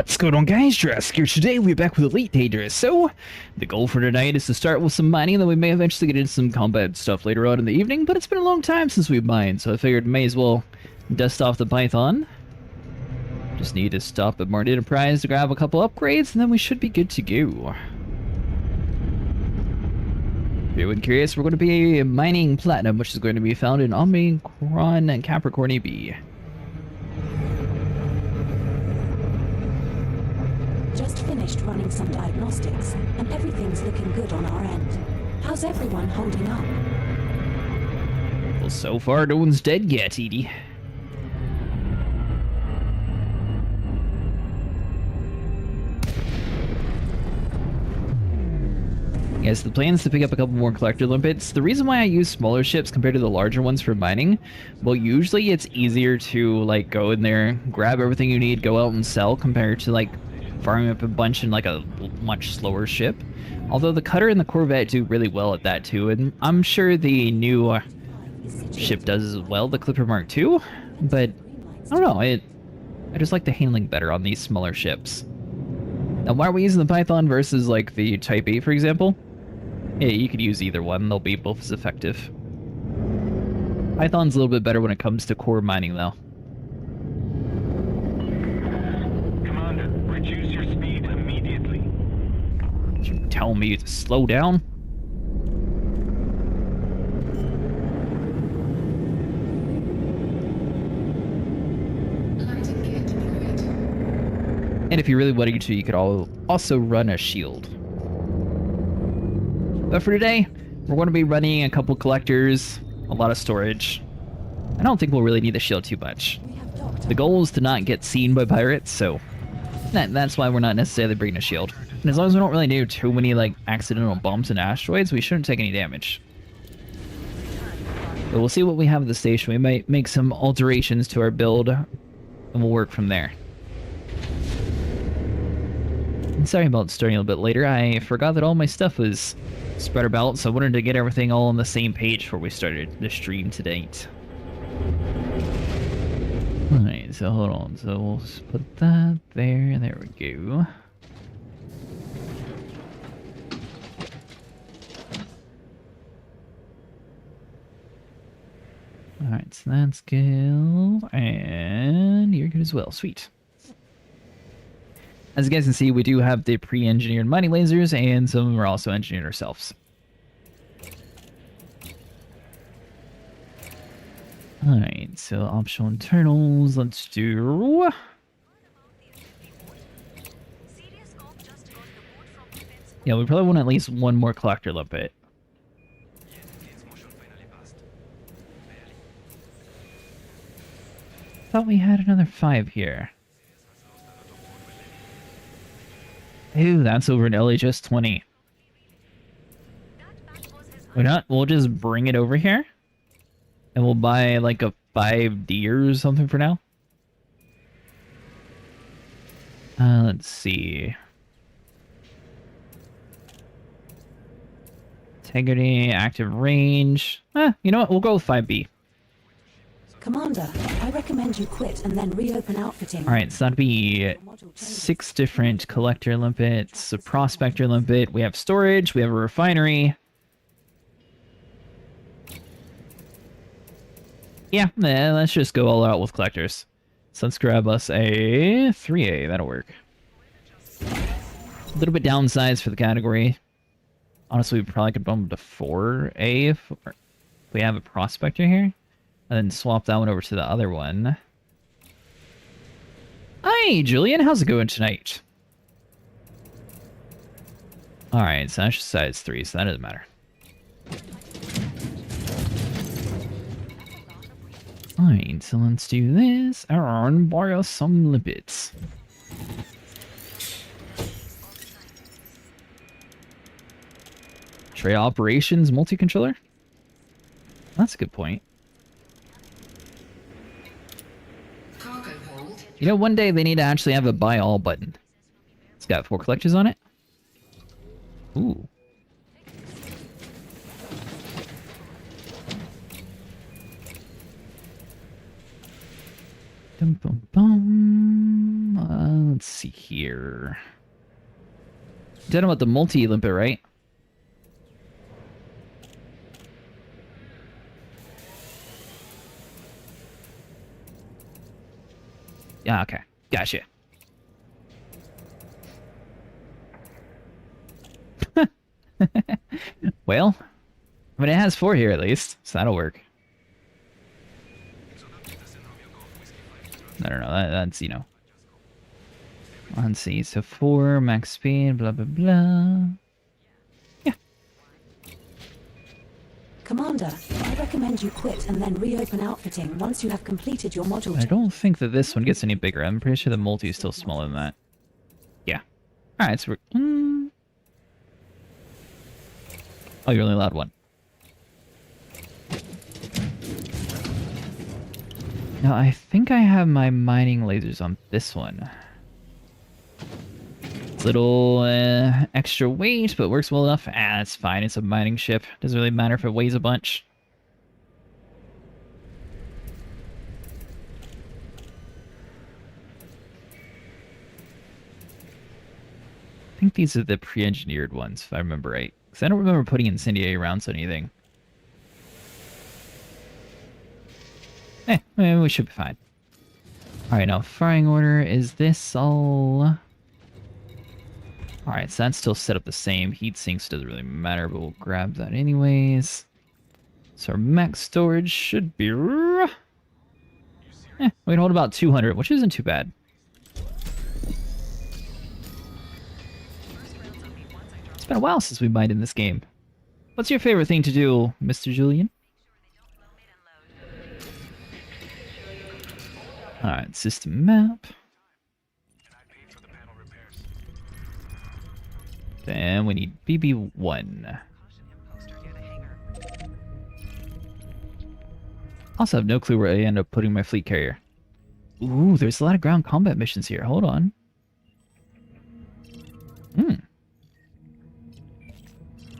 What's going on, guys? Jurassic here. Today we're back with Elite Dangerous. So, the goal for tonight is to start with some mining, then we may eventually get into some combat stuff later on in the evening, but it's been a long time since we've mined, so I figured may as well dust off the Python. Just need to stop at Mart Enterprise to grab a couple upgrades, and then we should be good to go. If you're curious, we're going to be mining platinum, which is going to be found in Omicron and Capricorn AB. Just finished running some diagnostics, and everything's looking good on our end. How's everyone holding up? Well, so far no one's dead yet, Edie. Yes, the plan is to pick up a couple more collector limpets. The reason why I use smaller ships compared to the larger ones for mining, well, usually it's easier to, like, go in there, grab everything you need, go out and sell, compared to, like, farming up a bunch in, like, a much slower ship. Although the cutter and the Corvette do really well at that, too, and I'm sure the new ship does as well, the Clipper Mark II, but I don't know, I just like the handling better on these smaller ships. Now, why are we using the Python versus, like, the Type 8, for example? Yeah, you could use either one, they'll be both as effective. Python's a little bit better when it comes to core mining, though. Commander, reduce your speed immediately. You tell me to slow down? And if you really wanted to, you could also run a shield. But for today, we're going to be running a couple collectors, a lot of storage. I don't think we'll really need the shield too much. The goal is to not get seen by pirates, so that's why we're not necessarily bringing a shield. And as long as we don't really do too many, like, accidental bumps and asteroids, we shouldn't take any damage. But we'll see what we have at the station. We might make some alterations to our build, and we'll work from there. And sorry about starting a little bit later. I forgot that all my stuff was spread about, so I wanted to get everything all on the same page before we started the stream today. Alright, so hold on. So we'll just put that there, and there we go. Alright, so that's good. And you're good as well. Sweet. As you guys can see, we do have the pre-engineered mining lasers, and some of them are also engineered ourselves. Alright, so optional internals, let's do... Yeah, we probably want at least one more collector limpet. Thought we had another 5 here. Ooh, that's over in LHS 20. Why not? We'll just bring it over here. And we'll buy like a 5D or something for now. Let's see. Integrity, active range. You know what? We'll go with 5B. Commander, I recommend you quit and then reopen outfitting. Alright, so that'd be 6 different collector limpets, a prospector limpet, we have storage, we have a refinery. Yeah, let's just go all out with collectors. So let's grab us a 3A, that'll work. A little bit downsized for the category. Honestly, we probably could bump to 4A if we have a prospector here. And then swap that one over to the other one. Hi, Julian. How's it going tonight? Alright, so that's just size 3, so that doesn't matter. Alright, so let's do this. And borrow some lipids. Trade operations multi-controller? That's a good point. You know, one day they need to actually have a buy all button. It's got 4 collectors on it. Ooh. Dum, bum, bum. Let's see here. You're talking about the multi-limpet, right? Yeah, okay. Gotcha. Well, I mean, it has 4 here at least, so that'll work. I don't know, that's, you know. Let's see, so 4, max speed, blah, blah, blah. Yeah. Commander, I recommend you quit and then reopen outfitting once you have completed your module I check. don't think that this one gets any bigger. I'm pretty sure the multi is still smaller than that. Yeah. Alright, so we're... Oh, you're only allowed 1. Now, I think I have my mining lasers on this one. It's a little extra weight, but works well enough. Ah, that's fine. It's a mining ship. Doesn't really matter if it weighs a bunch. I think these are the pre-engineered ones, if I remember right. Because I don't remember putting incendiary rounds on anything. We should be fine. Alright, now firing order, is this all... Alright, so that's still set up the same. Heat sinks doesn't really matter, but we'll grab that anyways. So our max storage should be... we can hold about 200, which isn't too bad. It's been a while since we mined in this game. What's your favorite thing to do, Mr. Julian? Alright, system map. Then we need BB1. Also have no clue where I end up putting my fleet carrier. Ooh, there's a lot of ground combat missions here. Hold on.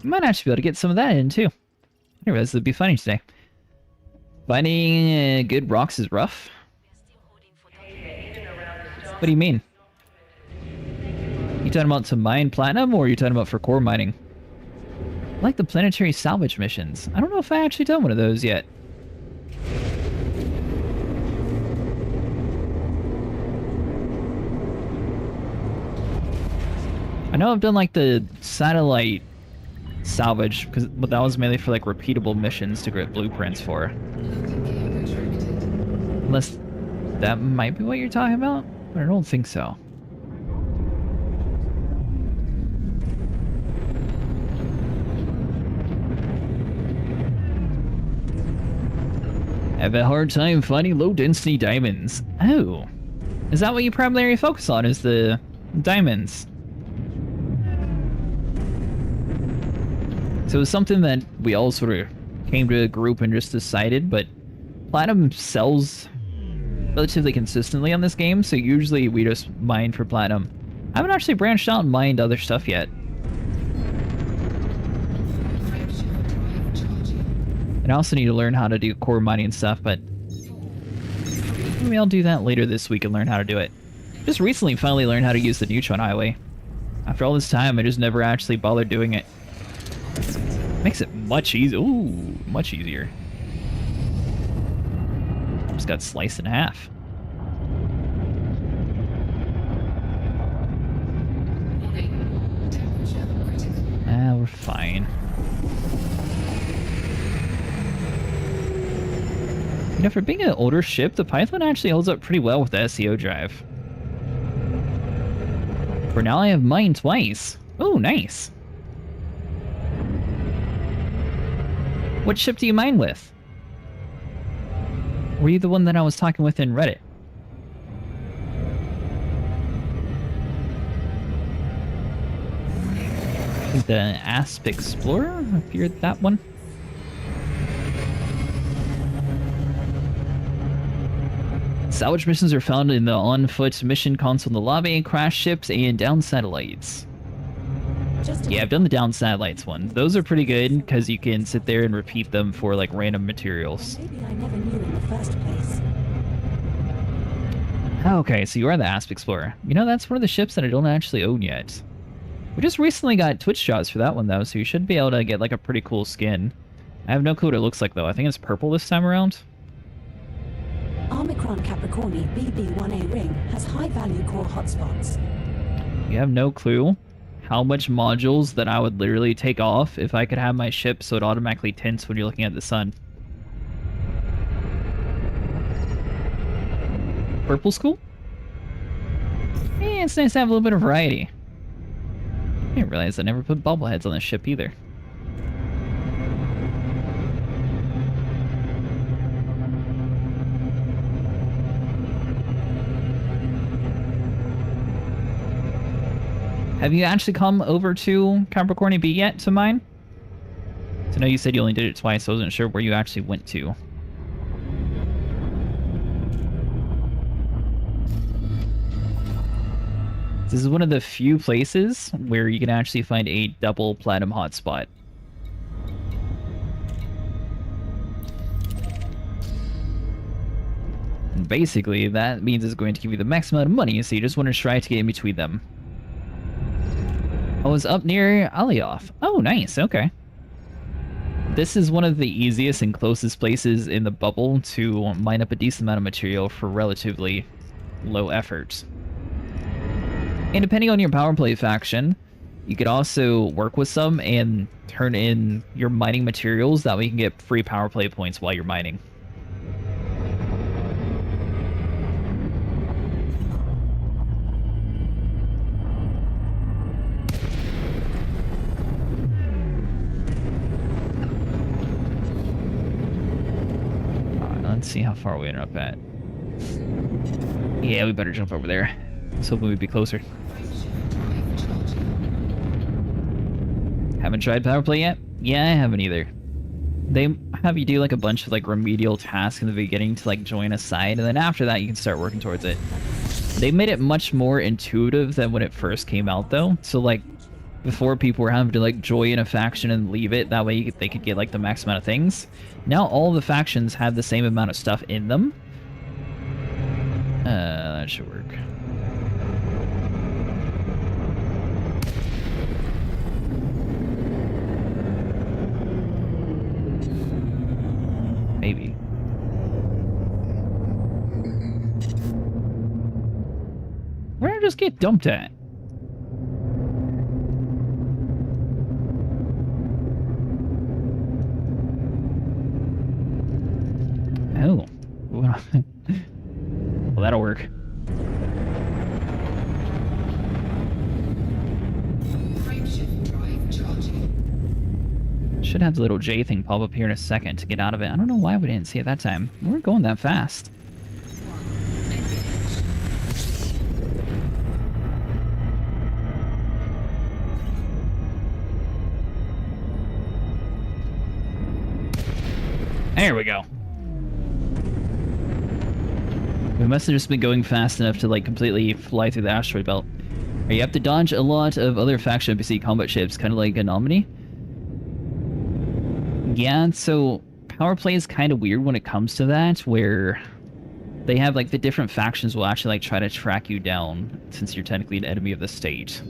Might actually be able to get some of that in too. Anyways, it'd be funny today. Finding good rocks is rough. What do you mean? You talking about to mine platinum, or are you talking about for core mining? I like the planetary salvage missions. I don't know if I actually done one of those yet. I know I've done like the satellite salvage, but that was mainly for like repeatable missions to get blueprints for. Unless that might be what you're talking about, but I don't think so. I have a hard time finding low-density diamonds. Oh. Is that what you primarily focus on, is the diamonds? So it was something that we all sort of came to a group and just decided, but platinum sells relatively consistently on this game, so usually we just mine for platinum. I haven't actually branched out and mined other stuff yet. And I also need to learn how to do core mining and stuff, but maybe I'll do that later this week and learn how to do it. Just recently finally learned how to use the Neutron Highway. After all this time, I just never actually bothered doing it. Makes it much easier. Ooh, much easier. Just got sliced in half. Ah, we're fine. You know, for being an older ship, the Python actually holds up pretty well with the SEO drive. For now, I have mine twice. Oh, nice. What ship do you mine with? Were you the one that I was talking with in Reddit? I think the Asp Explorer, if you're that one. Salvage missions are found in the on-foot mission console in the lobby, crash ships, and down satellites. Yeah, I've done the down satellites one. Those are pretty good because you can sit there and repeat them for like random materials. Maybe I never knew in the first place. Okay, so you are the Asp Explorer. You know, that's one of the ships that I don't actually own yet. We just recently got Twitch jobs for that one, though, so you should be able to get, like, a pretty cool skin. I have no clue what it looks like, though. I think it's purple this time around. Omicron Capricorni BB1A ring has high-value core hotspots. You have no clue how much modules that I would literally take off if I could have my ship so it automatically tints when you're looking at the sun. Purple's cool? Yeah, it's nice to have a little bit of variety. I didn't realize I never put bobbleheads on this ship either. Have you actually come over to Capricorni B yet to mine? So I know you said you only did it twice, so I wasn't sure where you actually went to. This is one of the few places where you can actually find a double platinum hotspot. And basically, that means it's going to give you the max amount of money, so you just want to try to get in between them. I was up near Alioth. Oh, nice, okay. This is one of the easiest and closest places in the bubble to mine up a decent amount of material for relatively low effort. And depending on your power play faction, you could also work with some and turn in your mining materials. That way you can get free power play points while you're mining. Let's see how far we ended up at. Yeah, we better jump over there. I was hoping we'd be closer. Haven't tried power play yet? Yeah, I haven't either. They have you do like a bunch of like remedial tasks in the beginning to like join a side, and then after that you can start working towards it. They made it much more intuitive than when it first came out though. So like before people were having to like join a faction and leave it, that way they could get like the max amount of things. Now all the factions have the same amount of stuff in them. That should work. Maybe. Where did I just get dumped at? Oh. Well, that'll work. Should have the little J thing pop up here in a second to get out of it. I don't know why we didn't see it that time. We weren't going that fast. There we go. We must have just been going fast enough to like completely fly through the asteroid belt. You have to dodge a lot of other faction NPC combat ships, kind of like Anomaly. Yeah, so power play is kind of weird when it comes to that, where they have like the different factions will actually like try to track you down since you're technically an enemy of the state. So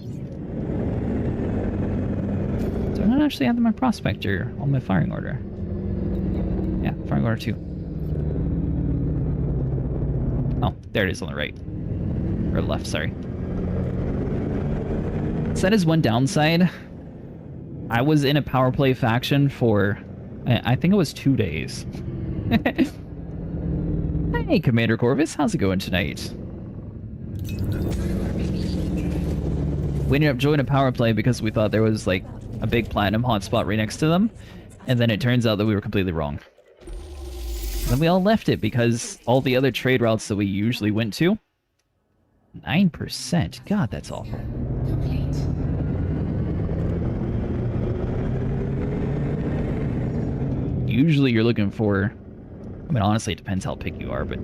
I don't actually have my prospector on my firing order. Yeah, firing order 2. Oh, there it is on the right. Or left, sorry. So that is one downside. I was in a power play faction for, I think it was 2 days. Hey, Commander Corvus, how's it going tonight? We ended up joining a power play because we thought there was like a big platinum hotspot right next to them, and then it turns out that we were completely wrong. Then we all left it because all the other trade routes that we usually went to, 9%. God, that's awful. Usually you're looking for, I mean, honestly, it depends how picky you are, but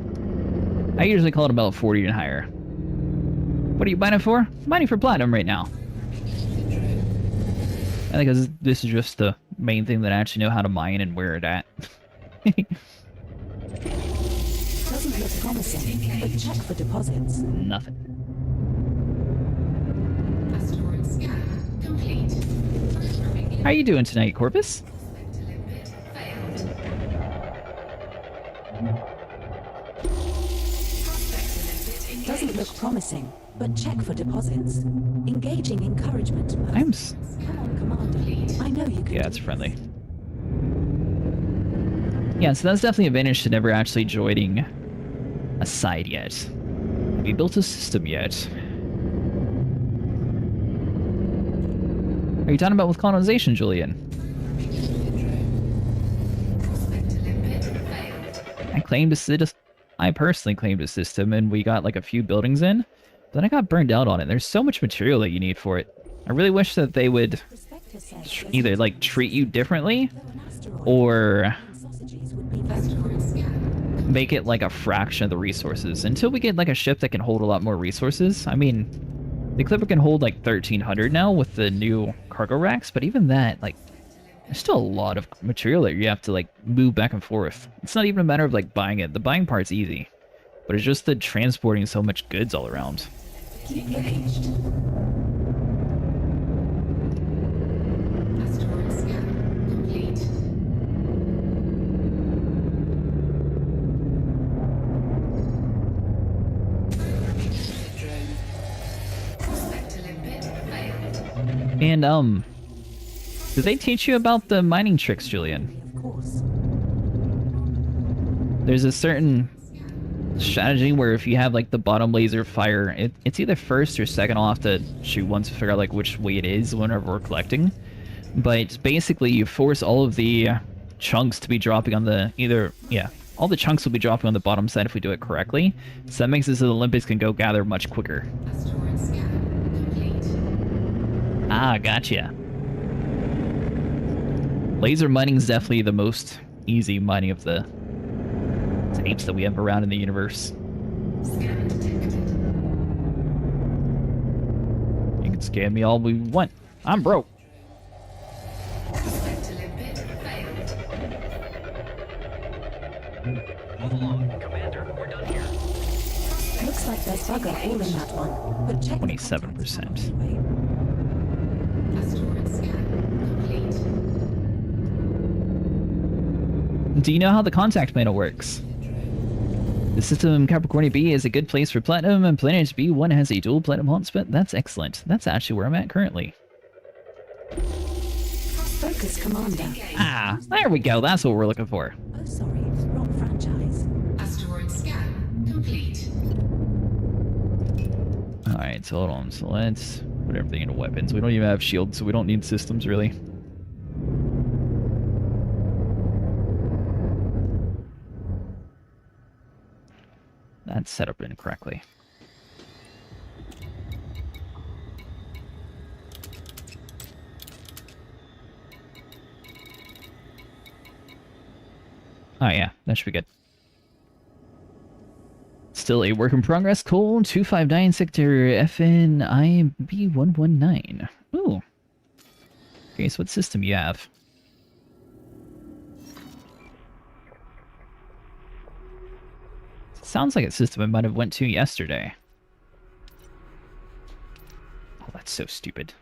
I usually call it about 40 and higher. What are you mining for? I'm mining for platinum right now. I think this is just the main thing that I actually know how to mine and where it at. Doesn't Doesn't look promising, but check for deposits. Nothing. Asteroid scan complete. How are you doing tonight, Corpus? Doesn't look promising, but check for deposits. Engaging encouragement mode. Come on, Commander. I know you can. Yeah, it's friendly. Yeah, so that's definitely an advantage to never actually joining a side yet. Have you built a system yet? Are you talking about with colonization, Julian? I personally claimed a system, and we got like a few buildings in. But then I got burned out on it. There's so much material that you need for it. I really wish that they would either like treat you differently, or make it like a fraction of the resources. Until we get like a ship that can hold a lot more resources. I mean, the Clipper can hold like 1,300 now with the new cargo racks, but even that, like, there's still a lot of material that you have to like move back and forth. It's not even a matter of like buying it. The buying part's easy, but it's just the transporting so much goods all around. Asteroid scan complete. And did they teach you about the mining tricks, Julian? Of course. There's a certain strategy where if you have like the bottom laser fire, it's either first or second. I'll have to shoot once to figure out like which way it is whenever we're collecting. But basically you force all of the chunks to be dropping on the all the chunks will be dropping on the bottom side if we do it correctly. So that makes it so the Olympics can go gather much quicker. Asteroid scan complete. Ah, gotcha. Laser mining is definitely the most easy mining of the tapes that we have around in the universe. Scan detected. You can scam me all we want. I'm broke. Spectre limpet failed. Move along, Commander. We're done here. Looks like there's bugger all in that one, but check. 27%. Anyway. Asteroid scan complete. Do you know how the contact panel works? The system Capricornia B is a good place for platinum, and Planet B1 has a dual platinum hotspot. That's excellent. That's actually where I'm at currently. Focus, Commander. Ah, there we go. That's what we're looking for. Oh, sorry, wrong franchise. Asteroid scan complete. Alright, so hold on. So let's put everything into weapons. We don't even have shields, so we don't need systems, really. That's set up incorrectly. Oh yeah, that should be good. Still a work in progress. Cole 259 sector FNIB119. Ooh. Okay, so what system you have? Sounds like a system I might have went to yesterday. Oh, that's so stupid.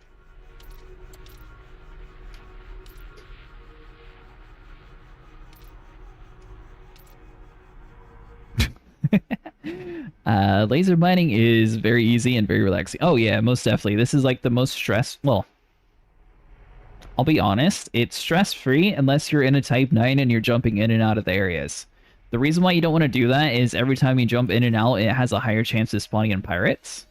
Laser mining is very easy and very relaxing. Oh yeah, most definitely. This is like the most stress... Well, I'll be honest. It's stress-free unless you're in a Type 9 and you're jumping in and out of the areas. The reason why you don't want to do that is every time you jump in and out, it has a higher chance of spawning in pirates.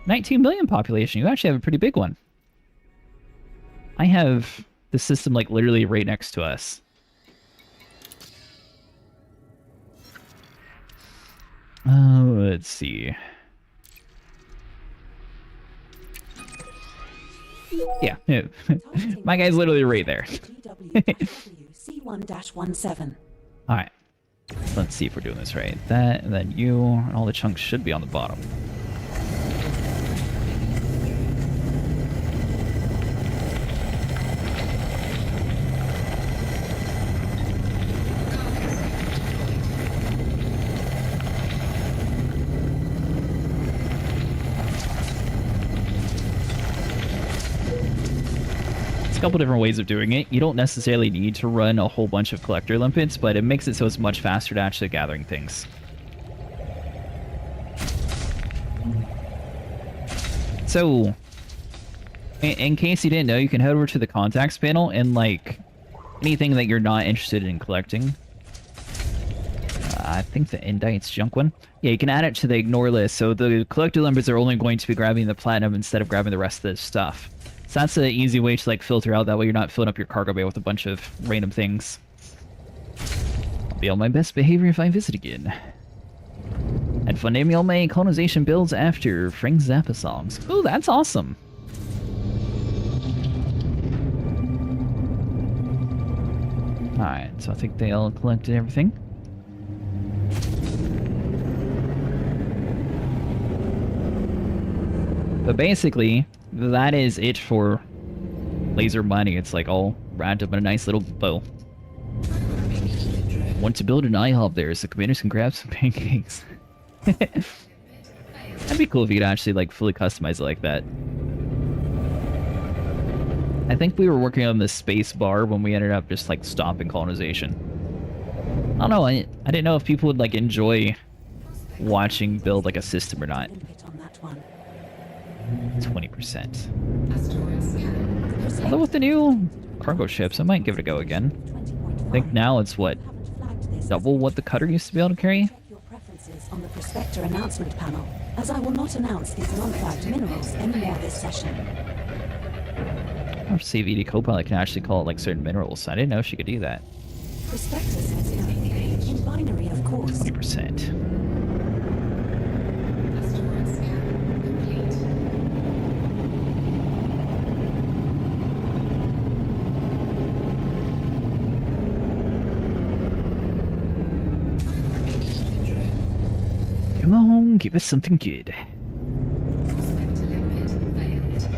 19 million population. You actually have a pretty big one. I have the system like literally right next to us. Let's see. Yeah, my guy's literally right there. C1-17. Alright. Let's see if we're doing this right. That, and then you, and all the chunks should be on the bottom. There's a couple different ways of doing it. You don't necessarily need to run a whole bunch of collector limpets, but it makes it so it's much faster to actually gathering things. So, in case you didn't know, you can head over to the contacts panel and, like, anything that you're not interested in collecting. I think the Indite's junk one. Yeah, you can add it to the ignore list, so the collector limpets are only going to be grabbing the platinum instead of grabbing the rest of the stuff. So that's an easy way to, like, filter out. That way you're not filling up your cargo bay with a bunch of random things. I'll be on my best behavior if I visit again. And fun name, y'all may colonization builds after Frank Zappa songs. Ooh, that's awesome. Alright, so I think they all collected everything. But basically, that is it for laser mining. It's like all wrapped up in a nice little bow. Want to build an IHOP there so commanders can grab some pancakes. That'd be cool if you could actually like fully customize it like that. I think we were working on the space bar when we ended up just like stopping colonization. I don't know, I didn't know if people would like enjoy watching build like a system or not. 20%. Although with the new cargo ships, I might give it a go again. I think now it's what? Double what the cutter used to be able to carry? On the prospector announcement panel, as I will not announce these non-flagged minerals anymore this session. I wonder if CVD Copilot can actually call it like certain minerals. I didn't know she could do that. Prospector says no. In binary, of course. 20%. Asteroid scan complete. Come on, give us something good. Prospector limpet failed.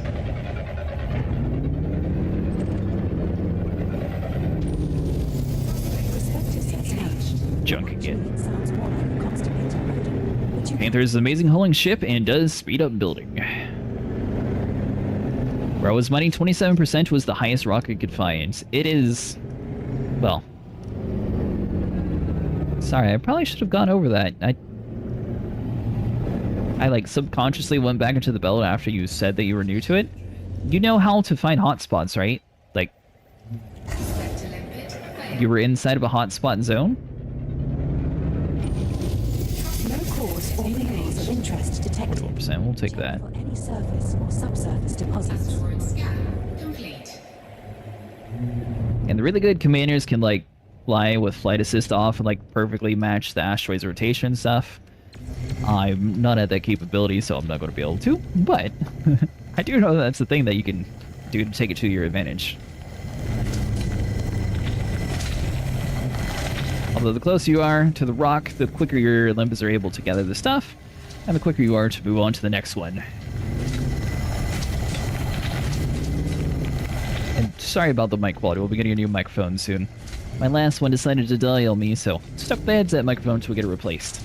Prospector says no. Junk again. It sounds more like a constipated rodent. But you Panther is an amazing hulling ship and does speed up building. Where I was mining, 27% was the highest rock I could find. It is... well... sorry, I probably should have gone over that. I like subconsciously went back into the build after you said that you were new to it. You know how to find hotspots, right? Like, Prospector limpet failed. you were inside of a hotspot zone? no cause or minerals of interest detected. 41%, we'll take that. For any surface or subsurface deposits. Asteroid scan complete. And the really good commanders can, like, fly with flight assist off and, like, perfectly match the asteroid's rotation and stuff. I'm not at that capability, so I'm not going to be able to, but I do know that's the thing that you can do to take it to your advantage. Although the closer you are to the rock, the quicker your limbs are able to gather the stuff, and the quicker you are to move on to the next one. And sorry about the mic quality, we'll be getting a new microphone soon. My last one decided to die on me, so stuck the headset microphone until we get it replaced.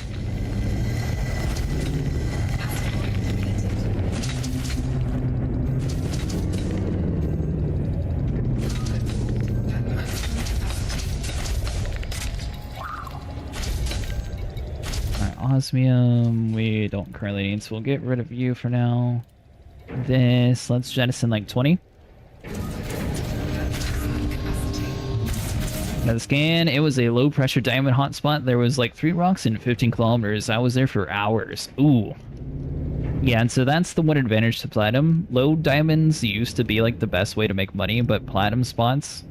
Osmium, we don't currently need, so we'll get rid of you for now. This, let's jettison like 20. Now the scan, it was a low pressure diamond hotspot. There was like 3 rocks in 15 kilometers. I was there for hours. Ooh. Yeah, and so that's the one advantage to platinum. Low diamonds used to be like the best way to make money, but platinum spots,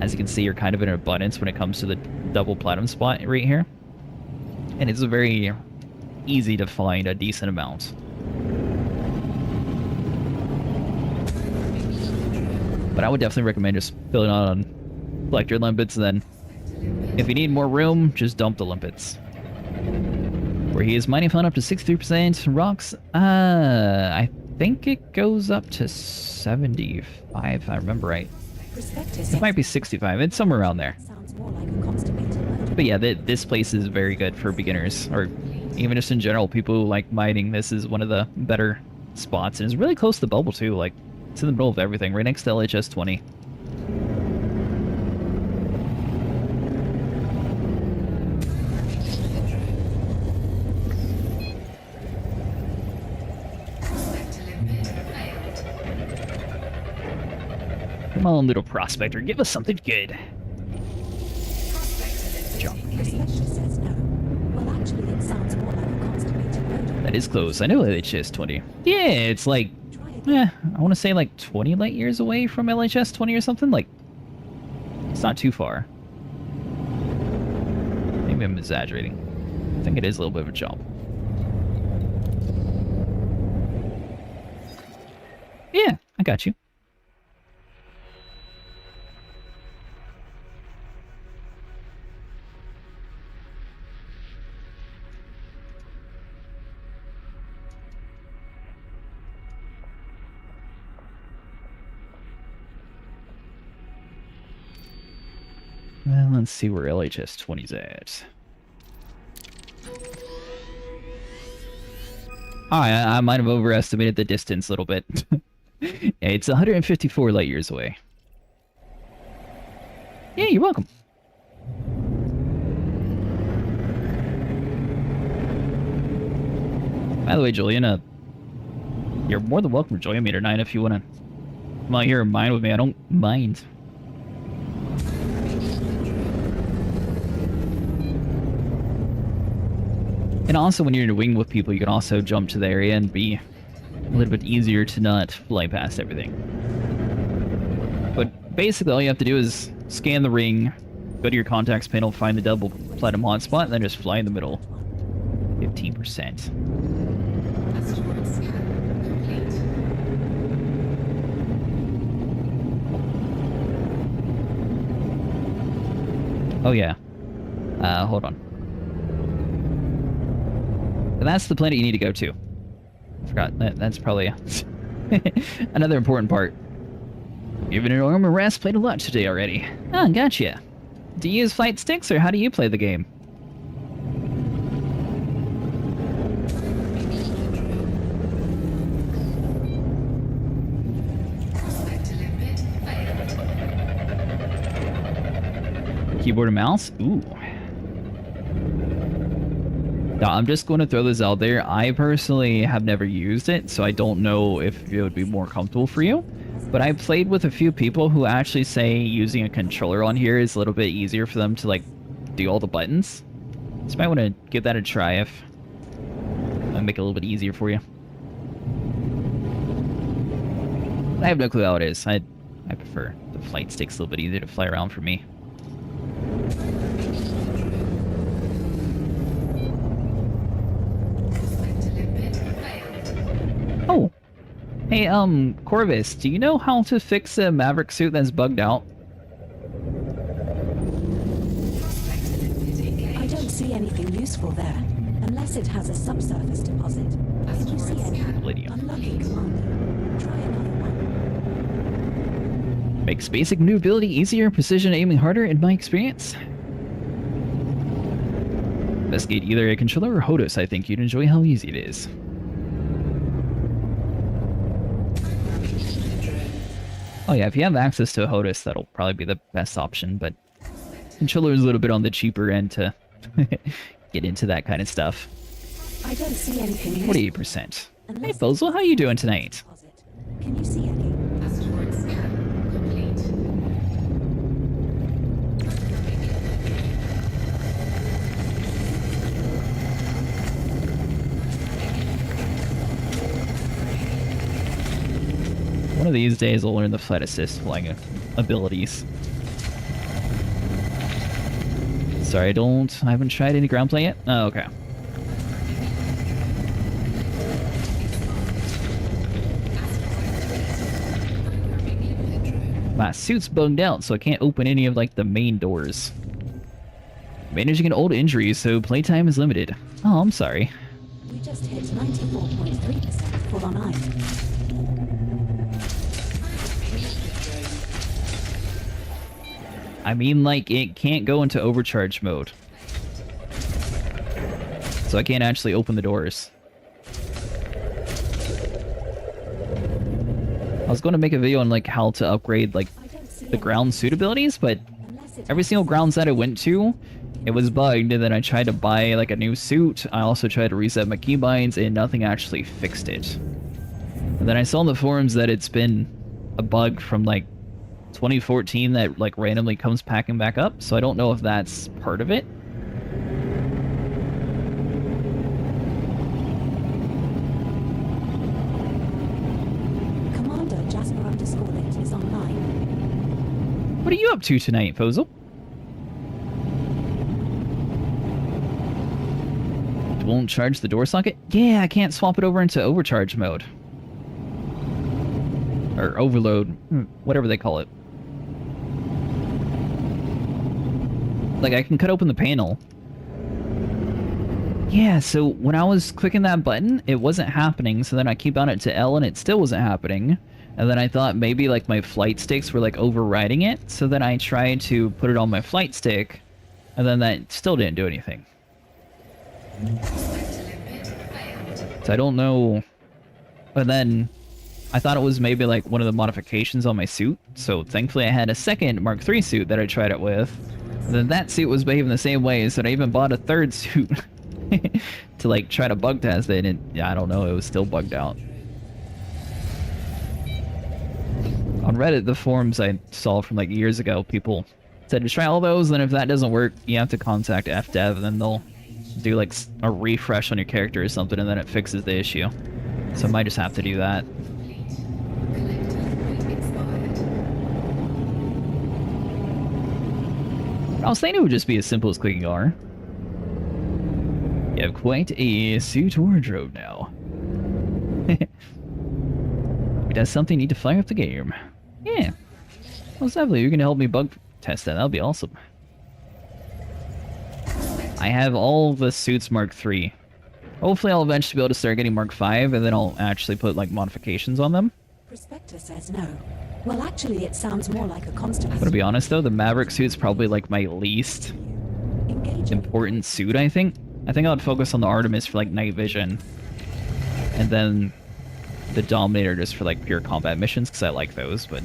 as you can see, are kind of in abundance when it comes to the double platinum spot right here. And it's very easy to find a decent amount. But I would definitely recommend just filling out on collector limpets, and then if you need more room, just dump the limpets. Where he is mining found up to 63%. Rocks, I think it goes up to 75, if I remember right. It might be 65, it's somewhere around there. Sounds more like a constipated rodent. But yeah, this place is very good for beginners, or even just in general, people who like mining. This is one of the better spots, and it's really close to the bubble too. Like, it's in the middle of everything, right next to LHS 20. Come on, little prospector, give us something good. Jump. The specialist says no. Well, actually, it sounds more like a constipated rodent. That is close. I know LHS 20. Yeah, it's like, I want to say like 20 light years away from LHS 20 or something. Like, it's not too far. Maybe I'm exaggerating. I think it is a little bit of a jump. Yeah, I got you. Well, let's see where LHS 20's at. I might have overestimated the distance a little bit. Yeah, it's 154 light years away. Yeah, you're welcome. By the way, Julian, you're more than welcome to join me tonight if you want to come out here and mine with me. I don't mind. And also, when you're in a wing with people, you can also jump to the area and be a little bit easier to not fly past everything. But basically, all you have to do is scan the ring, go to your contacts panel, find the double platinum hotspot, and then just fly in the middle. 15%. Asteroid scan complete. Oh, yeah. Hold on. That's the planet you need to go to. Forgot. That's probably another important part. Given an arm and rest, played a lot today already. Oh, gotcha. Do you use flight sticks, or how do you play the game? Prospector limpet failed. Keyboard and mouse? Ooh. Now, I'm just going to throw this out there. I personally have never used it, so I don't know if it would be more comfortable for you. But I played with a few people who actually say using a controller on here is a little bit easier for them to, like, do all the buttons. So you might want to give that a try if I'll make it a little bit easier for you. I have no clue how it is. I prefer the flight sticks a little bit easier to fly around for me. Prospector limpet failed. Oh! Hey, Corvus, do you know how to fix a Maverick suit that's bugged out? Prospector limpet engaged. I don't see anything useful there, unless it has a subsurface deposit. If you see any, Palladium. unlucky commander, try another one. Makes basic maneuverability easier, precision aiming harder, in my experience. Investigate either a controller or HOTAS. I think you'd enjoy how easy it is. Oh yeah, if you have access to a HOTAS, that'll probably be the best option, but controller is a little bit on the cheaper end to get into that kind of stuff. I don't see anything useful. 48%. Hey, Bozel, how you doing tonight? Deposit. Can you see any? Asteroid scan complete. One of these days, I'll learn the flight assist flying abilities. Sorry, I haven't tried any ground play yet? Oh, okay. My suit's bugged out, so I can't open any of, like, the main doors. Managing an old injury, so playtime is limited. Oh, I'm sorry. We just hit 94.3% full on iron. I mean, like, it can't go into overcharge mode. So I can't actually open the doors. I was going to make a video on, like, how to upgrade, like, the ground suit abilities, but every single ground set I went to, it was bugged, and then I tried to buy, like, a new suit. I also tried to reset my keybinds, and nothing actually fixed it. And then I saw on the forums that it's been a bug from, like, 2014 that like randomly comes packing back up, so I don't know if that's part of it. Commander Jasper_Lit is online. What are you up to tonight, Fozel? Won't charge the door socket? Yeah, I can't swap it over into overcharge mode. Or overload, whatever they call it. Like, I can cut open the panel. Yeah, so when I was clicking that button, it wasn't happening, so then I keep on it to L and it still wasn't happening. And then I thought maybe, like, my flight sticks were, like, overriding it, so then I tried to put it on my flight stick, and then that still didn't do anything. So I don't know. But then I thought it was maybe like one of the modifications on my suit. So thankfully I had a second Mark III suit that I tried it with. And then that suit was behaving the same way, so I even bought a third suit to like try to bug test it, and yeah, I don't know, it was still bugged out. On Reddit, the forums I saw from like years ago, people said to try all those, and if that doesn't work, you have to contact FDev, and then they'll do like a refresh on your character or something, and then it fixes the issue. So I might just have to do that. I was thinking it would just be as simple as clicking R. You have quite a suit wardrobe now. That's something you need to fire up the game. Yeah. Well, definitely, you're gonna help me bug test that. That'll be awesome. I have all the suits Mark III. Hopefully I'll eventually be able to start getting Mark V, and then I'll actually put, like, modifications on them. Prospector says no. Well, actually, it sounds more like a constant... But to be honest, though, the Maverick suit's probably, like, my least important suit, I think. I think I would focus on the Artemis for, like, night vision. And then the Dominator just for, like, pure combat missions, because I like those, but...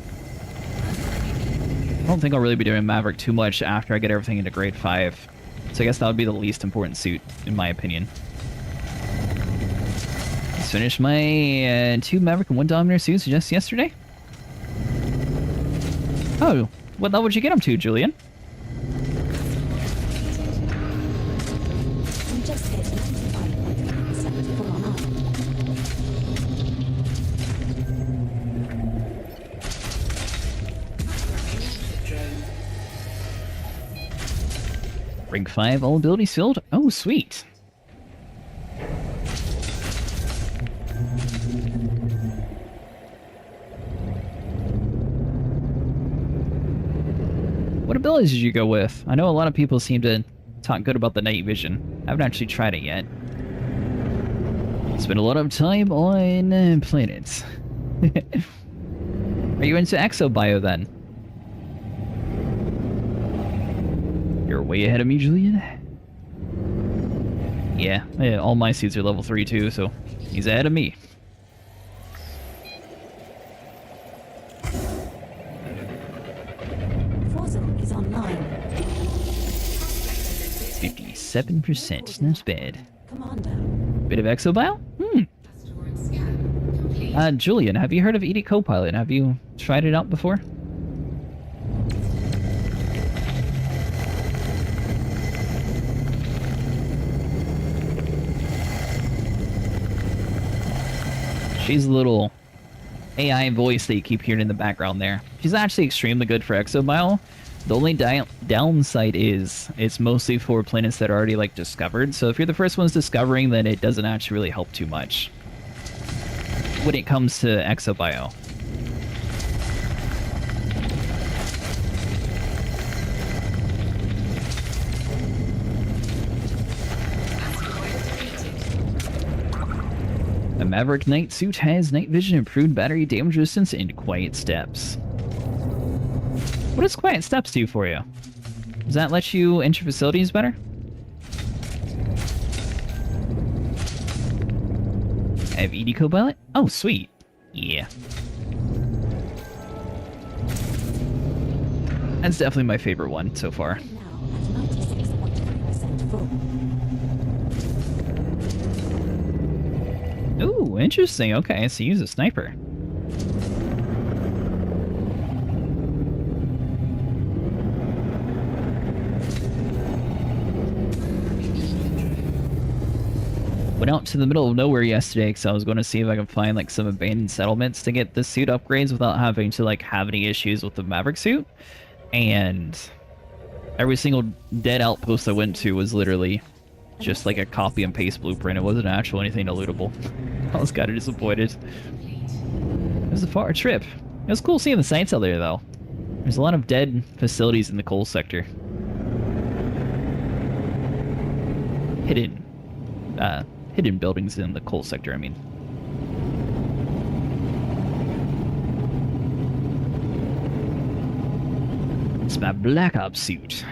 I don't think I'll really be doing Maverick too much after I get everything into grade 5. So I guess that would be the least important suit, in my opinion. Just finished my 2 Maverick and 1 Dominator suits just yesterday. Oh, what level did you get up to, Julian? We just hit 95.3% full on Rank 5, all abilities filled. Oh, sweet. What abilities did you go with? I know a lot of people seem to talk good about the night vision. I haven't actually tried it yet. Spent a lot of time on planets. Are you into Exobio then? You're way ahead of me, Julian. Yeah, all my suits are level 3 too, so he's ahead of me. is online. 57%, not bad. Commander. Bit of Exobio? Julian, have you heard of ED Copilot? Have you tried it out before? She's a little AI voice that you keep hearing in the background there. She's actually extremely good for Exobio. The only downside is it's mostly for planets that are already like discovered. So if you're the first ones discovering, then it doesn't actually really help too much when it comes to Exobio. The Maverick Night suit has night vision, improved battery damage resistance, and quiet steps. What does quiet steps do for you? Does that let you enter facilities better? I have ED Copilot? Oh, sweet. Yeah. That's definitely my favorite one so far. Now at 96.3% full. Ooh, interesting. Okay, so use a sniper. Went out to the middle of nowhere yesterday because I was going to see if I could find like some abandoned settlements to get the suit upgrades without having to like have any issues with the Maverick suit. And every single dead outpost I went to was literally just like a copy and paste blueprint. It wasn't actual anything lootable. I was kind of disappointed. It was a far trip. It was cool seeing the sights out there though. There's a lot of dead facilities in the coal sector. Hidden buildings in the coal sector, I mean. It's my Black Ops suit.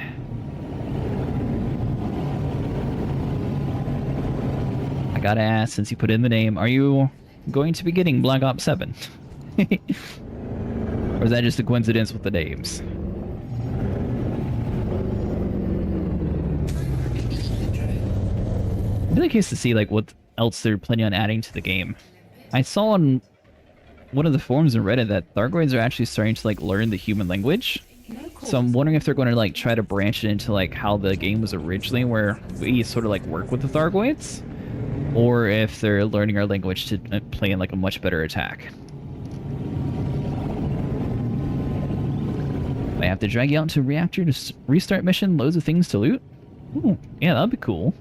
I gotta ask, since you put in the name, are you going to be getting Black Ops 7? Or is that just a coincidence with the names? I'm really curious to see like what else they're planning on adding to the game. I saw on one of the forums in Reddit that Thargoids are actually starting to like learn the human language. So I'm wondering if they're going to like try to branch it into like how the game was originally, where we sort of like work with the Thargoids, or if they're learning our language to play in like a much better attack. I have to drag you out to reactor to restart mission, loads of things to loot. Ooh, yeah, that'd be cool.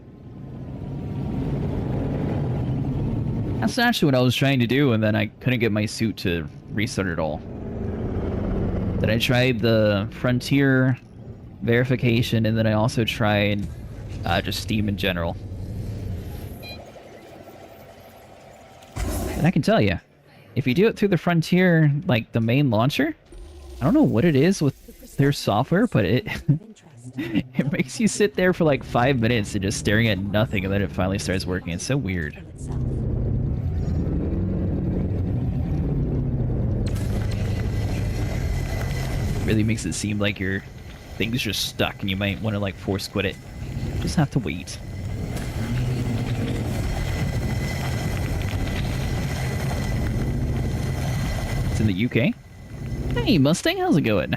That's actually what I was trying to do, and then I couldn't get my suit to restart it all. Then I tried the Frontier verification, and then I also tried just Steam in general. And I can tell you, if you do it through the Frontier, like the main launcher, I don't know what it is with their software, but it it makes you sit there for like 5 minutes and just staring at nothing, and then it finally starts working. It's so weird. Really makes it seem like your thing's just stuck and you might want to like force quit it. Just have to wait. It's in the UK. Hey Mustang, how's it going?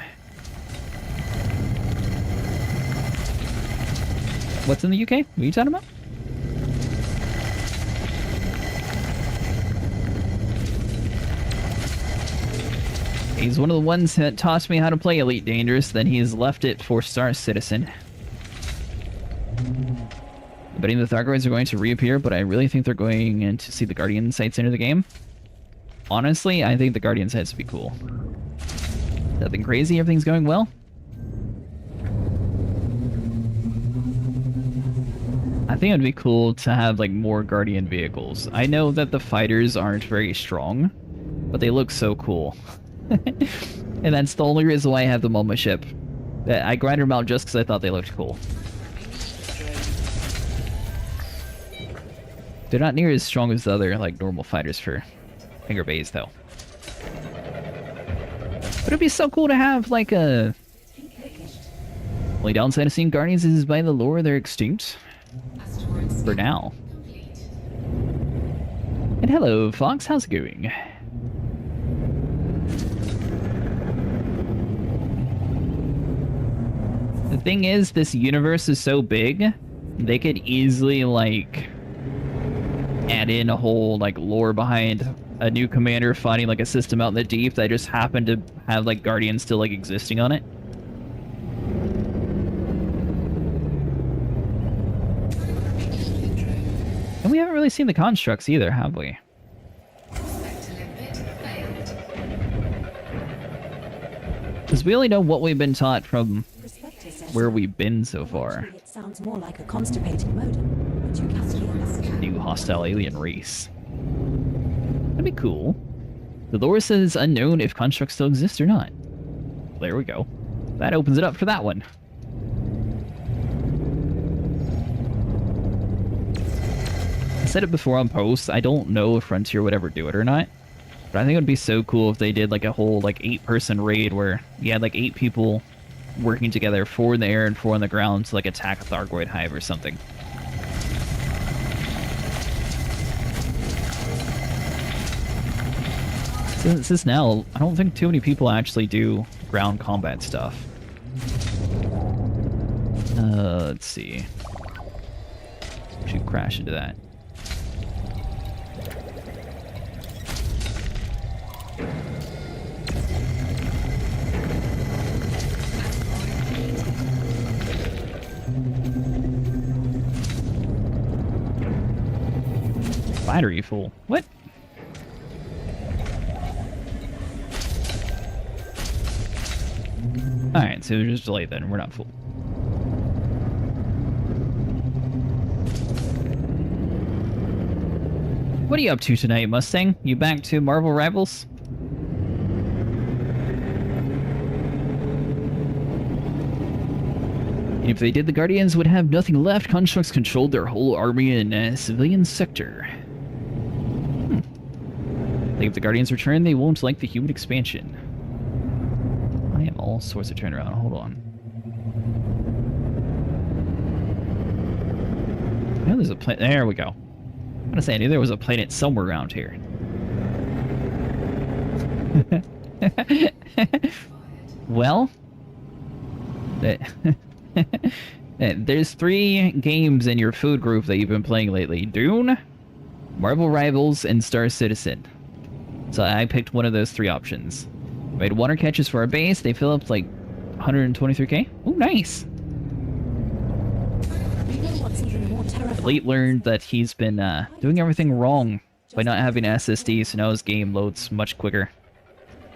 What's in the UK? What are you talking about? He's one of the ones that taught me how to play Elite Dangerous, then he's left it for Star Citizen. Betting the Thargoids are going to reappear, but I really think they're going to see the Guardian sites enter the game. Honestly, I think the Guardian sites would be cool. Nothing crazy, everything's going well. I think it would be cool to have like more Guardian vehicles. I know that the fighters aren't very strong, but they look so cool. And that's the only reason why I have them on my ship. I grinded them out just because I thought they looked cool. They're not near as strong as the other like normal fighters for Finger Bays though. But it'd be so cool to have like a... Only downside of seeing Guardians is by the lore they're extinct. For now. And hello Fox, how's it going? The thing is, this universe is so big, they could easily, like, add in a whole, like, lore behind a new commander fighting, like, a system out in the deep that just happened to have, like, Guardians still, like, existing on it. And we haven't really seen the constructs either, have we? Because we only know what we've been taught from where we've been so far. It sounds more like a constipating modem, but you can hear us. New hostile alien race. That'd be cool. The lore says unknown if constructs still exist or not. There we go. That opens it up for that one. I said it before on post, I don't know if Frontier would ever do it or not. But I think it would be so cool if they did like a whole like 8-person raid where you had like 8 people working together, 4 in the air and 4 on the ground to like attack a Thargoid hive or something. Since now, I don't think too many people actually do ground combat stuff. Let's see. Should crash into that. battery full. What? Alright, so just delayed then. We're not full. What are you up to tonight, Mustang? You back to Marvel Rivals? If they did, the Guardians would have nothing left. Constructs controlled their whole army in a civilian sector. I think if the Guardians return, they won't like the human expansion. I have all sorts of turnaround. Hold on. I know there's a planet. There we go. I'm gonna say I knew there was a planet somewhere around here. Well, there's 3 games in your food group that you've been playing lately: Dune, Marvel Rivals, and Star Citizen. So I picked one of those 3 options. Made water catches for our base. They fill up like 123k. Oh, nice. Elite learned that he's been doing everything wrong by not having SSD, so now his game loads much quicker.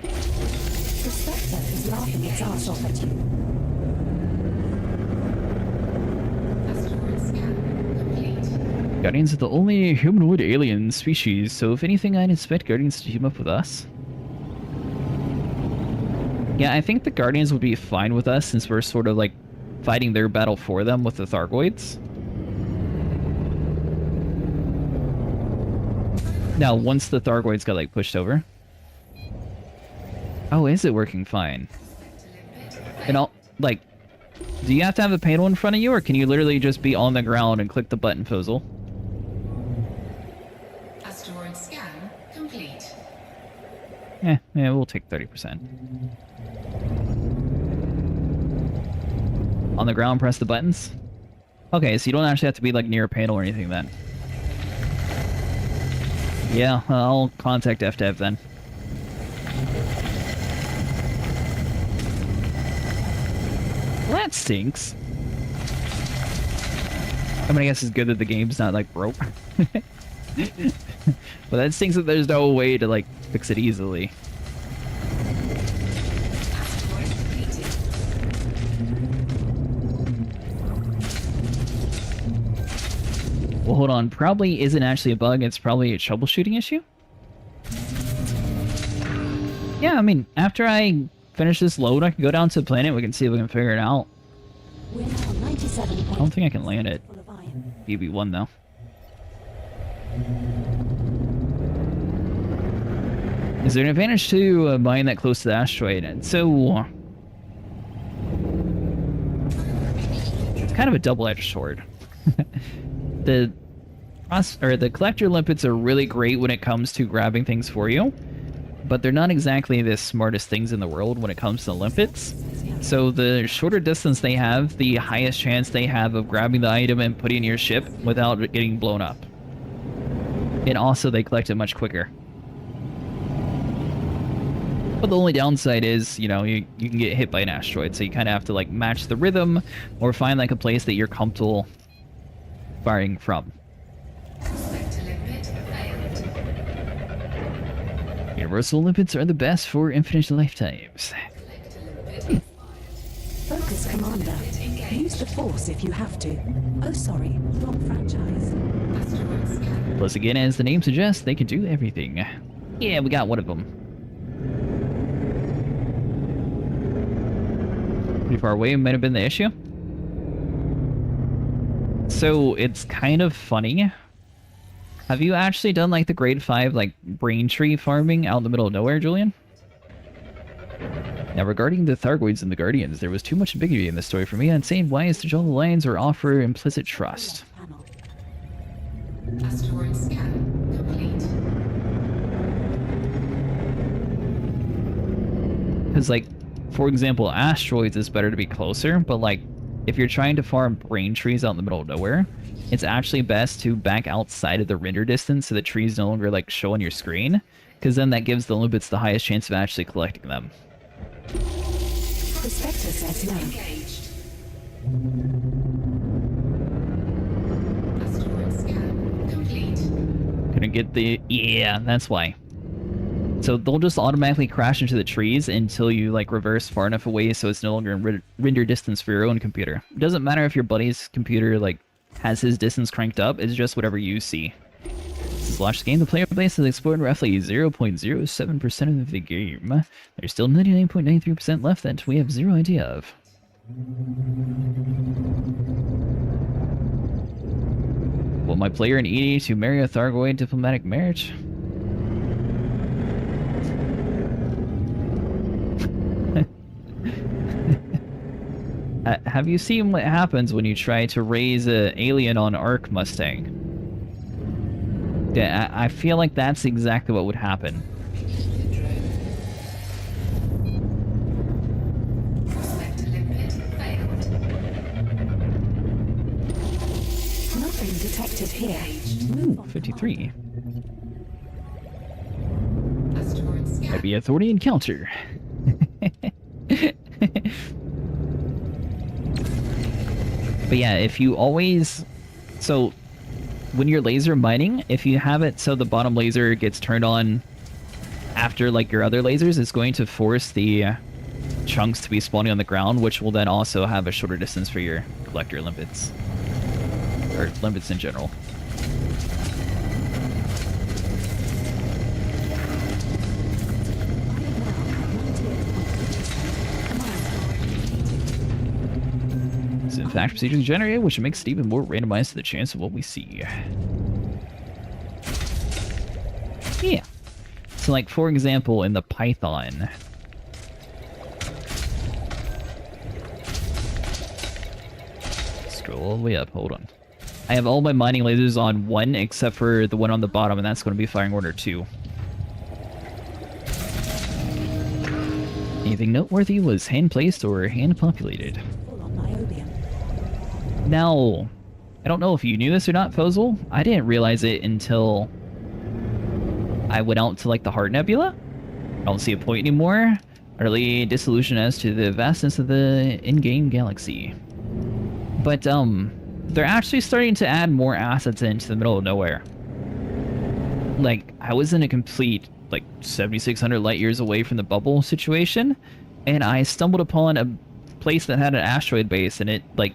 The Spectre is laughing its ass off at you. Asteroid scan complete. Guardians are the only humanoid alien species, so if anything, I'd expect Guardians to team up with us. Yeah, I think the Guardians would be fine with us since we're sort of like fighting their battle for them with the Thargoids. Now, once the Thargoids got like pushed over. Oh, is it working fine? And all, like, do you have to have a panel in front of you, or can you literally just be on the ground and click the button, Fozzle? Asteroid scan complete. Yeah, we'll take 30%. On the ground, press the buttons. Okay, so you don't actually have to be like near a panel or anything then. Yeah, I'll contact FDev then. Well, that stinks. I mean, I guess it's good that the game's not like broke. But that stinks that there's no way to like fix it easily. Asteroid completed. Well, hold on. Probably isn't actually a bug. It's probably a troubleshooting issue. Yeah, I mean, after I finish this load, I can go down to the planet. We can see if we can figure it out. We're now 97 I don't think I can land it. full of iron. BB1 though. Is there an advantage to buying that close to the asteroid? And so it's kind of a double-edged sword. The collector limpets are really great when it comes to grabbing things for you, but they're not exactly the smartest things in the world when it comes to limpets. So the shorter distance they have, the highest chance they have of grabbing the item and putting it in your ship without it getting blown up. And also they collect it much quicker. But the only downside is, you know, you can get hit by an asteroid, so you kind of have to like match the rhythm or find like a place that you're comfortable firing from. Spectre limpet failed. Universal limpets are the best for infinite lifetimes. Collector limpet fired. Focus, Commander. Use the Force if you have to. Oh, sorry. Wrong franchise. Asteroid scan. Plus, again, as the name suggests, they can do everything. Yeah, we got one of them. Pretty far away might have been the issue. So, it's kind of funny. Have you actually done, like, the grade 5, like, brain tree farming out in the middle of nowhere, Julian? Now, regarding the Thargoids and the Guardians, there was too much ambiguity in this story for me. I'd say wise to draw the lines or offer implicit trust. Panel. Asteroid scan complete. Because, like, for example, asteroids is better to be closer, but, like, if you're trying to farm brain trees out in the middle of nowhere, it's actually best to back outside of the render distance so the trees no longer, like, show on your screen, because then that gives the limpets the highest chance of actually collecting them. The Spectre says no. Engaged. Asteroid scan complete. Couldn't get the... Yeah, that's why. So they'll just automatically crash into the trees until you like reverse far enough away so it's no longer in render distance for your own computer. It doesn't matter if your buddy's computer like has his distance cranked up, it's just whatever you see. Since launch game, the player base has explored roughly 0.07% of the game. There's still 99.93% left that we have zero idea of. Will my player in ED to marry a Thargoid diplomatic marriage? Have you seen what happens when you try to raise an alien on Ark Mustang? Yeah, I feel like that's exactly what would happen. Nothing detected here. Ooh, 53. Asteroid scan. Might be Authority encounter. But yeah, if you always... So, when you're laser mining, if you have it so the bottom laser gets turned on after like your other lasers, it's going to force the chunks to be spawning on the ground, which will then also have a shorter distance for your collector limpets. Or limpets in general. It's in fact procedurally generated, which makes it even more randomized to the chance of what we see. Yeah. So like, for example, in the Python... Scroll all the way up, hold on. I have all my mining lasers on 1, except for the one on the bottom, and that's going to be firing order 2. Anything noteworthy was hand-placed or hand-populated. Now, I don't know if you knew this or not, Fozzel. I didn't realize it until I went out to like the Heart Nebula. I don't see a point anymore. Utterly disillusioned as to the vastness of the in-game galaxy. But they're actually starting to add more assets into the middle of nowhere. Like, I was in a complete like 7,600 light years away from the bubble situation, and I stumbled upon a place that had an asteroid base, and it like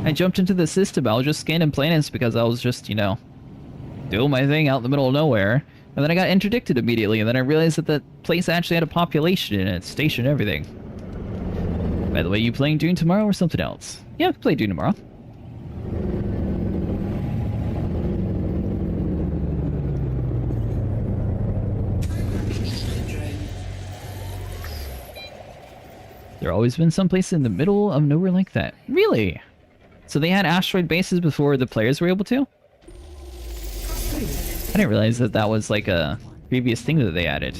I jumped into the system. I was just scanning planets because I was just, you know, doing my thing out in the middle of nowhere. And then I got interdicted immediately, and then I realized that the place actually had a population in it, station and everything. By the way, you playing Dune tomorrow or something else? Yeah, play Dune tomorrow. There always been some place in the middle of nowhere like that. Really? So they had asteroid bases before the players were able to? I didn't realize that that was like a previous thing that they added.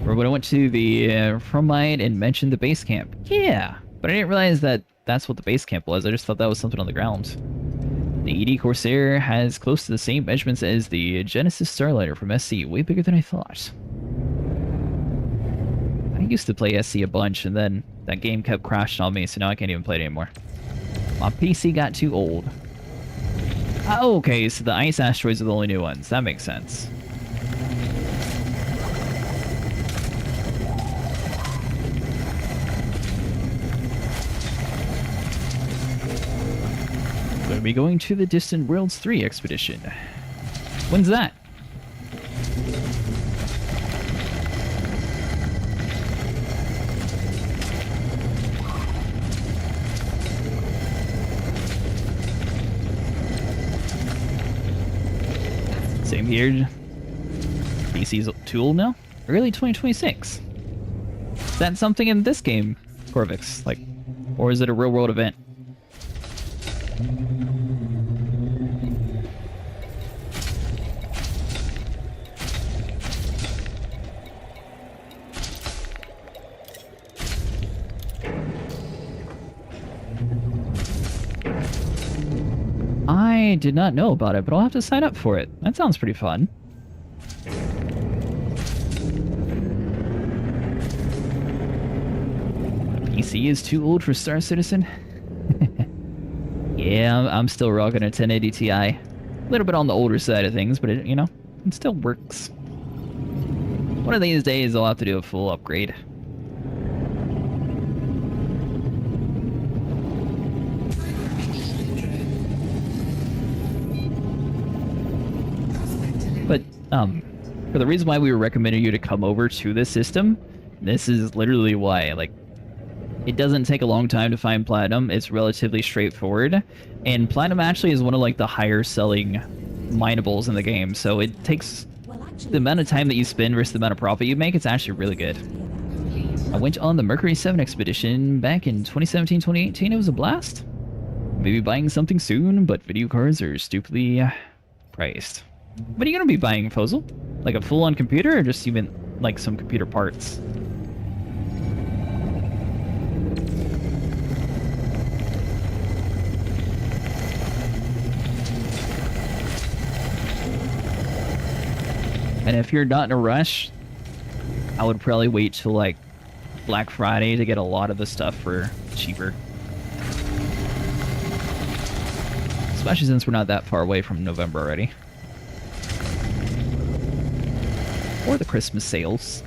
Or when I went to the Fromide and mentioned the base camp. Yeah, but I didn't realize that that's what the base camp was. I just thought that was something on the ground. The ED Corsair has close to the same measurements as the Genesis Starlighter from SC. Way bigger than I thought. I used to play SC a bunch, and then that game kept crashing on me, so now I can't even play it anymore. My PC got too old. Oh, okay, so the ice asteroids are the only new ones. That makes sense. Going to be going to the Distant Worlds 3 expedition. When's that? Same here. PC's too old now? Early 2026. Is that something in this game, Corvix? Like, or is it a real world event? I did not know about it, but I'll have to sign up for it. That sounds pretty fun. PC is too old for Star Citizen? Yeah, I'm still rocking a 1080 Ti. little bit on the older side of things, but it, you know, it still works. One of these days I'll have to do a full upgrade. But, for the reason why we were recommending you to come over to this system, this is literally why. Like, it doesn't take a long time to find platinum. It's relatively straightforward, and platinum actually is one of like the higher selling minables in the game. So it takes the amount of time that you spend versus the amount of profit you make. It's actually really good. I went on the Mercury 7 expedition back in 2017, 2018. It was a blast. Maybe buying something soon, but video cards are stupidly priced. What are you gonna be buying, Fozzel? Like a full-on computer, or just even like some computer parts? And if you're not in a rush, I would probably wait till like Black Friday to get a lot of the stuff for cheaper. Especially since we're not that far away from November already. Or the Christmas sales.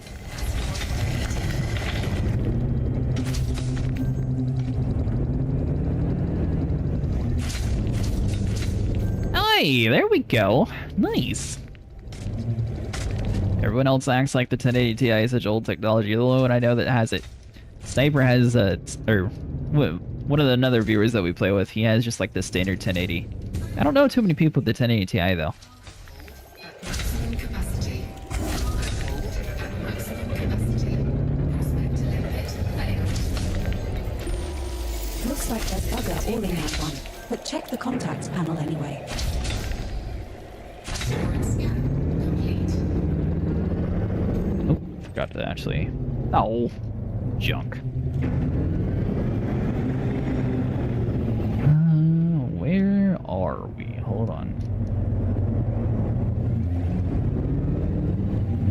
Hey, there we go. Nice. Everyone else acts like the 1080 Ti is such old technology. The only one I know that has it. Sniper has one of the another viewers that we play with, he has just like the standard 1080. I don't know too many people with the 1080 Ti though. Maximum capacity. Maximum capacity. Prospect to limit failed. Looks like there's bugger all in that one, but check the contacts panel anyway. Asteroid scan complete. Oh, forgot to actually... Oh, junk. Where are we? Hold on.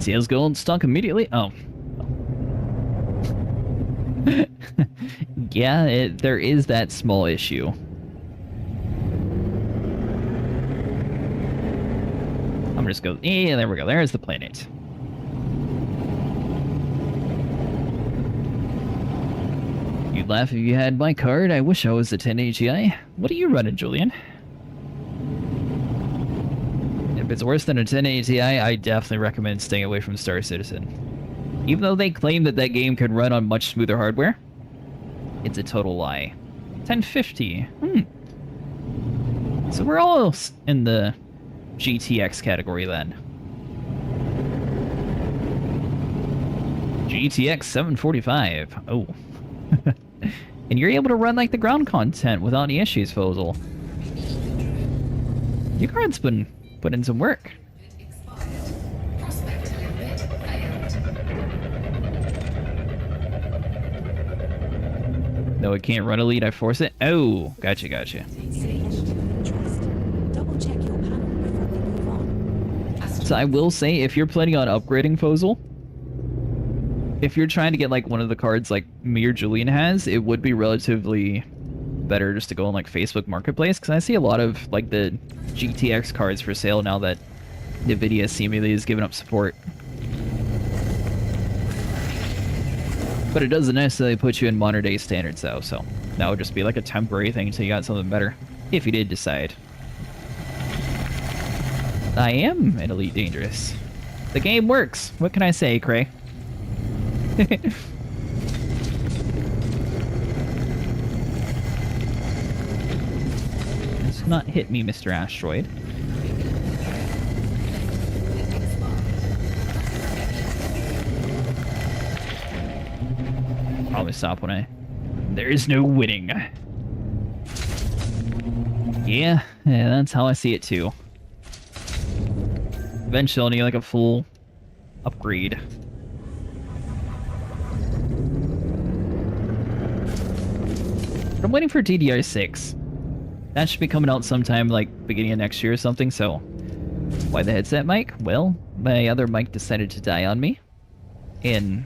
CO's going stuck immediately? Oh. Yeah, there is that small issue. I'm gonna just go... Yeah, there we go. There's the planet. You'd laugh if you had my card. I wish I was a 1080 Ti. What are you running, Julian? If it's worse than a 1080 Ti, I definitely recommend staying away from Star Citizen. Even though they claim that that game can run on much smoother hardware, it's a total lie. 1050. So we're all in the GTX category then. GTX 745. Oh. And you're able to run like the ground content without any issues, Fozzel. Your card's been put in some work. Expired. Prospect to limit failed. No, it can't run Elite. I force it. Oh, gotcha. Double check your panel before we move on. So I will say, if you're planning on upgrading Fozzel, if you're trying to get like one of the cards like me or Julian has, it would be relatively better just to go on like Facebook Marketplace, because I see a lot of like the GTX cards for sale now that NVIDIA seemingly has given up support. But it doesn't necessarily put you in modern day standards though, so that would just be like a temporary thing until you got something better, if you did decide. I am an Elite Dangerous. The game works. What can I say, Cray? Let's not hit me, Mr. Asteroid. Probably stop when I... There is no winning. Yeah, that's how I see it too. Eventually I'll need like a full upgrade. I'm waiting for DDR6. That should be coming out sometime like beginning of next year or something, so... Why the headset mic? Well, my other mic decided to die on me. And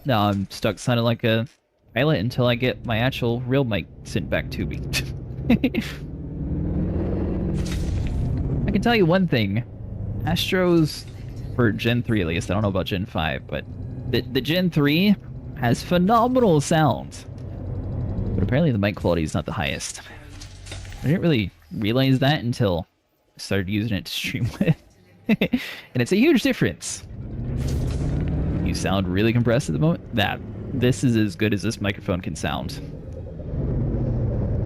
now I'm stuck sounding like a pilot until I get my actual real mic sent back to me. can tell you one thing. Astros, for Gen 3 at least, I don't know about Gen 5, but the Gen 3 has phenomenal sound. But apparently the mic quality is not the highest. I didn't really realize that until I started using it to stream with. And it's a huge difference. You sound really compressed at the moment. This is as good as this microphone can sound.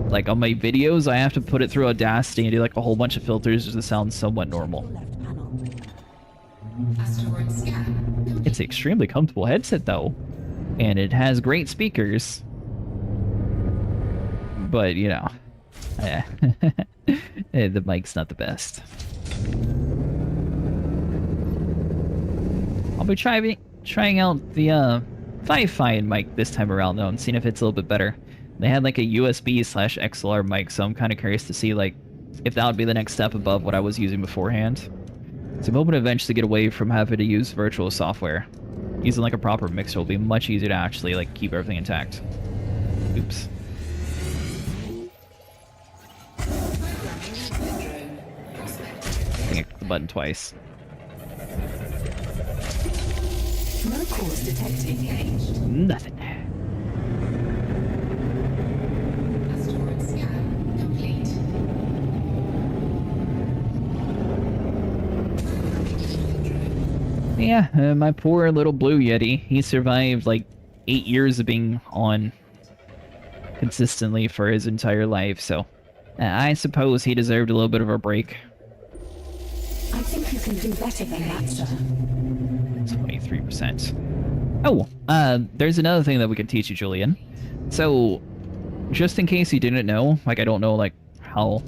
Like on my videos, I have to put it through Audacity and do like a whole bunch of filters just to sound somewhat normal. Left panel. Asteroid scan. It's an extremely comfortable headset though, and it has great speakers. But you know, yeah, the mic's not the best. I'll be trying out the Wi-Fi mic this time around though, and seeing if it's a little bit better. They had like a USB/XLR mic, so I'm kind of curious to see like if that would be the next step above what I was using beforehand. So I'm hoping to eventually get away from having to use virtual software. Using like a proper mixer will be much easier to actually like keep everything intact. Oops. I think I clicked the button twice. No cause detected. Nothing. Asteroid scan complete. Yeah, my poor little blue Yeti. He survived like 8 years of being on consistently for his entire life, so I suppose he deserved a little bit of a break. I think you can do better than that, sir. 23%. Oh, there's another thing that we could teach you, Julian. So, just in case you didn't know, like I don't know like how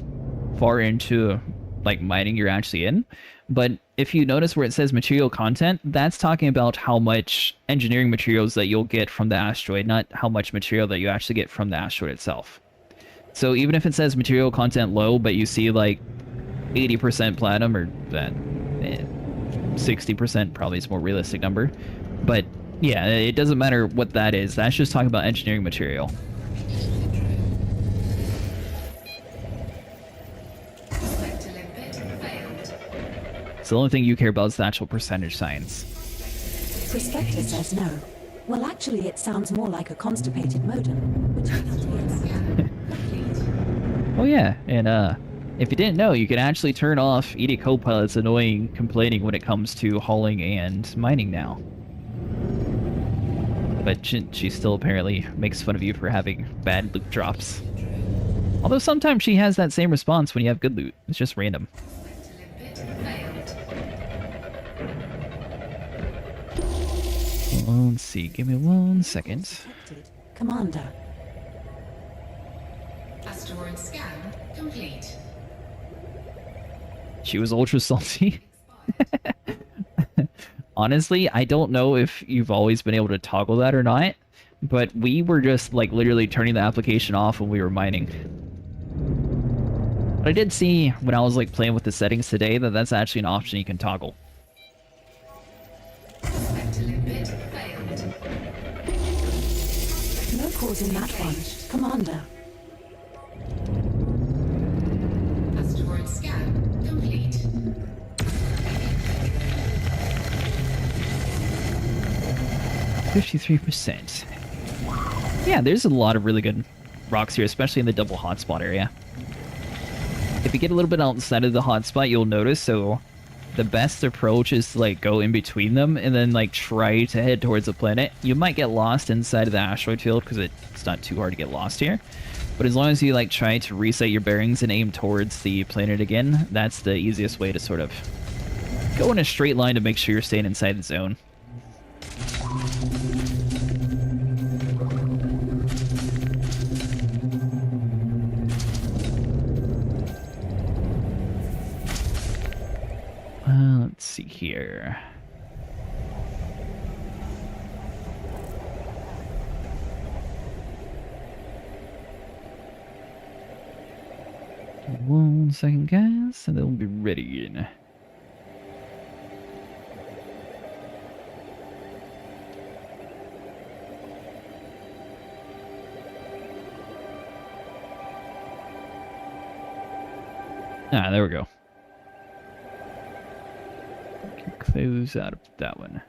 far into like mining you're actually in, but if you notice where it says material content, that's talking about how much engineering materials that you'll get from the asteroid, not how much material that you actually get from the asteroid itself. So even if it says material content low, but you see like 80% platinum or that 60% probably is a more realistic number, but yeah, it doesn't matter what that is. That's just talking about engineering material. So the only thing you care about is the actual percentage signs. Prospector says no. Well, actually, it sounds more like a constipated modem, which I can't hear that. Oh yeah, and if you didn't know, you can actually turn off ED Copilot's annoying complaining when it comes to hauling and mining now. But she still apparently makes fun of you for having bad loot drops. Although sometimes she has that same response when you have good loot. It's just random. Well, let's see, give me 1 second. Detected. Commander. Asteroid scan complete. She was ultra salty. Honestly, I don't know if you've always been able to toggle that or not, but we were just like literally turning the application off when we were mining. But I did see when I was like playing with the settings today that that's actually an option you can toggle. No cause in that one. Commander. Asteroid scan complete. 53%. Yeah, there's a lot of really good rocks here, especially in the double hotspot area. If you get a little bit outside of the hotspot, you'll notice, so the best approach is to like go in between them and then like try to head towards the planet. You might get lost inside of the asteroid field because it's not too hard to get lost here. But as long as you like try to reset your bearings and aim towards the planet again, that's the easiest way to sort of go in a straight line to make sure you're staying inside the zone. Let's see here. One second, guys, and then we'll be ready again. Ah, there we go. Who's out of that one?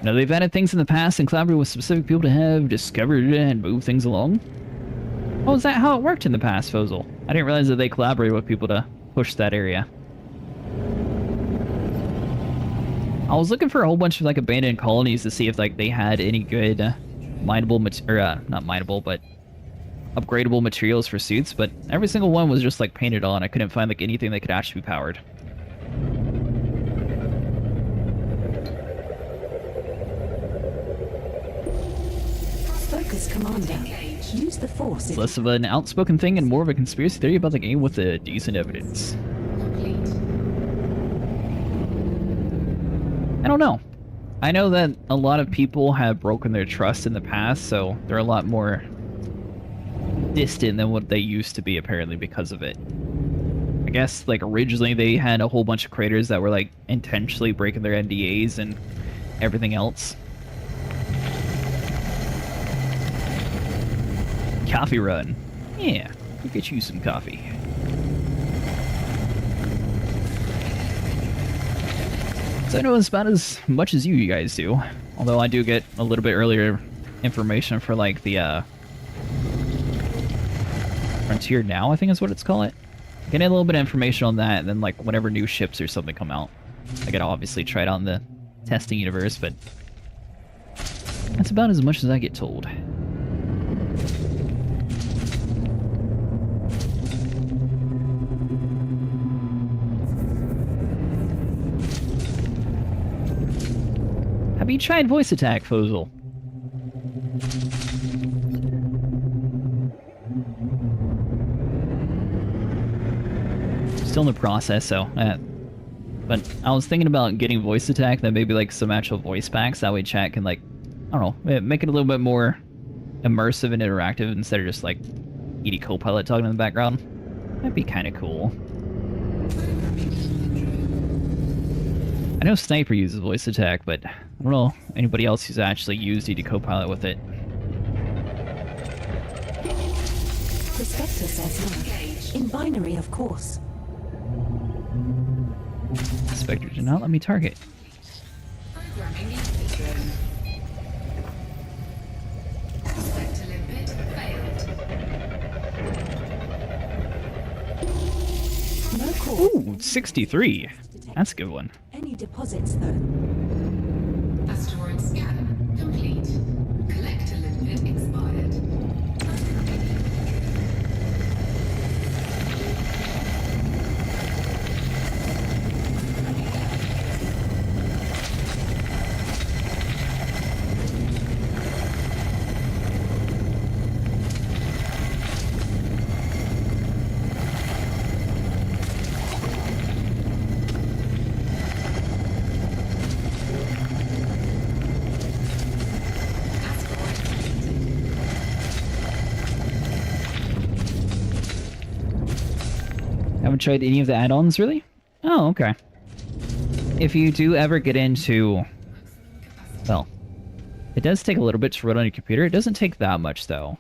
Now, they've added things in the past and collaborated with specific people to have discovered and moved things along. Oh, is that how it worked in the past, Fozil? I didn't realize that they collaborated with people to push that area. I was looking for a whole bunch of like abandoned colonies to see if like they had any good mineable not mineable, but upgradable materials for suits, but every single one was just like painted on. I couldn't find like anything that could actually be powered. Focus, Commander. Use the force. It's less of an outspoken thing and more of a conspiracy theory about the game with decent evidence. I don't know. I know that a lot of people have broken their trust in the past, so they're a lot more distant than what they used to be, apparently, because of it. I guess, like, originally they had a whole bunch of creators that were, like, intentionally breaking their NDAs and everything else. Coffee run. Yeah, we'll get you some coffee. So I know it's about as much as you guys do. Although I do get a little bit earlier information for, like, the, Frontier Now, I think is what it's called. Getting a little bit of information on that, and then, like, whenever new ships or something come out. I gotta obviously try it out in the testing universe, but that's about as much as I get told. Have you tried voice attack, Fozil? Still in the process, so... but I was thinking about getting voice attack, then maybe like some actual voice packs, that way chat can like... I don't know, make it a little bit more immersive and interactive instead of just like ED Copilot talking in the background. That'd be kind of cool. I know Sniper uses voice attack, but I don't know anybody else who's actually used ED Copilot with it. Prospector says no. In binary, of course. Spectre did not let me target. Programming zone. Spectre limpet failed. No core. Ooh, 63. That's a good one. Any deposits, though? Asteroid scan complete. Collector limpet expired. Haven't tried any of the add-ons, really? Oh, okay. If you do ever get into... well, it does take a little bit to run on your computer. It doesn't take that much, though.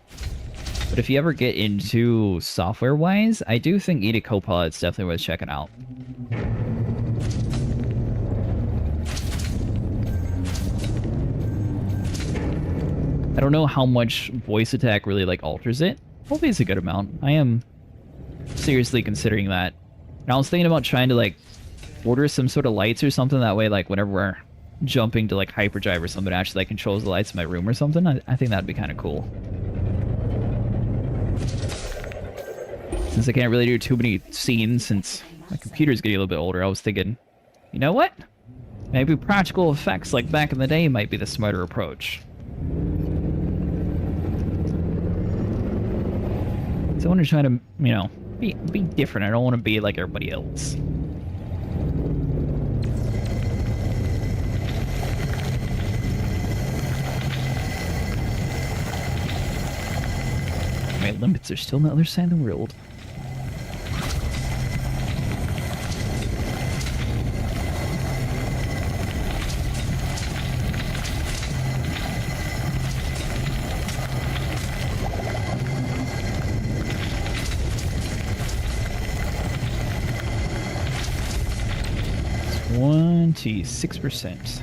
But if you ever get into software-wise, I do think ED Copilot's definitely worth checking out. I don't know how much voice attack really, like, alters it. Hopefully it's a good amount. I am seriously considering that. And I was thinking about trying to, like, order some sort of lights or something. That way, like, whenever we're jumping to, like, hyperdrive or something, it actually, like, controls the lights in my room or something. I think that'd be kind of cool. Since I can't really do too many scenes since my computer's getting a little bit older, I was thinking, you know what? Maybe practical effects like back in the day might be the smarter approach. So I want to try to, you know, be different. I don't want to be like everybody else. My limpets are still on the other side of the world. 26%.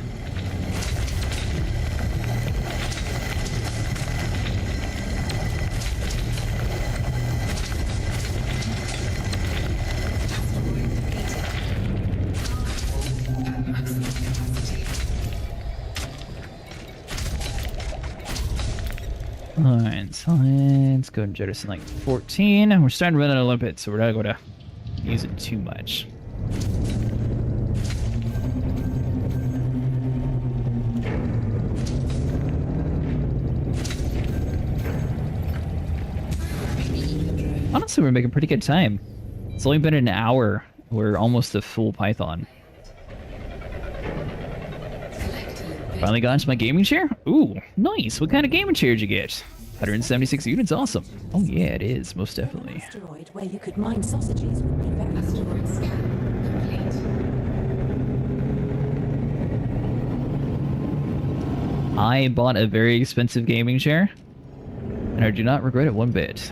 Alright, so let's go and jettison like 14. We're starting to run out of limpet, so we're not going to use it too much. Honestly, we're making pretty good time. It's only been an hour. We're almost a full Python. Finally got into my gaming chair? Ooh, nice. What kind of gaming chair did you get? 176 units, awesome. Oh yeah, it is, most definitely. Asteroid where you could mine sausages would be very Asteroid scan complete. I bought a very expensive gaming chair, and I do not regret it one bit.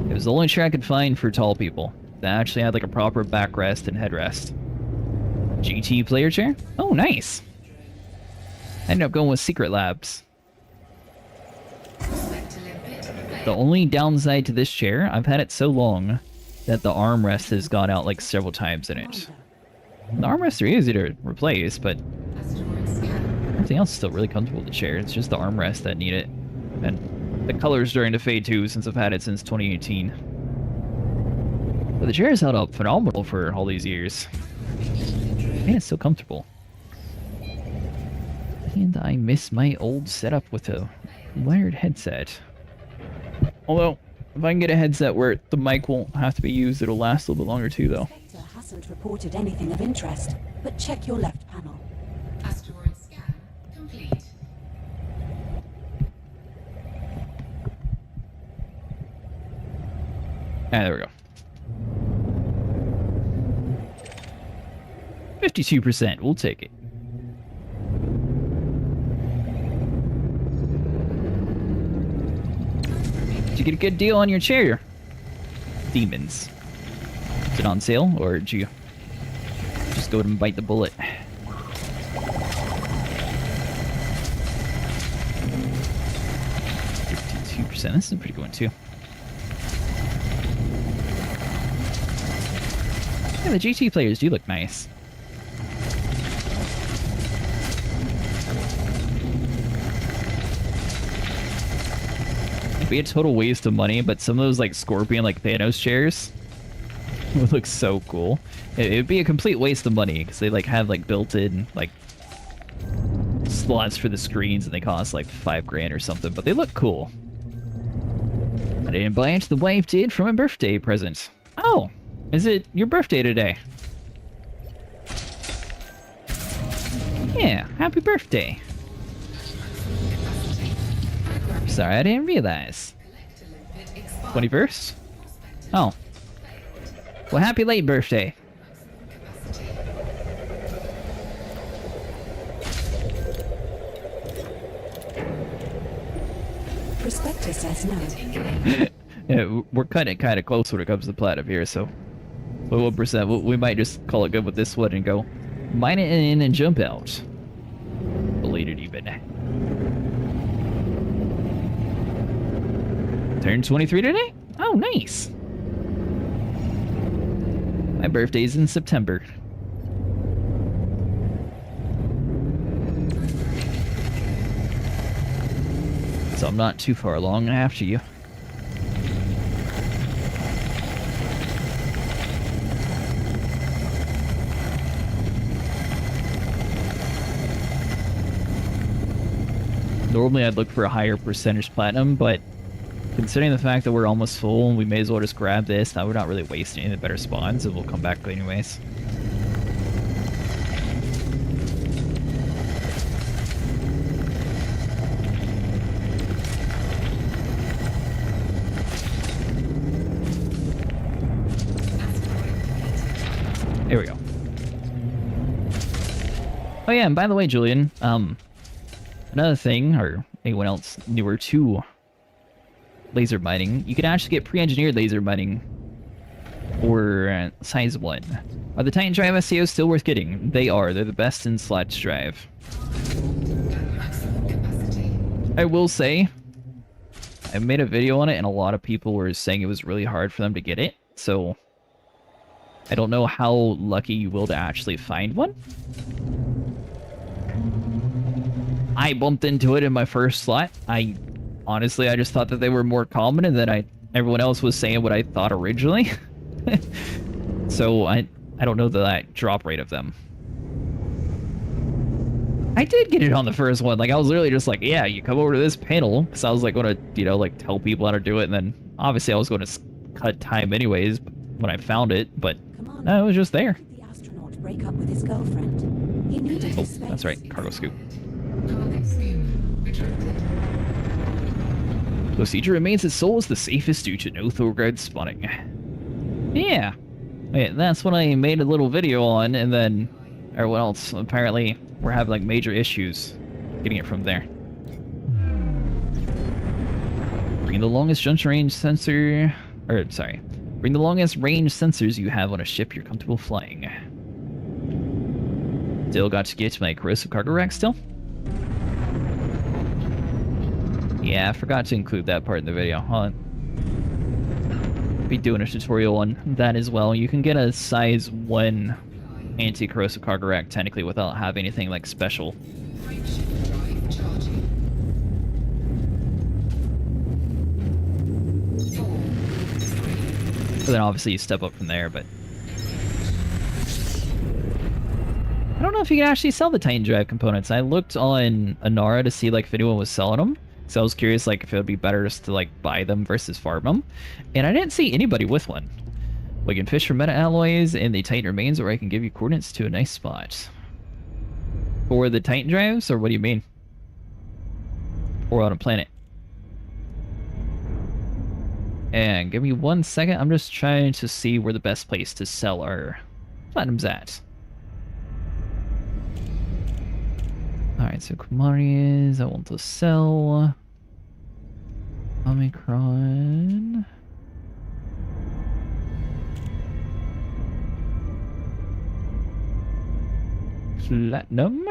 It was the only chair I could find for tall people that actually had like a proper backrest and headrest. GT player chair? Oh, nice. I ended up going with Secret Labs. The only downside to this chair, I've had it so long that the armrest has gone out like several times in it. The armrests are easy to replace, but everything else is still really comfortable with the chair. It's just the armrests that need it. And the color's starting to fade too, since I've had it since 2018. But the chair has held up phenomenal for all these years. And it's so comfortable. And I miss my old setup with a wired headset. Although, if I can get a headset where the mic won't have to be used, it'll last a little bit longer too, though. Spectre hasn't reported anything of interest, but check your left panel. Asteroid scan complete. Ah, there we go. 52%, we'll take it. Did you get a good deal on your chair? Demons. Is it on sale, or did you just go and bite the bullet? 52%, this is a pretty good one too. Yeah, the GT players do look nice. It'd be a total waste of money, but some of those like Scorpion, like Thanos chairs would look so cool. It'd be a complete waste of money because they like have like built-in like slots for the screens and they cost like $5 or something, but they look cool. I didn't buy it, the wife did from a birthday present. Oh, is it your birthday today? Yeah, happy birthday. Sorry, I didn't realize. 21st? Oh. Well, happy late birthday. Prospector says no. Yeah, we're cutting it kind of close when it comes to platinum here, so... But 1%, we might just call it good with this one and go mine it in and jump out. Belated even. Turned 23 today? Oh, nice. My birthday's in September. So I'm not too far along after you. Normally I'd look for a higher percentage platinum, but considering the fact that we're almost full, we may as well just grab this. Now we're not really wasting any of the better spawns, and we'll come back anyways. There we go. Oh yeah, and by the way, Julian, another thing, or anyone else newer to laser mining, you can actually get pre-engineered laser mining or size 1. Are the Titan Drive SEOs still worth getting? They are. They're the best in Sledge Drive. I will say, I made a video on it, and a lot of people were saying it was really hard for them to get it, so I don't know how lucky you will to actually find one. I bumped into it in my first slot. Honestly, I just thought that they were more common, and that everyone else was saying what I thought originally. So I don't know that drop rate of them. I did get it on the first one. Like, I was literally just like, yeah, you come over to this panel. Because I was like going to, like tell people how to do it. And then obviously I was going to cut time anyways when I found it. But no, it was just there. The astronaut break up with his girlfriend. He needed his space. That's right. Cargo scoop. Procedure remains its sole is the safest due to no Thorguard spawning. Yeah. Wait, that's what I made a little video on, and then everyone else apparently we're having like major issues getting it from there. Bring the longest junction range sensor, bring the longest range sensors you have on a ship you're comfortable flying. Still got to get to my corrosive cargo rack still? Yeah, I forgot to include that part in the video. I'll be doing a tutorial on that as well. You can get a size 1 anti-corrosive cargo rack technically without having anything like special. So then obviously you step up from there, but I don't know if you can actually sell the Titan Drive components. I looked on Anara to see like if anyone was selling them. So I was curious like if it would be better just to like buy them versus farm them. And I didn't see anybody with one. We can fish for meta alloys in the Titan remains, or I can give you coordinates to a nice spot. For the Titan drives, or what do you mean? Or on a planet? And give me 1 second, I'm just trying to see where the best place to sell our platinums at. Alright, so commodities, I want to sell. Omicron. Platinum.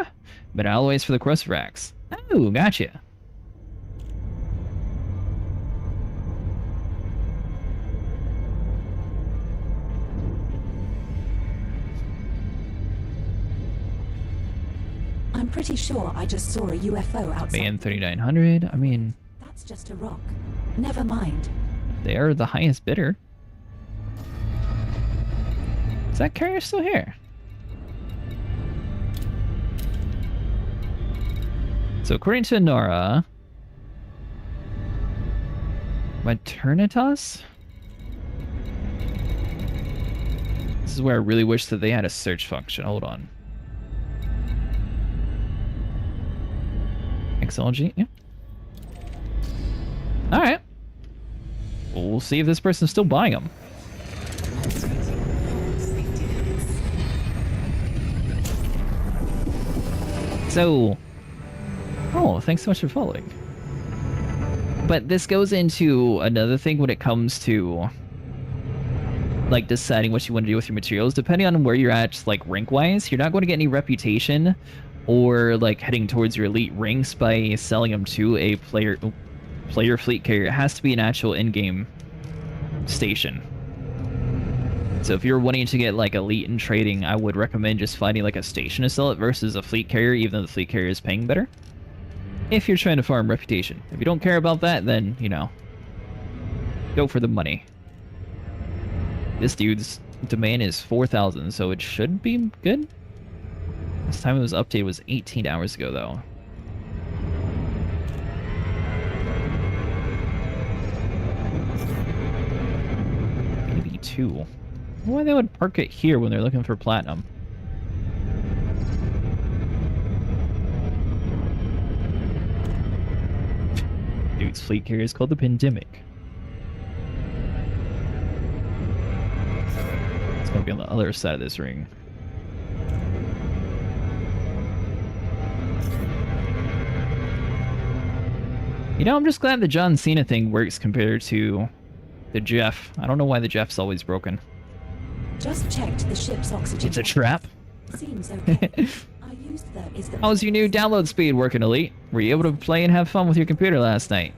But alloys for the crust racks. Oh, gotcha. I'm pretty sure I just saw a UFO outside. Band 3900. I mean, That's just a rock. Never mind. they are the highest bidder. Is that carrier still here? So according to Nora, Maternitas? This is where I really wish that they had a search function. Hold on. XLG? Yeah. Alright. Well, we'll see if this person's still buying them. So... Oh, thanks so much for following. But this goes into another thing when it comes to like deciding what you want to do with your materials. Depending on where you're at, like rank-wise, you're not going to get any reputation or like heading towards your elite ranks by selling them to a player fleet carrier. It has to be an actual in-game station. So if you're wanting to get like elite in trading, I would recommend just finding like a station to sell it versus a fleet carrier, even though the fleet carrier is paying better. If you're trying to farm reputation. If you don't care about that, then, you know, go for the money. This dude's demand is 4,000, so it should be good. This time it was updated was 18 hours ago, though. Maybe 2. Why they would park it here when they're looking for platinum? Dude's fleet carrier is called the Pandemic. It's gonna be on the other side of this ring. You know, I'm just glad the John Cena thing works compared to the Jeff. I don't know why the Jeff's always broken. Just checked the ship's oxygen. It's a trap. Seems okay. I used the is the How's your new download speed working, Elite? Were you able to play and have fun with your computer last night?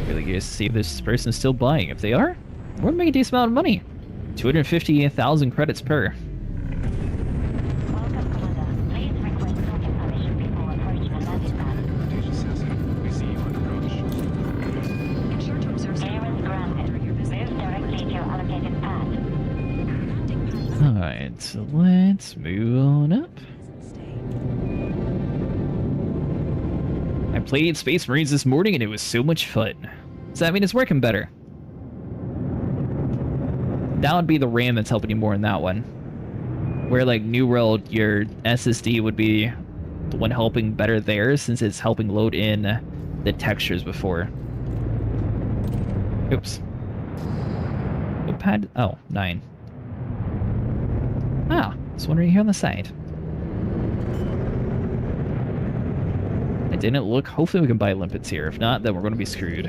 Really curious to see if this person's still buying. If they are, we're making a decent amount of money. 250,000 credits per. Alright, so let's move on up. I played Space Marines this morning and it was so much fun. Does that mean it's working better? That would be the RAM that's helping you more in that one. Where like New World, your SSD would be the one helping better there since it's helping load in the textures before. Oops. Notepad? Oh, 9. Ah, it's one right here on the side. I didn't look. Hopefully we can buy limpets here. If not, then we're going to be screwed.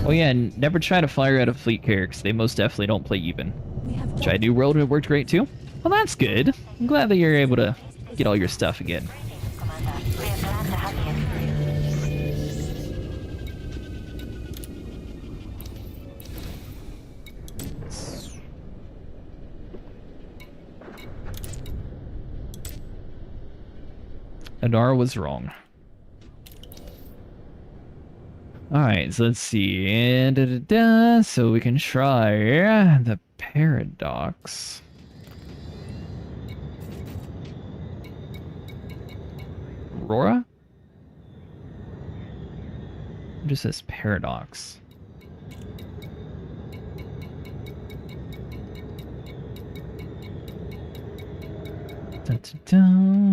Oh yeah, and never try to fire out a fleet carrier because they most definitely don't play even. Tried New World and it worked great too. Well, that's good. I'm glad that you're able to get all your stuff again. Adara was wrong. Alright, so let's see. And so we can try the paradox. Aurora? It just says paradox.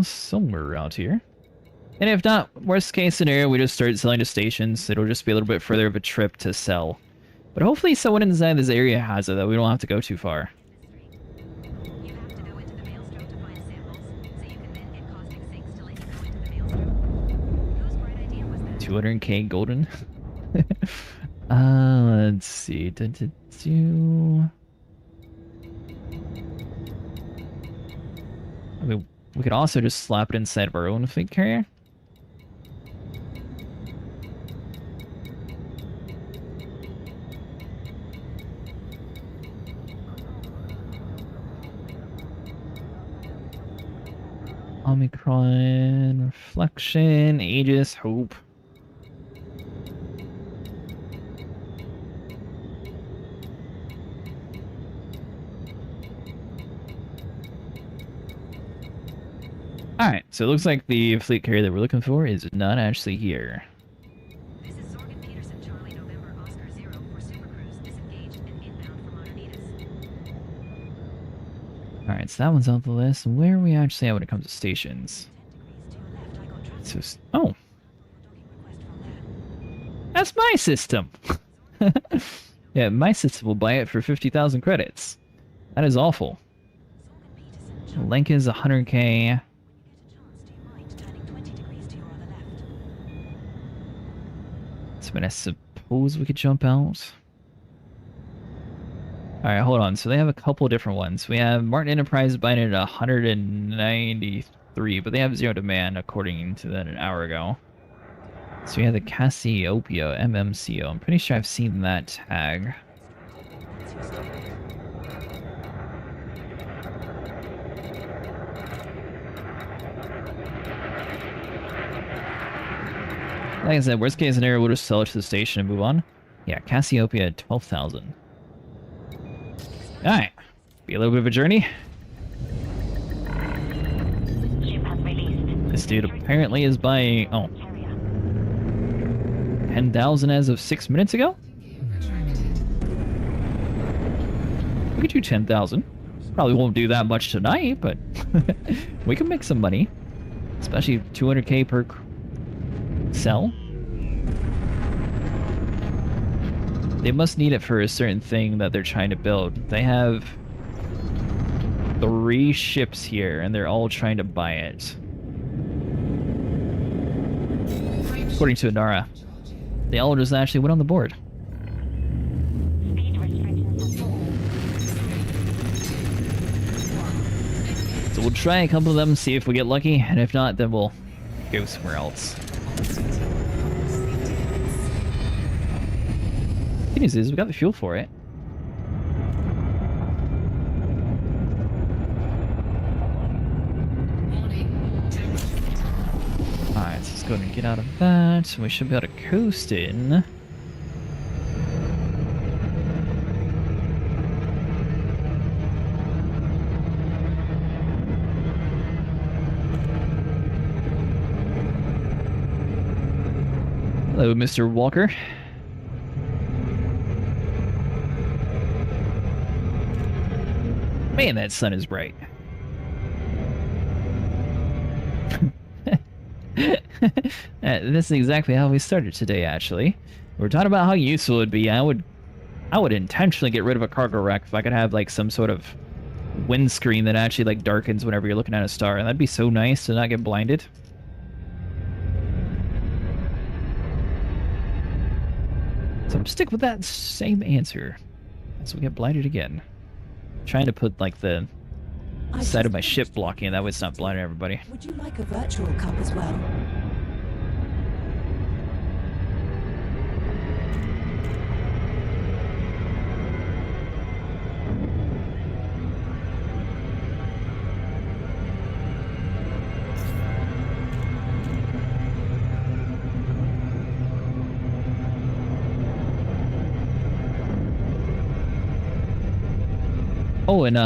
Somewhere around here. And if not, worst case scenario, we just start selling to stations. It'll just be a little bit further of a trip to sell. But hopefully someone inside this area has it, that we don't have to go too far. You have to go into the maelstrom to find samples, so you can then get caustic sinks to let you go into the maelstrom. Whose bright idea was that? 200k golden. Let's see. I mean, we could also just slap it inside of our own fleet carrier. Omicron, Reflection, Aegis, Hope. Alright, so it looks like the fleet carrier that we're looking for is not actually here. This is Sorgan Peterson, Charlie November Oscar 0 for Super Cruise, disengaged and inbound from Artanitas. Alright, so that one's on the list. Where are we actually at when it comes to stations? So, oh. That's my system! Yeah, my system will buy it for 50,000 credits. That is awful. Link is 100k. So I suppose we could jump out. Alright, hold on. So they have a couple different ones. We have Martin Enterprise buying it at 193, but they have 0 demand according to that an hour ago. So we have the Cassiopeia MMCO. I'm pretty sure I've seen that tag. Like I said, worst case scenario, we'll just sell it to the station and move on. Yeah, Cassiopeia at 12,000. Alright. Be a little bit of a journey. This dude apparently is buying... Oh. 10,000 as of 6 minutes ago? We could do 10,000. Probably won't do that much tonight, but... we can make some money. Especially 200k per... sell. They must need it for a certain thing that they're trying to build. They have 3 ships here, and they're all trying to buy it. According to Inara, the elders actually went on the board. So we'll try a couple of them, see if we get lucky, and if not, then we'll go somewhere else. Good news is we got the fuel for it. Alright, so let's go ahead and get out of that. We should be able to coast in. Hello, Mr. Walker. Man, that sun is bright. This is exactly how we started today, actually. We're talking about how useful it would be. I would intentionally get rid of a cargo rack if I could have like some sort of windscreen that actually like darkens whenever you're looking at a star. And that'd be so nice to not get blinded. So I'm stick with that same answer. So we get blinded again. Trying to put like the side of my ship blocking, that way it's not blinding everybody. Would you like a virtual cup as well? Oh, and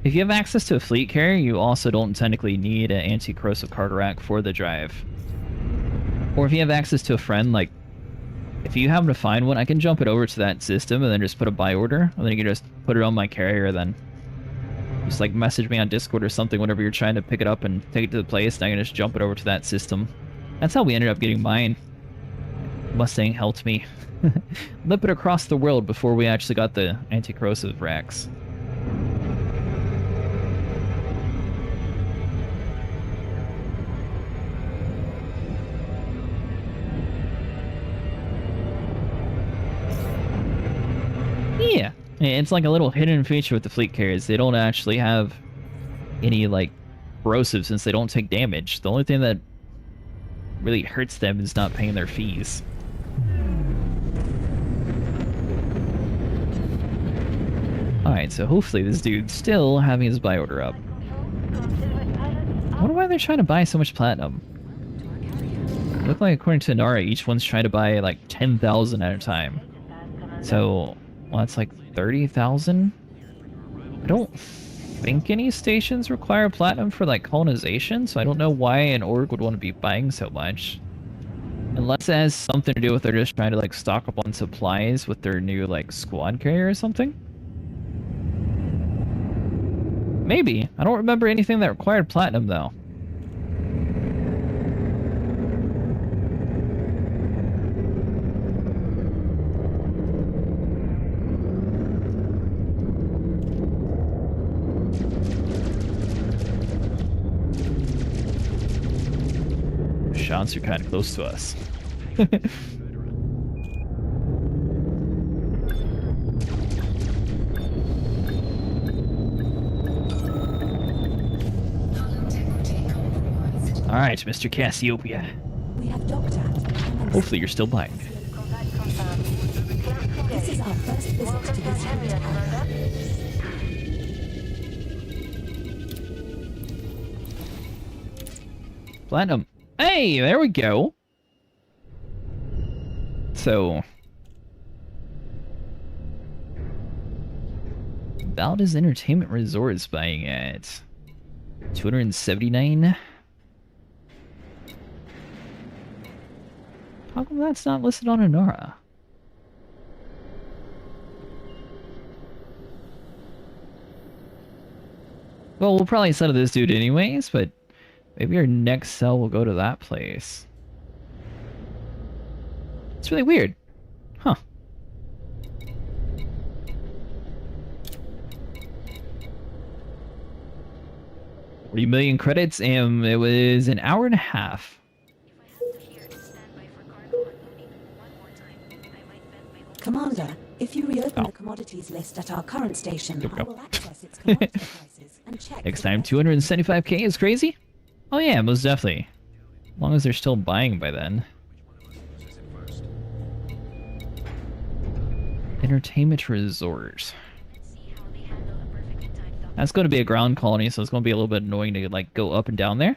if you have access to a fleet carrier, you also don't technically need an anti-corrosive cargo rack for the drive. Or if you have access to a friend, like, if you happen to find one, I can jump it over to that system and then just put a buy order, and then you can just put it on my carrier, then just like message me on Discord or something whenever you're trying to pick it up and take it to the place, and I can just jump it over to that system. That's how we ended up getting mine. Mustang helped me lip it across the world before we actually got the anti-corrosive racks. Yeah, it's like a little hidden feature with the fleet carriers. They don't actually have any, like, corrosive since they don't take damage. The only thing that really hurts them is not paying their fees. Alright, so hopefully this dude's still having his buy order up. I wonder why they're trying to buy so much platinum. Look like according to Nara, each one's trying to buy like 10,000 at a time. So, well, that's like 30,000? I don't think any stations require platinum for like colonization, so I don't know why an org would want to be buying so much. Unless it has something to do with they're just trying to like stock up on supplies with their new like squad carrier or something. Maybe. I don't remember anything that required platinum though. Shots are kind of close to us. All right, Mr. Cassiopeia. We have docked at. Hopefully you're still buying. This is our first visit to this habitat. Platinum. Hey, there we go. So, Valdez Entertainment Resort is buying at 279. How come that's not listed on Inara? Well, we'll probably sell to this dude anyways, but maybe our next sell will go to that place. It's really weird. Huh. 40 million credits, and it was an hour and a half. Commander, if you reopen the commodities list at our current station, I will access its commodity prices and check. Next time, 275k is crazy? Oh yeah, most definitely. As long as they're still buying by then. Entertainment resort. That's going to be a ground colony, so it's going to be a little bit annoying to like go up and down there.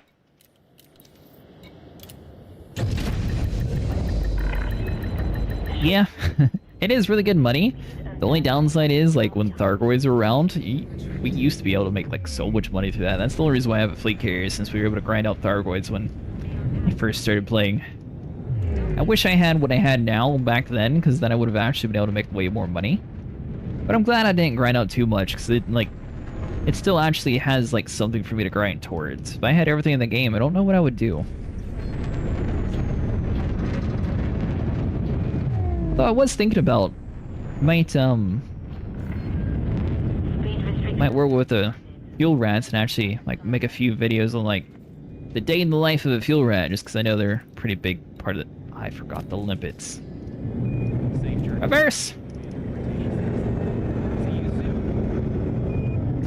Yeah, it is really good money. The only downside is like when Thargoids were around, we used to be able to make like so much money through that. That's the only reason why I have a fleet carrier, since we were able to grind out Thargoids when I first started playing. I wish I had what I had now back then, because then I would have actually been able to make way more money. But I'm glad I didn't grind out too much, because it still actually has like something for me to grind towards. If I had everything in the game, I don't know what I would do. Though I was thinking about might work with the fuel rats and actually like make a few videos on like the day in the life of a fuel rat, just because I know they're a pretty big part of it. I forgot the limpets. Reverse!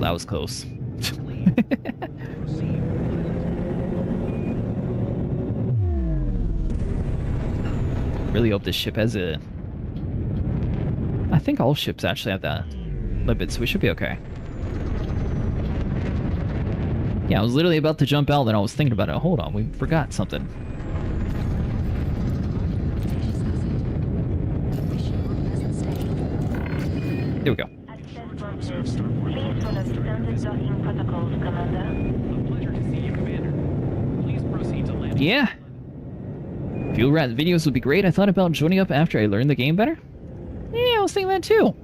That was close. Really hope this ship has a... I think all ships actually have that limpet, so we should be okay. Yeah, I was literally about to jump out, then I was thinking about it. Hold on, we forgot something. There we go. Please follow standard docking protocols, Commander. A pleasure to see you, Commander. Please proceed to landing. Yeah. Fuel rat videos would be great. I thought about joining up after I learned the game better. Yeah, I was thinking that too.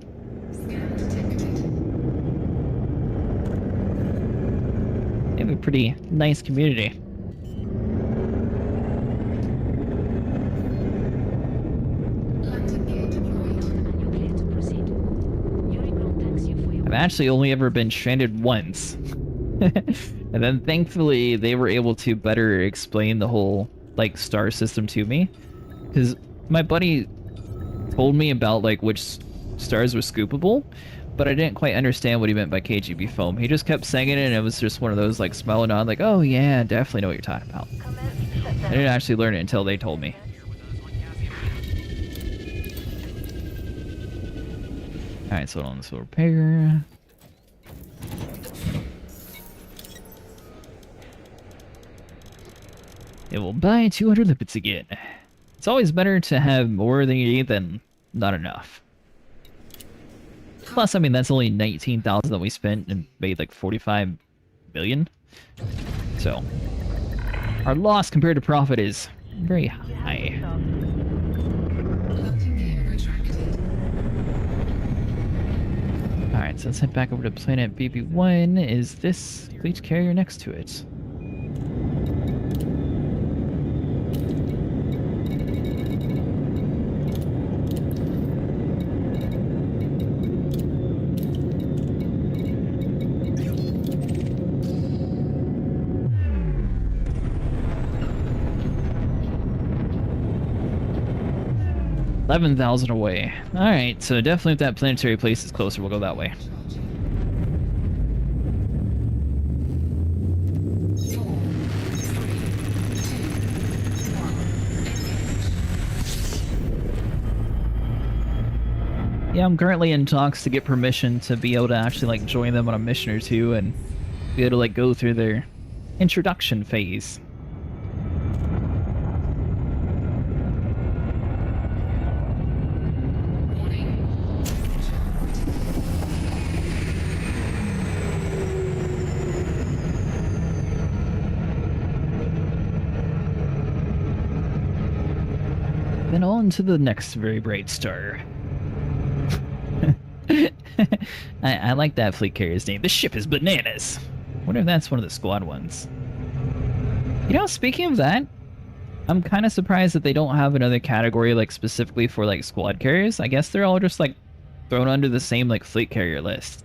They have a pretty nice community. I've actually only ever been stranded once. And then thankfully they were able to better explain the whole like star system to me, because my buddy told me about like which stars were scoopable, but I didn't quite understand what he meant by KGB foam. He just kept saying it, and it was just one of those like smiling on like, oh yeah, definitely know what you're talking about. I didn't actually learn it until they told me. Alright, so on this will repair. It will buy 200 lipids again. It's always better to have more than you need than not enough. Plus, I mean, that's only 19,000 that we spent and made like 45 million. So, our loss compared to profit is very high. Alright, so let's head back over to planet BB1. Is this fleet carrier next to it? $11,000 away. Alright, so definitely if that planetary place is closer, we'll go that way. Yeah, I'm currently in talks to get permission to be able to actually like join them on a mission or two and be able to like go through their introduction phase. Then on to the next very bright star. I like that fleet carrier's name. This ship is bananas. Wonder if that's one of the squad ones. You know, speaking of that, I'm kind of surprised that they don't have another category like specifically for like squad carriers. I guess they're all just like thrown under the same like fleet carrier list.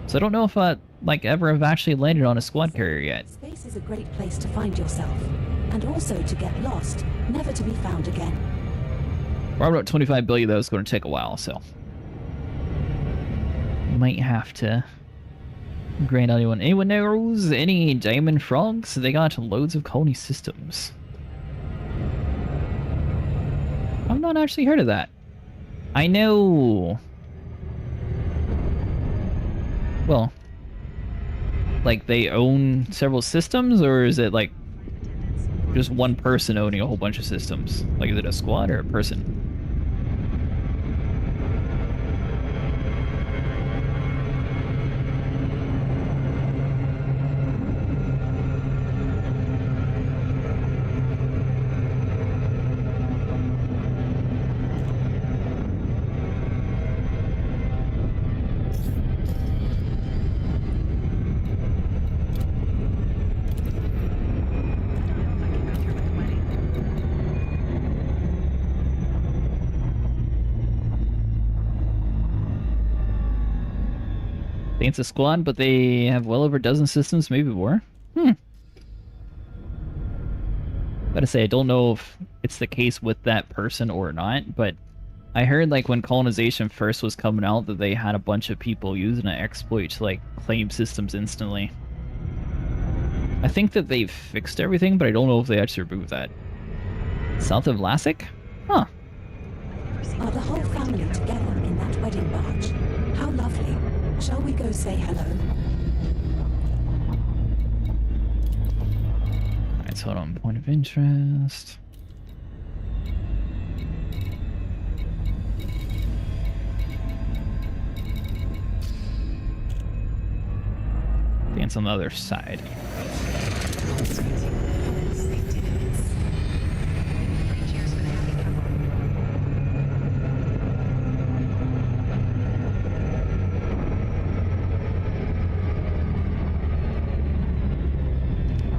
So I don't know if I like ever have actually landed on a squad carrier yet. Space is a great place to find yourself, and also to get lost, never to be found again. We're about 25 billion though. It's going to take a while, so might have to grant anyone. Anyone knows any diamond frogs? They got loads of colony systems. I've not actually heard of that. I know. Well, like they own several systems, or is it like just one person owning a whole bunch of systems? Like, is it a squad or a person? I think it's a squad, but they have well over a dozen systems, maybe more. Gotta say, I don't know if it's the case with that person or not, but I heard like when colonization first was coming out that they had a bunch of people using an exploit to like claim systems instantly. I think that they've fixed everything, but I don't know if they actually removed that. South of Lassic? Huh. Are the whole family together in that wedding barge? How lovely. Shall we go say hello? Alright, so hold on. Point of interest. I think it's on the other side.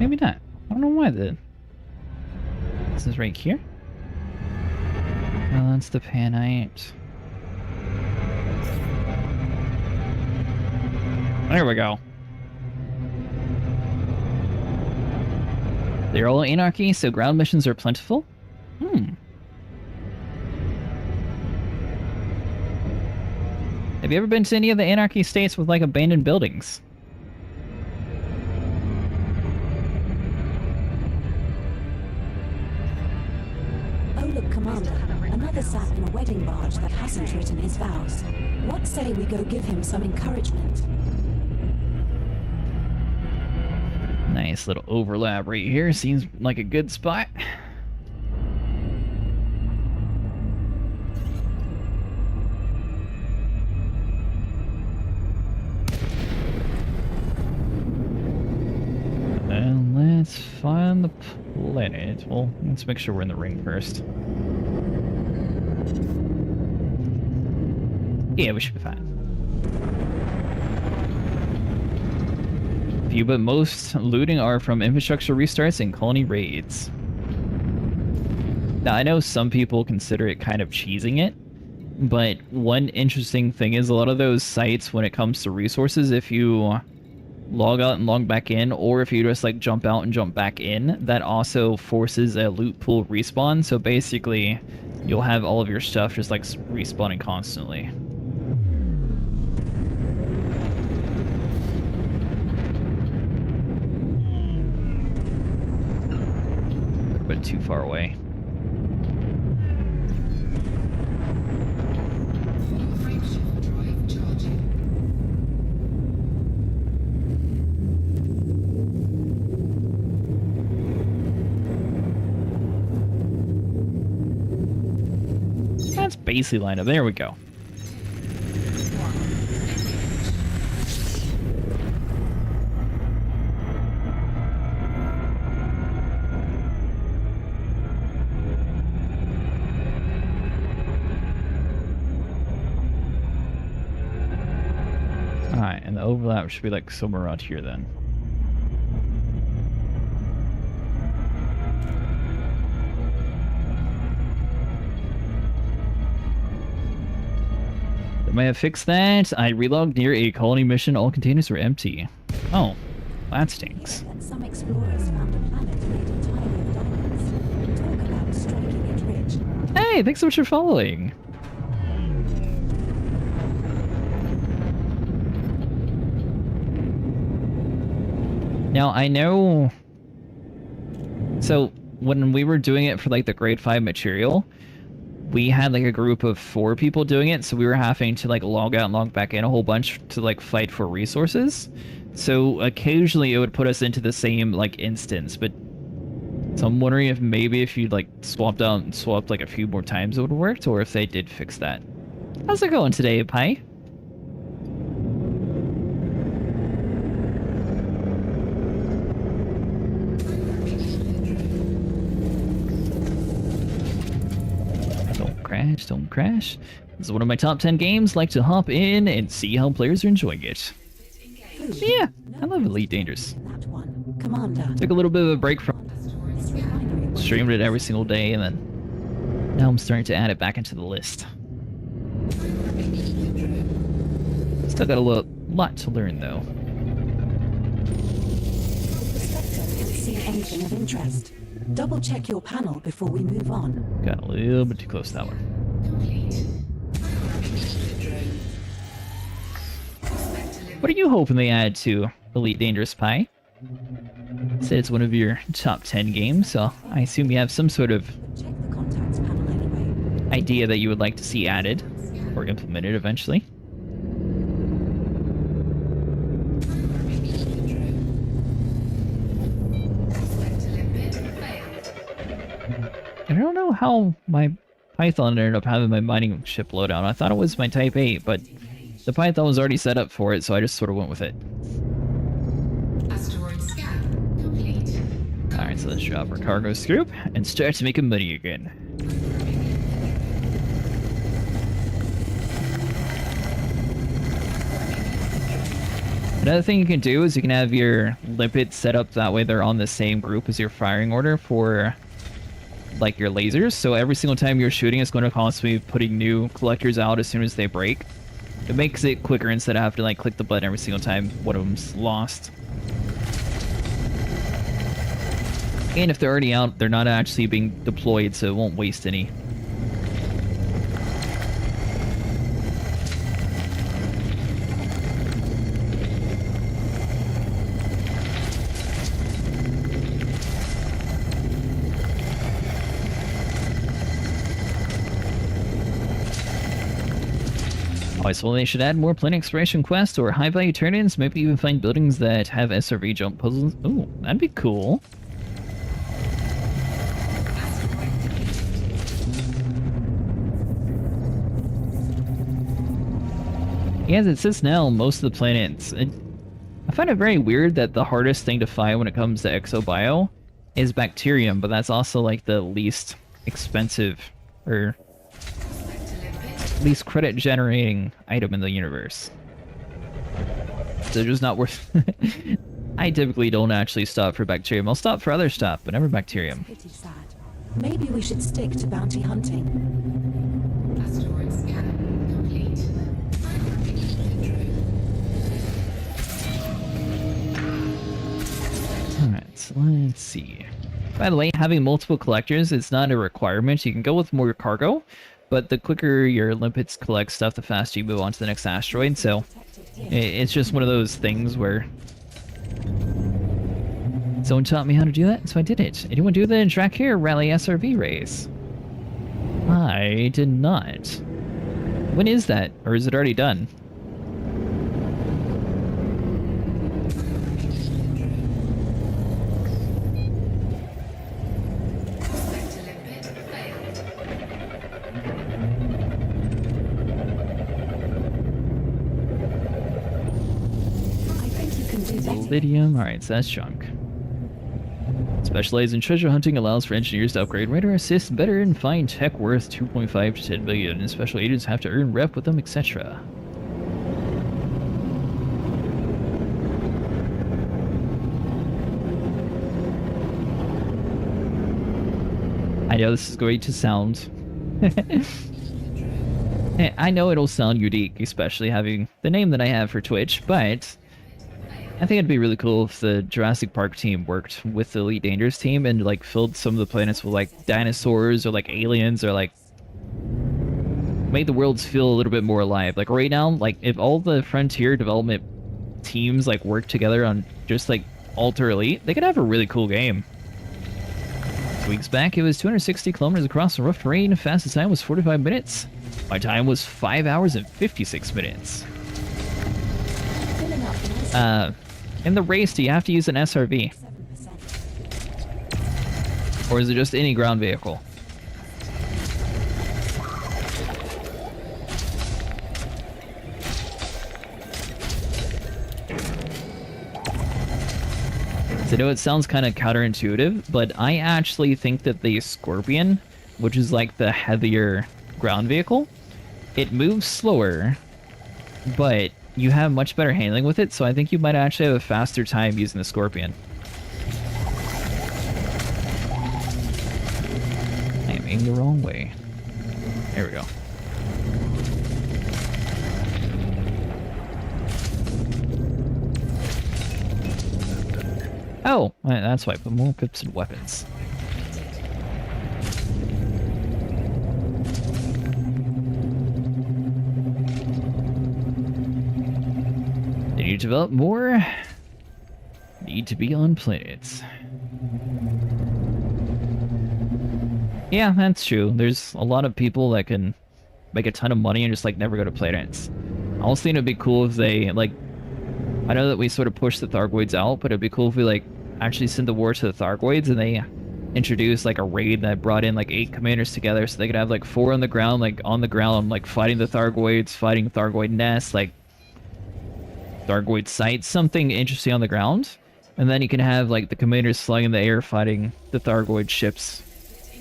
Maybe not. I don't know why the... This is right here? Oh, that's the Panite. There we go. They're all anarchy, so ground missions are plentiful? Have you ever been to any of the anarchy states with, like, abandoned buildings? Oh look, Commander. Another sap in a wedding barge that hasn't written his vows. What say we go give him some encouragement? Nice little overlap right here. Seems like a good spot. And let's find the planet. Well, let's make sure we're in the ring first. Yeah, we should be fine. Few but most looting are from infrastructure restarts and colony raids. Now, I know some people consider it kind of cheesing it, but one interesting thing is a lot of those sites, when it comes to resources, if you log out and log back in, or if you just like jump out and jump back in, that also forces a loot pool respawn. So basically, you'll have all of your stuff just like respawning constantly. A bit too far away. That's basically lined up. There we go. Alright, and the overlap should be like somewhere around here then. might have fixed that. I relogged near a colony mission. All containers were empty. Oh, that stinks. And some explorers found a planet made entirely of diamonds. Talk about striking it rich. Hey, thanks so much for following. Now, I know... So, when we were doing it for, like, the grade 5 material, we had, like, a group of 4 people doing it, so we were having to, like, log out and log back in a whole bunch to, like, fight for resources. So, occasionally it would put us into the same, like, instance, but... So I'm wondering if maybe if you, like, swapped out and swapped, like, a few more times it would have worked, or if they did fix that. How's it going today, Pi? Don't crash. This is one of my top 10 games. Like to hop in and see how players are enjoying it. Yeah, I love Elite Dangerous. That one. Commander. Took a little bit of a break from streamed it every single day, and then now I'm starting to add it back into the list. Still got a lot to learn though. The Spectre didn't see anything of interest. Double check your panel before we move on. Got a little bit too close to that one. What are you hoping they add to Elite Dangerous, Pi? Said it's one of your top 10 games, so I assume you have some sort of Check the contacts panel anyway. idea that you would like to see added or implemented eventually. I don't know how my Python ended up having my mining ship loadout. I thought it was my Type 8, but the Python was already set up for it, so I just sort of went with it. Asteroid scan complete. Alright, so let's drop our cargo scoop and start to make money again. Another thing you can do is you can have your limpets set up that way they're on the same group as your firing order for like your lasers, so every single time you're shooting it's going to constantly be putting new collectors out as soon as they break. It makes it quicker instead of having to like click the button every single time one of them's lost. And if they're already out, they're not actually being deployed, so it won't waste any. Always, well, they should add more planet exploration quests or high-value turn-ins, maybe even find buildings that have SRV jump puzzles. Ooh, that'd be cool. Yeah, as it sits now, most of the planets... I find it very weird that the hardest thing to find when it comes to exobio is bacterium, but that's also like the least expensive, or least credit generating item in the universe. So it's just not worth... I typically don't actually stop for bacterium. I'll stop for other stuff, but never bacterium. Pretty sad. Maybe we should stick to bounty hunting. Asteroid scan complete. Alright, so let's see. By the way, having multiple collectors is not a requirement. You can go with more cargo, but the quicker your limpets collect stuff, the faster you move on to the next asteroid, so it's just one of those things where someone taught me how to do that, so I did it. Anyone do the Track Here Rally SRV race? I did not. When is that? Or is it already done? I think you can do better. Lithium. Alright, so that's junk. Specialized in treasure hunting allows for engineers to upgrade radar assist better and find tech worth 2.5 to 10 billion, and special agents have to earn rep with them, etc. I know this is going to sound I know it'll sound unique, especially having the name that I have for Twitch, but I think it'd be really cool if the Jurassic Park team worked with the Elite Dangerous team and like filled some of the planets with like dinosaurs or like aliens or like made the worlds feel a little bit more alive. Like right now, like if all the Frontier development teams like work together on just like Alter Elite, they could have a really cool game. 2 weeks back, it was 260 kilometers across the rough terrain. Fastest time was 45 minutes. My time was 5 hours and 56 minutes. In the race, do you have to use an SRV? 7%. Or is it just any ground vehicle? So I know it sounds kind of counterintuitive, but I actually think that the Scorpion, which is like the heavier ground vehicle, it moves slower, but you have much better handling with it, so I think you might actually have a faster time using the Scorpion. I am aiming the wrong way. There we go. Oh, that's why I put more pips and weapons. They need to develop more. Need to be on planets. Yeah, that's true. There's a lot of people that can make a ton of money and just like never go to planets. I also think it'd be cool if they like. I know that we sort of pushed the Thargoids out, but it'd be cool if we like actually sent the war to the Thargoids and they introduced like a raid that brought in like 8 commanders together, so they could have like 4 on the ground, like fighting the Thargoids, fighting Thargoid nests, like Thargoid sites, something interesting on the ground, and then you can have like the commanders flying in the air fighting the Thargoid ships,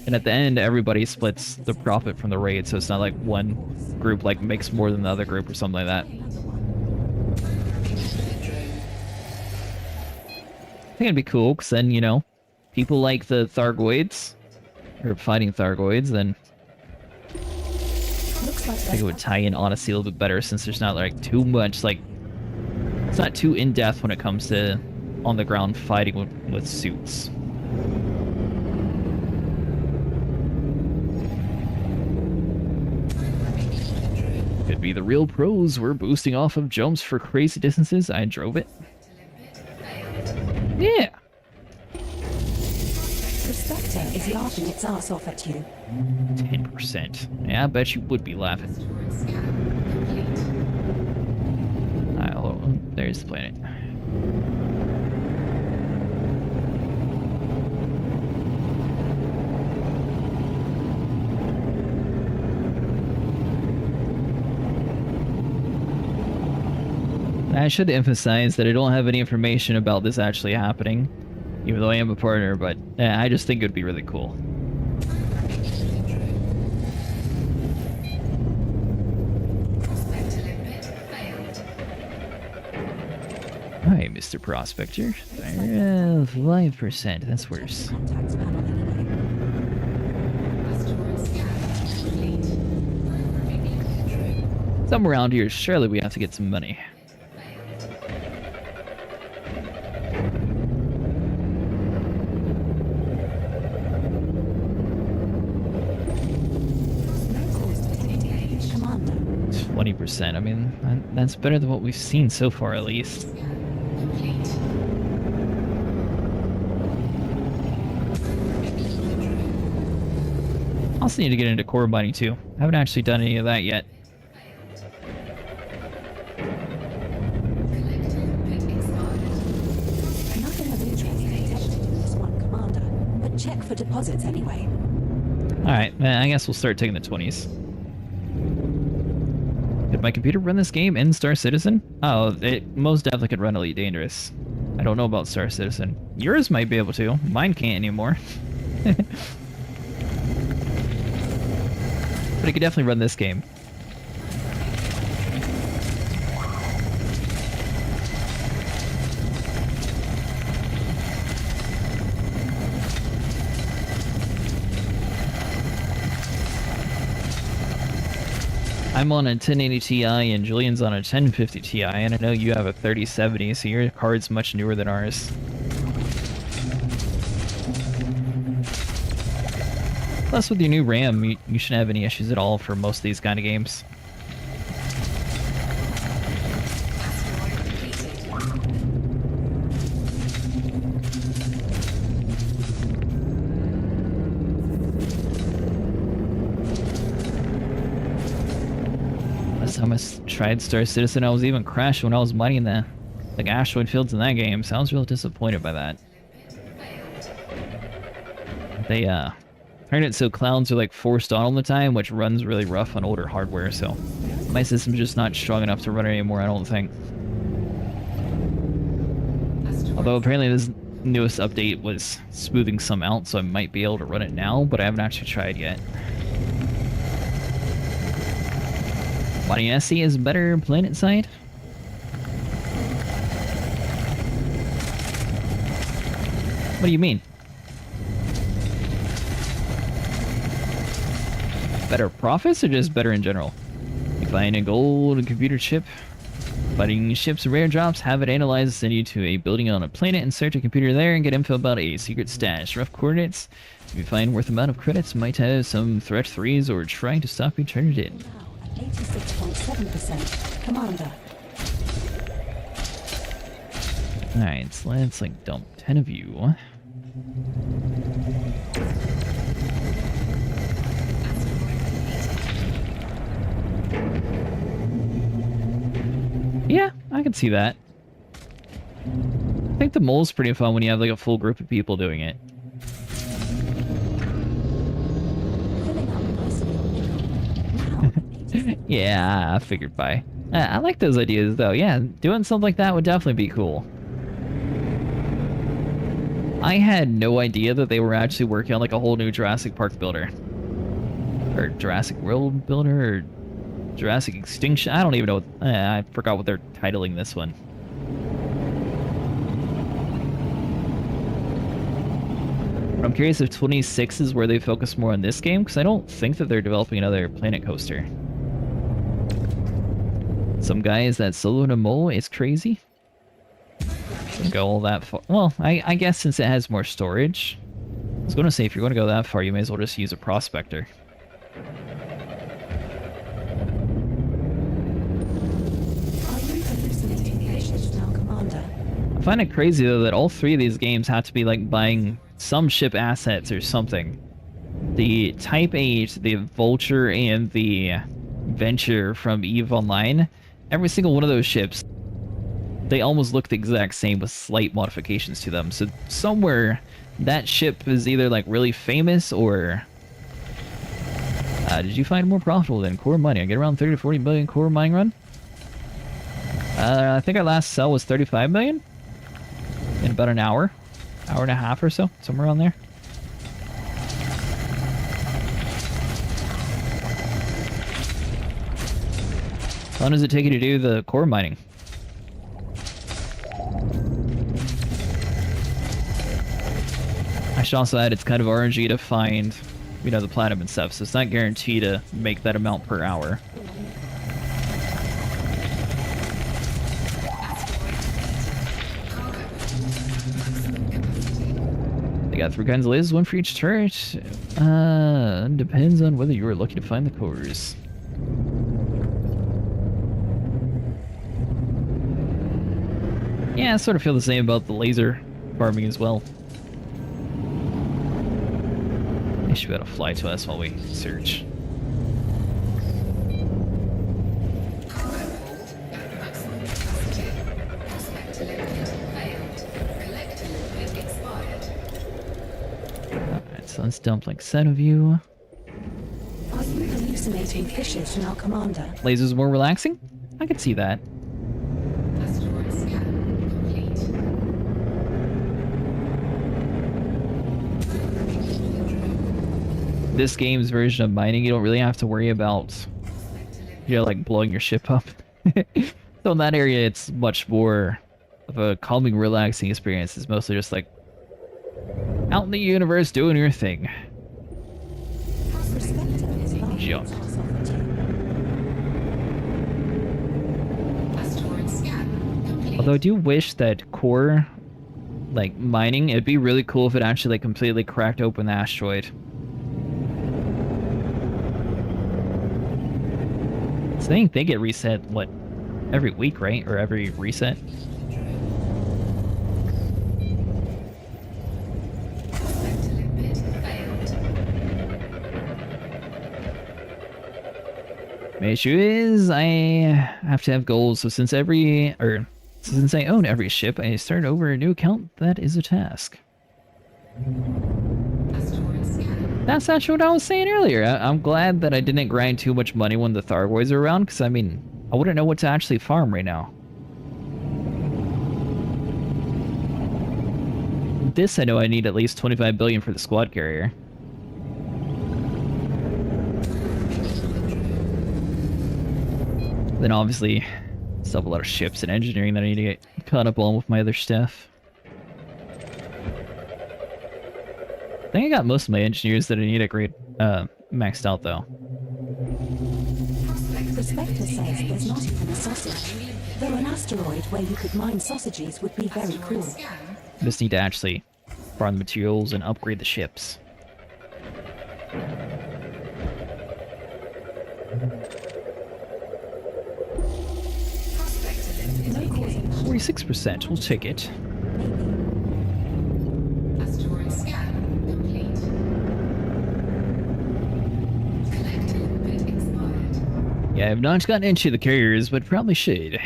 and at the end everybody splits the profit from the raid, so it's not like one group like makes more than the other group or something like that. I think it'd be cool, because then, you know, people like the Thargoids, or fighting Thargoids, then Looks like I think it would tie in Odyssey a little bit better, since there's not like too much, like, it's not too in-depth when it comes to on-the-ground fighting with suits. Could be the real pros. We're boosting off of jumps for crazy distances. I drove it. Yeah. the Spectre is laughing its ass off at you. 10%. Yeah, I bet you would be laughing. Oh, there's the planet. I should emphasize that I don't have any information about this actually happening, even though I am a partner, but I just think it would be really cool. Hi, Mr. Prospector. 5%, that's worse. Contacts panel anyway. Somewhere around here, surely we have to get some money. Commander. 20%. I mean, that's better than what we've seen so far, at least. Also need to get into core mining too. I haven't actually done any of that yet. Nothing of interest detected in this one, Commander. But check for deposits anyway. Alright, I guess we'll start taking the 20s. Could my computer run this game in Star Citizen? Oh, it most definitely could run Elite Dangerous. I don't know about Star Citizen. Yours might be able to. Mine can't anymore. But it could definitely run this game. I'm on a 1080 Ti and Julian's on a 1050 Ti, and I know you have a 3070, so your card's much newer than ours. Plus, with your new RAM, you shouldn't have any issues at all for most of these kind of games. Last time I tried Star Citizen, I was even crashed when I was mining the asteroid fields in that game, so I was real disappointed by that. They turned it so clouds are like forced on all the time, which runs really rough on older hardware, so my system's just not strong enough to run it anymore, I don't think. Although apparently this newest update was smoothing some out, so I might be able to run it now, but I haven't actually tried yet. Money SC is better planet side? What do you mean? Better profits or just better in general? You find a gold and computer chip. Finding ships and rare drops, have it analyzed, send you to a building on a planet, insert a computer there, and get info about a secret stash. Rough coordinates. If you find worth amount of credits, might have some threat threes or trying to stop you turn it in. Now at 86.7%. Commander. Alright, so let's like dump 10 of you. Yeah, I can see that. I think the mole's pretty fun when you have like a full group of people doing it. Filling up nicely on nickel. Now at 86. Yeah, I figured by. I like those ideas though. Yeah, doing something like that would definitely be cool. I had no idea that they were actually working on like a whole new Jurassic Park builder. Or Jurassic World builder, or Jurassic Extinction. I don't even know. I forgot what they're titling this one. But I'm curious if 26 is where they focus more on this game, because I don't think that they're developing another Planet Coaster. Some guys that solo a mole is crazy. Go all that far. Well, I guess since it has more storage. I was going to say, if you're going to go that far, you may as well just use a prospector. Are you hallucinating issues now, Commander? I find it crazy though that all three of these games have to be like buying some ship assets or something. The Type 8, the Vulture, and the Venture from EVE Online, every single one of those ships, they almost look the exact same with slight modifications to them. So somewhere that ship is either like really famous or... did you find more profitable than core mining? I get around 30 to 40 million core mining run. I think our last sell was 35 million in about an hour and a half or so, somewhere around there. How long does it take you to do the core mining? I should also add it's kind of RNG to find, you know, the platinum and stuff, so it's not guaranteed to make that amount per hour. They got 3 kinds of lasers, 1 for each turret. Depends on whether you were lucky to find the cores. Yeah, I sort of feel the same about the laser farming as well. They should be able to fly to us while we search. Alright, so let's dump like 7 of you. Are you hallucinating issues now, Commander? Lasers more relaxing? I could see that. Asteroid scan complete. This game's version of mining, you don't really have to worry about, you know, like blowing your ship up. So in that area, it's much more of a calming, relaxing experience. It's mostly just like out in the universe doing your thing. Prospector is large Jump. source of fatigue. Although I do wish that core, like, mining, it'd be really cool if it actually, like, completely cracked open the asteroid. So they get reset, what, every week, right? Or every reset? My issue is I have to have goals, so since I own every ship, I start over a new account. That is a task. That's actually what I was saying earlier. I'm glad that I didn't grind too much money when the Thargoids are around, because I mean, I wouldn't know what to actually farm right now. This I know I need at least 25 billion for the squad carrier. Then obviously, still have a lot of ships and engineering that I need to get caught up on with my other stuff. I think I got most of my engineers that I need at grade maxed out though. The Spectre says there's not even a sausage. Though an asteroid where you could mine sausages would be very cool. Just need to actually farm the materials and upgrade the ships. 46%, we'll take it. Asteroid scan complete. Collective bit expired. Yeah, I've not gotten into the carriers, but probably should.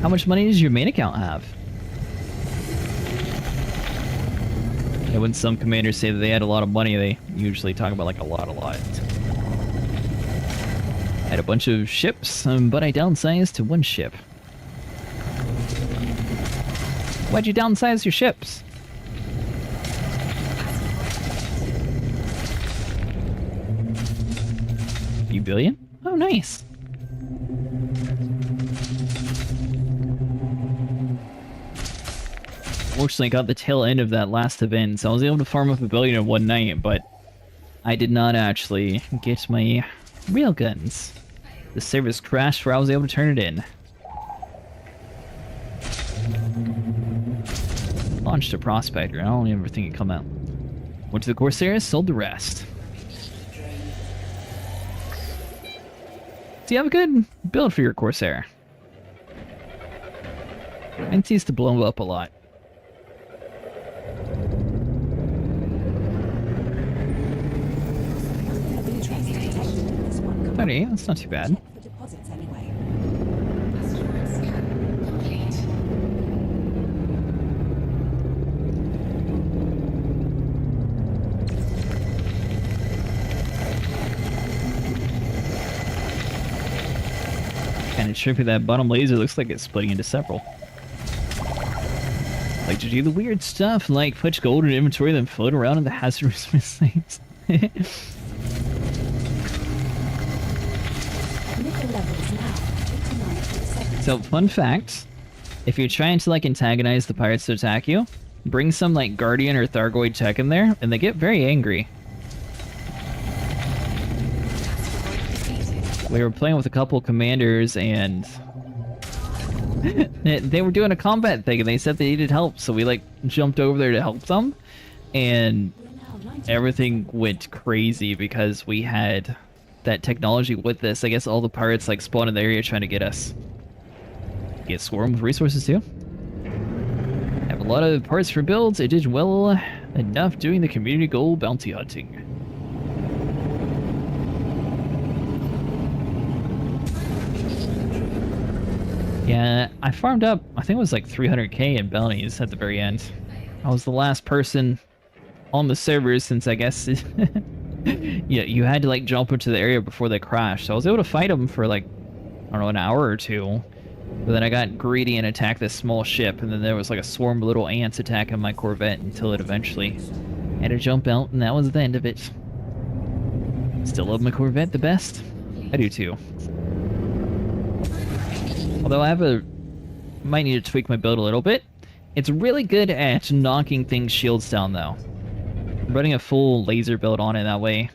How much money does your main account have? Yeah, when some commanders say that they had a lot of money, they usually talk about like a lot. I had a bunch of ships, but I downsized to one ship. Why'd you downsize your ships? A few billion? Oh, nice. Fortunately, I got the tail end of that last event, so I was able to farm up 1 billion in one night, but I did not actually get my real guns. The service crashed where I was able to turn it in. Launched a prospector. I don't even think it'd come out. Went to the Corsairs, sold the rest. So you have a good build for your Corsair. It seems to blow up a lot. Okay, that's not too bad. For deposits anyway. Asteroid scan complete. Kind of trippy, that bottom laser looks like it's splitting into several. Like to do the weird stuff, like put gold in inventory, then float around in the hazardous mistakes. So, fun fact, if you're trying to, like, antagonize the pirates to attack you, bring some, like, Guardian or Thargoid tech in there, and they get very angry. We were playing with a couple commanders, and they were doing a combat thing, and they said they needed help, so we, like, jumped over there to help them, and everything went crazy because we had that technology with this. I guess all the pirates, like, spawned in the area trying to get us. Get swarmed with resources too. Have a lot of parts for builds. I did well enough doing the community goal bounty hunting. Yeah, I farmed up, I think it was like 300k in bounties at the very end. I was the last person on the servers since I guess yeah, you had to like jump into the area before they crashed. So I was able to fight them for like, I don't know, an hour or two. But then I got greedy and attacked this small ship, and then there was like a swarm of little ants attacking my Corvette until it eventually had to jump out, and that was the end of it. Still love my Corvette the best. I do too. Although I might need to tweak my build a little bit. It's really good at knocking things shields down though. Running a full laser build on it that way,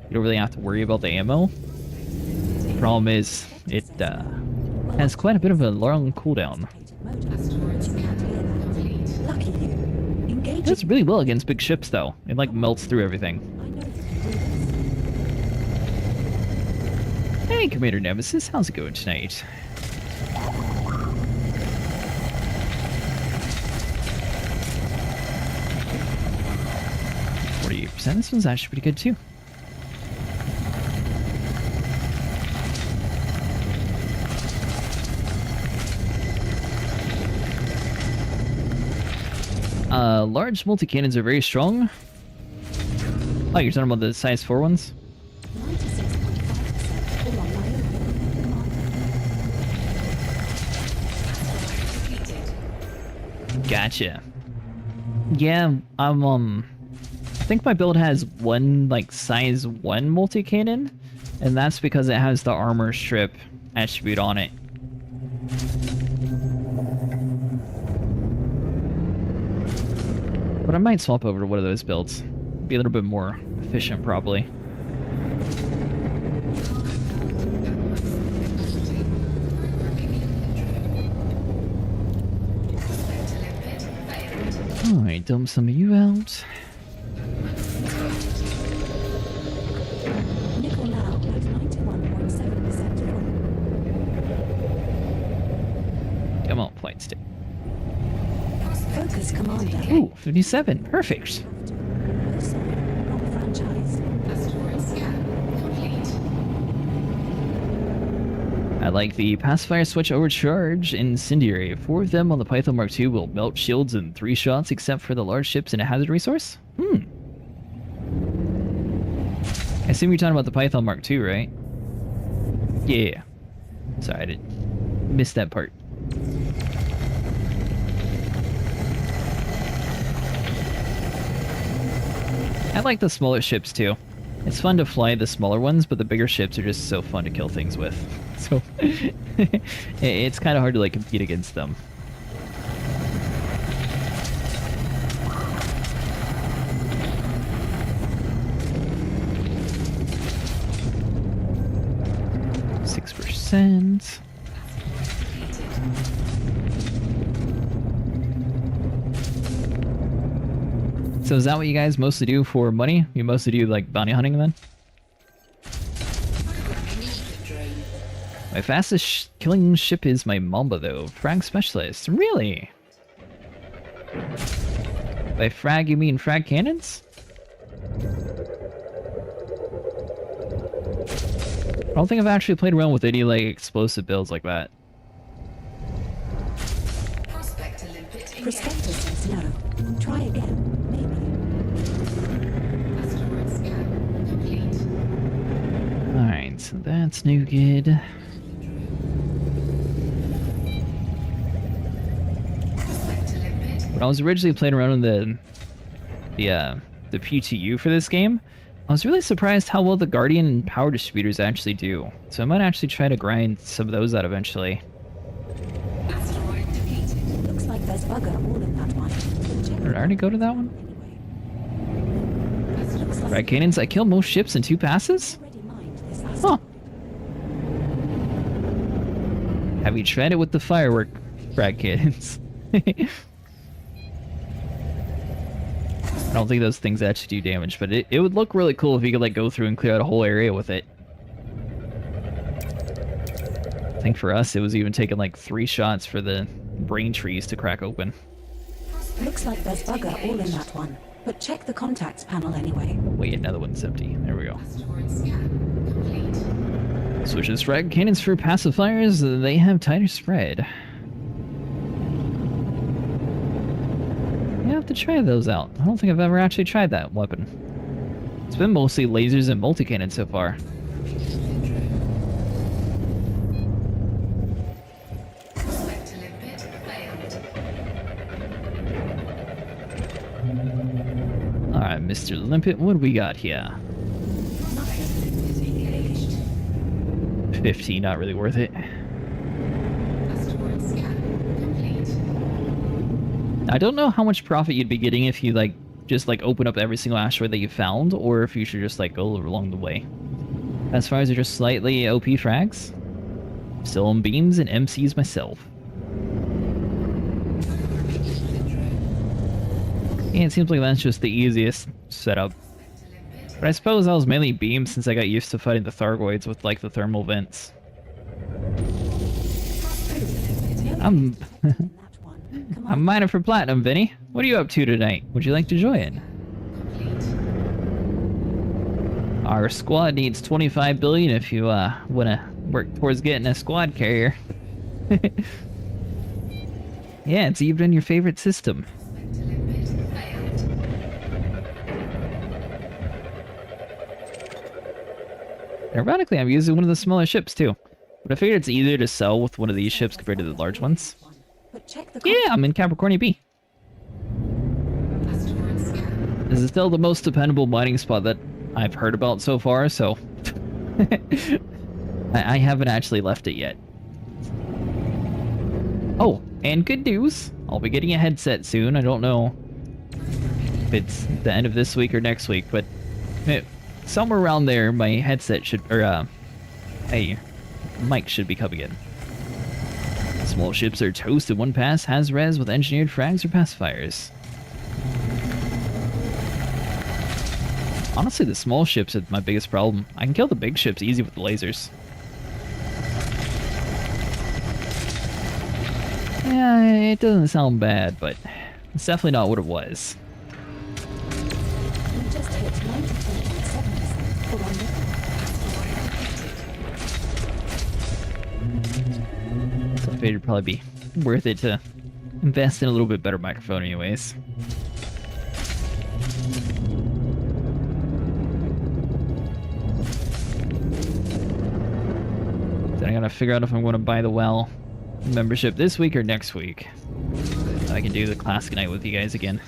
you don't really have to worry about the ammo. The problem is, it Has quite a bit of a long cooldown. Lucky you. Engaging. Does really well against big ships, though. It like melts through everything. I know that you can do this. Hey, Commander Nemesis, how's it going tonight? This one's actually pretty good too. Large multi-cannons are very strong. Oh, you're talking about the size 4 ones? 96.5% all on my own. Gotcha. Yeah, I think my build has one, like, size 1 multi-cannon, and that's because it has the armor strip attribute on it. But I might swap over to one of those builds. Be a little bit more efficient, probably. Alright, dump some of you out. Nickel now at 91.7% full. Come on, flight stick. Focus commander. Ooh, 57. Perfect. Oh, sorry, wrong franchise. Asteroid scan complete. I like the pacifier switch overcharge incendiary. 4 of them on the Python Mark II will melt shields in 3 shots, except for the large ships and a hazard resource? I assume you're talking about the Python Mark II, right? Yeah. Sorry, I missed that part. I like the smaller ships too. It's fun to fly the smaller ones, but the bigger ships are just so fun to kill things with. So it's kind of hard to like compete against them. %. So is that what you guys mostly do for money? You mostly do like bounty hunting then? My fastest killing ship is my Mamba though. Frag specialist. Really? By frag you mean frag cannons? I don't think I've actually played around with any like explosive builds like that. Prospector says no. Try again, maybe. Asteroid scan complete. Alright, so that's no good. When I was originally playing around in the PTU for this game, I was really surprised how well the Guardian and Power Distributors actually do. So I might actually try to grind some of those out eventually. Asteroid depleted. Looks like there's bugger all in that one. Check Did I already go to that one? anyway. Looks like Frag cannons, I kill most ships in 2 passes? already mined this asset. Huh. Have you tried it with the firework frag cannons? I don't think those things actually do damage, but it would look really cool if you could like go through and clear out a whole area with it. I think for us, it was even taking like 3 shots for the brain trees to crack open. Looks like there's bugger all in that one. But check the contacts panel anyway. Wait, another one's empty. There we go. Asteroid scan complete. Switches frag cannons for pacifiers, they have tighter spread. You have to try those out. I don't think I've ever actually tried that weapon. It's been mostly lasers and multi-cannons so far. Prospector limpet failed. Alright, Mr. Limpet, what do we got here? Limpet engaged. 15, not really worth it. Asteroid scan complete. I don't know how much profit you'd be getting if you like just like open up every single asteroid that you found, or if you should just like go along the way. As far as they're just slightly OP frags. Still on beams and MCs myself. Yeah, it seems like that's just the easiest setup. But I suppose I was mainly beams since I got used to fighting the Thargoids with like the thermal vents. I'm I'm mining for platinum, Vinny. What are you up to tonight? Would you like to join? Our squad needs 25 billion if you want to work towards getting a squad carrier. Yeah, it's even in your favorite system. Ironically, I'm using one of the smaller ships too. But I figured it's easier to sell with one of these ships compared to the large ones. But check the Yeah, I'm in Capricornia B. This is still the most dependable mining spot that I've heard about so far, so... I haven't actually left it yet. Oh, and good news! I'll be getting a headset soon. I don't know if it's the end of this week or next week, but... somewhere around there, my headset should... or, hey, mic should be coming in. Small ships are toast in one pass, has res with engineered frags or pacifiers. Honestly, the small ships are my biggest problem. I can kill the big ships easy with the lasers. Yeah, it doesn't sound bad, but it's definitely not what it was. We just hit 92.7% for one minute. So I figured it'd probably be worth it to invest in a little bit better microphone anyways. Then I gotta figure out if I'm going to buy the WoW membership this week or next week. So I can do the classic night with you guys again.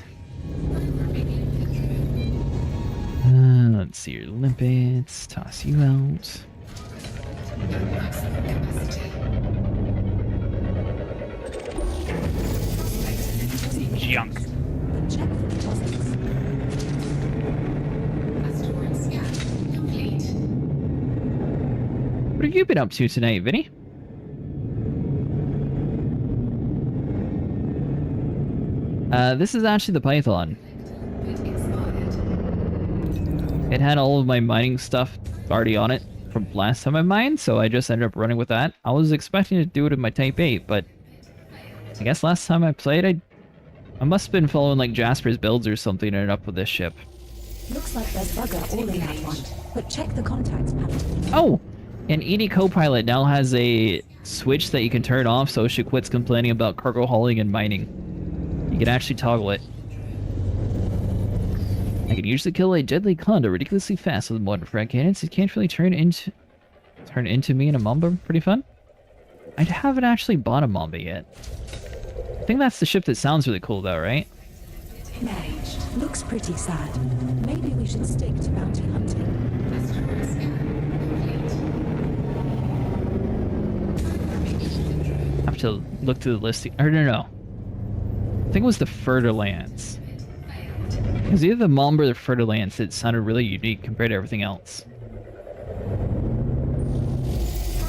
Let's see your limpets. Toss you out. Junk. But check for deposits. What have you been up to tonight, Vinny? This is actually the Python. It had all of my mining stuff already on it from last time I mined, so I just ended up running with that. I was expecting to do it in my Type 8, but I guess last time I played, I must have been following like Jasper's builds or something and ended up with this ship. Looks like there's bugger all in that one. But check the contacts panel. Oh! And ED Copilot now has a switch that you can turn off so she quits complaining about cargo hauling and mining. You can actually toggle it. I can usually kill a deadly conda ridiculously fast with modern frag cannons. It can't really turn into me in a Mamba. Pretty fun. I haven't actually bought a Mamba yet. I think that's the ship that sounds really cool though, right? Looks pretty sad. Maybe we should stick to bounty hunting. I have to look through the list. Or no. I think it was the Furterlands. It was either the Mamba or the Furterlands that sounded really unique compared to everything else.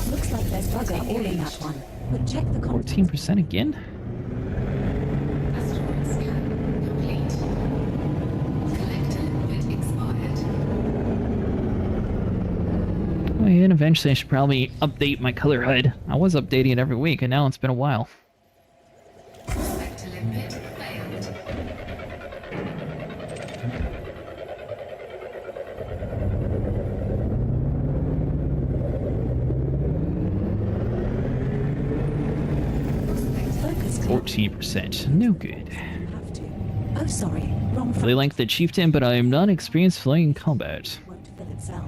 Looks like there's bugger all in that one. But check the contacts. 14% again? Oh yeah, and eventually I should probably update my color HUD. I was updating it every week, and now it's been a while. Focus clear. 14%. No good. Have to. Oh, sorry. Wrong Really like the chieftain, but I am not experienced flying in combat. won't fill itself.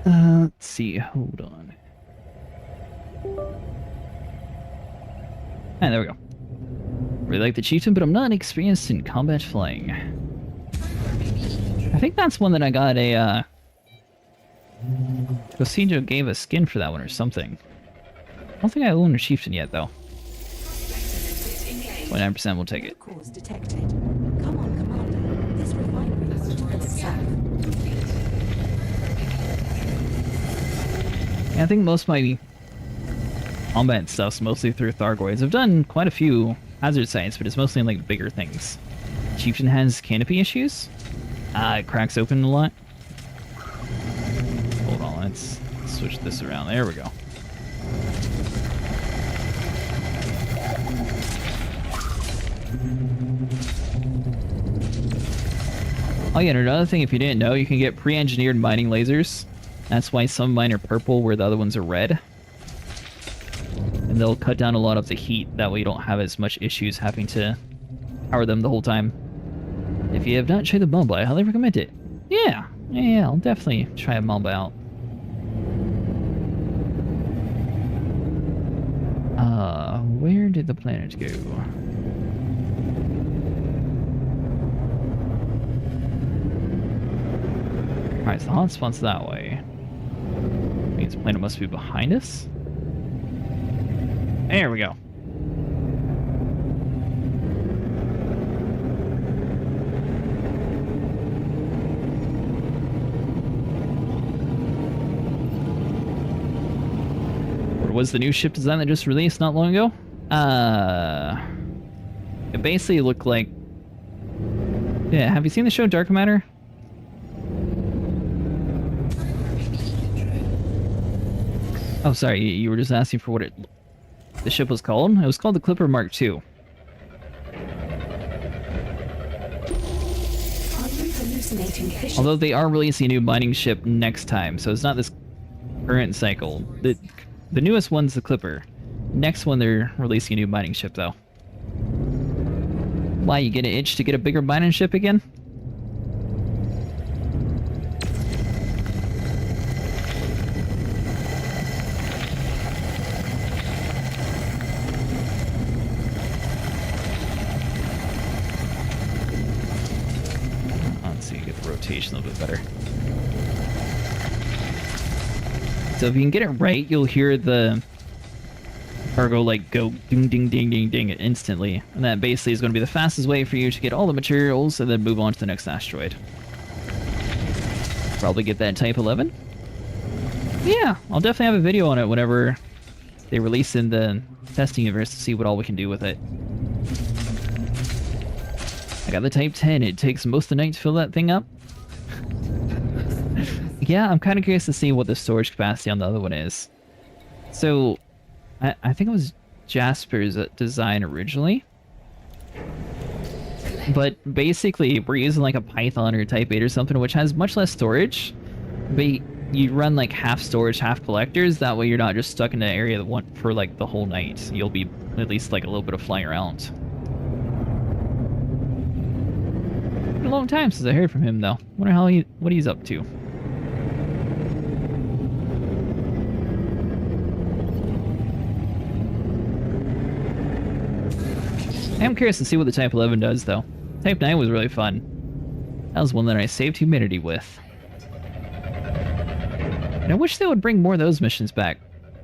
Let's see, hold on. Ah, there we go. Really like the chieftain, but I'm not experienced in combat flying. think that's one that I got a, Cosijo gave a skin for that one or something. I don't think I own a chieftain yet, though. 29% will take it. Cause detected. Come on, Commander. This refinery won't kill itself. Yeah, I think most of my combat stuff's mostly through Thargoids. I've done quite a few hazard sites, but it's mostly in, like, bigger things. Chieftain has canopy issues. It cracks open a lot. Hold on, let's switch this around. There we go. Oh yeah, and another thing, if you didn't know, you can get pre-engineered mining lasers. That's why some mine are purple where the other ones are red. And they'll cut down a lot of the heat, that way you don't have as much issues having to power them the whole time. If you have not tried the Mamba, I highly recommend it. Yeah, I'll definitely try a Mamba out. Where did the planet go? Alright, so the hotspot's that way. Means the planet must be behind us? There we go. What was the new ship design that just released not long ago? It basically looked like... Yeah, have you seen the show Dark Matter? Oh, sorry, you were just asking for what the ship was called? It was called the Clipper Mark II. Although they are releasing a new mining ship next time, so it's not this current cycle. The newest one's the Clipper. Next one, they're releasing a new mining ship, though. Why, you get an itch to get a bigger mining ship again? Let's see, get the rotation a little bit better. So if you can get it right, you'll hear the cargo like go ding ding ding ding ding instantly, and that basically is going to be the fastest way for you to get all the materials and then move on to the next asteroid. Probably get that Type 11. Yeah, I'll definitely have a video on it whenever they release in the testing universe to see what all we can do with it. I got the Type 10. It takes most of the night to fill that thing up. Yeah, I'm kind of curious to see what the storage capacity on the other one is. So I think it was Jasper's design originally. But basically, we're using like a Python or Type 8 or something, which has much less storage. But you run like half storage, half collectors. That way you're not just stuck in an area that want for like the whole night. You'll be at least like a little bit of flying around. Been a long time since I heard from him though. Wonder what he's up to. I'm curious to see what the Type 11 does, though. Type 9 was really fun. That was one that I saved humanity with. And I wish they would bring more of those missions back.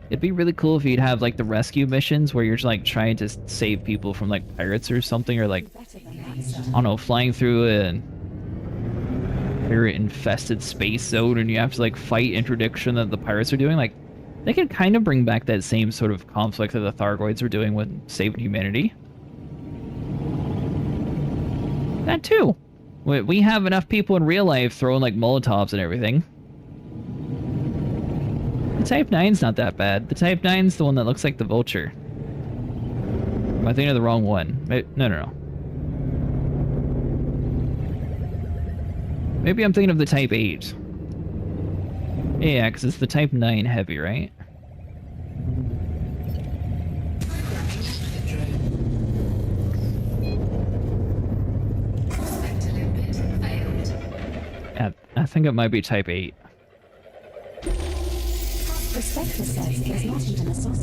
It'd be really cool if you'd have, like, the rescue missions where you're, like, trying to save people from, like, pirates or something, or, like, I don't know, flying through a pirate-infested space zone and you have to, like, fight interdiction that the pirates are doing. Like, they could kind of bring back that same sort of conflict that the Thargoids were doing with saving humanity. That too. We have enough people in real life throwing like Molotovs and everything. The Type 9's not that bad. The Type 9's the one that looks like the Vulture. Am I thinking of the wrong one? No. Maybe I'm thinking of the Type 8. Yeah, because it's the Type 9 heavy, right? I think it might be Type 8.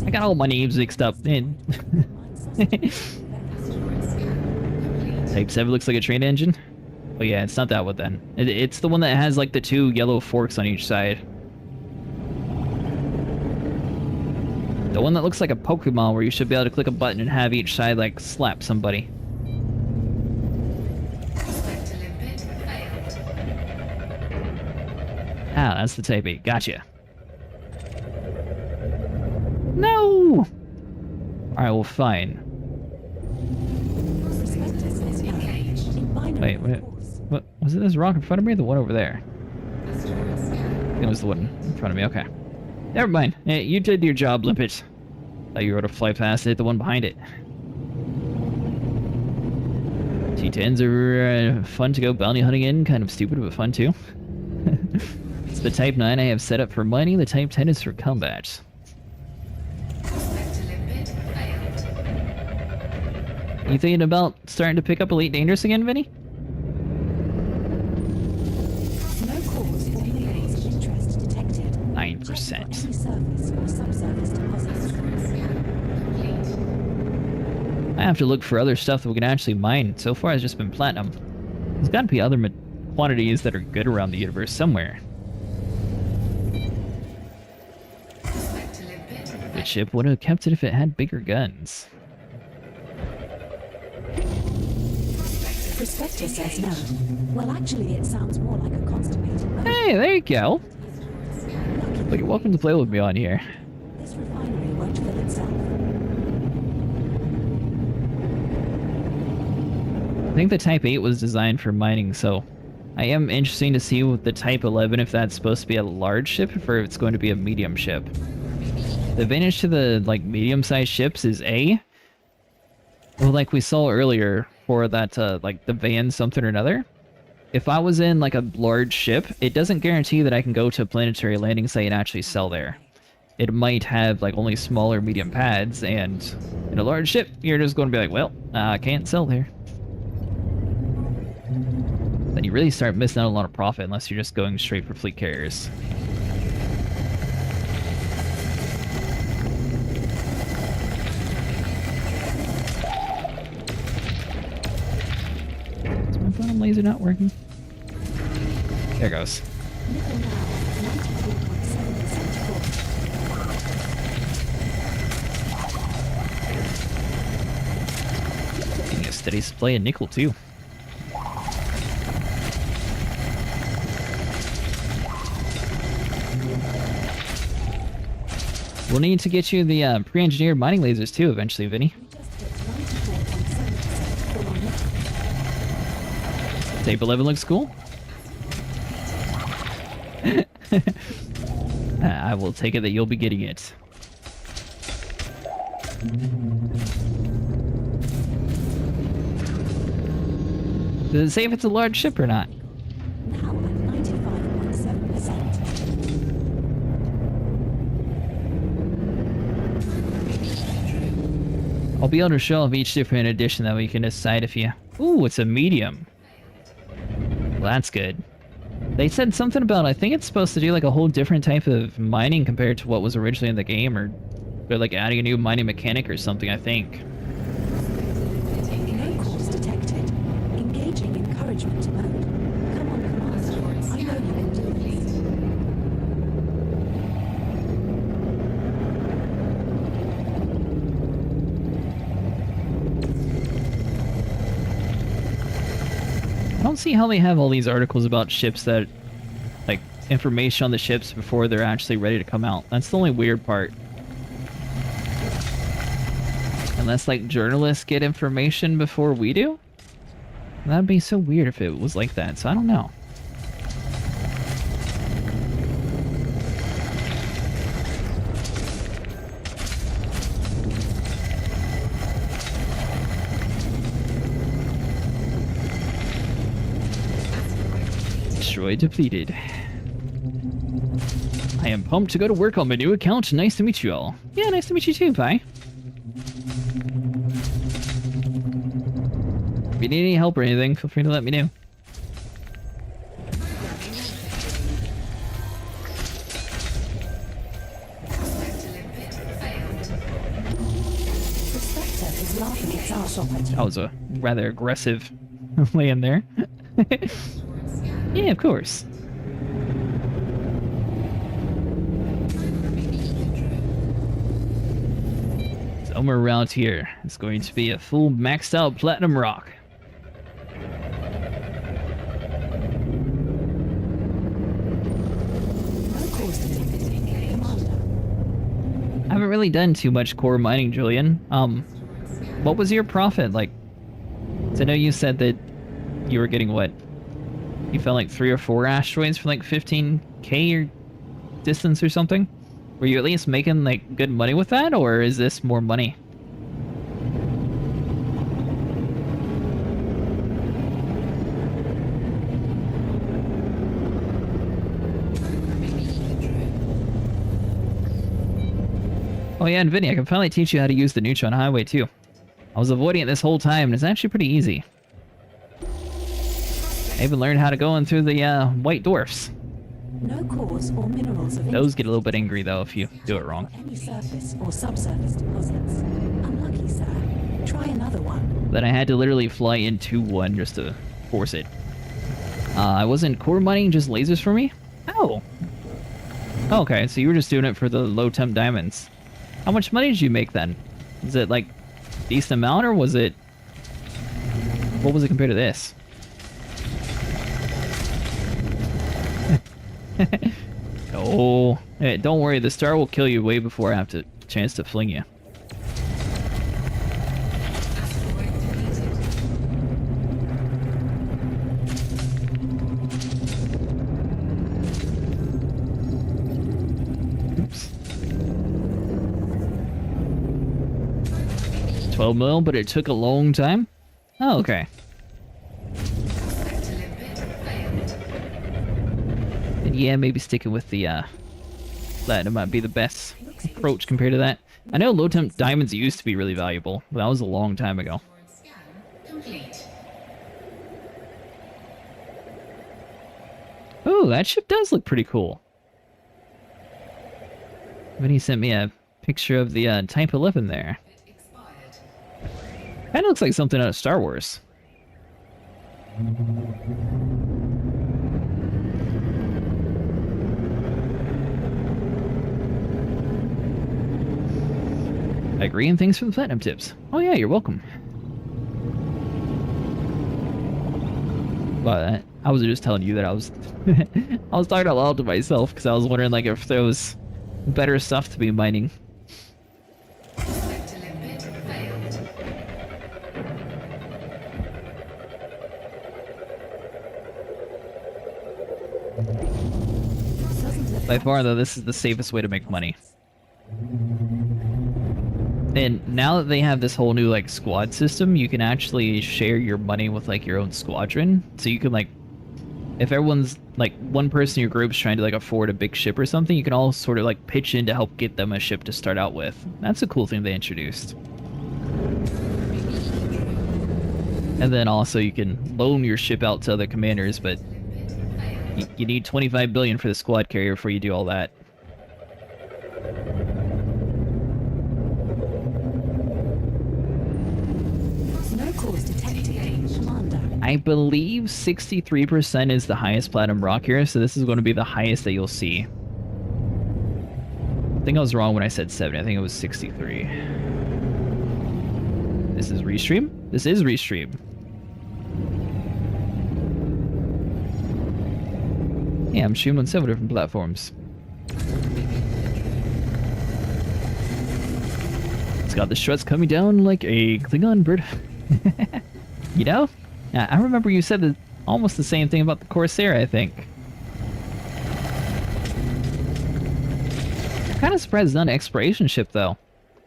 I got all my names mixed up. Man. Type 7 looks like a train engine. Oh yeah, it's not that one then. It's the one that has like the two yellow forks on each side. The one that looks like a Pokemon where you should be able to click a button and have each side like slap somebody. Prospector limpet failed. Ah, that's the Type 8. Gotcha. No! Alright, well, fine. Prospectus is now Engaged. in binary Wait, what? force. What? Was it this rock in front of me or the one over there? Asteroid scan. It was the one in front of me, okay. Never mind. Hey, you did your job, Limpet. Thought you were to fly past and hit the one behind it. T10s are fun to go bounty hunting in, kind of stupid, but fun too. It's the Type 9 I have set up for mining, the Type 10 is for combat. Prospector limpet failed. You thinking about starting to pick up Elite Dangerous again, Vinny? No cause for minerals of interest detected. 9%. Check for any surface or subsurface deposits. Asteroid scan complete. I have to look for other stuff that we can actually mine. So far, it's just been platinum. There's got to be other quantities that are good around the universe somewhere. Prospector limpet The failed. ship would have kept it if it had bigger guns. Prospector says no. Well, actually, it sounds more like a constipated motor. Hey, there you go. Asteroid scan. Lucky Look, you're welcome to play with me on here. this refinery won't fill itself. I think the Type 8 was designed for mining, so I am interested to see with the Type 11 if that's supposed to be a large ship or if it's going to be a medium ship. The advantage to the like medium-sized ships is A, well, like we saw earlier for that like the van something or another. If I was in like a large ship, it doesn't guarantee that I can go to a planetary landing site and actually sell there. It might have like only small or medium pads, and in a large ship, you're just going to be like, well, I can't sell there. Then you really start missing out on a lot of profit unless you're just going straight for fleet carriers. Is my bottom laser not working? There it goes. Nickel now at 93.7% full. Getting a steady supply of nickel too. We'll need to get you the pre-engineered mining lasers too eventually, Vinny. We just hit 94.7% full on nickel. Tape 11 looks cool. I will take it that you'll be getting it. Does it say if it's a large ship or not? Now at 95.7%. I'll be able to show off each different edition that we can decide if you... Ooh, it's a medium. Well, that's good. They said something about, I think it's supposed to do like a whole different type of mining compared to what was originally in the game, or they're like adding a new mining mechanic or something, I think. No cause detected. Engaging encouragement mode. Come on, Commander. I know you can do this. I don't see how they have all these articles about ships that, like, information on the ships before they're actually ready to come out. That's the only weird part. Unless, like, journalists get information before we do? That'd be so weird if it was like that, so I don't know. Destroyed, depleted. I am pumped to go to work on my new account. Nice to meet you all. Yeah, nice to meet you too, Pi. If you need any help or anything, feel free to let me know. Prospector limpet failed. The Spectre is laughing its arse off at you. That was a rather aggressive land there. Yeah, of course. Somewhere around here, it's going to be a full maxed out platinum rock. No cause detected. Commander. I haven't really done too much core mining, Julian. What was your profit like? 'Cause I know you said that you were getting what? You found like 3 or 4 asteroids for like 15k or distance or something? Were you at least making like good money with that, or is this more money? Oh yeah, and Vinny, I can finally teach you how to use the Neutron Highway too. I was avoiding it this whole time, and it's actually pretty easy. I even learned how to go in through the white dwarfs. No cause or minerals of Those get a little bit angry though if you do it wrong. any surface or subsurface deposits. Unlucky, sir. Try another one. Then I had to literally fly into one just to force it. I wasn't core mining, just lasers for me? Oh. Okay, so you were just doing it for the low temp diamonds. How much money did you make then? Was it like decent amount, or was it... What was it compared to this? Oh, hey, don't worry, the star will kill you way before I have a chance to fling you. Oops. 12 mil, but it took a long time? Oh, okay. And yeah, maybe sticking with the platinum might be the best approach compared to that. I know low temp diamonds used to be really valuable, but that was a long time ago. Scan complete. Ooh, that ship does look pretty cool. Vinny sent me a picture of the Type 11 there. Expired. That looks like something out of Star Wars. I agree, and thanks for the platinum tips. Oh yeah, you're welcome. But I was just telling you that I was I was talking out loud to myself because I was wondering like if there was better stuff to be mining. Sector limit failed. By far though, this is the safest way to make money. And now that they have this whole new like squad system, you can actually share your money with like your own squadron. So you can like, if everyone's like one person in your group's trying to like afford a big ship or something, you can all sort of like pitch in to help get them a ship to start out with. That's a cool thing they introduced. And then also you can loan your ship out to other commanders, but you need 25 billion for the squad carrier before you do all that. No cause detected. Commander. I believe 63% is the highest platinum rock here, so this is going to be the highest that you'll see. I think I was wrong when I said 70. I think it was 63. This is Restream? This is Restream. Yeah, I'm streaming on several different platforms. It's got the struts coming down like a Klingon bird. You know? I remember you said almost the same thing about the Corsair, I think. I'm kind of surprised it's not an exploration ship, though.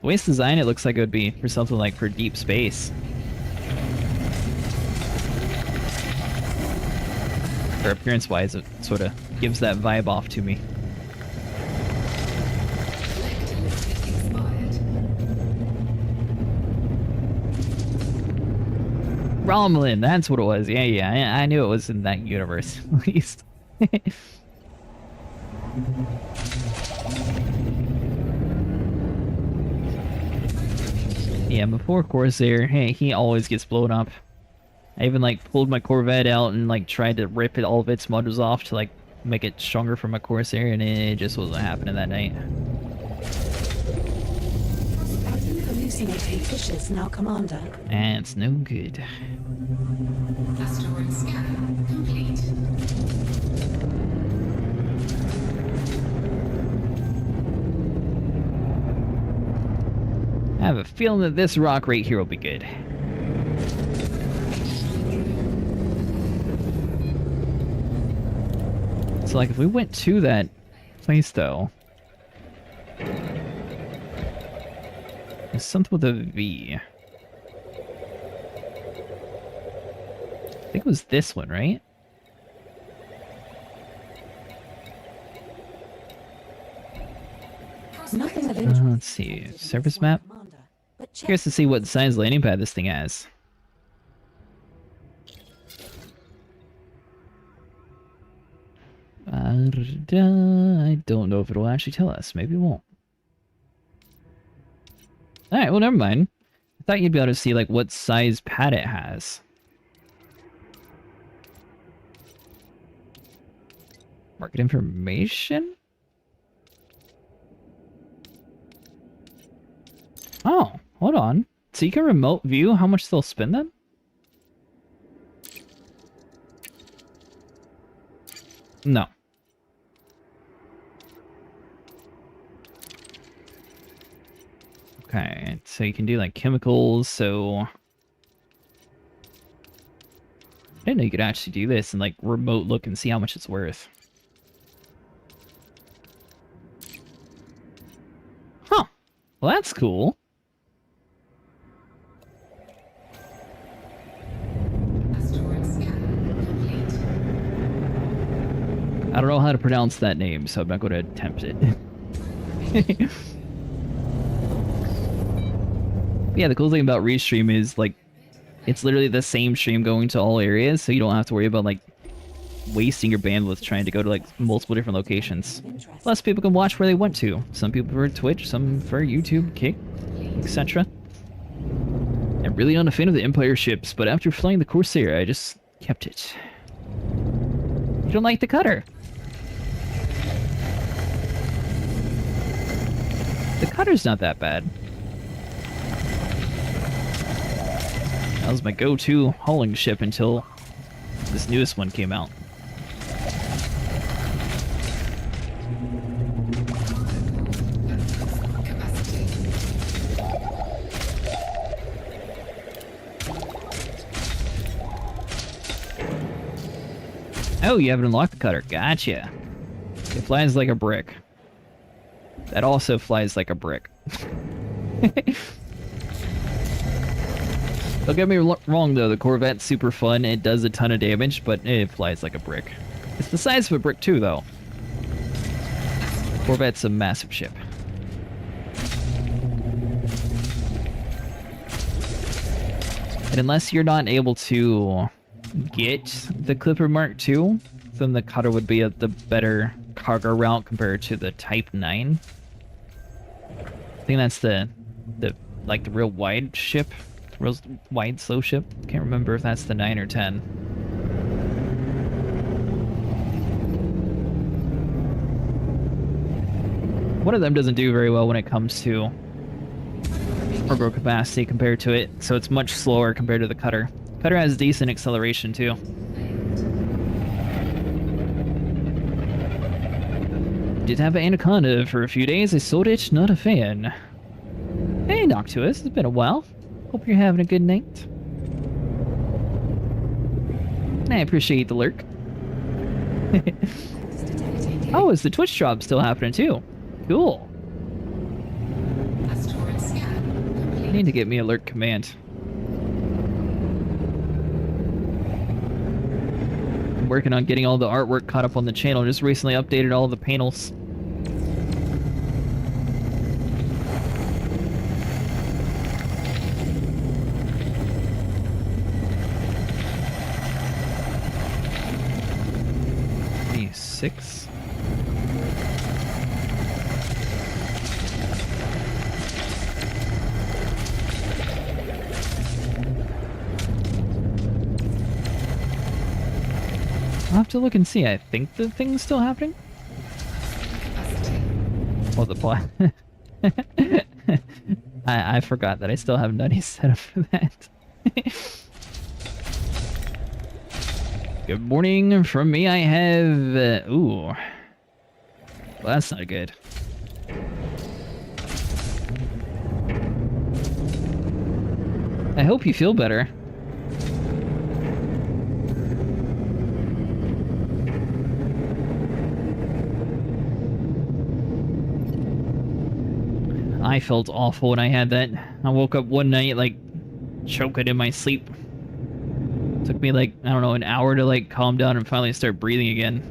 The way it's designed, it looks like it would be for something like for deep space. Or appearance-wise, it sort of gives that vibe off to me. Romulan, that's what it was. Yeah, I knew it was in that universe, at least. Yeah, before Corsair, hey, he always gets blown up. I even like pulled my Corvette out and like tried to rip it all of its modules off to like make it stronger for my Corsair, and it just wasn't happening that night. Hallucinating fishes now, Commander. And it's no good. Asteroid scan complete. I have a feeling that this rock right here will be good. So like if we went to that place though, there's something with a V. I think it was this one, right? Nothing of interest. Let's see, surface map. Commander, but check Curious to see what size landing pad this thing has. I don't know if it'll actually tell us. Maybe it won't. Alright, well, never mind. I thought you'd be able to see, like, what size pad it has. Market information? Oh, hold on. So you can remote view how much they'll spend then? No. Okay, so you can do like chemicals, so... I didn't know you could actually do this and like remote look and see how much it's worth. Huh. Well, that's cool. Asteroid scan complete. I don't know how to pronounce that name, so I'm not going to attempt it. Yeah, the cool thing about Restream is, like, it's literally the same stream going to all areas, so you don't have to worry about, like, wasting your bandwidth trying to go to, like, multiple different locations. Plus, people can watch where they want to. Some people prefer Twitch, some prefer YouTube, Kick, etc. I'm really not a fan of the Empire ships, but after flying the Corsair, I just kept it. You don't like the cutter? The cutter's not that bad. That was my go-to hauling ship until this newest one came out. Oh, you haven't unlocked the cutter. Gotcha. It flies like a brick. That also flies like a brick. Don't get me wrong though, the Corvette's super fun, it does a ton of damage, but it flies like a brick. It's the size of a brick too though. Corvette's a massive ship. And unless you're not able to get the Clipper Mark II, then the cutter would be the better cargo route compared to the Type 9. I think that's the real wide ship. Real wide, slow ship. Can't remember if that's the 9 or 10. One of them doesn't do very well when it comes to cargo capacity compared to it, so it's much slower compared to the cutter. Cutter has decent acceleration too. Did have an Anaconda for a few days. I sold it. Not a fan. Hey, Noctuous. It's been a while. Hope you're having a good night. I appreciate the lurk. Oh, is the Twitch drop still happening too? Cool. Asteroid scan complete. Need to get me a lurk command. I'm working on getting all the artwork caught up on the channel. Just recently updated all the panels. Six. to look and see. I think the thing's still happening. Oh, the plot. I forgot that I still have nutty set up for that. Good morning from me. I have... ooh. Well, that's not good. I hope you feel better. I felt awful when I had that. I woke up one night, like, choking in my sleep. Took me, like, I don't know, an hour to, like, calm down and finally start breathing again.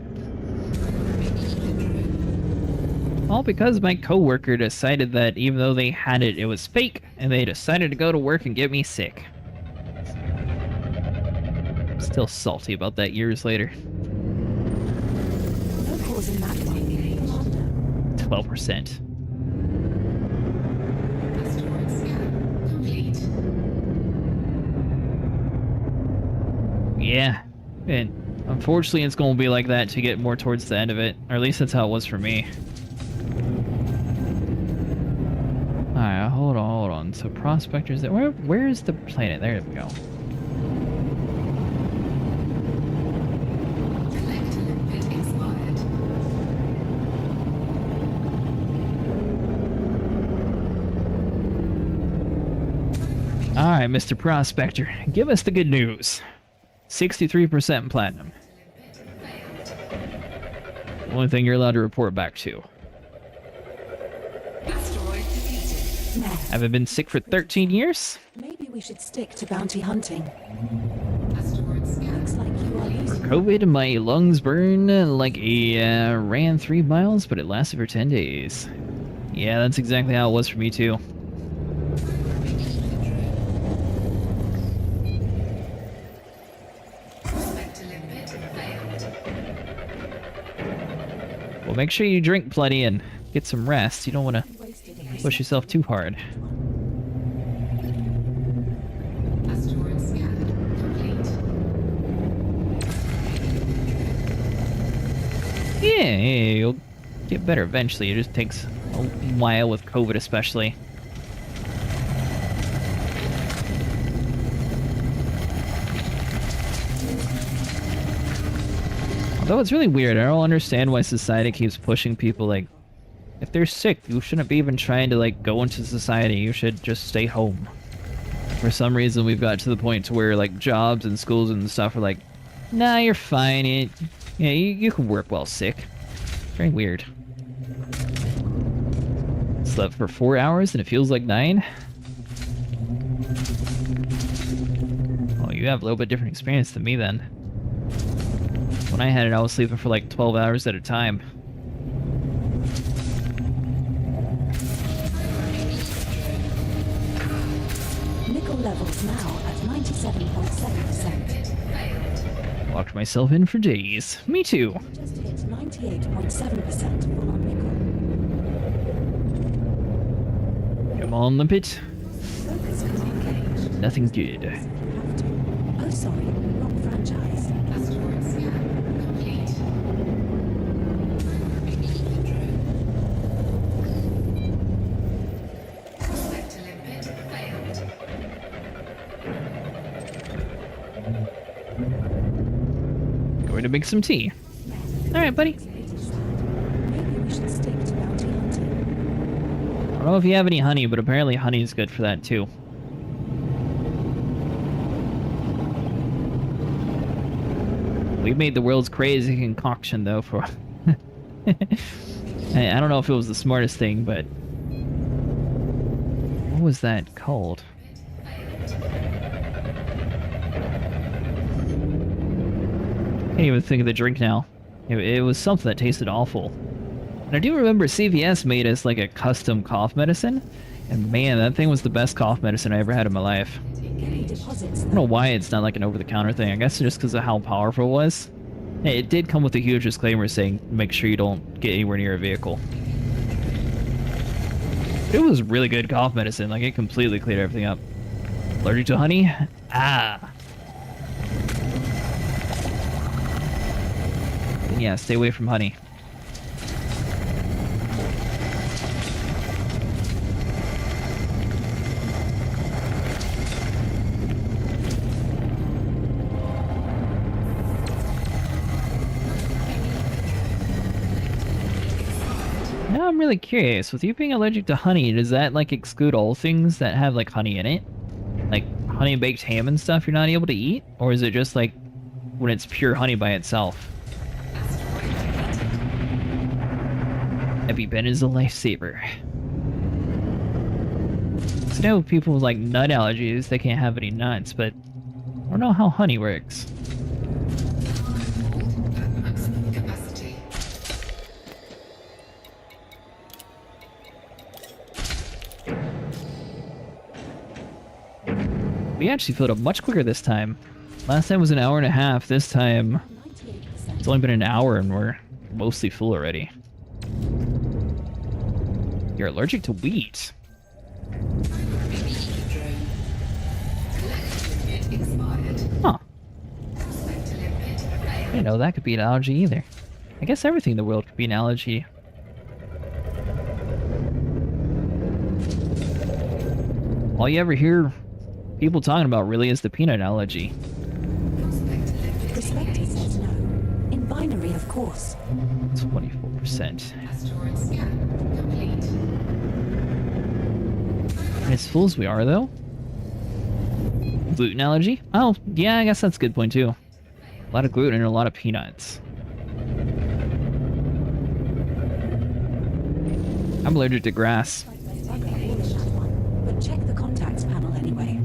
All because my coworker decided that even though they had it, it was fake, and they decided to go to work and get me sick. Still salty about that years later. No cause in that one, Commander. 12%. Asteroid scan complete. Yeah, and unfortunately it's going to be like that to get more towards the end of it. Or at least that's how it was for me. Alright, hold on. So prospectors, where is the planet? There we go. Collector limpet expired. Alright, Mr. Prospector, give us the good news. 63% platinum. Only thing you're allowed to report back to. Asteroid defeated. Nah, Haven't been sick for 13 years? maybe we should stick to bounty hunting. Asteroid scan. Looks like you are losing. COVID, my lungs burn like a ran 3 miles, but it lasted for 10 days. Yeah, that's exactly how it was for me too. Prospector limpet failed. Well, make sure you drink plenty and get some rest. You don't want to Wasted a push yourself too hard. Asteroid scan complete. Yeah, you'll get better eventually. It just takes a while with COVID especially. Although it's really weird, I don't understand why society keeps pushing people like, if they're sick, you shouldn't be even trying to like go into society, you should just stay home. For some reason we've got to the point to where like jobs and schools and stuff are like, nah, you're fine, you can work while sick. Very weird. Slept for 4 hours and it feels like 9? Oh, you have a little bit different experience than me then. When I had it, I was sleeping for like 12 hours at a time. nickel levels now at 97.7%. Locked myself in for days. Me too. Just hit 98.7% full on nickel. Come on, limpet. Focus command. Nothing good. Have to. Oh, sorry. Wrong franchise. Asteroid scan complete. Prospector limpet failed. Going to make some tea. Alright, buddy. Maybe we should stick to bounty hunting. I don't know if you have any honey, but apparently honey is good for that too. We made the world's crazy concoction though for... I don't know if it was the smartest thing, but... What was that called? Can't even think of the drink now. It was something that tasted awful. And I do remember CVS made us like a custom cough medicine. And man, that thing was the best cough medicine I ever had in my life. Getting deposits I don't know why it's not like an over-the-counter thing. I guess just because of how powerful it was. Hey, it did come with a huge disclaimer saying make sure you don't get anywhere near a vehicle. It was really good cough medicine. Like, it completely cleared everything up. Allergic to honey? Ah. Yeah, stay away from honey. Now I'm really curious, with you being allergic to honey, does that like exclude all things that have like honey in it? Like honey baked ham and stuff you're not able to eat? Or is it just like when it's pure honey by itself? EpiPen is a lifesaver. So I know people with like nut allergies, they can't have any nuts, but I don't know how honey works. Maximum capacity. We actually filled up much quicker this time. Last time was an hour and a half. This time, 98%. it's only been an hour and we're mostly full already. You're allergic to wheat. Huh. I didn't know that could be an allergy either. I guess everything in the world could be an allergy. All you ever hear people talking about really is the peanut allergy. Prospector says no. In binary, of course. 24%. Asteroid scan complete. And as fools we are, though. Gluten allergy? Oh, yeah, I guess that's a good point, too. A lot of gluten and a lot of peanuts. I'm allergic to grass. But check the contacts panel anyway.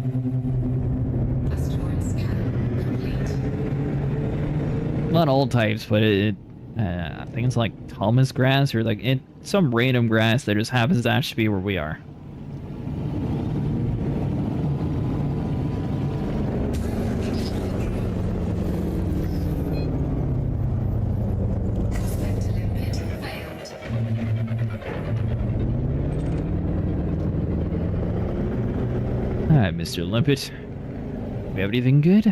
Asteroid scan complete. Not all types, but I think it's like Thomas grass or like some random grass that just happens to actually be where we are. Prospector limpet failed. Alright, Mr. Limpet. We have anything good?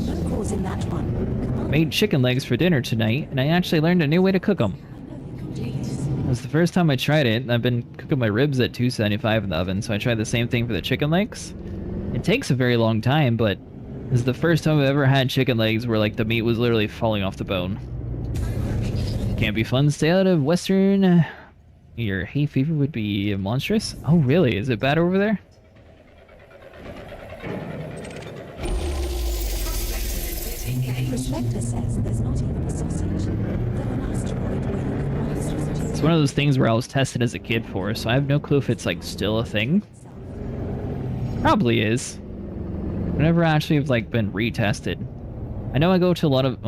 No cause in that one. Come on. Made chicken legs for dinner tonight, and I actually learned a new way to cook them. I know you can do this. It was the first time I tried it. I've been cooking my ribs at 275 in the oven, so I tried the same thing for the chicken legs. It takes a very long time, but this is the first time I've ever had chicken legs where like the meat was literally falling off the bone. Can't be fun. Stay out of Western. Your hay fever would be monstrous. Oh, really? Is it bad over there? Prospector says there's not even a sausage. Though an asteroid where you could buy sausages. It's one of those things where I was tested as a kid for, so I have no clue if it's like still a thing. Probably is. I've never actually like been retested. I know I go to a lot of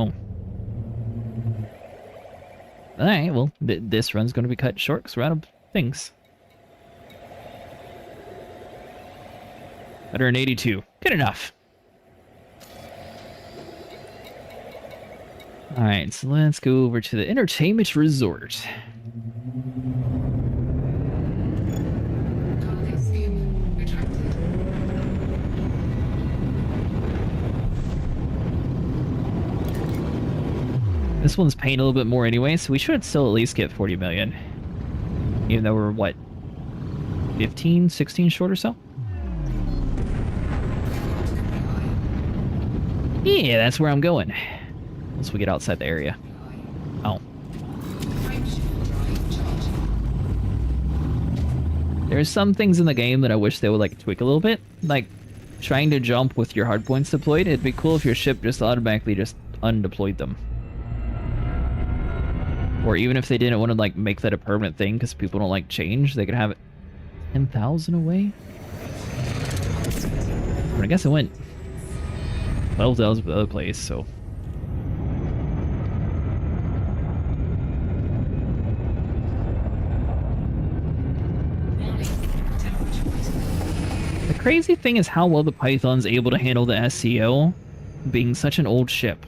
Alright, well, this run's going to be cut short because we're out of things. 182. Good enough. Alright, so let's go over to the entertainment resort. Cargo scoop retracted. This one's paying a little bit more anyway, so we should still at least get 40 million. Even though we're, what, 15, 16 short or so? Yeah, that's where I'm going. Once we get outside the area. Oh. There's some things in the game that I wish they would like tweak a little bit. Like, trying to jump with your hardpoints deployed. It'd be cool if your ship just automatically just undeployed them. Or even if they didn't want to like make that a permanent thing because people don't like change, they could have it 10,000 away. But I guess it went 12,000 for the other place, so. The crazy thing is how well the Python's able to handle the SCO, being such an old ship.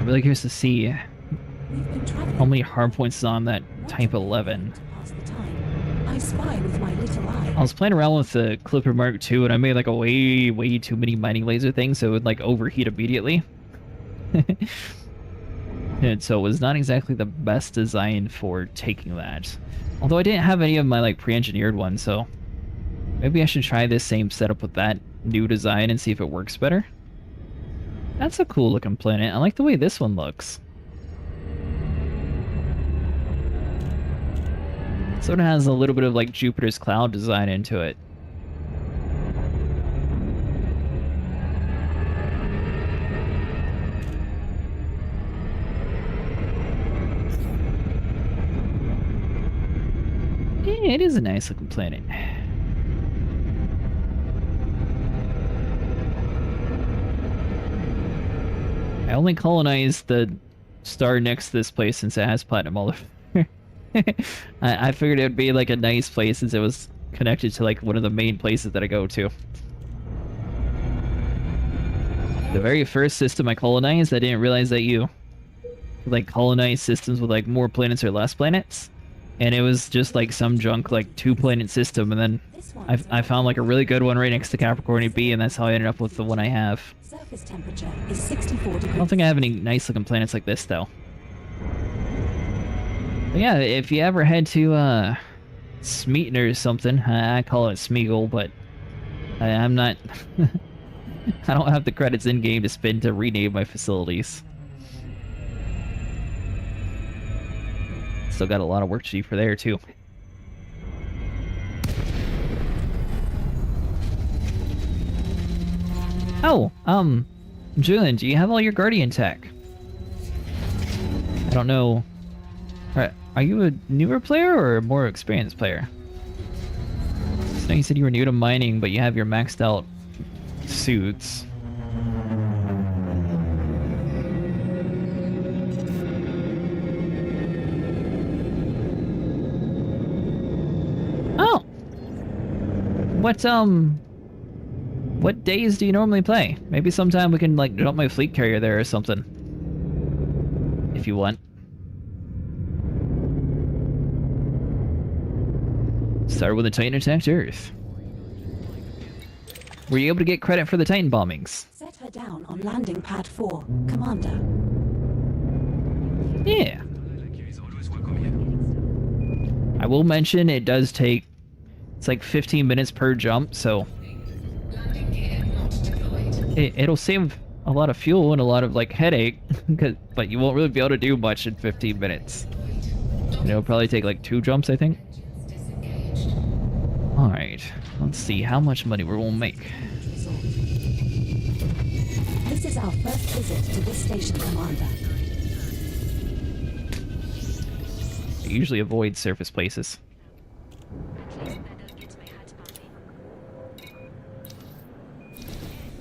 really curious to see We've been traveling how many hard points is on that Type 11. to pass the time. I spy with my little eye. I was playing around with the Clipper Mark II, and I made like a way too many mining laser things, so it would like overheat immediately. And so it was not exactly the best design for taking that. Although I didn't have any of my like pre-engineered ones, so maybe I should try this same setup with that new design and see if it works better. That's a cool looking planet. I like the way this one looks. Sort of has a little bit of like Jupiter's cloud design into it. Yeah, it is a nice looking planet. I only colonized the star next to this place since it has platinum all over. I figured it would be like a nice place since it was connected to like one of the main places that I go to. The very first system I colonized, I didn't realize that you like colonize systems with like more planets or less planets. And it was just like some junk like 2-planet system, and then I found like a really good one right next to Capricorn B, and that's how I ended up with the one I have. Surface temperature is 64 degrees. I don't think I have any nice looking planets like this though. But yeah, if you ever head to Smeaton or something, I call it Smeagol, but I'm not I don't have the credits in game to spend to rename my facilities. Still got a lot of work to do for there too. Oh, Julian, do you have all your Guardian tech? I don't know. Are you a newer player or a more experienced player? So you said you were new to mining, but you have your maxed out suits. Oh! What days do you normally play? Maybe sometime we can like dump my fleet carrier there or something. If you want. Start with a Titan attacked Earth. Were you able to get credit for the Titan bombings? Set her down on landing pad 4, Commander. Yeah. I will mention it does take, it's like 15 minutes per jump, so Landing gear not deployed. it'll save a lot of fuel and a lot of like headache, but you won't really be able to do much in 15 minutes. And it'll probably take like 2 jumps, I think. Disengaged. Alright, let's see how much money we will make. This is our first visit to this station, Commander. I usually avoid surface places.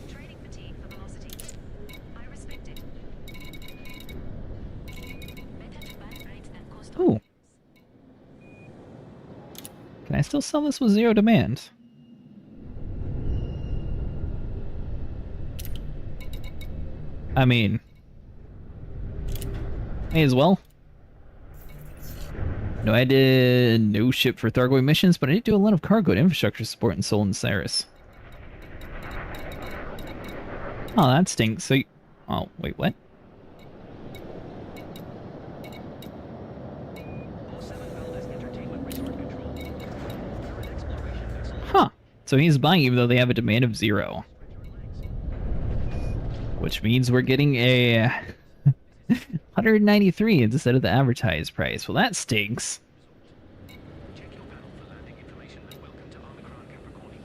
Training fatigue for velocity. I respect it. Better to burn rates than cost. Ooh. Can I still sell this with 0 demand? I mean, may as well. No, I did no ship for Thargoid missions, but I did do a lot of cargo and infrastructure support in Sol and Cyrus. Oh, that stinks. So, oh, wait, what? Huh. So he's buying even though they have a demand of 0. Which means we're getting a 193 instead of the advertised price. Well, that stinks.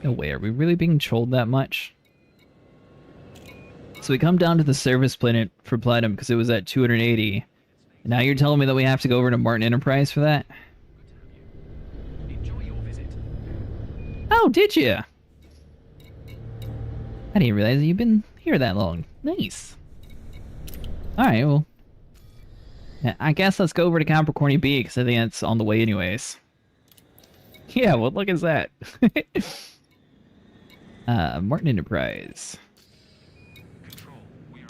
No way, are we really being trolled that much? So we come down to the service planet for Platinum because it was at 280. Now you're telling me that we have to go over to Martin Enterprise for that? Enjoy your visit. Oh, did you? I didn't realize that you've been here that long. Nice. Alright, well. Yeah, I guess let's go over to Capricorn B because I think that's on the way anyways. Yeah, what look is that? Martin Enterprise. Control, we are...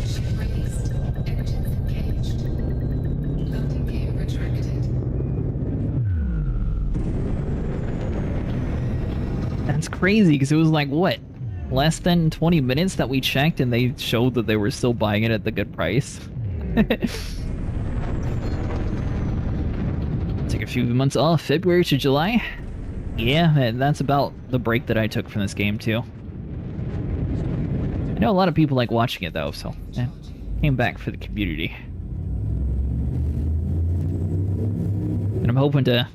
Ship released. That's crazy, because it was like, what? Less than 20 minutes that we checked, and they showed that they were still buying it at the good price. Take a few months off, February to July. Yeah, and that's about the break that I took from this game, too. I know a lot of people like watching it, though, so came back for the community. And I'm hoping to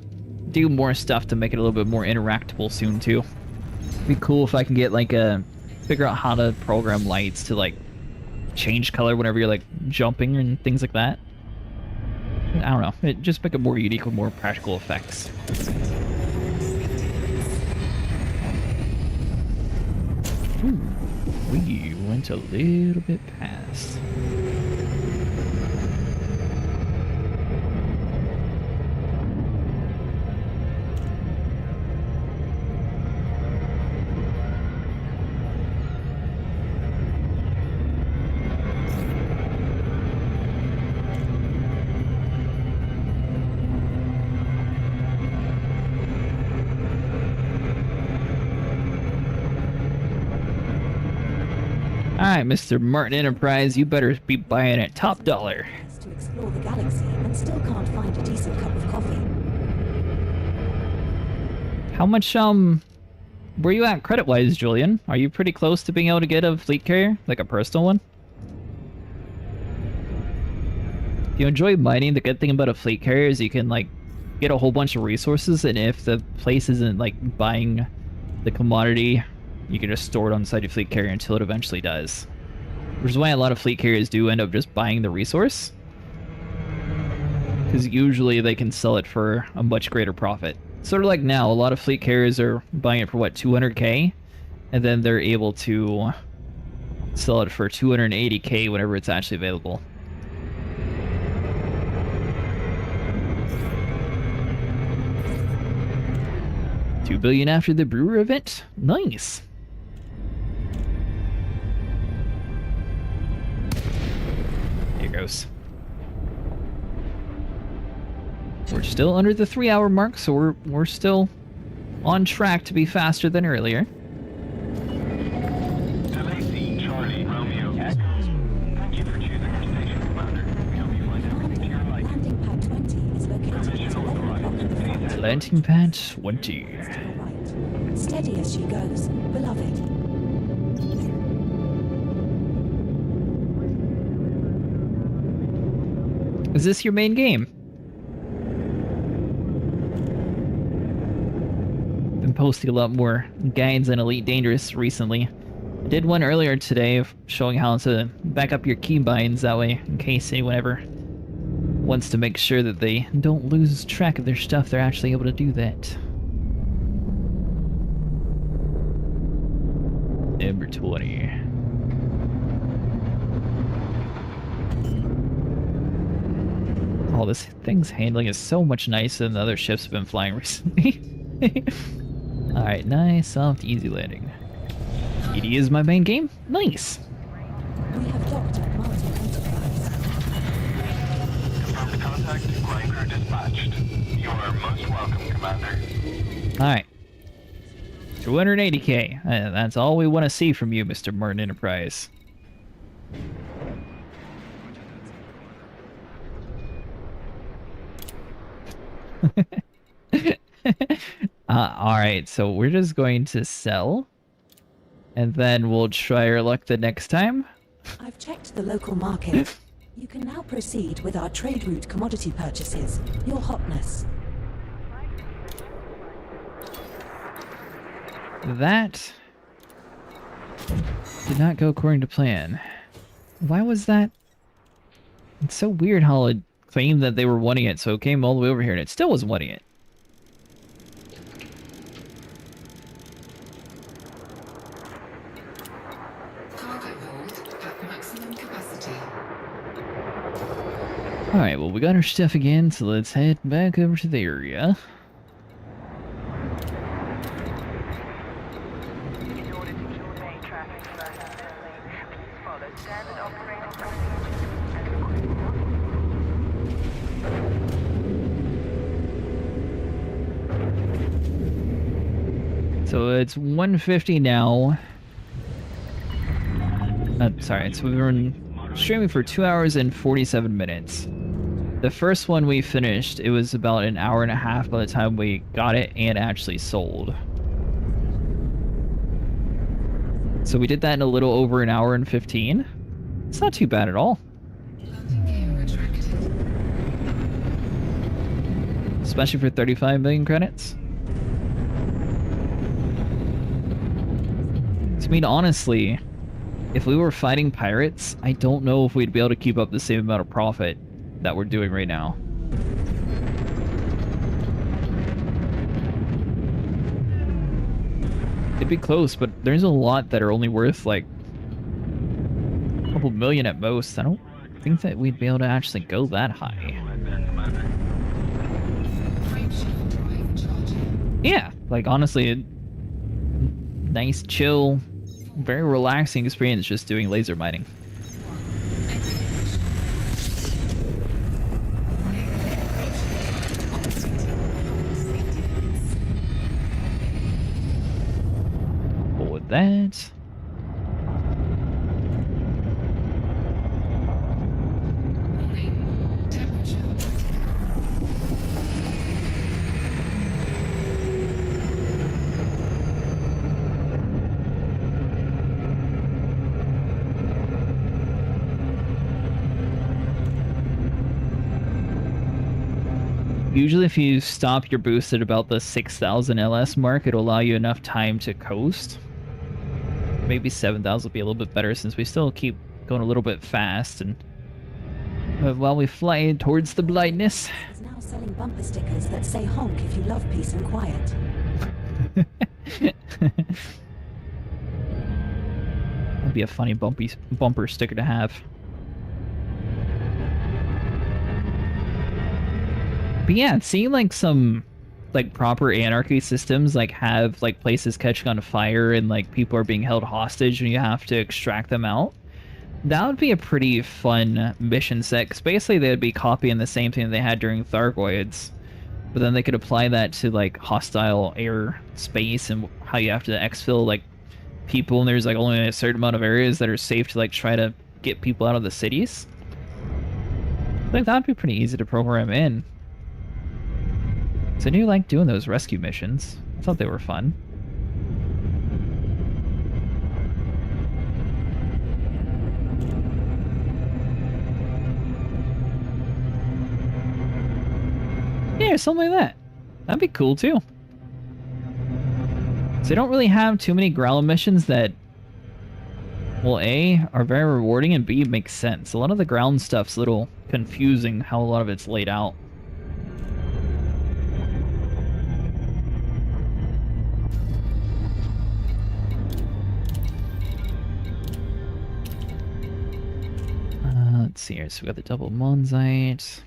do more stuff to make it a little bit more interactable soon, too. It'd be cool if I can get, like, figure out how to program lights to, like, change color whenever you're, like, jumping and things like that. I don't know. It just make it more unique with more practical effects. Ooh, we went a little bit past. Alright, Mr. Martin Enterprise, you better be buying it top dollar. To explore the galaxy and still can't find a decent cup of coffee. How much, where you at credit-wise, Julian? Are you pretty close to being able to get a fleet carrier? Like a personal one? If you enjoy mining, the good thing about a fleet carrier is you can, like, get a whole bunch of resources, and if the place isn't, like, buying the commodity, you can just store it on the side of your fleet carrier until it eventually does. Which is why a lot of fleet carriers do end up just buying the resource. Because usually they can sell it for a much greater profit. Sort of like now, a lot of fleet carriers are buying it for, what, 200k? And then they're able to sell it for 280k whenever it's actually available. $2 billion after the Brewer event? Nice! Here goes. We're still under the 3-hour mark, so we're still on track to be faster than earlier. LAC Charlie Romeo Echoes. Thank you for choosing our station, Commander. We hope you find everything to your liking. Landing pad 20 is located at 11 o'clock in the front. Landing pad 20. Right. Steady as she goes, beloved. Is this your main game? Been posting a lot more guides on Elite Dangerous recently. I did one earlier today of showing how to back up your keybinds, that way in case anyone ever wants to make sure that they don't lose track of their stuff, they're actually able to do that. Number 20. Oh, this thing's handling is so much nicer than the other ships have been flying recently. Alright, nice, soft, easy landing. ED is my main game? Nice! We have docked at Martin Enterprise. Confirm the contact. Flying crew dispatched. You are most welcome, Commander. Alright. 280k. That's all we want to see from you, Mr. Martin Enterprise. Alright, so we're just going to sell. And then we'll try our luck the next time. I've checked the local market. You can now proceed with our trade route commodity purchases. Your Hotness. That did not go according to plan. Why was that? It's so weird how it claimed that they were wanting it, so it came all the way over here and it still wasn't wanting it. Cargo hold at maximum capacity. Alright, well we got our stuff again, so let's head back over to the area. So it's 1:50 now. Sorry, so we've been streaming for 2 hours and 47 minutes. The first one we finished, it was about an hour and a half by the time we got it and actually sold. So we did that in a little over an hour and 15. It's not too bad at all. Landing gear retracted. Especially for 35 million credits. I mean, honestly, if we were fighting pirates, I don't know if we'd be able to keep up the same amount of profit that we're doing right now. It'd be close, but there's a lot that are only worth like a couple million at most. I don't think that we'd be able to actually go that high. Frameshift drive charging. Yeah, like honestly, nice, chill, very relaxing experience just doing laser mining. Cool with that. Warning. Temperature. Usually if you stop your boost at about the 6,000 LS mark, it'll allow you enough time to coast. Maybe 7,000 will be a little bit better since we still keep going a little bit fast and while we fly towards the blindness. Is now selling bumper stickers that say honk if you love peace and quiet. That'd be a funny bumper sticker to have. But yeah, seeing like some like proper anarchy systems like have like places catching on fire and like people are being held hostage and you have to extract them out. That would be a pretty fun mission set, because basically they would be copying the same thing they had during Thargoids, but then they could apply that to like hostile air space and how you have to exfil like people, and there's like only a certain amount of areas that are safe to like try to get people out of the cities. I think that would be pretty easy to program in. So I do like doing those rescue missions. I thought they were fun. Yeah, something like that. That'd be cool too. So they don't really have too many ground missions that, well, A, are very rewarding, and B, makes sense. A lot of the ground stuff's a little confusing how a lot of it's laid out. Let's see here. So we got the double Monzite.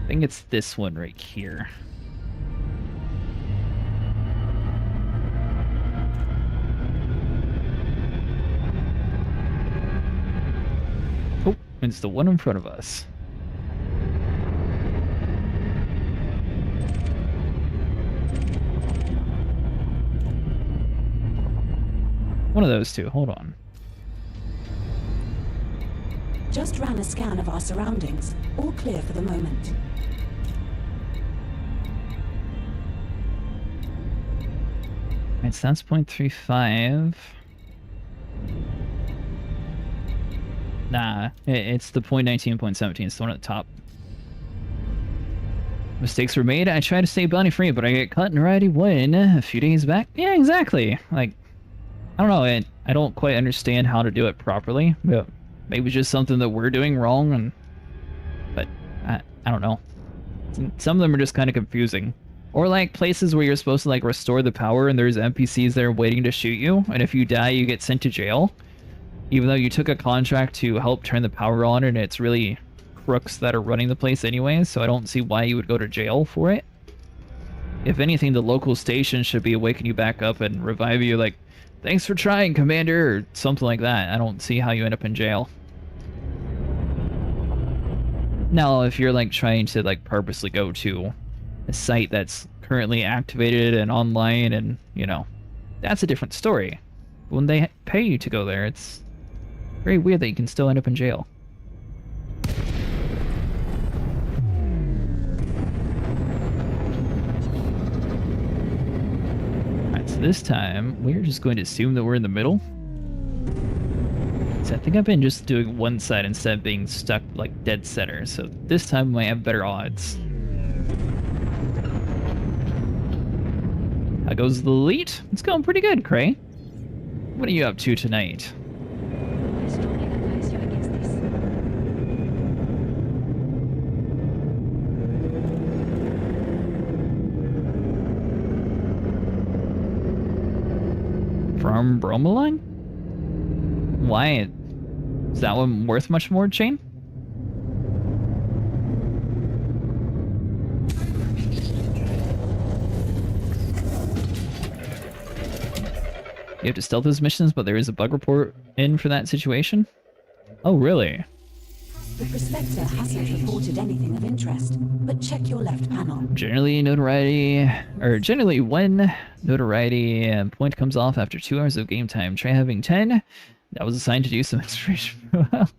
I think it's this one right here. Oh, it's the one in front of us. One of those two. Hold on. Just ran a scan of our surroundings. All clear for the moment. Right, so that's 0.35. Nah, it's the 0.19, 0.17. It's the one at the top. Mistakes were made. I tried to stay bounty free, but I get caught in already when a few days back. Yeah, exactly. Like, I don't know. I don't quite understand how to do it properly. But maybe it's just something that we're doing wrong. But I don't know. Some of them are just kind of confusing. Or like places where you're supposed to like restore the power and there's NPCs there waiting to shoot you, and if you die you get sent to jail. Even though you took a contract to help turn the power on, and it's really crooks that are running the place anyways, so I don't see why you would go to jail for it. If anything, the local station should be waking you back up and revive you like Thanks for trying, Commander, or something like that. I don't see how you end up in jail. Now, if you're like trying to like purposely go to a site that's currently activated and online and, you know, that's a different story. When they pay you to go there, it's very weird that you can still end up in jail. Alright, so this time, we're just going to assume that we're in the middle. So I think I've been just doing one side instead of being stuck like dead center, so this time we might have better odds. How goes the lead? It's going pretty good, Cray. What are you up to tonight? I strongly advise you against this. From Bromoline? Why? Is that one worth much more, Shane? You have to stealth those missions, but there is a bug report in for that situation? Oh, really? The prospector hasn't reported anything of interest, but check your left panel. Generally, when notoriety point comes off after 2 hours of game time, try having 10. That was assigned to do some exploration for a while.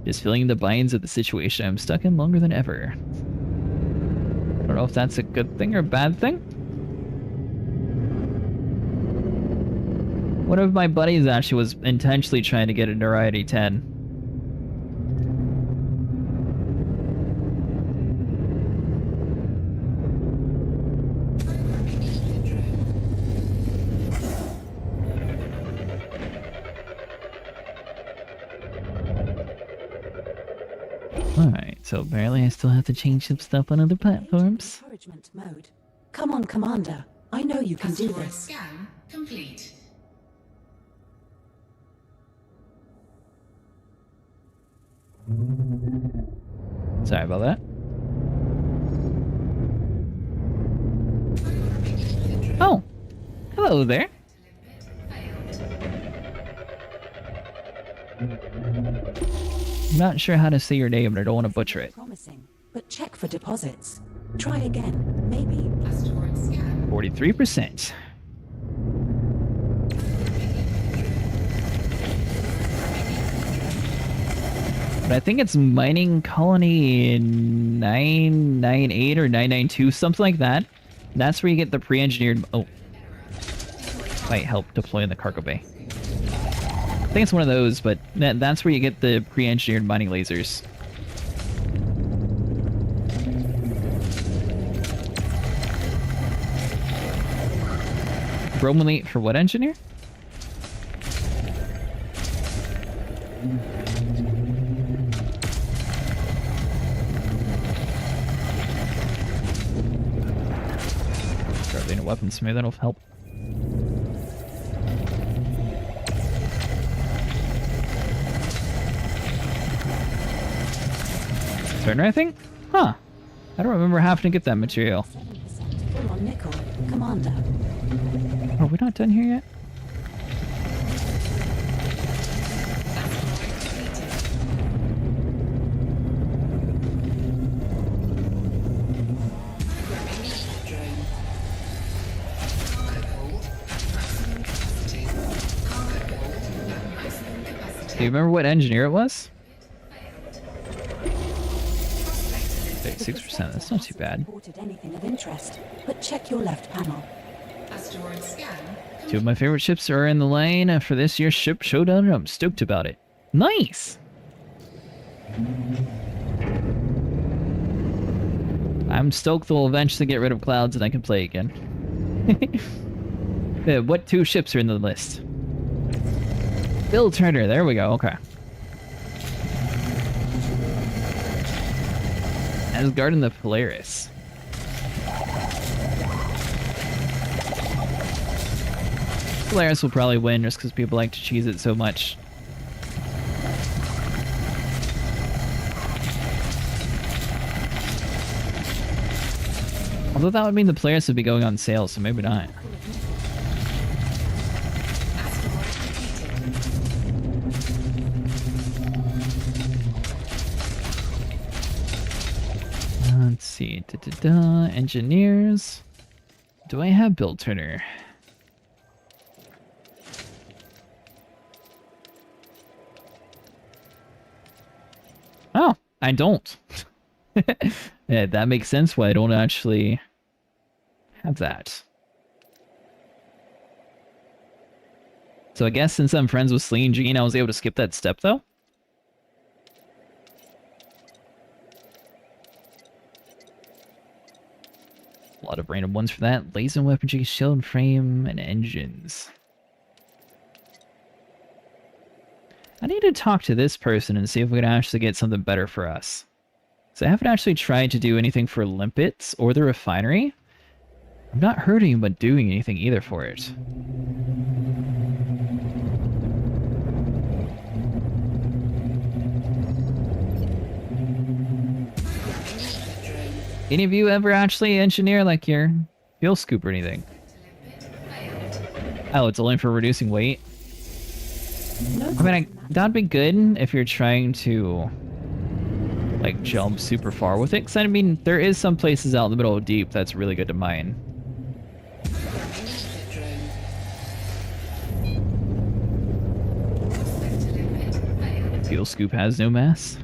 Just feeling the binds of the situation I'm stuck in longer than ever. I don't know if that's a good thing or a bad thing. One of my buddies actually was intentionally trying to get a notoriety 10. Alright, so apparently I still have to change some stuff on other platforms. Encouragement mode. Come on, Commander. I know you can do Asteroid this. scan complete. Sorry about that. Oh! Hello there! I'm not sure how to say your name, and I don't want to butcher it. Promising, but check for deposits. Try again, maybe. Asteroid scan. 43%. But I think it's mining colony 998 or 992, something like that. That's where you get the pre-engineered... Oh. Might help deploy in the cargo bay. I think it's one of those, but that's where you get the pre-engineered mining lasers. Bromelate for what engineer? Start being a weaponsmith, that'll help. Turner, I think? Huh. I don't remember having to get that material. 7% full on nickel, Commander. Are we not done here yet? Do you remember what engineer it was? 36%, that's not too bad. Reported anything of interest, but check your left panel. Asteroid scan. Two of my favorite ships are in the line for this year's ship showdown, and I'm stoked about it. Nice! I'm stoked they'll eventually get rid of clouds and I can play again. What 2 ships are in the list? Bill Turner, there we go, okay. Asgard and the Polaris. Polaris will probably win just because people like to cheese it so much. Although that would mean the Polaris would be going on sale, so maybe not. see. Engineers. Do I have build turner? Oh, I don't. Yeah, that makes sense why I don't actually have that. So I guess since I'm friends with Slee and Jean, I was able to skip that step, though? A lot of random ones for that. Laser weaponry, shield frame, and engines. I need to talk to this person and see if we can actually get something better for us. So I haven't actually tried to do anything for Limpets or the refinery. I've not heard anyone doing anything either for it. Any of you ever actually engineer like your fuel scoop or anything? Oh, it's only for reducing weight? I mean, that'd be good if you're trying to, like, jump super far with it. Because, I mean, there is some places out in the middle of deep that's really good to mine. Fuel scoop has no mass.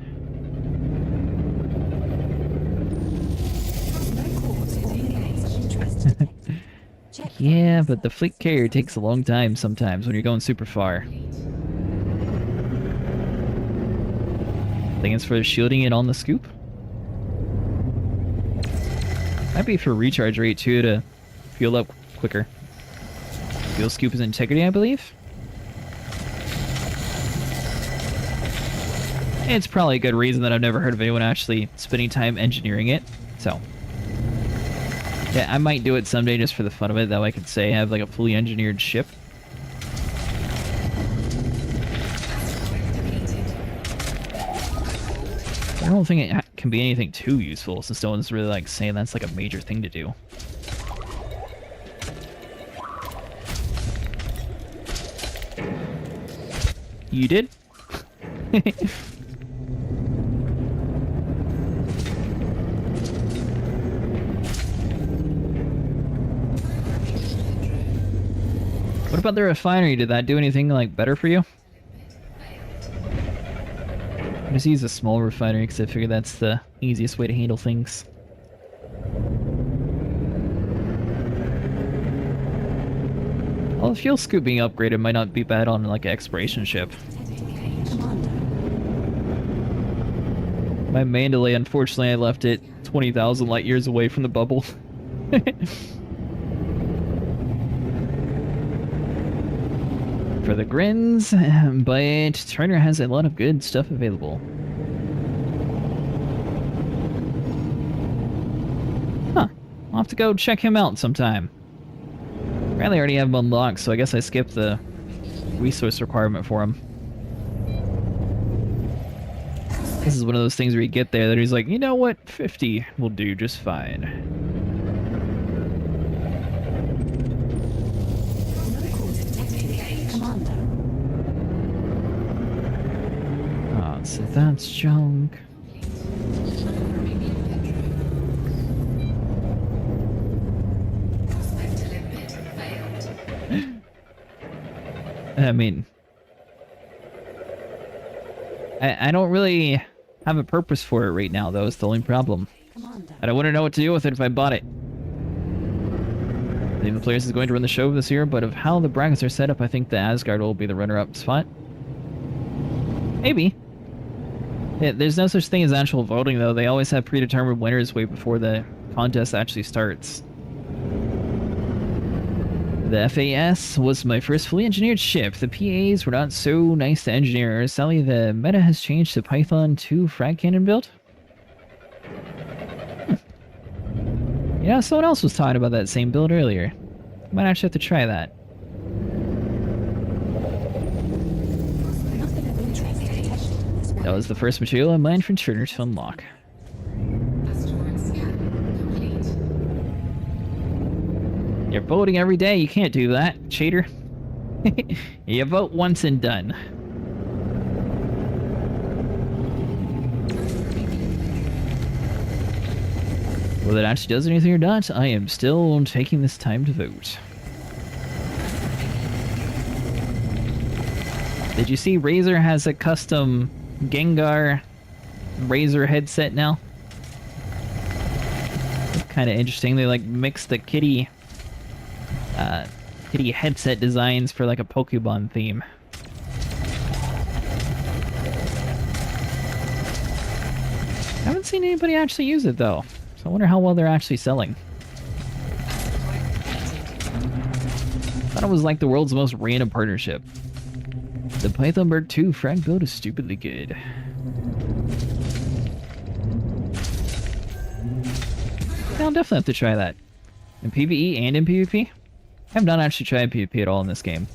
Yeah, but the fleet carrier takes a long time sometimes when you're going super far. I think it's for shielding it on the scoop. Might be for recharge rate too, to fuel up quicker. Fuel scoop is integrity, I believe. It's probably a good reason that I've never heard of anyone actually spending time engineering it. So, yeah, I might do it someday just for the fun of it. That way I could say I have like a fully engineered ship. I don't think it can be anything too useful, since no one's really like saying that's like a major thing to do. You did? What about the refinery? Did that do anything like better for you? I just use a small refinery because I figure that's the easiest way to handle things. Well, the fuel scoop being upgraded might not be bad on like an exploration ship. My Mandalay, unfortunately, I left it 20,000 light years away from the bubble. For the grins, but Turner has a lot of good stuff available. Huh. I'll have to go check him out sometime. Apparently I already have him unlocked, so I guess I skipped the resource requirement for him. This is one of those things where you get there that he's like, you know what, 50 will do just fine. So that's junk. I mean, I don't really have a purpose for it right now, though. It's the only problem. And I wouldn't know what to do with it if I bought it. I think the players is going to run the show this year, but of how the brackets are set up, I think the Asgard will be the runner-up spot. Maybe. Yeah, there's no such thing as actual voting, though. They always have predetermined winners way before the contest actually starts. The FAS was my first fully engineered ship. The PAs were not so nice to engineers. Sadly, the meta has changed to Python 2 frag cannon build. Yeah, someone else was talking about that same build earlier. Might actually have to try that. That was the first material I mined from Turner to unlock. You're voting every day. You can't do that, cheater. You vote once and done. Whether it actually does anything or not, I am still taking this time to vote. Did you see Razer has a custom Gengar Razer headset now? Kind of interesting. They like mix the kitty headset designs for like a Pokemon theme. I haven't seen anybody actually use it though, so I wonder how well they're actually selling. Thought it was like the world's most random partnership. The Pythonberg 2 frag build is stupidly good. Yeah, I'll definitely have to try that. In PvE and in PvP? I have not actually tried PvP at all in this game.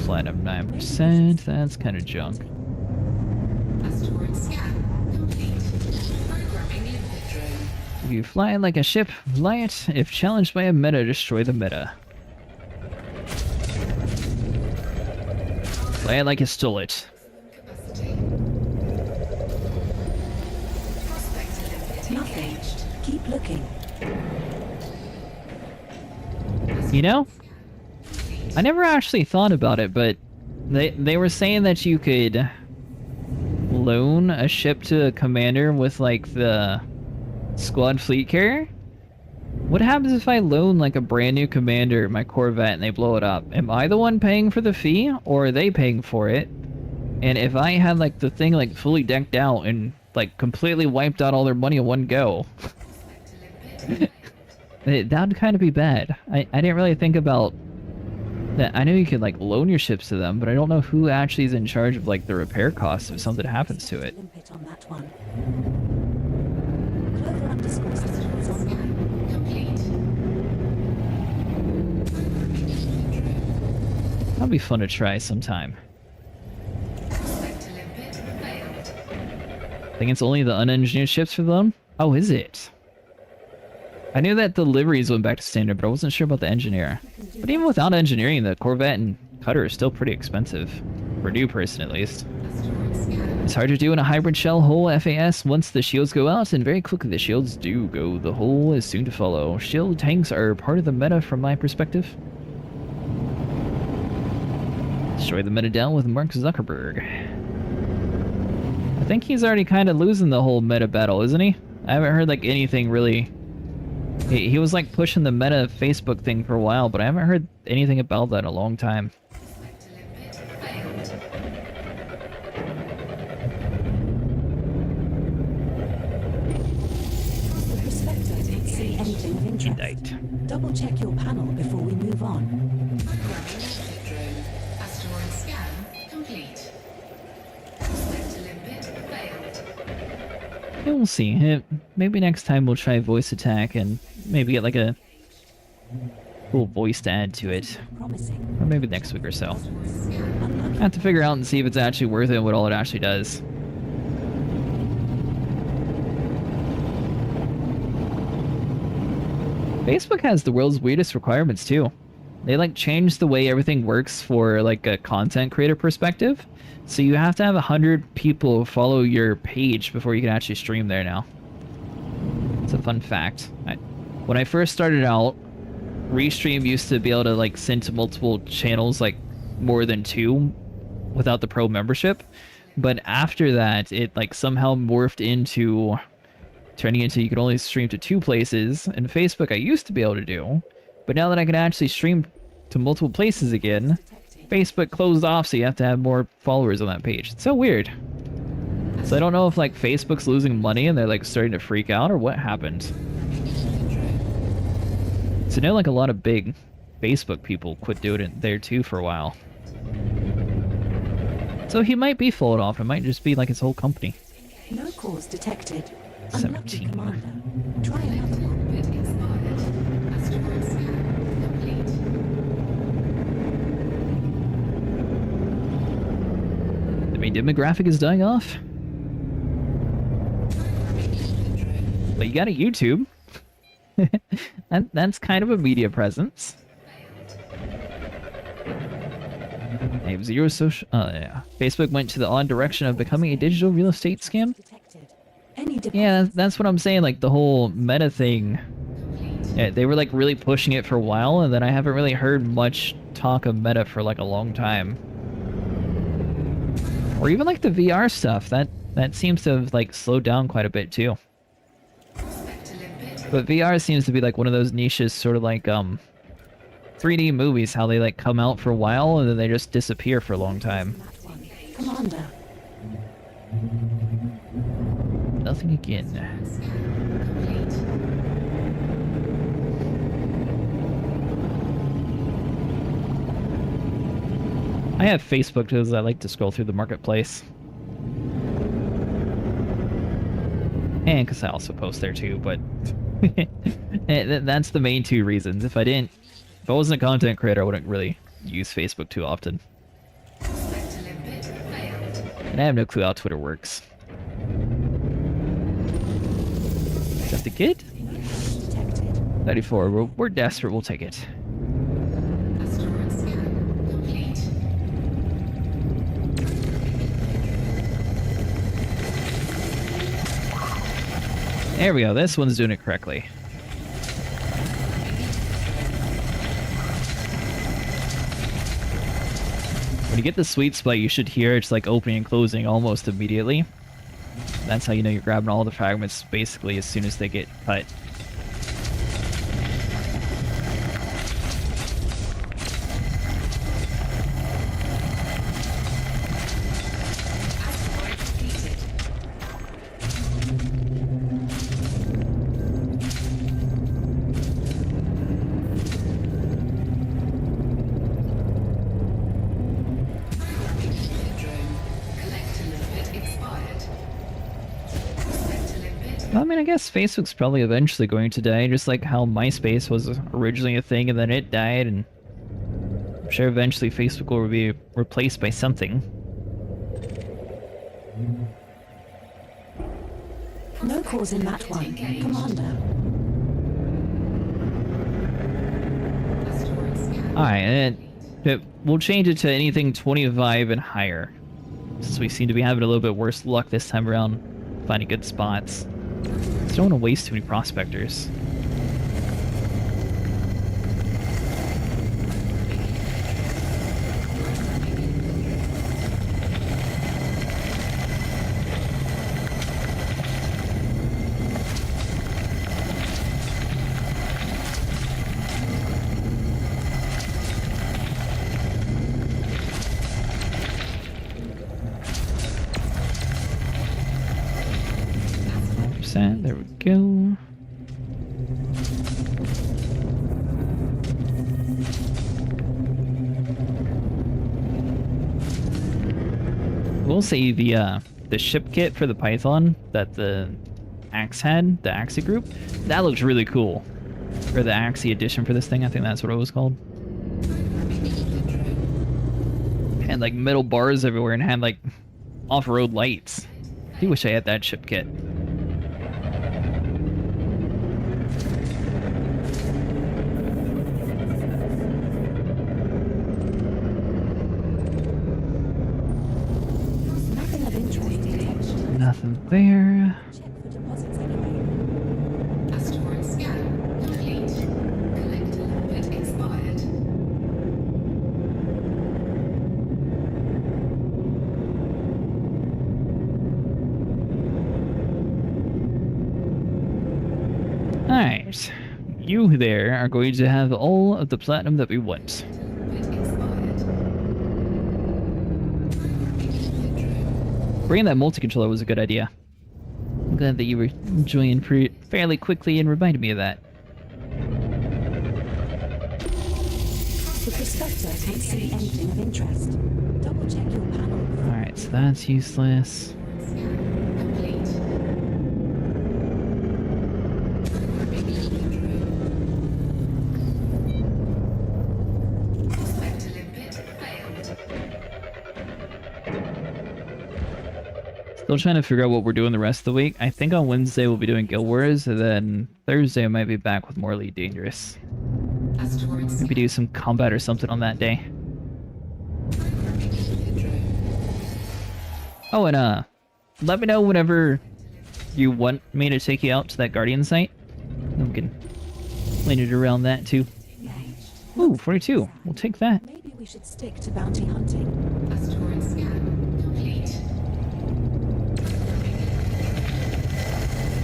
Platinum 9%, that's kind of junk. Asteroid scan complete. Programming limpet drone. If you fly like a ship, fly it. If challenged by a meta, destroy the meta. Fly it like you stole it. Capacity. Prospect limpet Nothing. engaged. Keep looking. You know, I never actually thought about it, but they were saying that you could loan a ship to a commander with like the squad fleet carrier. What happens if I loan like a brand new commander my Corvette and they blow it up? Am I the one paying for the fee, or are they paying for it? And if I had like the thing like fully decked out and like completely wiped out all their money in one go, that would kind of be bad. I didn't really think about that. I know you could like loan your ships to them, but I don't know who actually is in charge of like the repair costs if something happens to it. Limpet on that one. Clover _ is online. Complete. That'd be fun to try sometime. Prospect limpet failed. I think it's only the unengineered ships for the loan. Oh, is it? I knew that the liveries went back to standard, but I wasn't sure about the engineer. But even without engineering, the Corvette and Cutter is still pretty expensive. For a new person, at least. Asteroid scan. It's hard to do in a hybrid shell hull FAS once the shields go out, and very quickly the shields do go. The hull is soon to follow. Shield tanks are part of the meta from my perspective. Destroy the meta down with Mark Zuckerberg. I think he's already kind of losing the whole meta battle, isn't he? I haven't heard like anything really. He was like pushing the meta Facebook thing for a while, but I haven't heard anything about that in a long time. Prospect limpet failed. The prospector didn't see anything of interest. Indite. Double check your panel before we move on. Programming limpet drone. Asteroid scan complete. Prospect limpet failed. Yeah, we'll see. Maybe next time we'll try voice attack and maybe get like a cool voice to add to it. Promising. Or maybe next week or so. Unlucky. I have to figure out and see if it's actually worth it and what all it actually does. Facebook has the world's weirdest requirements too. They like change the way everything works for like a content creator perspective. So you have to have 100 people follow your page before you can actually stream there now. It's a fun fact. When I first started out, Restream used to be able to like send to multiple channels, like more than 2 without the pro membership. But after that, it like somehow morphed into turning into you could only stream to 2 places. And Facebook I used to be able to do, but now that I can actually stream to multiple places again, Facebook closed off, so you have to have more followers on that page. It's so weird. So I don't know if like Facebook's losing money and they're like starting to freak out or what happened. So I know like a lot of big Facebook people quit doing it there too for a while. So he might be followed off. It might just be like his whole company. No cause detected. 17. Unlucky, Commander. Try another one. Limpet expired. Asteroid scan complete. The main demographic is dying off. But you got a YouTube. That's kind of a media presence. I have zero social. Yeah. Facebook went to the odd direction of becoming a digital real estate scam. Detected. Any Yeah, deposits? that's what I'm saying. Like the whole meta thing. Yeah, they were like really pushing it for a while, and then I haven't really heard much talk of meta for like a long time. Or even like the VR stuff. That seems to have like slowed down quite a bit too. But VR seems to be like one of those niches, sort of like 3D movies, how they like come out for a while and then they just disappear for a long time. Commander. Nothing again. I have Facebook because I like to scroll through the marketplace. And because I also post there too, but that's the main two reasons. If I wasn't a content creator, I wouldn't really use Facebook too often. And I have no clue how Twitter works. Is that the kid? 94. We're desperate. We'll take it. There we go. This one's doing it correctly. When you get the sweet spot, you should hear it's like opening and closing almost immediately. That's how you know you're grabbing all the fragments basically as soon as they get cut. I mean, I guess Facebook's probably eventually going to die, just like how MySpace was originally a thing and then it died, and I'm sure eventually Facebook will be replaced by something. No cause in that one, Commander. Alright, and we'll change it to anything 25 and higher, since we seem to be having a little bit worse luck this time around finding good spots. Just don't want to waste too many prospectors. There we go. We'll say the ship kit for the Python that the Axe had, the Axie group, that looks really cool. Or the Axie edition for this thing, I think that's what it was called. Had like metal bars everywhere and had like off-road lights. I do wish I had that ship kit. Nothing there. Check for deposits anyway. Asteroid scan complete. Collector limit expired. Alright. You there are going to have all of the platinum that we want. Bringing that multi-controller was a good idea. I'm glad that you were enjoying fairly quickly and reminded me of that. The prospector can't see anything of interest. Double check your panel. Alright, so that's useless. Still trying to figure out what we're doing the rest of the week. I think on Wednesday we'll be doing Guild Wars, and then Thursday I might be back with more Elite Dangerous. Maybe do some combat or something on that day. Oh, and let me know whenever you want me to take you out to that Guardian site. We can plan it around that too. Ooh, 42. We'll take that. Maybe we should stick to bounty hunting. Asteroid scan complete.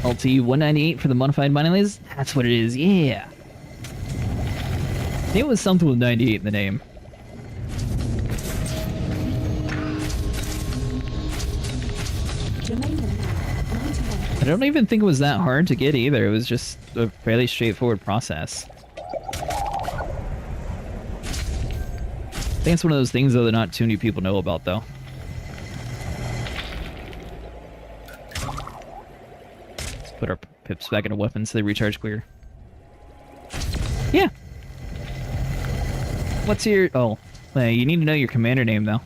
LT 198 for the modified mining lays. That's what it is. Yeah. It was something with 98 in the name. I don't even think it was that hard to get either. It was just a fairly straightforward process. I think it's one of those things, though, that not too many people know about, though. Let's put our pips back into weapons so they recharge clear. Yeah. What's your... Oh, you need to know your commander name, though.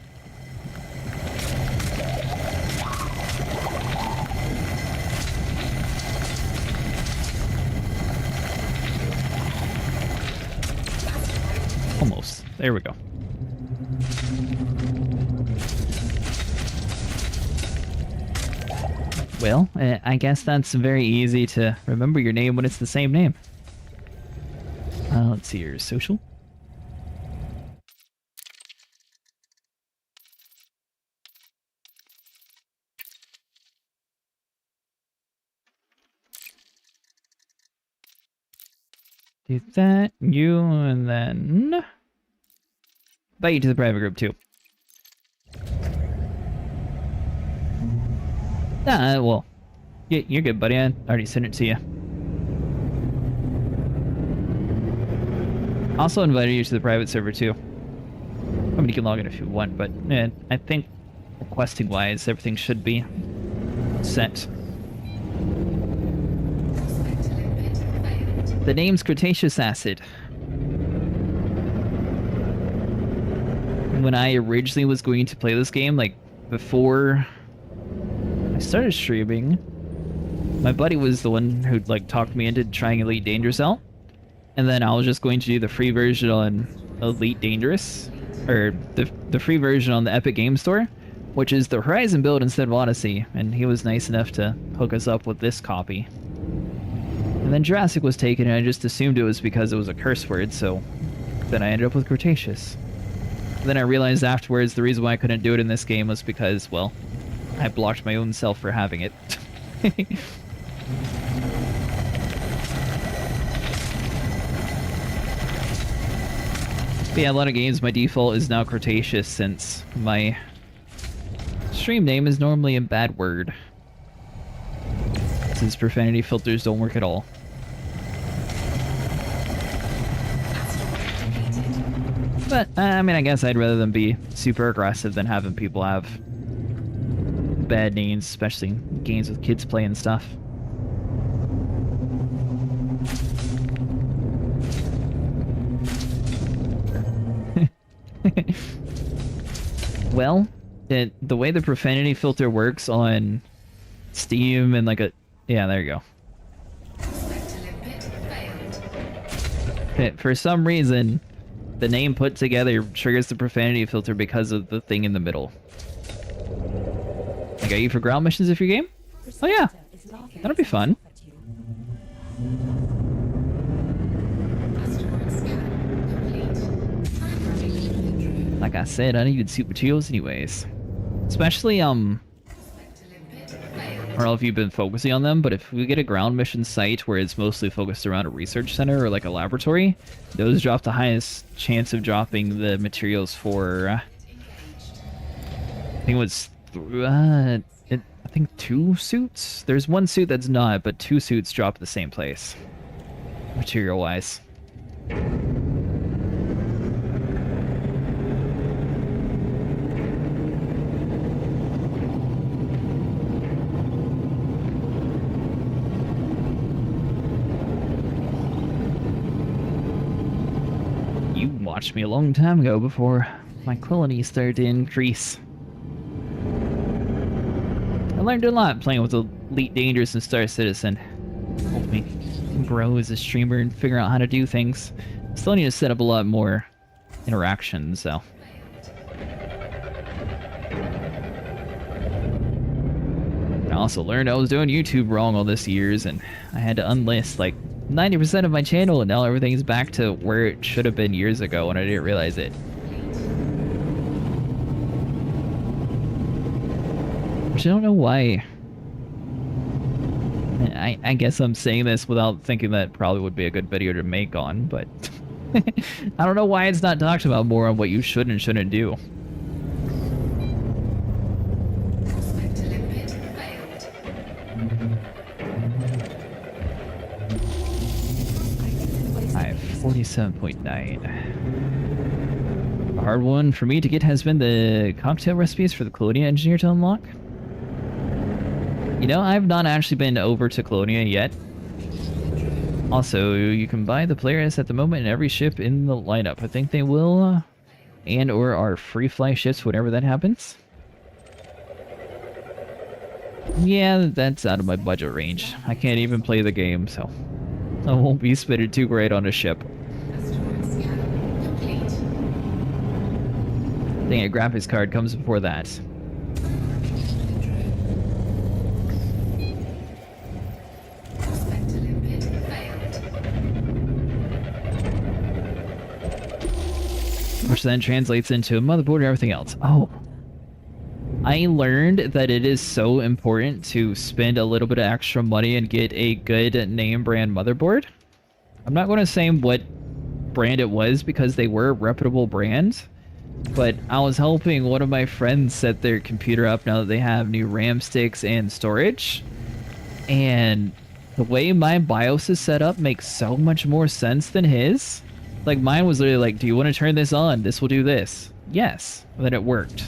Almost. There we go. Well, I guess that's very easy to remember your name when it's the same name. Let's see your social. Do that, you, and then... invite you to the private group, too. Well, you're good, buddy. I already sent it to you. Also invited you to the private server, too. I mean, you can log in if you want, but I think requesting-wise, everything should be set. The name's Cretaceous Acid. When I originally was going to play this game, like, before I started streaming, my buddy was the one who, like, talked me into trying Elite Dangerous out. And then I was just going to do the free version on Elite Dangerous, or the free version on the Epic Game Store, which is the Horizon build instead of Odyssey, and he was nice enough to hook us up with this copy. And then Jurassic was taken, and I just assumed it was because it was a curse word, so then I ended up with Cretaceous. Then I realized afterwards the reason why I couldn't do it in this game was because, well, I blocked my own self for having it. But yeah, a lot of games, my default is now Cretaceous since my stream name is normally a bad word. Since profanity filters don't work at all. But, I mean, I guess I'd rather than be super aggressive than having people have bad names, especially in games with kids playing stuff. Well, the way the profanity filter works on Steam and like a... Yeah, there you go. For some reason, the name put together triggers the profanity filter because of the thing in the middle. I got you for ground missions if your game? Oh yeah, that'll be fun. Like I said, I needed soup materials anyways. Especially, I don't know if you've been focusing on them, but if we get a ground mission site where it's mostly focused around a research center or like a laboratory, those drop the highest chance of dropping the materials for, I think it was, I think 2 suits? There's 1 suit that's not, but 2 suits drop the same place, material-wise. Watched me a long time ago before my quality started to increase. I learned a lot playing with Elite Dangerous and Star Citizen. Helped me grow as a streamer and figure out how to do things. Still need to set up a lot more interactions, so. also learned I was doing YouTube wrong all these years, and I had to unlist like 90% of my channel, and now everything's back to where it should have been years ago, and I didn't realize it. Which I don't know why. I guess I'm saying this without thinking that probably would be a good video to make on, but I don't know why it's not talked about more on what you should and shouldn't do. Prospect limpet failed. I have 47.9. A hard one for me to get has been the cocktail recipes for the Colonia engineer to unlock. You know, I've not actually been over to Colonia yet. Also, you can buy the players at the moment in every ship in the lineup. I think they will, and or are free fly ships whenever that happens. Yeah, that's out of my budget range. I can't even play the game, so I won't be spending too great on a ship. Asteroid scan complete. Dang it, graphics card comes before that. Prospect limpet failed. Which then translates into a motherboard and everything else. Oh. I learned that it is so important to spend a little bit of extra money and get a good name brand motherboard. I'm not going to say what brand it was because they were a reputable brand, but I was helping one of my friends set their computer up now that they have new RAM sticks and storage. And the way my BIOS is set up makes so much more sense than his. Like, mine was literally like, do you want to turn this on? This will do this. Yes. And then it worked.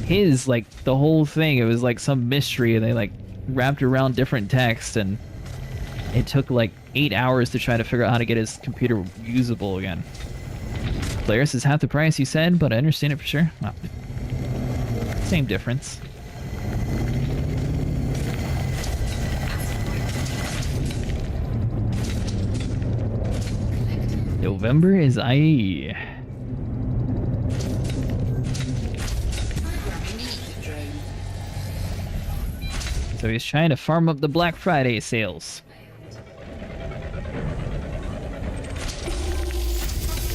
His, like, the whole thing, it was like some mystery, and they like wrapped around different text, and it took like 8 hours to try to figure out how to get his computer usable again. Polaris is half the price, you said, but I understand it for sure. Well, same difference. November is IE. So he's trying to farm up the Black Friday sales.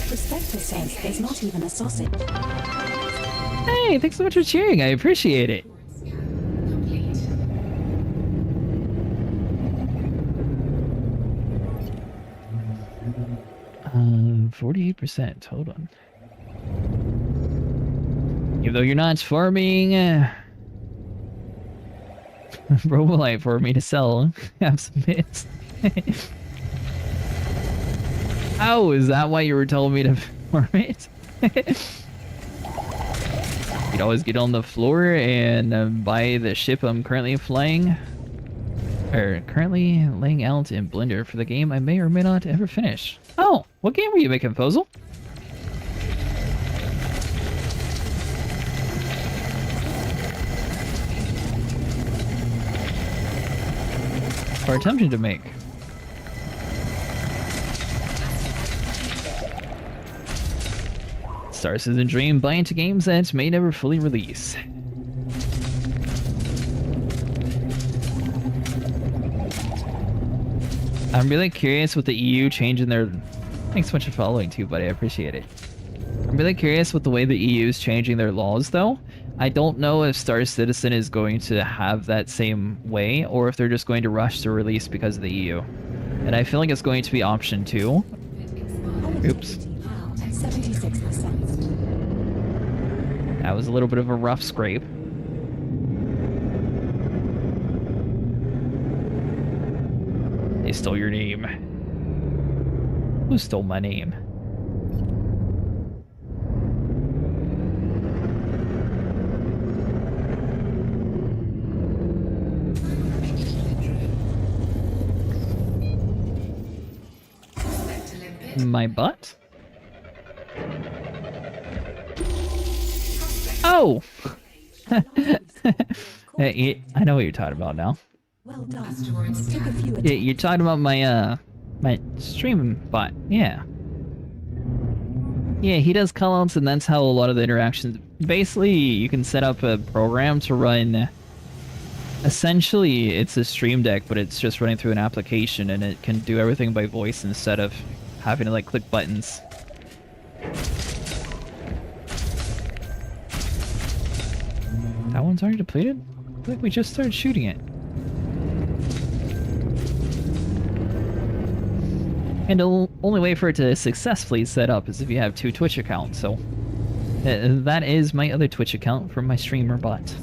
Prospector says there's not even a sausage. Hey, thanks so much for cheering. I appreciate it. Complete. 48%. Hold on. Even though you're not farming Robolite for me to sell, have some bits. Oh, is that why you were telling me to farm it? You'd always get on the floor and buy the ship I'm currently flying, or currently laying out in Blender for the game I may or may not ever finish. Oh, what game were you making, Posel? Or attempting to make? Star Citizen Dream, buy into games that may never fully release. I'm really curious with the EU changing their... Thanks so much for following too, buddy. I appreciate it. I'm really curious with the way the EU is changing their laws, though. I don't know if Star Citizen is going to have that same way, or if they're just going to rush to release because of the EU. And I feel like it's going to be option 2. Oops. At 76%. That was a little bit of a rough scrape. They stole your name. Who stole my name? My butt? Oh! Hey, I know what you're talking about now. Well done. Took a few Yeah, you're talking about my my stream bot. Yeah. Yeah, he does callouts, and that's how a lot of the interactions... Basically, you can set up a program to run Essentially, it's a Stream Deck, but it's just running through an application, and it can do everything by voice instead of having to like click buttons. That one's already depleted? I feel like we just started shooting it. And the only way for it to successfully set up is if you have 2 Twitch accounts, so that is my other Twitch account from my streamer bot.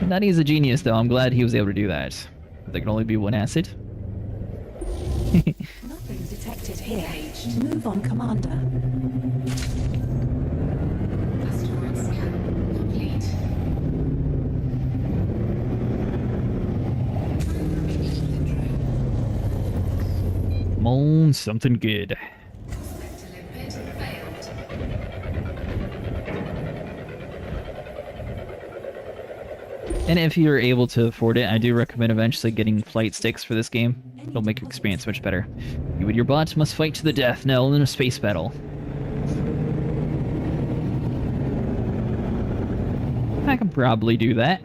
Not he's a genius, though. I'm glad he was able to do that. There can only be one acid. Nothing detected here. Move on, Commander. Asteroid scan complete. Come on, something good. Limpet failed. And if you're able to afford it, I do recommend eventually getting flight sticks for this game. It'll make your experience much better. You and your bot must fight to the death now in a space battle. I can probably do that.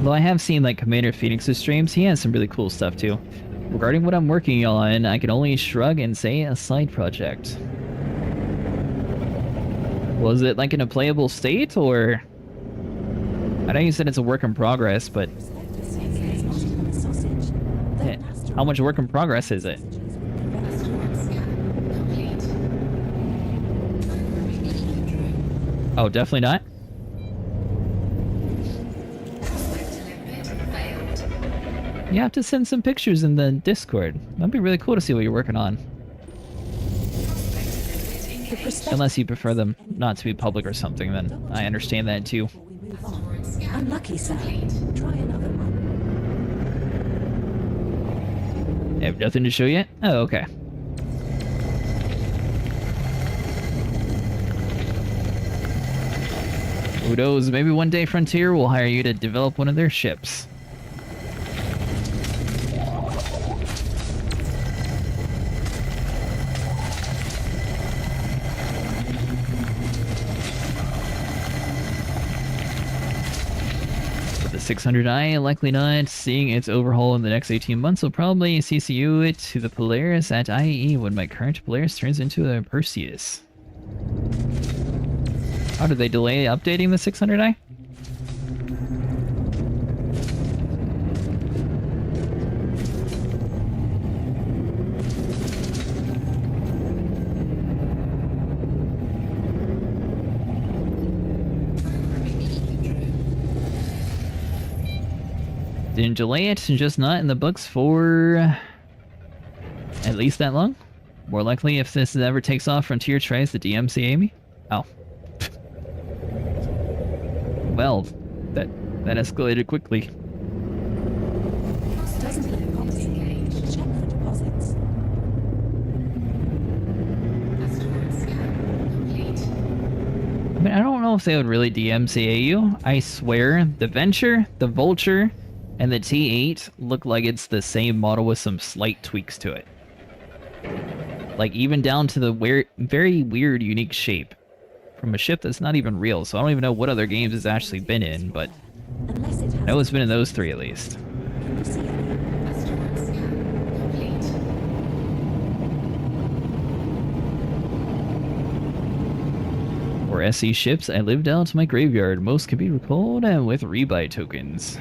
Though I have seen like Commander Phoenix's streams, he has some really cool stuff too. Regarding what I'm working on, I can only shrug and say a side project. Was it like in a playable state, or... I know you said it's a work in progress, but... Yeah, how much work in progress is it? Asteroid scan complete. Oh, definitely not? Limpet failed. You have to send some pictures in the Discord. That'd be really cool to see what you're working on. Unless you prefer them not to be public or something, then I understand that too. We move on. Unlucky, sir. Try another one. You have nothing to show yet? Oh, okay. Who knows, maybe one day Frontier will hire you to develop one of their ships. With the 600i, likely not. Seeing its overhaul in the next 18 months will probably CCU it to the Polaris at IAE when my current Polaris turns into a Perseus. How did they delay updating the 600i? Didn't delay it, just not in the books for at least that long. More likely, if this ever takes off, Frontier tries to DMCA me. Oh. Well, that escalated quickly. Doesn't look promising. Check for deposits. Asteroid scan complete. I mean, I don't know if they would really DMCA you. I swear, the Venture, the Vulture, and the T8 look like it's the same model with some slight tweaks to it. Like, even down to the very weird, unique shape. From a ship that's not even real, so I don't even know what other games it's actually been in, but Unless it has I know it's been in those 3 at least. Can you see any? Asteroid scan complete. For SE ships, I lived out my graveyard. Most can be recalled and with rebuy tokens.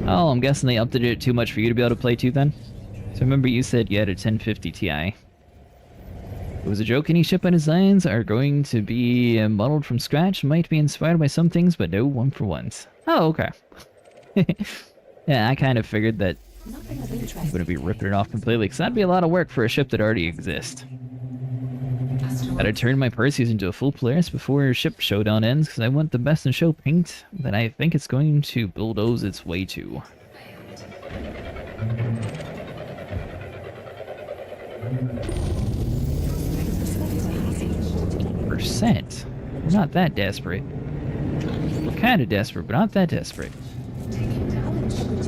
Oh, I'm guessing they updated it too much for you to be able to play too then? So remember you said you had a 1050 Ti. It was a joke. Any ship I designs are going to be modeled from scratch, might be inspired by some things, but no one-for-ones. Oh, okay. Yeah, I kind of figured that Nothing of I'm interest. going to be ripping it off completely, because that'd be a lot of work for a ship that already exists. I'd turn my Perseus into a full Polaris before ship showdown ends, because I want the best in show paint that I think it's going to bulldoze its way to. Percent? We're not that desperate. We're kind of desperate, but not that desperate. Hull integrity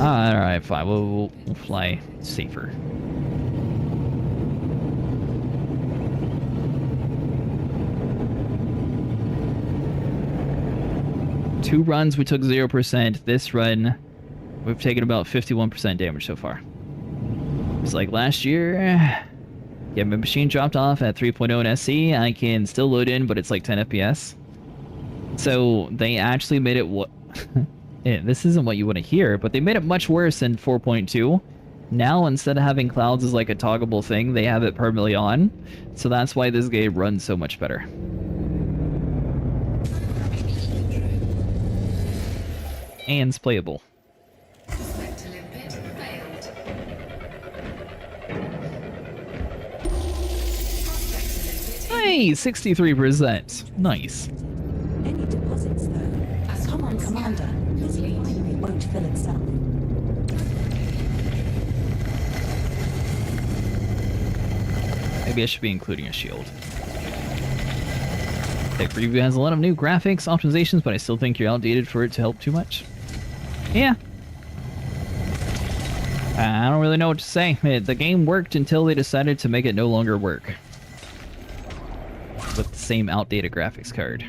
Alright, fine. We'll fly safer. Two runs, we took 0%. This run, we've taken about 51% damage so far. It's like last year, yeah, my machine dropped off at 3.0 in SC. I can still load in, but it's like 10 FPS. So they actually made it what... Yeah, this isn't what you want to hear, but they made it much worse in 4.2. Now, instead of having clouds as like a toggleable thing, they have it permanently on. So that's why this game runs so much better. And it's playable. Hey, 63%. Nice. Any deposits, though? Come on, Commander. This refinery won't fill itself. Maybe I should be including a shield. Tech Preview has a lot of new graphics optimizations, but I still think you're outdated for it to help too much. Yeah. I don't really know what to say. The game worked until they decided to make it no longer work. With the same outdated graphics card.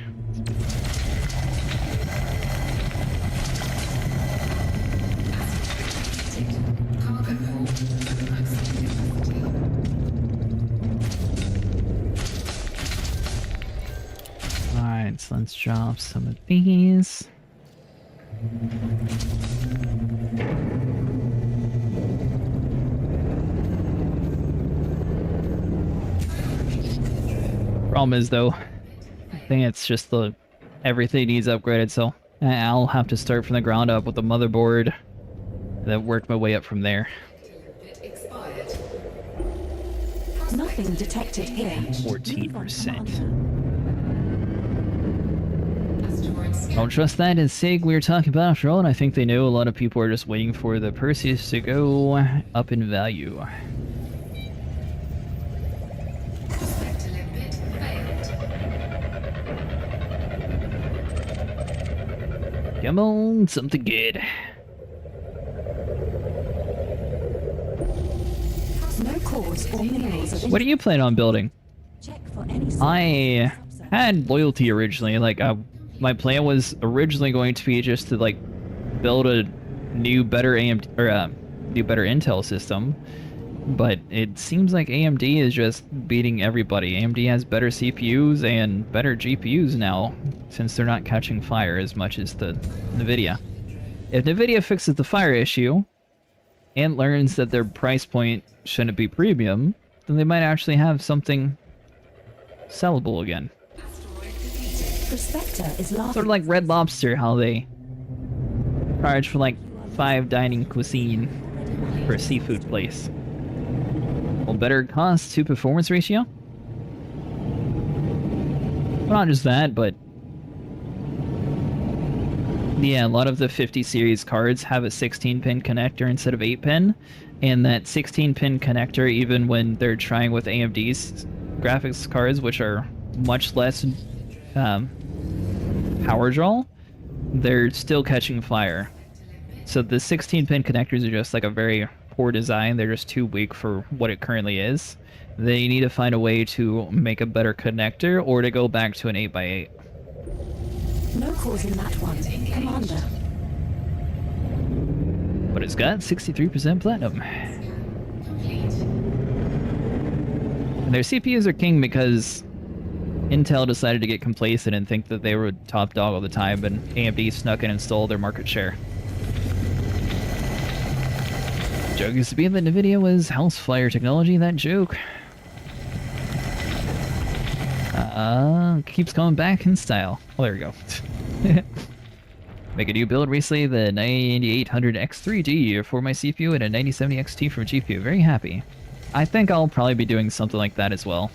Alright, so let's drop some of these. Problem is, though, I think it's just the everything needs upgraded, so I'll have to start from the ground up with the motherboard, and then work my way up from there. Nothing detected here. 14%. Don't trust that in SIG we were talking about after all, and I think they know a lot of people are just waiting for the Perseus to go up in value. Come on, something good. No cores or minerals of What are you planning on building? Check for any I had loyalty originally. Like, my plan was originally going to be just to like build a new, better AMD or new, better Intel system. But it seems like AMD is just beating everybody. AMD has better CPUs and better GPUs now, since they're not catching fire as much as the NVIDIA. If NVIDIA fixes the fire issue and learns that their price point shouldn't be premium, then they might actually have something sellable again. Prospector is Sort of like Red Lobster, how they charge for like 5 dining cuisine for a seafood place. Well, better cost to performance ratio? Well, not just that, but yeah, a lot of the 50 series cards have a 16-pin connector instead of 8-pin, and that 16-pin connector, even when they're trying with AMD's graphics cards, which are much less power draw, they're still catching fire. So the 16-pin connectors are just like a very poor design. They're just too weak for what it currently is. They need to find a way to make a better connector or to go back to an 8x8. No cause in that one, Commander. But it's got 63% platinum. And their CPUs are king because Intel decided to get complacent and think that they were top dog all the time, and AMD snuck in and stole their market share. The joke used to be that NVIDIA was house flyer technology. That joke keeps coming back in style. Oh, there we go. Make a new build recently, the 9800 X3D for my CPU and a 9070 XT for GPU. Very happy. I think I'll probably be doing something like that as well.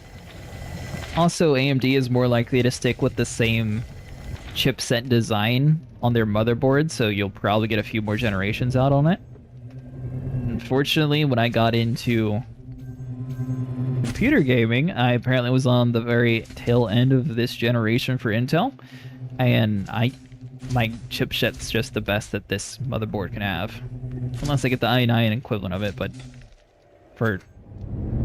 Also, AMD is more likely to stick with the same chipset design on their motherboard, so you'll probably get a few more generations out on it. Unfortunately, when I got into computer gaming, I apparently was on the very tail end of this generation for Intel, and I my chipset's just the best that this motherboard can have. Unless I get the i9 equivalent of it, but for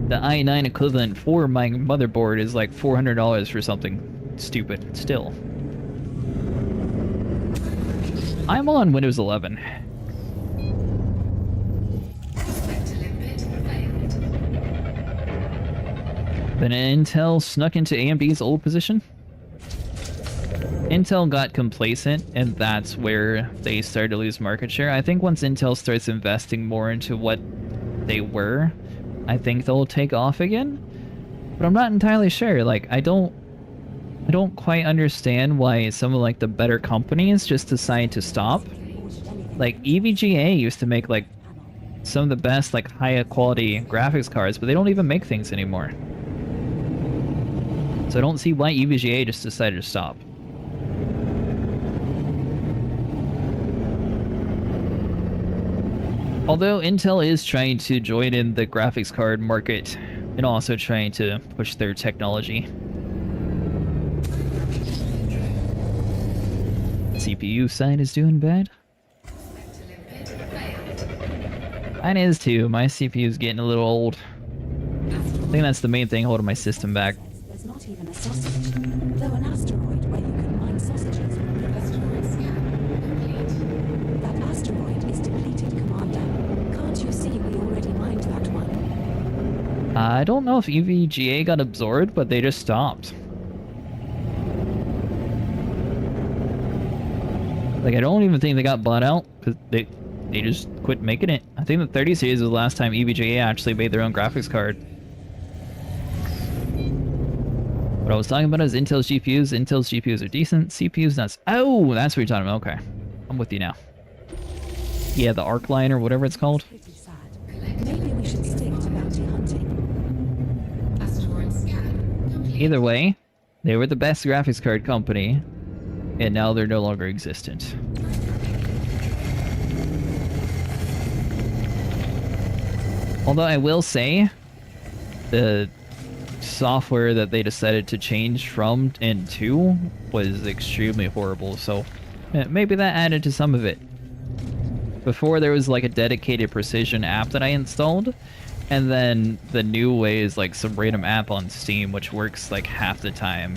the i9 equivalent for my motherboard is like $400 for something stupid still. I'm on Windows 11. Then Intel snuck into AMD's old position. Intel got complacent, and that's where they started to lose market share. I think once Intel starts investing more into what they were, I think they'll take off again. But I'm not entirely sure. Like, I don't quite understand why some of like the better companies just decide to stop. Like EVGA used to make like some of the best like high quality graphics cards, but they don't even make things anymore. So I don't see why EVGA just decided to stop. Although Intel is trying to join in the graphics card market and also trying to push their technology. CPU side is doing bad. Mine is too. My CPU is getting a little old. I think that's the main thing holding my system back. There's not even a sausage, though an asteroid where you can mine sausages would be Asteroid scan complete. That asteroid is depleted, Commander. Can't you see we already mined that one? I don't know if EVGA got absorbed, but they just stopped. Like, I don't even think they got bought out, because they just quit making it. I think the 30 series was the last time EVGA actually made their own graphics card. What I was talking about is Intel's GPUs. Intel's GPUs are decent. CPUs, nuts. Oh, that's what you're talking about. Okay. I'm with you now. Yeah, the Arcline or whatever it's called. Pretty sad. Maybe we should stick to bounty hunting. Asteroid scan complete. Either way, they were the best graphics card company, and now they're no longer existent. Although I will say, the software that they decided to change from and to was extremely horrible, so maybe that added to some of it. Before there was like a dedicated precision app that I installed, and then the new way is like some random app on Steam which works like half the time.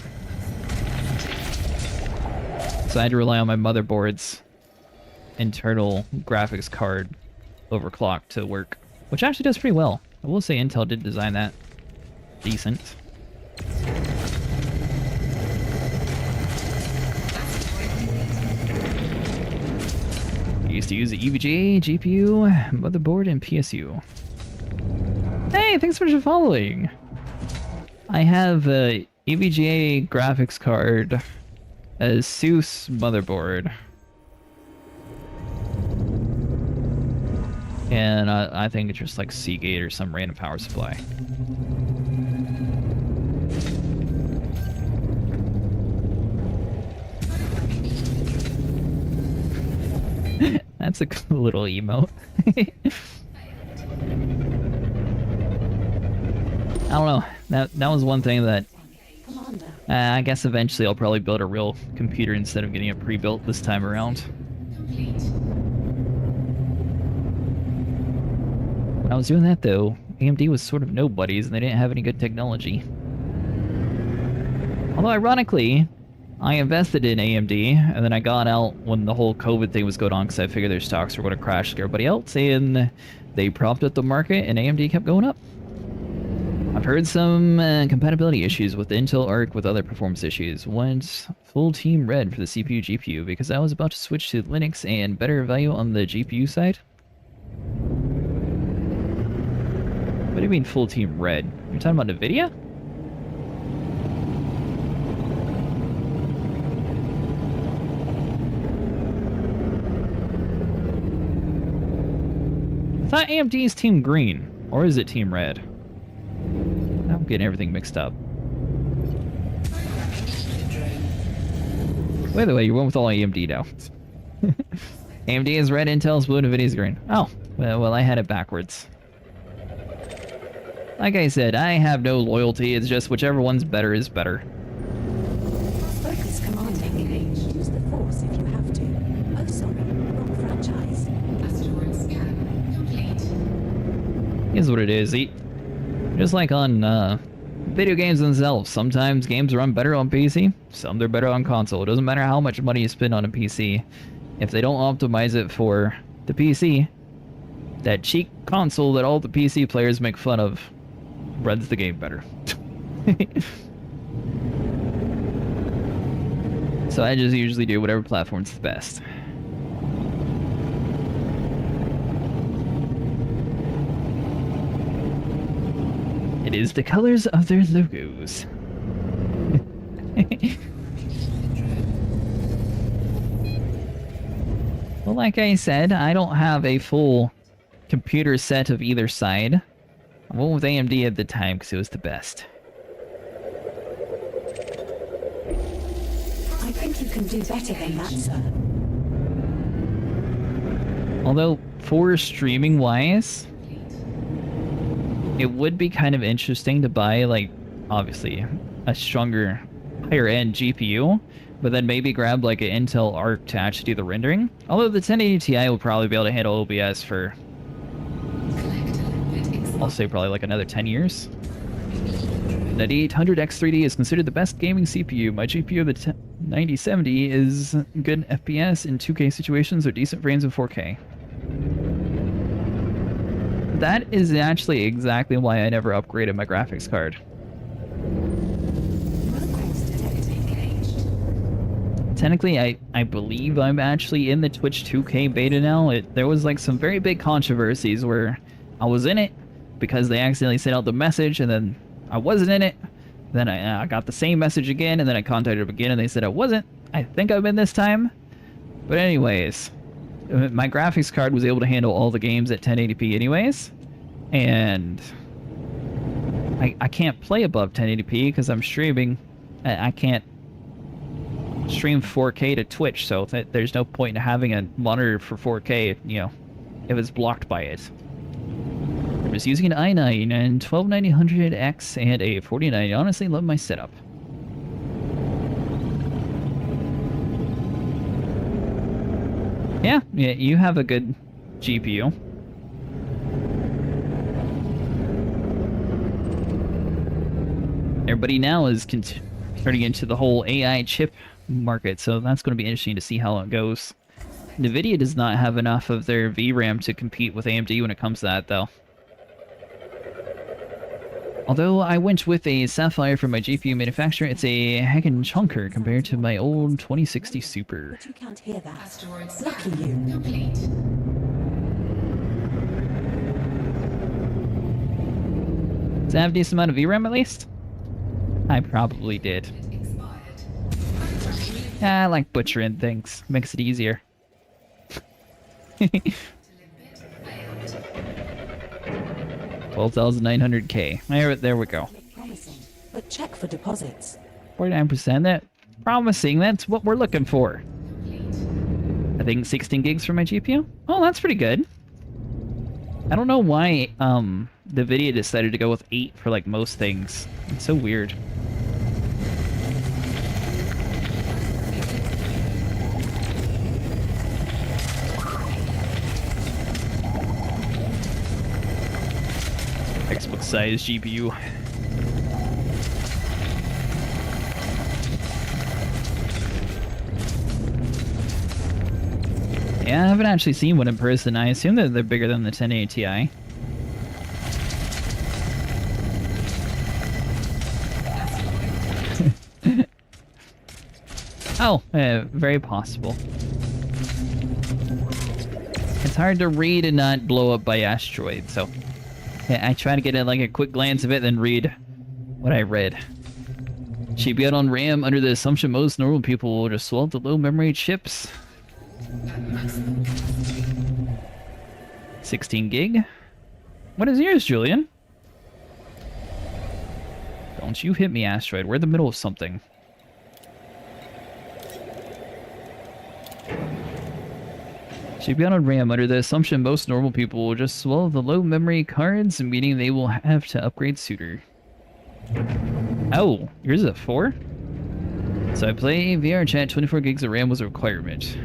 So I had to rely on my motherboard's internal graphics card overclock to work, which actually does pretty well. I will say Intel did design that decent. I used to use the EVGA, GPU, motherboard, and PSU. Hey, thanks for following! I have a EVGA graphics card, a ASUS motherboard, and I think it's just like Seagate or some random power supply. That's a cool little emote. I don't know. That was one thing that Commander, I guess eventually I'll probably build a real computer instead of getting it pre-built this time around. Complete. When I was doing that though, AMD was sort of nobodies and they didn't have any good technology. Although ironically, I invested in AMD and then I got out when the whole COVID thing was going on because I figured their stocks were going to crash like everybody else, and they propped up the market and AMD kept going up. I've heard some compatibility issues with the Intel Arc with other performance issues. Went full team red for the CPU GPU because I was about to switch to Linux and better value on the GPU side. What do you mean full team red? You're talking about NVIDIA? I thought AMD's team green, or is it team red? I'm getting everything mixed up. By the way, you went with all AMD now. AMD is red, Intel is blue, NVIDIA is green. Oh, well, I had it backwards. Like I said, I have no loyalty, it's just whichever one's better is better. focus, Commander. Use the force if you have to. Is what it is. Just like on video games themselves, sometimes games run better on PC, some they're better on console. It doesn't matter how much money you spend on a PC. If they don't optimize it for the PC, that cheap console that all the PC players make fun of runs the game better. So I just usually do whatever platform's the best. It is the colors of their logos. Well, like I said, I don't have a full computer set of either side. I went with AMD at the time because it was the best. I think you can do better than that, sir. Although, for streaming-wise, it would be kind of interesting to buy, like, obviously, a stronger, higher-end GPU, but then maybe grab, like, an Intel Arc to actually do the rendering. Although the 1080 Ti will probably be able to handle OBS for, I'll say probably like another 10 years. The 9800X3D is considered the best gaming CPU. My GPU, the 9070, is good FPS in 2K situations or decent frames in 4K. That is actually exactly why I never upgraded my graphics card. Technically, I believe I'm actually in the Twitch 2K beta now. There was like some very big controversies where I was in it because they accidentally sent out the message and then I wasn't in it. Then I got the same message again and then I contacted them again and they said I wasn't. I think I'm in this time. But anyways, my graphics card was able to handle all the games at 1080p anyways. And I can't play above 1080p because I'm streaming. I can't stream 4K to Twitch, so there's no point in having a monitor for 4K, you know, if it's blocked by it. I'm just using an i9 and 12900X and a 4090. Honestly, love my setup. Yeah, you have a good GPU. Everybody now is turning into the whole AI chip market, so that's going to be interesting to see how it goes. NVIDIA does not have enough of their VRAM to compete with AMD when it comes to that, though. Although I went with a Sapphire from my GPU manufacturer, it's a heckin' chunker compared to my old 2060 Super. But you can't hear that. Asteroid Lucky scan you. complete. Does it have a decent amount of VRAM at least? I probably did. Expired. I like butchering things. Makes it easier. 12,900K. There we go. Promising. But check for deposits. 49%. That promising. That's what we're looking for. I think 16 gigs for my GPU. Oh, that's pretty good. I don't know why the NVIDIA decided to go with 8 for like most things. It's so weird. Xbox size GPU. Yeah, I haven't actually seen one in person. I assume that they're bigger than the 1080 Ti. Oh, very possible. It's hard to read and not blow up by asteroids, so yeah, I try to get like a quick glance of it, then read what I read. She'd be out on RAM under the assumption most normal people will just swallow the low memory chips. 16 gig. What is yours, Julian? Don't you hit me, asteroid. We're in the middle of something. Should be on RAM under the assumption most normal people will just swallow the low memory cards, meaning they will have to upgrade sooner. Oh, yours is a 4? So I play VR chat, 24 gigs of RAM was a requirement.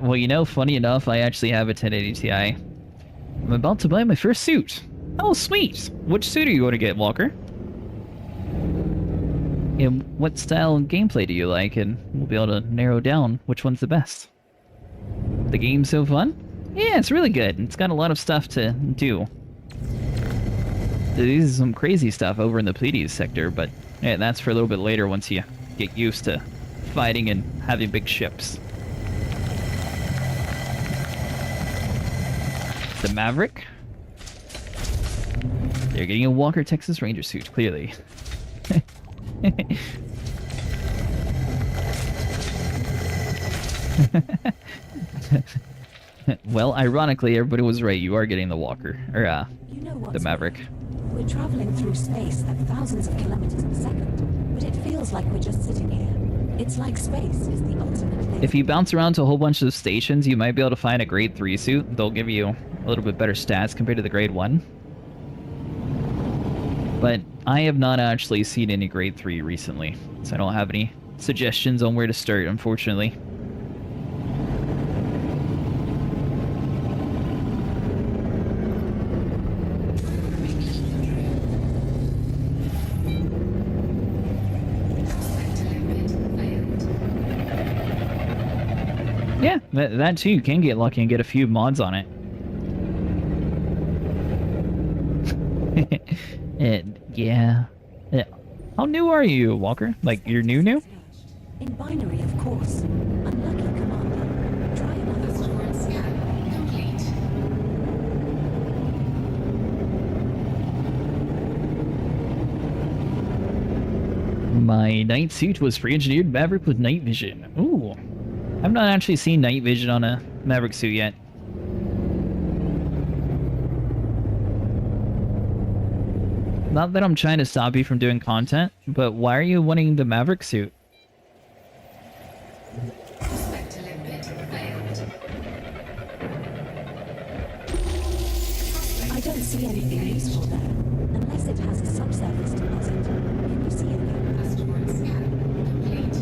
Well, you know, funny enough, I actually have a 1080 Ti. I'm about to buy my first suit. Oh, sweet! Which suit are you going to get, Walker? And what style and gameplay do you like? And we'll be able to narrow down which one's the best. The game's so fun? Yeah, it's really good. It's got a lot of stuff to do. There's some crazy stuff over in the Pleiades sector, but yeah, that's for a little bit later once you get used to fighting and having big ships. The Maverick. They're getting a Walker Texas Ranger suit, clearly. Well, ironically, everybody was right. You are getting the Walker, or You know what's the Maverick. We're traveling through space at thousands of kilometers per second, but it feels like we're just sitting here. It's like space is the ultimate thing. If you bounce around to a whole bunch of stations, you might be able to find a grade 3 suit. They'll give you a little bit better stats compared to the grade 1. But I have not actually seen any grade 3 recently, so I don't have any suggestions on where to start, unfortunately. Yeah, that too. You can get lucky and get a few mods on it. And yeah. How new are you, Walker? Like, you're new? In binary, of course. Unlucky, Commander. Try another one. Passport scan complete. My night suit was pre-engineered Maverick with night vision. Ooh. I've not actually seen night vision on a Maverick suit yet. Not that I'm trying to stop you from doing content, but why are you wanting the Maverick suit? Prospector limpet failed. I don't see anything useful there, unless it has a subsurface deposit. Can you see anything? Passport scan complete.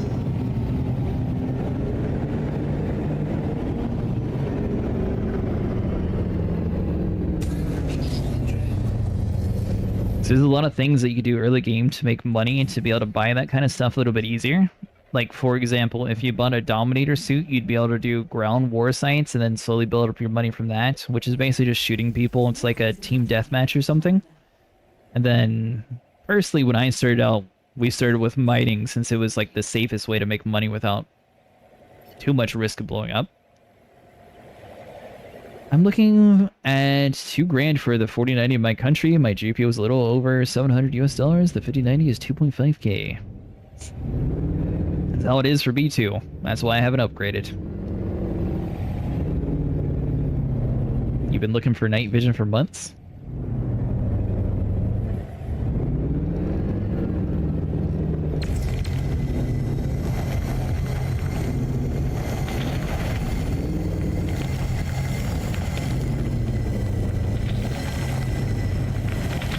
So there's a lot of things that you can do early game to make money and to be able to buy that kind of stuff a little bit easier. Like, for example, if you bought a Dominator suit, you'd be able to do ground war sites and then slowly build up your money from that, which is basically just shooting people. It's like a team deathmatch or something. And then, firstly, when I started out, we started with mining since it was like the safest way to make money without too much risk of blowing up. I'm looking at $2,000 for the 4090 in my country. My GPU is a little over $700 US. The 5090 is 2.5K. That's how it is for B2. That's why I haven't upgraded. You've been looking for night vision for months?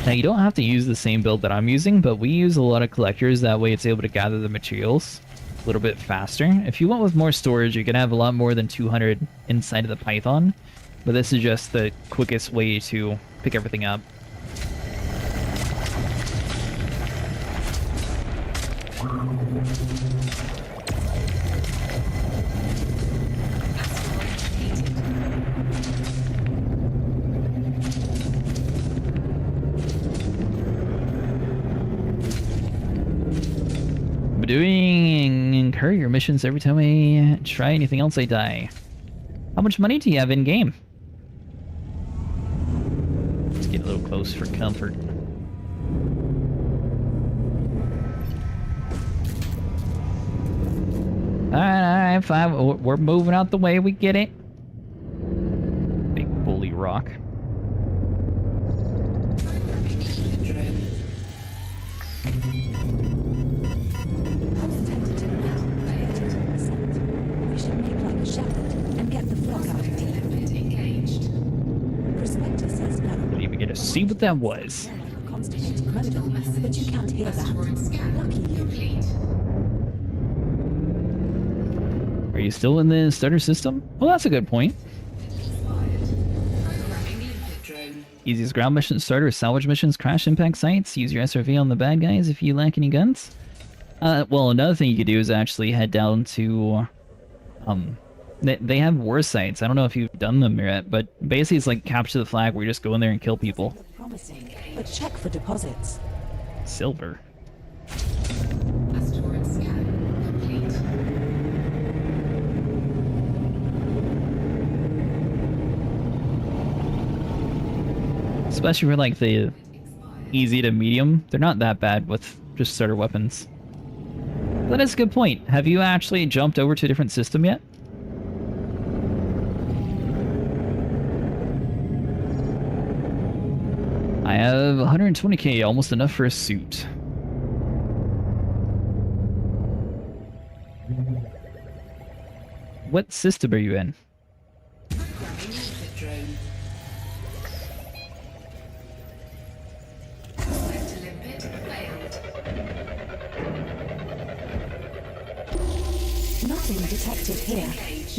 Now, you don't have to use the same build that I'm using, but we use a lot of collectors. That way it's able to gather the materials a little bit faster. If you went with more storage, you can have a lot more than 200 inside of the Python, but this is just the quickest way to pick everything up. Doing courier missions every time I try anything else I die. How much money do you have in game? Let's get a little close for comfort. Alright, fine. We're moving out the way. We get it. Big bully rock. We should make like a shepherd and get the flock out of here. Limpet engaged. Prospector says no. Didn't even get to see what that was. Like a constipated crocodile, but you can't hear that. Passport scan Lucky you. complete. Are you still in the starter system? Well, that's a good point. Programming limpet drone. Easiest ground mission starter is salvage missions, crash impact sites. Use your SRV on the bad guys if you lack any guns. Well, another thing you could do is actually head down to, they have war sites. I don't know if you've done them yet, but basically it's like capture the flag where you just go in there and kill people. Promising, but check for deposits. Silver. Asteroid scan complete. Especially for like the easy to medium, they're not that bad with just starter weapons. That is a good point. Have you actually jumped over to a different system yet? I have 120k, almost enough for a suit. What system are you in? Programming limpet drone. Sector limpet failed. Nothing detected here.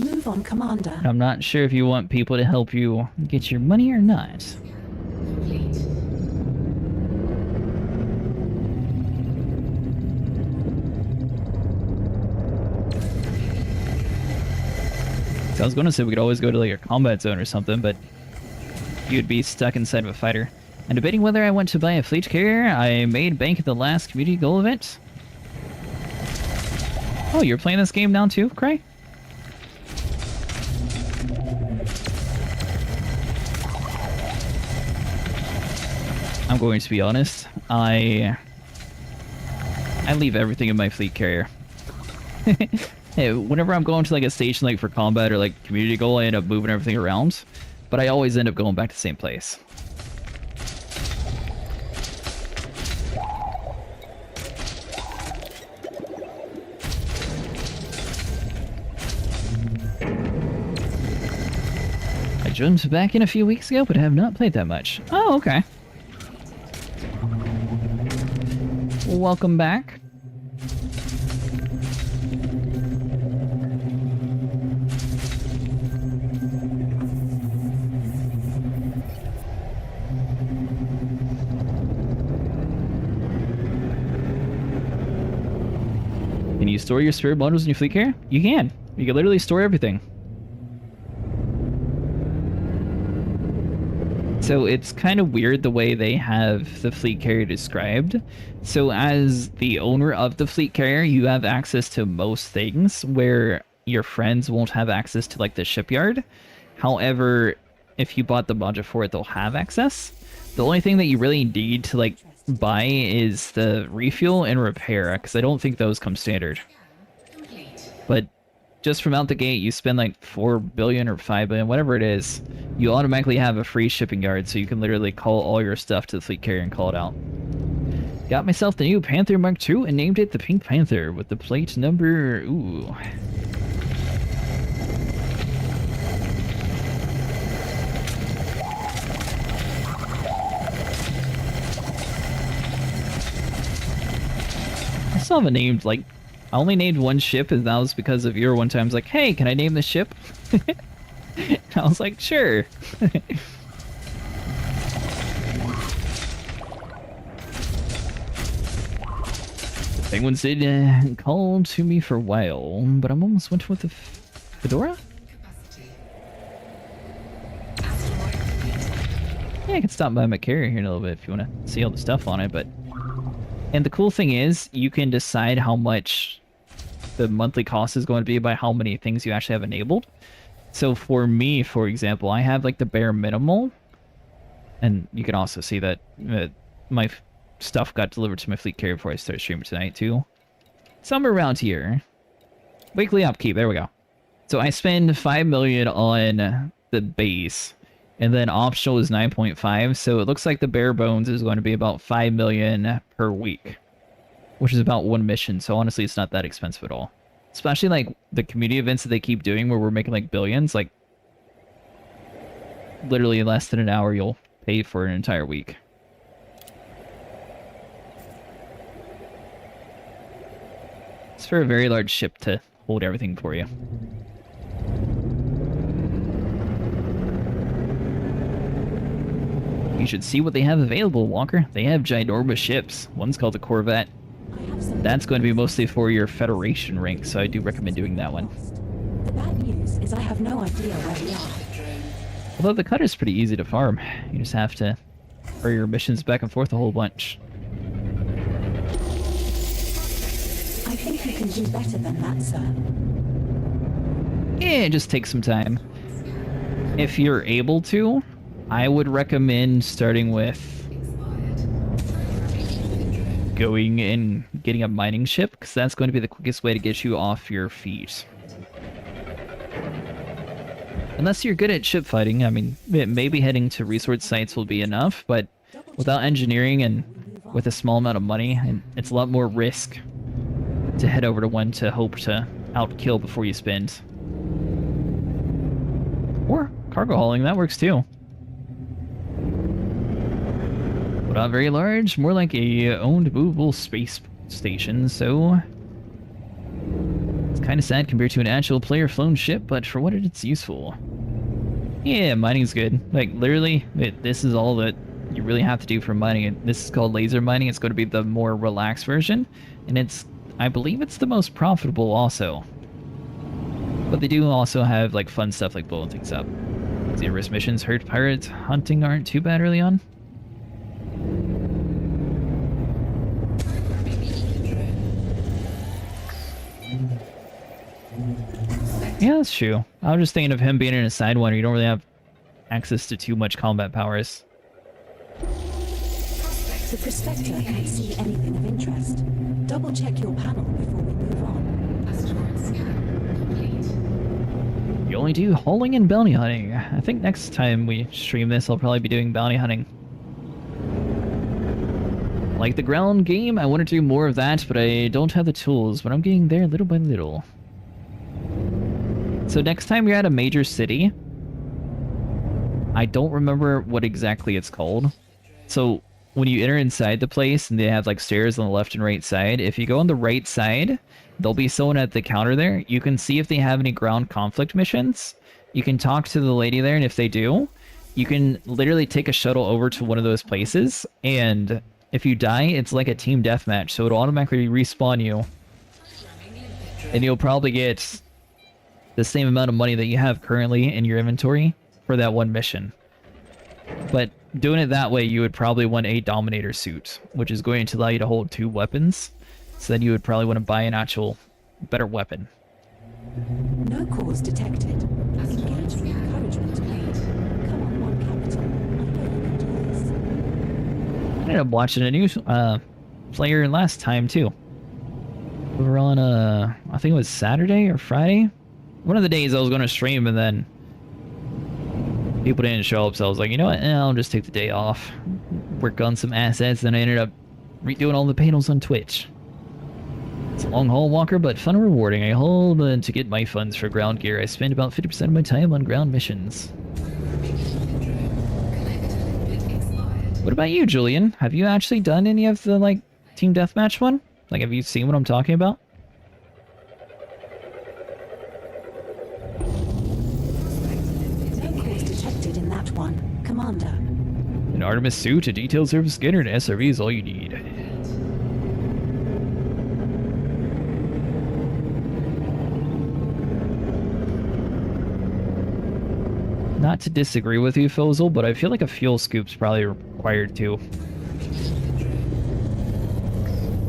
Move on, Commander. I'm not sure if you want people to help you get your money or not. Complete. So I was going to say we could always go to like a combat zone or something, but you'd be stuck inside of a fighter. And debating whether I want to buy a fleet carrier, I made bank at the last community goal event. Oh, you're playing this game now too, Cray? I'm going to be honest. I leave everything in my fleet carrier. Hey, whenever I'm going to like a station like for combat or like community goal, I end up moving everything around, but I always end up going back to the same place. I jumped back in a few weeks ago, but have not played that much. Oh, okay. Welcome back. Can you store your spirit modules in your fleet carrier? You can. You can literally store everything. So it's kind of weird the way they have the fleet carrier described. So as the owner of the fleet carrier, you have access to most things where your friends won't have access to like the shipyard. However, if you bought the module for it, they'll have access. The only thing that you really need to like buy is the refuel and repair, because I don't think those come standard. Complete. But just from out the gate, you spend like 4 billion or 5 billion, whatever it is, you automatically have a free shipping yard, so you can literally call all your stuff to the fleet carrier and call it out. Got myself the new Panther Mark II and named it the Pink Panther with the plate number... Ooh. I still haven't named, like... I only named one ship, and that was because of your one time. I was like, hey, can I name the ship? I was like, sure. Penguins did call to me for a while, but I'm almost went with the Fedora? Capacity. Asteroid complete. Yeah, I can stop by my carrier here in a little bit if you want to see all the stuff on it, but... And the cool thing is, you can decide how much the monthly cost is going to be by how many things you actually have enabled. So for me, for example, I have like the bare minimal, and you can also see that my stuff got delivered to my fleet carrier before I started streaming tonight too. Somewhere around here. Weekly upkeep, there we go. So I spend 5 million on the base, and then optional is 9.5, so it looks like the bare bones is going to be about 5 million per week, which is about one mission, so honestly it's not that expensive at all. Especially like the community events that they keep doing where we're making like billions, like literally in less than an hour you'll pay for an entire week. It's for a very large ship to hold everything for you. You should see what they have available, Walker. They have ginormous ships. One's called the Corvette. That's going to be mostly for your Federation rank, so I do recommend doing that one. The bad news is I have no idea where we are. Although the cutter's pretty easy to farm. You just have to hurry your missions back and forth a whole bunch. I think you can do better than that, sir. Yeah, it just takes some time. If you're able to, I would recommend starting with going and getting a mining ship, because that's going to be the quickest way to get you off your feet. Unless you're good at ship fighting, I mean, maybe heading to resource sites will be enough, but without engineering and with a small amount of money, it's a lot more risk to head over to one to hope to outkill before you spend. Or cargo hauling, that works too. But not very large, more like a owned movable space station, so it's kind of sad compared to an actual player flown ship, but for what it's useful. Yeah, mining's good. Like, literally, this is all that you really have to do for mining. This is called laser mining. It's going to be the more relaxed version, and I believe it's the most profitable also. But they do also have like fun stuff like blowing things up. Zero-risk missions, herd pirate hunting aren't too bad early on. Yeah, that's true. I was just thinking of him being in a Sidewinder. You don't really have access to too much combat powers. The prospector can't see anything of interest. Double check your panel before we move on. Asteroid scan complete. You only do hauling and bounty hunting. I think next time we stream this, I'll probably be doing bounty hunting. Like the ground game, I want to do more of that, but I don't have the tools, but I'm getting there little by little. So next time you're at a major city, I don't remember what exactly it's called. So when you enter inside the place and they have like stairs on the left and right side, if you go on the right side, there'll be someone at the counter there. You can see if they have any ground conflict missions. You can talk to the lady there, and if they do, you can literally take a shuttle over to one of those places, and if you die, it's like a team deathmatch, so it'll automatically respawn you. And you'll probably get the same amount of money that you have currently in your inventory for that one mission. But doing it that way, you would probably want a Dominator suit, which is going to allow you to hold 2 weapons. So then you would probably want to buy an actual better weapon. No cause detected. Engaging encouragement made. Come on, One Capital. I know you can do this. I ended up watching a new player last time too. We were on I think it was Saturday or Friday. One of the days I was going to stream, and then people didn't show up, so I was like, you know what, I'll just take the day off, work on some assets, then I ended up redoing all the panels on Twitch. It's a long haul, Walker, but fun and rewarding. I haul to get my funds for ground gear. I spend about 50% of my time on ground missions. What about you, Julian? Have you actually done any of the, like, Team Deathmatch one? Like, have you seen what I'm talking about? No cause detected in that one, Commander. An Artemis suit, a detailed surface scanner, and an SRV is all you need. Not to disagree with you, Fozel, but I feel like a fuel scoop's probably required too.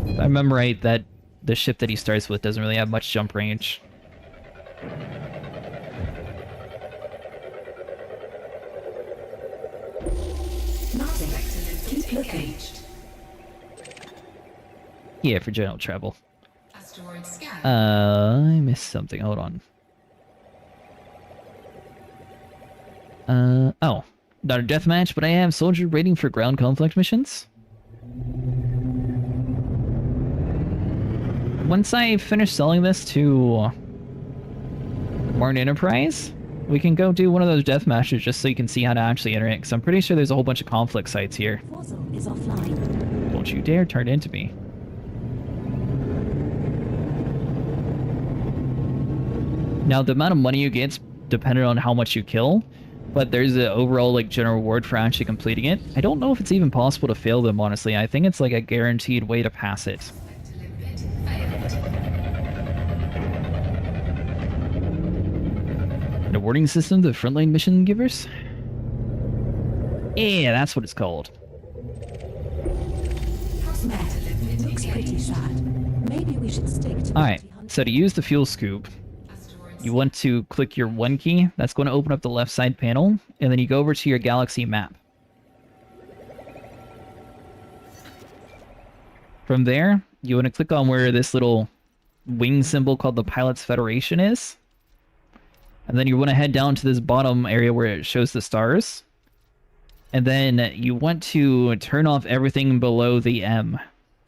If I remember right, that the ship that he starts with doesn't really have much jump range. Nothing. Keep looking. Yeah, for general travel. Asteroid scan. I missed something. Hold on. Oh. Not a deathmatch, but I have soldier rating for ground conflict missions. Once I finish selling this to Martin Enterprise, we can go do one of those deathmatches just so you can see how to actually enter it, because I'm pretty sure there's a whole bunch of conflict sites here. Fozzle is offline. Don't you dare turn into me. Now, the amount of money you get's dependent on how much you kill, but there's an overall like general reward for actually completing it. I don't know if it's even possible to fail them, honestly. I think it's like a guaranteed way to pass it. An awarding system to frontline mission givers? Yeah, that's what it's called. Looks pretty sad. Maybe we should stick to Alright, so to use the fuel scoop, you want to click your 1 key. That's going to open up the left side panel, and then you go over to your galaxy map. From there, you want to click on where this little wing symbol called the Pilots Federation is. And then you want to head down to this bottom area where it shows the stars. And then you want to turn off everything below the M.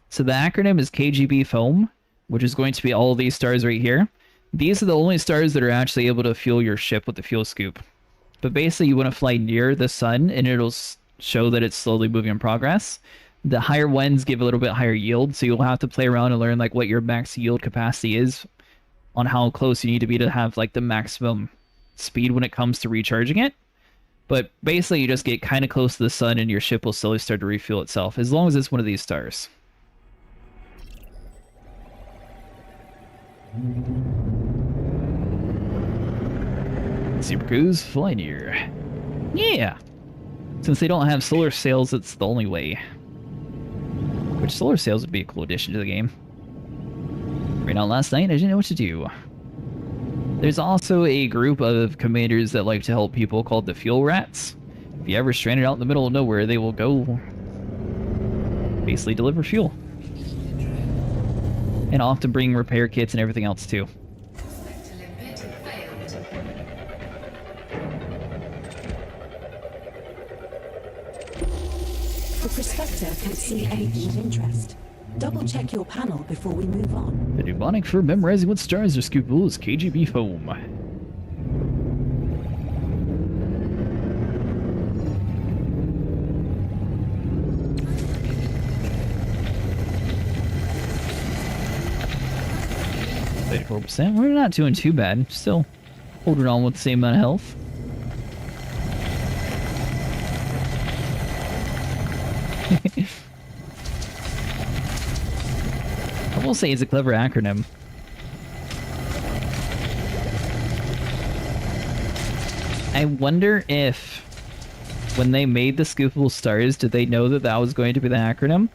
So the acronym is KGB Foam, which is going to be all of these stars right here. These are the only stars that are actually able to fuel your ship with the fuel scoop. But basically you want to fly near the sun and it'll show that it's slowly moving in progress. The higher ones give a little bit higher yield, so you'll have to play around and learn like what your max yield capacity is on how close you need to be to have like the maximum speed when it comes to recharging it. But basically you just get kind of close to the sun and your ship will slowly start to refuel itself, as long as it's one of these stars. Super Cruise, fly near. Yeah! Since they don't have solar sails, it's the only way. Which solar sails would be a cool addition to the game. Right now last night, I didn't know what to do. There's also a group of commanders that like to help people called the Fuel Rats. If you ever stranded out in the middle of nowhere, they will go basically deliver fuel. And often bring repair kits and everything else too. The prospector can't see anything of interest. Double check your panel before we move on. The mnemonic for memorizing what stars are scoopable is KGB Foam. %. We're not doing too bad. Still holding on with the same amount of health. I will say it's a clever acronym. I wonder if when they made the scoopable stars, did they know that that was going to be the acronym?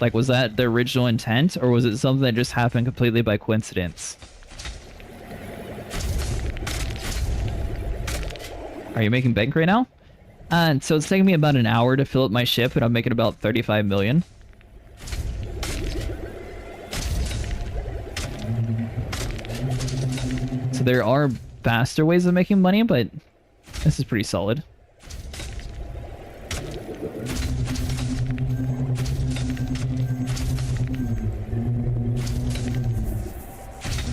Like, was that the original intent, or was it something that just happened completely by coincidence? Are you making bank right now? So it's taking me about an hour to fill up my ship, and I'm making about 35 million. So there are faster ways of making money, but this is pretty solid.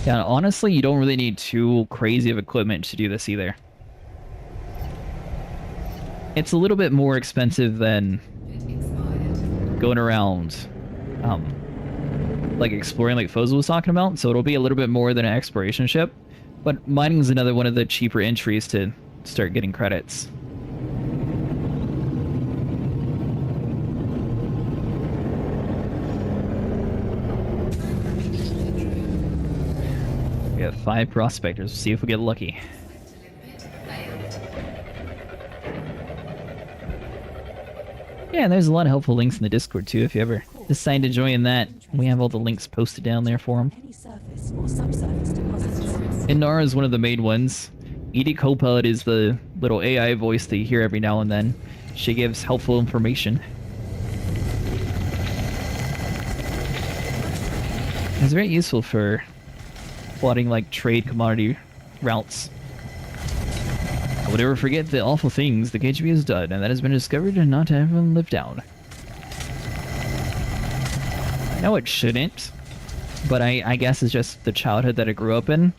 Yeah, honestly, you don't really need too crazy of equipment to do this either. It's a little bit more expensive than going around, like exploring like Fozo was talking about, so it'll be a little bit more than an exploration ship. But mining is another one of the cheaper entries to start getting credits. We have 5 prospectors. See if we get lucky. Yeah, and there's a lot of helpful links in the Discord too if you ever decide to join that. We have all the links posted down there for them. Any surface or subsurface deposits. Inara is one of the main ones. Edie Copilot is the little AI voice that you hear every now and then. She gives helpful information. It's very useful for plotting like trade commodity routes. I would never forget the awful things the KGB has done, and that has been discovered and not everyone lived down. No, it shouldn't, but I guess it's just the childhood that I grew up in.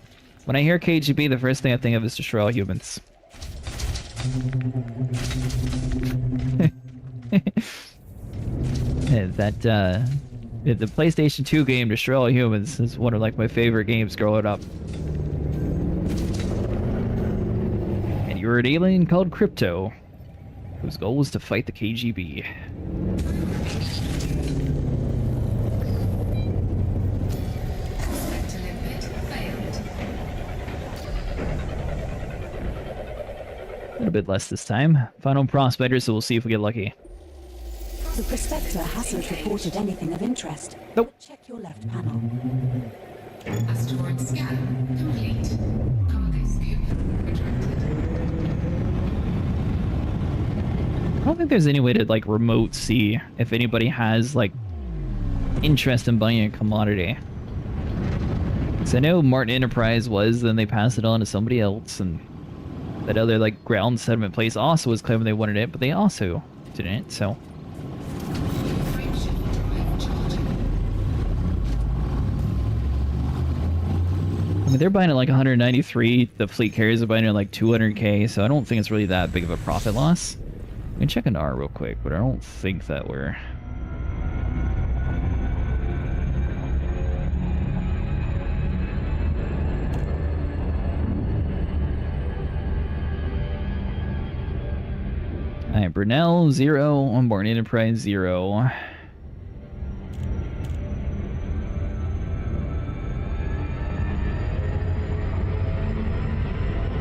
When I hear KGB, the first thing I think of is destroy all humans. The PlayStation 2 game Destroy All Humans is one of like my favorite games growing up. You're an alien called Crypto, whose goal was to fight the KGB. Prospector limpet failed. A little bit less this time. Final prospector, so we'll see if we get lucky. The prospector hasn't reported anything of interest. Nope. Check your left panel. Asteroid scan complete. Cargo scoop retracted. I don't think there's any way to like remote see if anybody has like interest in buying a commodity. So I know Martin Enterprise was, then they passed it on to somebody else, and that other like ground settlement place also was claiming they wanted it, but they also didn't. So Frameshift drive charging. I mean, they're buying at like 193. The fleet carriers are buying at like 200k. So I don't think it's really that big of a profit loss. We can check an R real quick, but I don't think that we're. Alright, Brunel 0 on Martin Enterprise 0.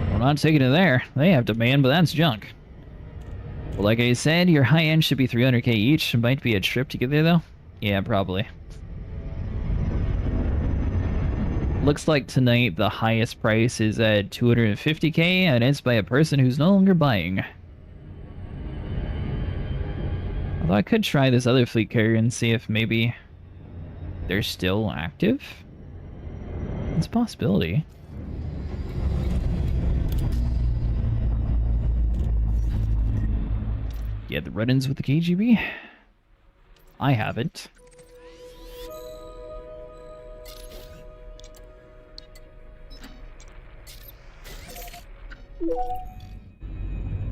We're not taking it there. They have demand, but that's junk. Well, like I said, your high end should be 300k each. It might be a trip to get there, though. Yeah, probably. Looks like tonight the highest price is at 250k, and it's by a person who's no longer buying. Although I could try this other fleet carrier and see if maybe they're still active. It's a possibility. Yeah, the run-ins with the KGB? I haven't.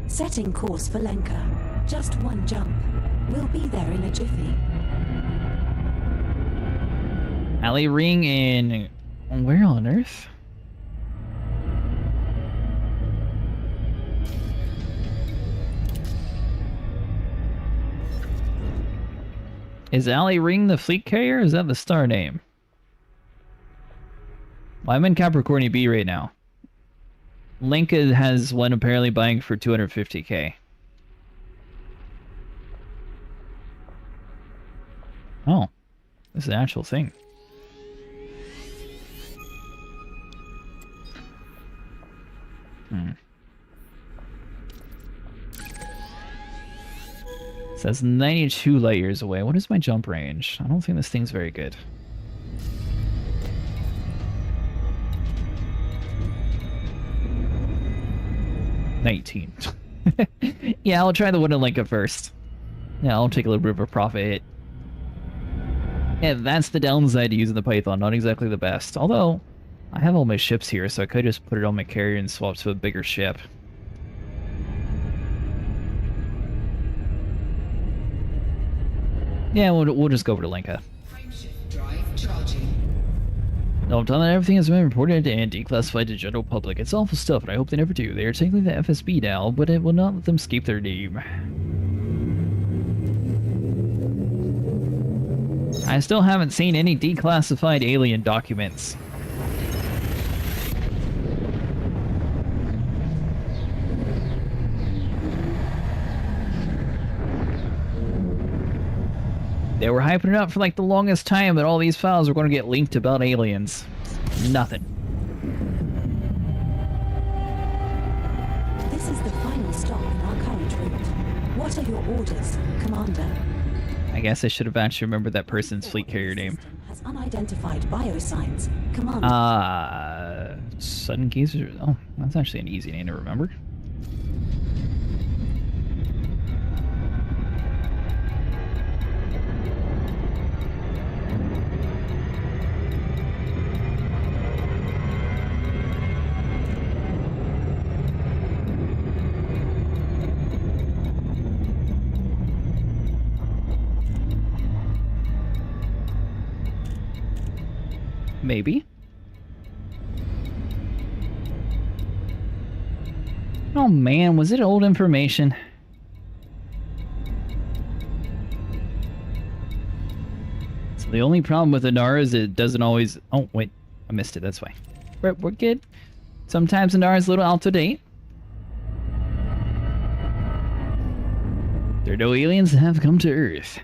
Setting course for Lenka. Just one jump. We'll be there in a jiffy. Alley Ring in... where on Earth? Is Alley Ring the fleet carrier, or is that the star name? Well, I'm in Capricorn B right now. Lenka has one apparently buying for 250k. Oh, this is an actual thing. It says 92 light years away. What is my jump range? I don't think this thing's very good. $19. Yeah, I'll try the one in Lenka first. Yeah, I'll take a little bit of a profit hit. Yeah, that's the downside to using the Python. Not exactly the best. Although, I have all my ships here, so I could just put it on my carrier and swap to a bigger ship. Yeah, we'll just go over to Lenka. Frameshift drive charging. No, I've done that. Everything has been reported and declassified to general public. It's awful stuff, and I hope they never do. They are technically the FSB now, but it will not let them escape their name. I still haven't seen any declassified alien documents. They were hyping it up for like the longest time that all these files were going to get leaked about aliens. Nothing. This is the final stop in our current route. What are your orders, Commander? I guess I should have actually remembered that person's fleet carrier name. Has unidentified biosigns. Commander. Sudden Geyser. Oh, that's actually an easy name to remember. Maybe. Oh man, was it old information? So the only problem with Inara is it doesn't always... Oh, wait. I missed it. That's why. We're good. Sometimes Inara is a little out of date. There are no aliens that have come to Earth.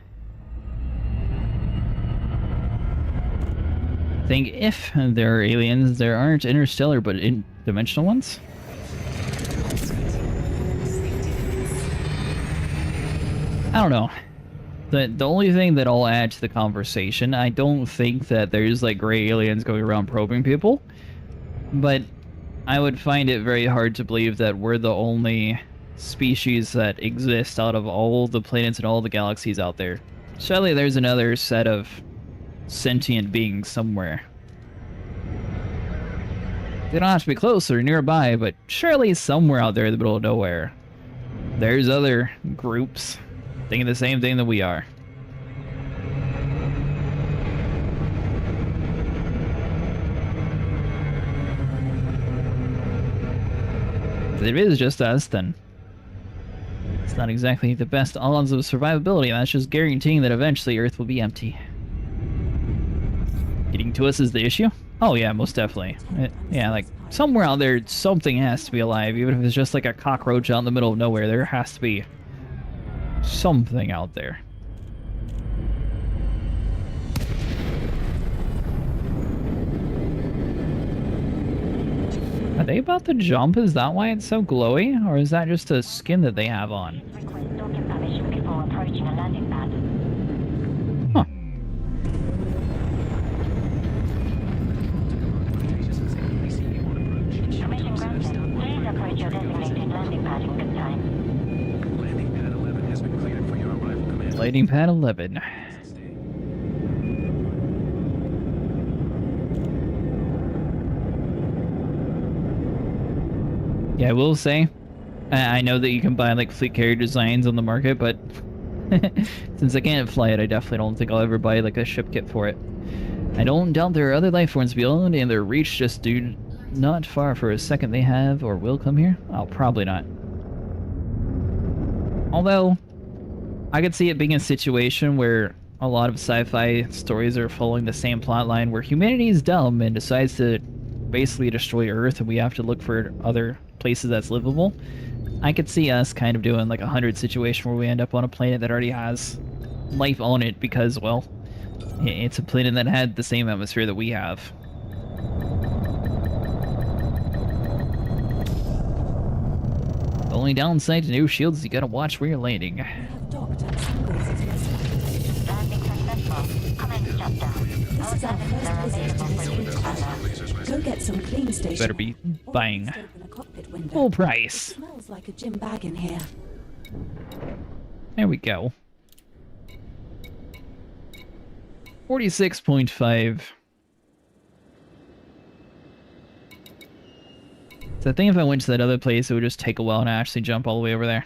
I think if there are aliens, there aren't interstellar but dimensional ones. I don't know. The only thing that I'll add to the conversation, I don't think that there's like gray aliens going around probing people, but I would find it very hard to believe that we're the only species that exist out of all the planets and all the galaxies out there. Surely there's another set of sentient beings somewhere. They don't have to be close or nearby, but surely somewhere out there in the middle of nowhere, there's other groups thinking the same thing that we are. If it is just us, then it's not exactly the best odds of survivability. That's just guaranteeing that eventually Earth will be empty. Getting to us is the issue? Oh yeah, most definitely. Yeah, like, somewhere out there, something has to be alive. Even if it's just like a cockroach out in the middle of nowhere, there has to be something out there. Are they about to jump? Is that why it's so glowy? Or is that just a skin that they have on? Request docking permission before approaching a landing pad. Huh. Permission granted. Please approach your designated landing pad in good time. Landing pad 11 has been cleared for your arrival, Commander. Landing pad 11. Yeah, I will say, I know that you can buy like fleet carrier designs on the market, but since I can't fly it, I definitely don't think I'll ever buy like a ship kit for it. I don't doubt there are other life forms beyond, and their reach just do not far for a second they have or will come here. Oh, probably not. Although, I could see it being a situation where a lot of sci-fi stories are following the same plot line where humanity is dumb and decides to basically destroy Earth and we have to look for other places that's livable. I could see us kind of doing like a 100 situation where we end up on a planet that already has life on it because, well, it's a planet that had the same atmosphere that we have. The only downside to new shields is you gotta watch where you're landing. We have docked at Sunrise's vessel. Landing successful. Commence shutdown. This is our first visit to this route, Anna. Go get some clean station. Better be Or buying just open a cockpit window. full It price. smells like a gym bag in here. There we go. 46.5. So I think if I went to that other place, it would just take a while to actually jump all the way over there.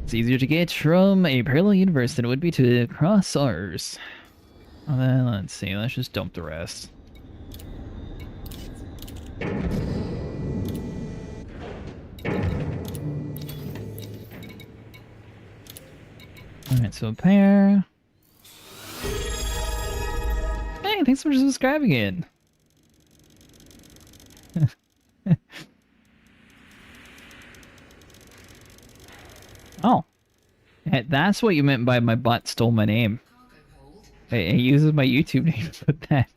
It's easier to get from a parallel universe than it would be to cross ours. Well, then, let's see. Let's just dump the rest. Alright, so a pair. Hey, thanks for subscribing in. Oh. That's what you meant by my bot stole my name. It uses my YouTube name to put that.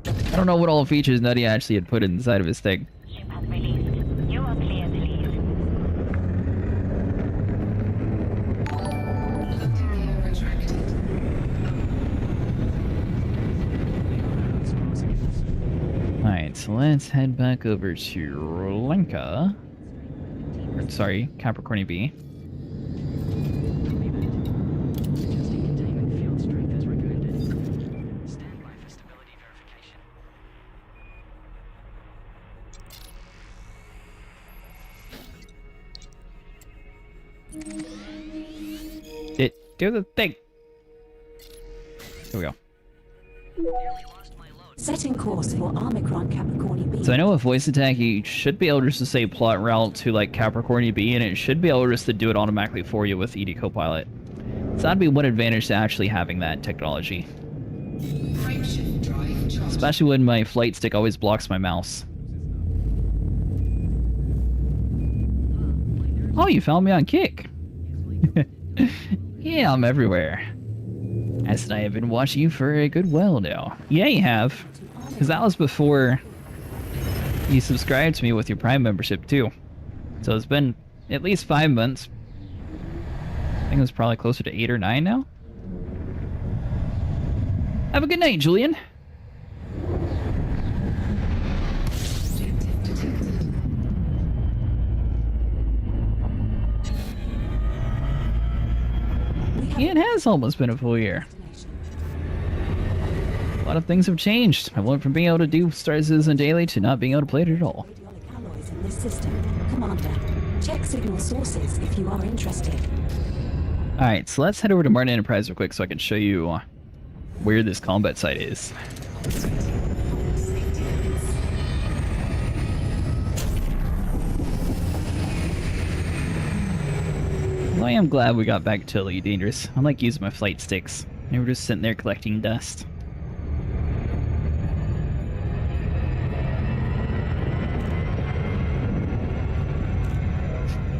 I don't know what all the features Nutty actually had put inside of his thing. Ship has released. You are clear to leave. Interior retracted. Alright, so let's head back over to Lenka. Or, sorry, Capricorn B. Do the thing. Here we go. Setting course for Omicron Capricorn B. So I know with voice attack, you should be able just to say plot route to like Capricorn B, and it should be able just to do it automatically for you with ED Copilot. So that'd be one advantage to actually having that technology. Frameshift drive charged. Especially when my flight stick always blocks my mouse. Oh, you found me on Kick. Yeah, I'm everywhere. As and I have been watching you for a good while now. Yeah, you have. Because that was before you subscribed to me with your Prime membership, too. So it's been at least 5 months. I think it was probably closer to 8 or 9 now. Have a good night, Julian. Yeah, it has almost been a full year. A lot of things have changed. I went from being able to do Star Citizen Daily to not being able to play it at all. Radiolic alloys in this system. Commander, check signal sources if you are interested. Alright, so let's head over to Martin Enterprise real quick so I can show you where this combat site is. Well, I am glad we got back to Elite Dangerous. I like using my flight sticks. They were just sitting there collecting dust.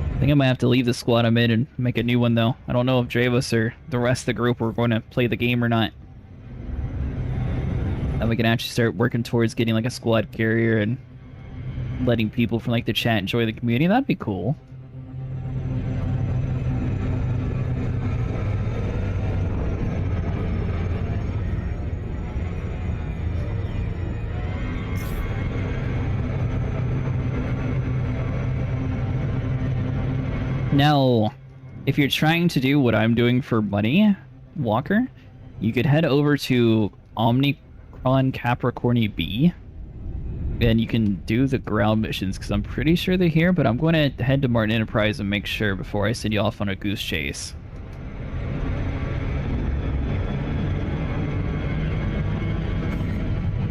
I think I might have to leave the squad I'm in and make a new one, though. I don't know if Dravos or the rest of the group are going to play the game or not. Then we can actually start working towards getting like a squad carrier and letting people from like the chat enjoy the community. That'd be cool. Now, if you're trying to do what I'm doing for money, Walker, you could head over to Omicron Capricorn B, and you can do the ground missions, because I'm pretty sure they're here, but I'm going to head to Martin Enterprise and make sure before I send you off on a goose chase.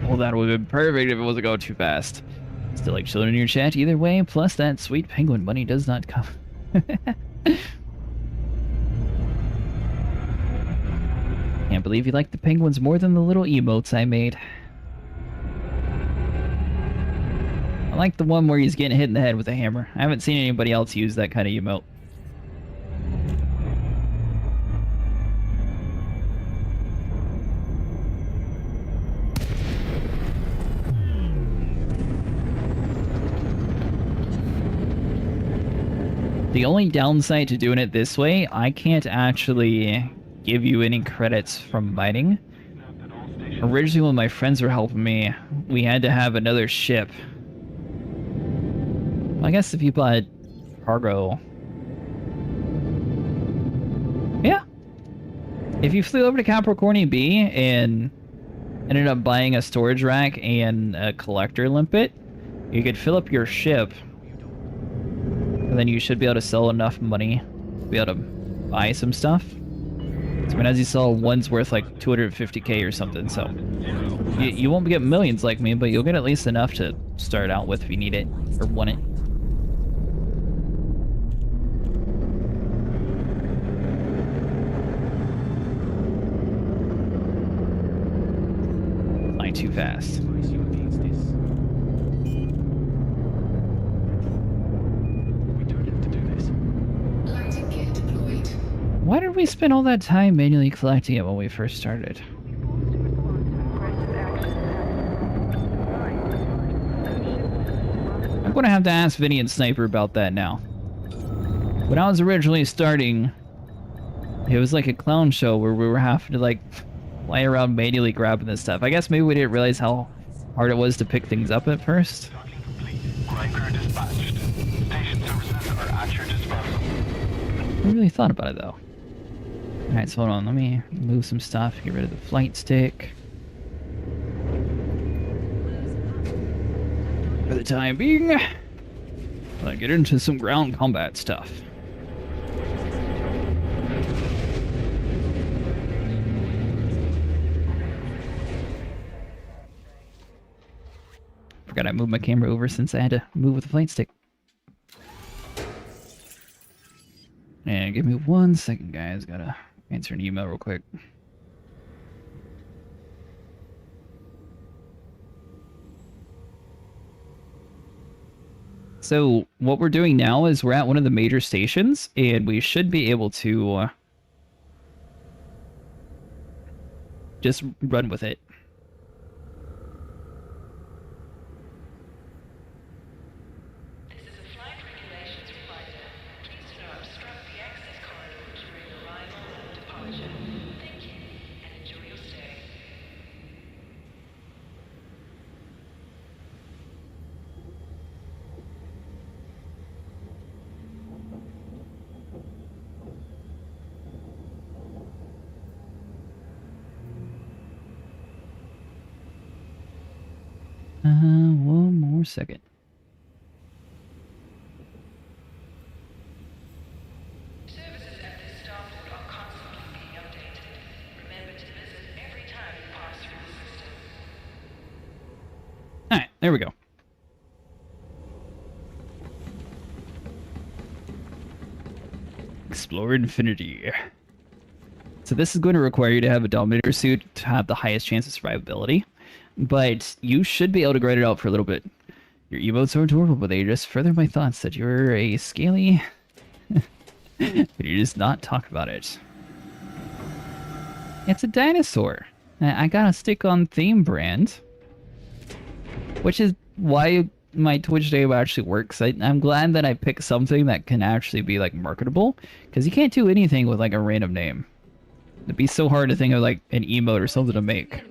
Well, that would have been perfect if it wasn't going too fast. Still like children in your chat either way, plus that sweet penguin money does not come. Can't believe you like the penguins more than the little emotes I made. I like the one where he's getting hit in the head with a hammer. I haven't seen anybody else use that kind of emote. The only downside to doing it this way, I can't actually give you any credits from mining. Originally, when my friends were helping me, we had to have another ship. Well, I guess if you bought cargo... Yeah. If you flew over to Capricorn B and ended up buying a storage rack and a collector limpet, you could fill up your ship. And then you should be able to sell enough money to be able to buy some stuff. So, I mean, as you sell, one's worth like 250k or something, so you won't get millions like me, but you'll get at least enough to start out with if you need it or want it. Flying too fast. Why did we spend all that time manually collecting it when we first started? I'm gonna have to ask Vinny and Sniper about that now. When I was originally starting, it was like a clown show where we were having to like fly around manually grabbing this stuff. I guess maybe we didn't realize how hard it was to pick things up at first. Docking complete. Line crew dispatched. Station services are at your disposal. I really thought about it though. Alright, so hold on, let me move some stuff, get rid of the flight stick. For the time being, let's get into some ground combat stuff. Forgot I moved my camera over since I had to move with the flight stick. And give me 1 second, guys. Gotta answer an email real quick. So what we're doing now is we're at one of the major stations, and we should be able to just run with it. This is a flight regulations reminder. Please do not obstruct the access corridor during arrival and departure. Thank you, and enjoy your stay. One more second. Services at this starport are constantly being updated. Remember to visit every time you pass through the system. Alright, there we go. Explore Infinity. So this is going to require you to have a Dominator suit to have the highest chance of survivability. But you should be able to grind it out for a little bit. Your emotes are adorable, but they just further my thoughts that you're a scaly... but you just not talk about it. It's a dinosaur. I got a stick on theme brand. Which is why my Twitch name actually works. I'm glad that I picked something that can actually be like marketable. Because you can't do anything with like a random name. It'd be so hard to think of like an emote or something to make.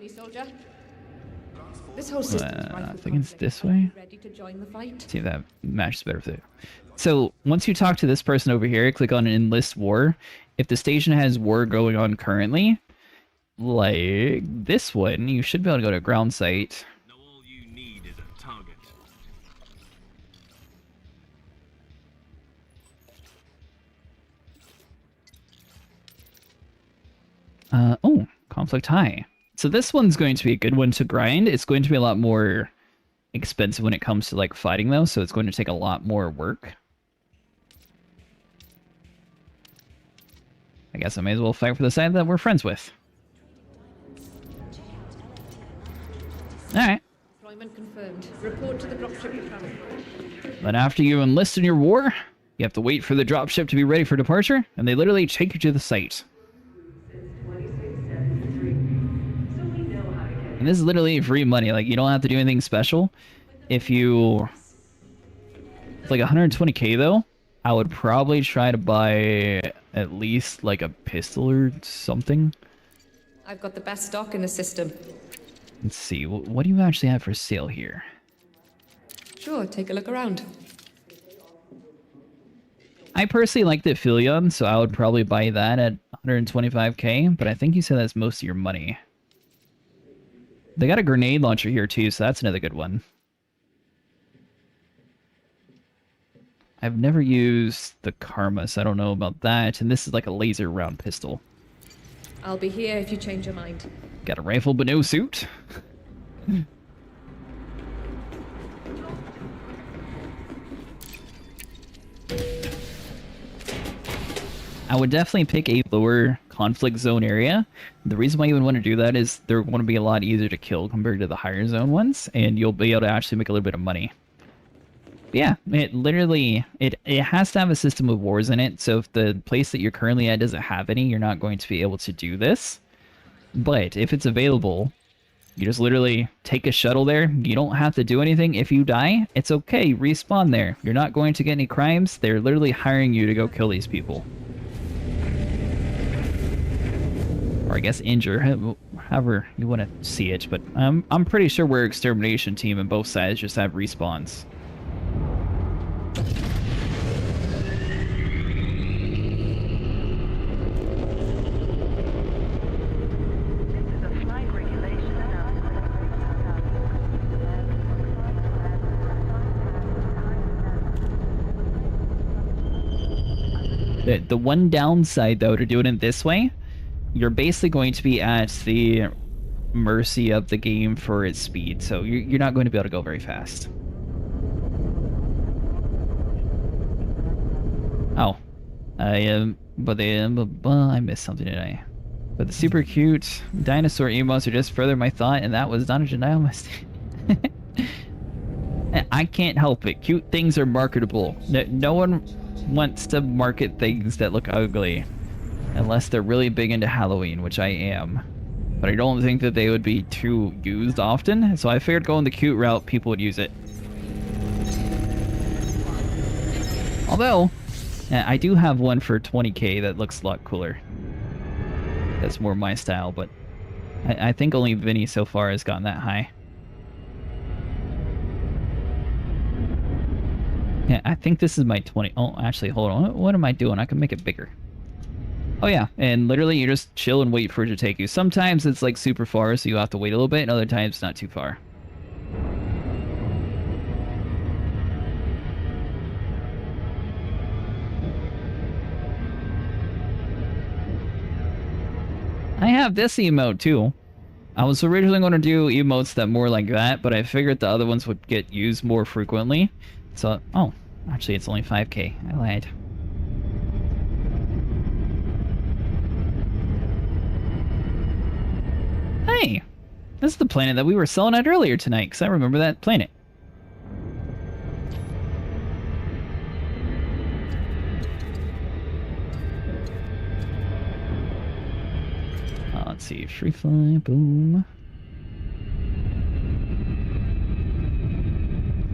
This whole system I think it's this way. ready to join the fight. See if that matches better with it. So once you talk to this person over here, click on enlist war. If the station has war going on currently, like this one, you should be able to go to ground site. Now all you need is a target. Oh, conflict high. So this one's going to be a good one to grind. It's going to be a lot more expensive when it comes to like fighting though, so it's going to take a lot more work. I guess I may as well fight for the side that we're friends with. Alright. Deployment confirmed. Report to the dropship travel. Then after you enlist in your war, you have to wait for the dropship to be ready for departure, and they literally take you to the site. And this is literally free money, like you don't have to do anything special. If you... It's like 120k though, I would probably try to buy at least like a pistol or something. I've got the best stock in the system. Let's see, what do you actually have for sale here? Sure, take a look around. I personally like the Philion, so I would probably buy that at 125k, but I think you said that's most of your money. They got a grenade launcher here too, so that's another good one. I've never used the Karma, so I don't know about that, and this is like a laser round pistol. I'll be here if you change your mind. Got a rifle but no suit. I would definitely pick a lower conflict zone area. The reason why you would want to do that is they're going to be a lot easier to kill compared to the higher zone ones, and you'll be able to actually make a little bit of money. But yeah, it literally, it has to have a system of wars in it, so if the place that you're currently at doesn't have any, you're not going to be able to do this. But if it's available, you just literally take a shuttle there. You don't have to do anything. If you die, it's okay. Respawn there. You're not going to get any crimes. They're literally hiring you to go kill these people. Or I guess injure, however you want to see it. But I'm pretty sure we're extermination team and both sides just have respawns. The one downside, though, to doing it this way, you're basically going to be at the mercy of the game for its speed, so you're not going to be able to go very fast. Oh, I missed something, didn't I? But the super cute dinosaur emotes are just further my thought, and that was not a denial mistake. I can't help it. Cute things are marketable. No one wants to market things that look ugly, unless they're really big into Halloween, which I am. But I don't think that they would be too used often, so I figured going the cute route, people would use it. Although, I do have one for 20k that looks a lot cooler. That's more my style, but I think only Vinny so far has gotten that high. Yeah, I think this is my 20... Oh, actually, hold on. What am I doing? I can make it bigger. Oh, yeah. And literally, you just chill and wait for it to take you. Sometimes it's, like, super far, so you have to wait a little bit, and other times not too far. I have this emote, too. I was originally going to do emotes that more like that, but I figured the other ones would get used more frequently. So, oh, actually it's only 5k. I lied. Hey! This is the planet that we were selling at earlier tonight, because I remember that planet. Let's see, free fly, boom.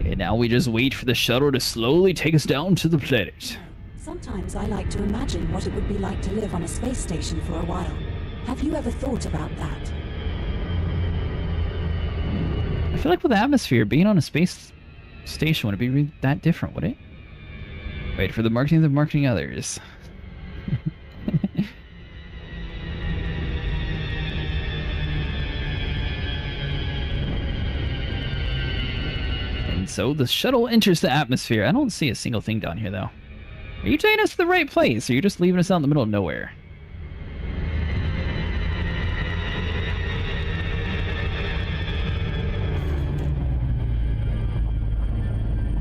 And now we just wait for the shuttle to slowly take us down to the planet. Sometimes I like to imagine what it would be like to live on a space station for a while. Have you ever thought about that? I feel like with the atmosphere, being on a space station wouldn't be really that different, would it? Wait for the marketing of marketing others. So the shuttle enters the atmosphere. I don't see a single thing down here, though. Are you taking us to the right place, or are you just leaving us out in the middle of nowhere?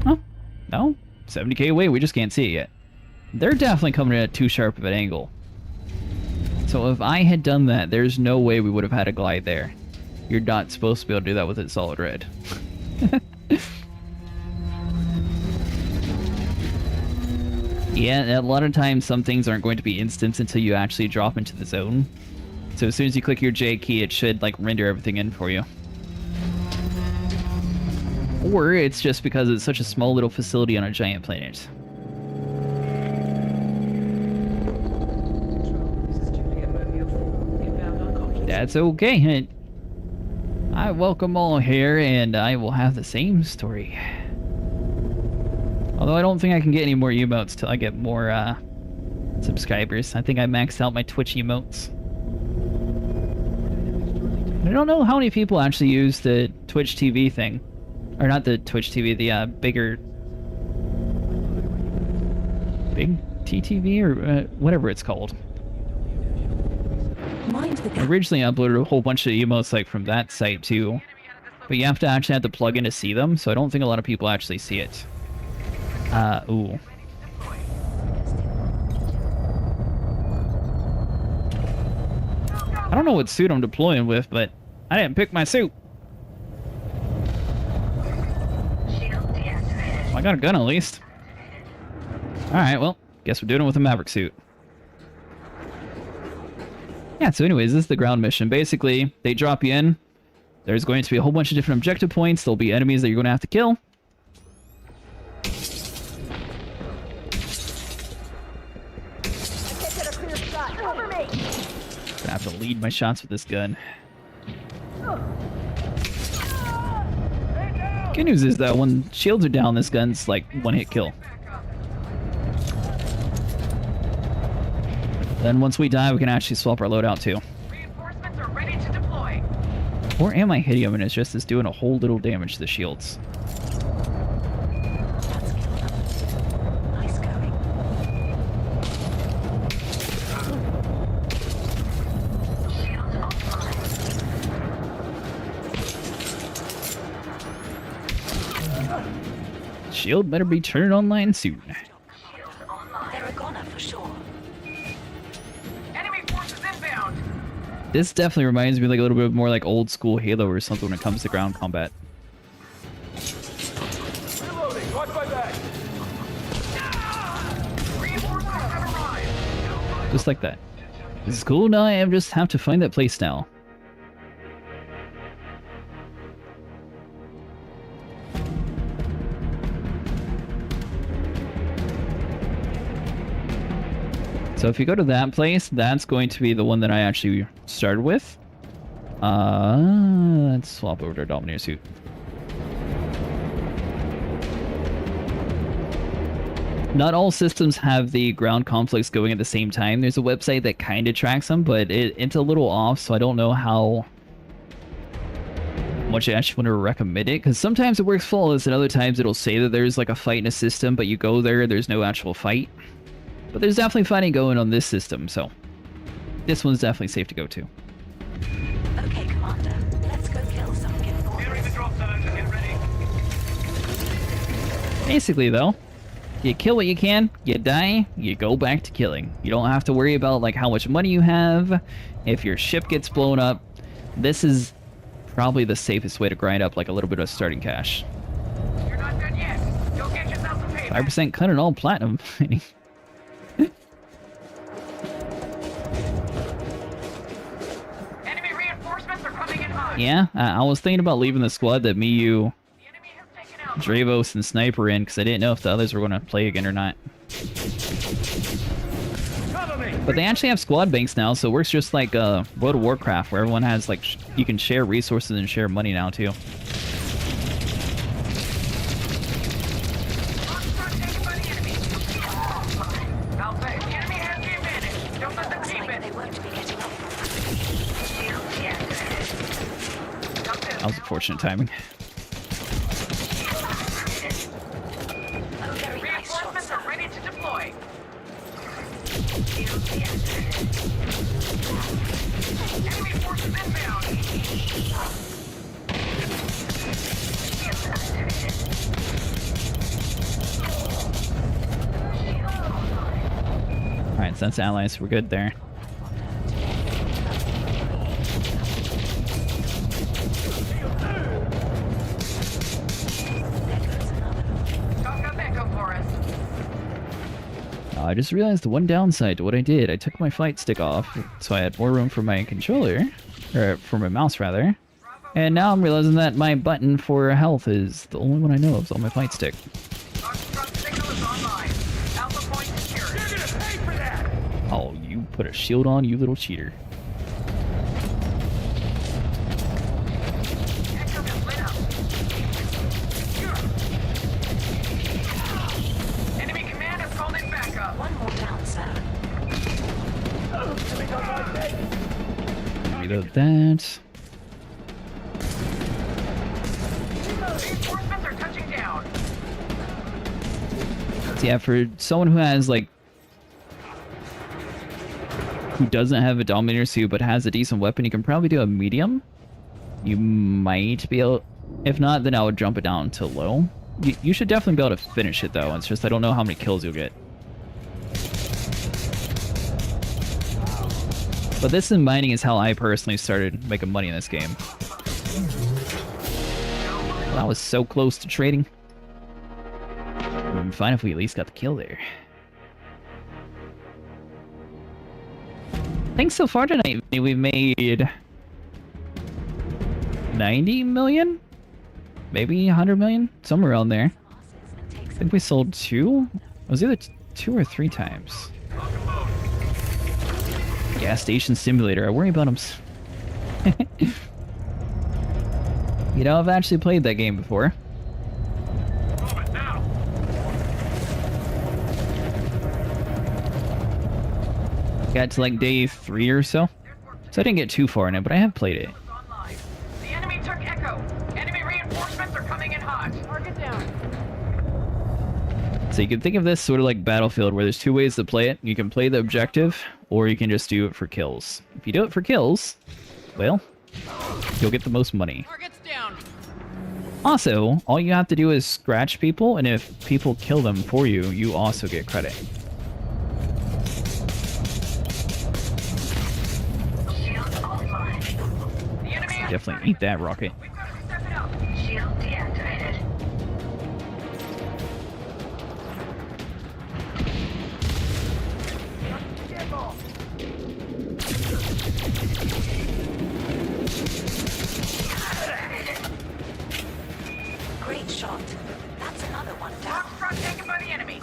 Oh, no. 70k away, we just can't see it yet. They're definitely coming in at too sharp of an angle. So if I had done that, there's no way we would have had a glide there. You're not supposed to be able to do that with it solid red. Yeah, a lot of times some things aren't going to be instant until you actually drop into the zone. So as soon as you click your J key, it should like render everything in for you. Or it's just because it's such a small little facility on a giant planet. That's okay. I welcome all here, and I will have the same story. Although I don't think I can get any more emotes till I get more subscribers. I think I maxed out my Twitch emotes. I don't know how many people actually use the Twitch TV thing. Or not the Twitch TV, the bigger... Big TTV or whatever it's called. I originally uploaded a whole bunch of emotes like from that site too. But you have to plug in to see them, so I don't think a lot of people actually see it. Ooh. I don't know what suit I'm deploying with, but I didn't pick my suit. Well, I got a gun at least. Alright, well, guess we're doing it with a Maverick suit. Yeah, so anyways, this is the ground mission. Basically, they drop you in. There's going to be a whole bunch of different objective points. There'll be enemies that you're going to have to kill. Gonna have to lead my shots with this gun. Good news is though, when shields are down, this gun's like one-hit kill. Then once we die, we can actually swap our loadout too. Reinforcements are ready to deploy. Or am I hitting him and it's just doing a whole little damage to the shields? Shield better be turned online soon. They're a goner for sure. Enemy forces inbound. This definitely reminds me like a little bit more like old school Halo or something when it comes to ground combat. Reloading. Watch my back. Reinforcements have arrived. Just like that. This is cool, now I just have to find that place now. So if you go to that place, that's going to be the one that I actually started with. Let's swap over to our Dominator suit. Not all systems have the ground conflicts going at the same time. There's a website that kind of tracks them, but it's a little off, so I don't know how much I actually want to recommend it, because sometimes it works flawless, and other times it'll say that there's like a fight in a system, but you go there, there's no actual fight. But there's definitely fighting going on this system, so this one's definitely safe to go to. Okay, Commander. Let's go kill some Entering the drop zone. Get ready. Basically, though, you kill what you can, you die, you go back to killing. You don't have to worry about like how much money you have, if your ship gets blown up. This is probably the safest way to grind up like a little bit of starting cash. You're not done yet. Go get yourself some payback. 5% cut and all platinum. Enemy reinforcements are coming in hot. Yeah, I was thinking about leaving the squad that me, you, The enemy has taken out. Dravos, and Sniper in, because I didn't know if the others were going to play again or not. Cover me. But they actually have squad banks now, so it works just like World of Warcraft, where everyone has like you can share resources and share money now too. Construct taken by the enemy. I'll say the enemy has the advantage. Don't let them keep Like it. they won't be getting off. That was unfortunate timing. Oh, very nice shot, Reinforcements sir. are ready to deploy. Enemy forces inbound. Alright, so that's allies. We're good there. Talk up echo for us. I just realized the one downside to what I did. I took my flight stick off, so I had more room for my controller, or for my mouse rather. And now I'm realizing that my button for health is the only one I know of is on my flight stick. Construct signal is online. Alpha point secured. You're gonna pay for that. Oh, you put a shield on, you little cheater. Echo is lit up. Enemy command has called in backup. One more down, sir. Reload that. Reinforcements are touching down. So yeah, for someone who has like who doesn't have a Dominator suit but has a decent weapon, you can probably do a medium. You might be able, if not, then I would jump it down to low. You should definitely be able to finish it though. It's just I don't know how many kills you'll get. But this in mining is how I personally started making money in this game. I was so close to trading. It would be fine if we at least got the kill there. I think so far tonight we've made 90 million? Maybe 100 million? Somewhere around there. I think we sold 2? It was either 2 or 3 times. Gas station simulator. I worry about them. You know, I've actually played that game before. Move it now. Got to like day 3 or so. So I didn't get too far in it, but I have played it. Online. The enemy took Echo. Enemy reinforcements are coming in hot. Target down. So you can think of this sort of like Battlefield, where there's 2 ways to play it. You can play the objective, or you can just do it for kills. If you do it for kills, well, you'll get the most money. Targets down. Also, all you have to do is scratch people, and if people kill them for you, you also get credit. Definitely eat that rocket. Shield deactivated. Great shot. That's another one down. Front taken by the enemy.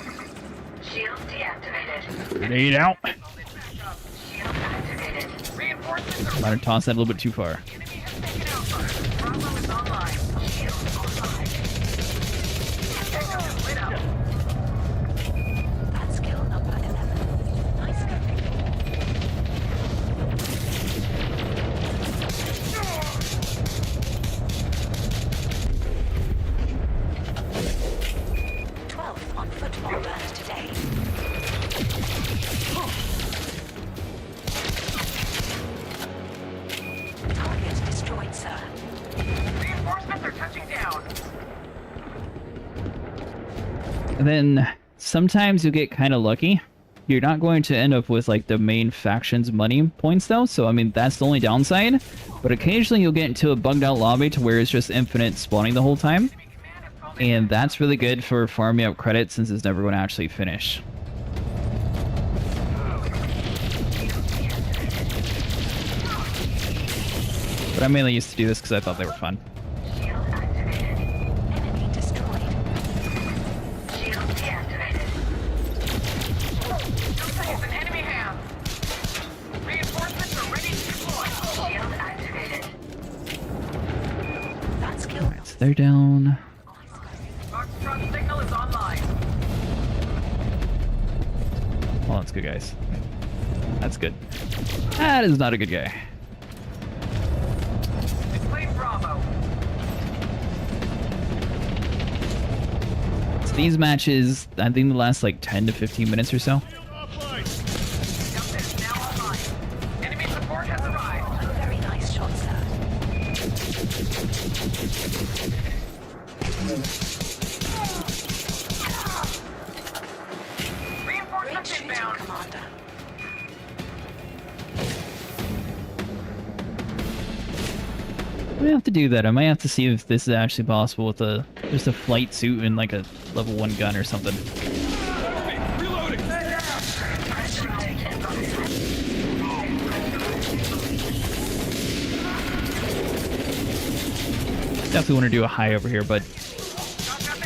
Shield deactivated. Grenade out. Shield activated. Reinforcements are Might have tossed that a little bit too far. enemy has taken Alpha. Bravo is online. Shield online. Echo is lit up. That's kill number 11. Nice going. 12th on football burn today. Target destroyed, sir. Reinforcements are touching down. And then sometimes you get kind of lucky. You're not going to end up with like the main faction's money points though, so I mean that's the only downside. But occasionally you'll get into a bugged out lobby to where it's just infinite spawning the whole time. And that's really good for farming up credit since it's never going to actually finish. But I mainly used to do this because I thought they were fun. Shield activated. Enemy destroyed. Shield deactivated. Delta is in enemy hands. Reinforcements are ready to deploy. Shield activated. That's kill. Alright, so they're down. Foxtrot signal is online. Well, that's good, guys. That's good. That is not a good guy. Play Bravo. So these matches, I think they last like 10 to 15 minutes or so. Delta is now online. Enemy support has arrived. Very nice shot, sir. Great Reinforcements shooting, inbound. Commander. I might have to do that. I might have to see if this is actually possible with just a flight suit and like a level 1 gun or something. Definitely want to do a high over here, but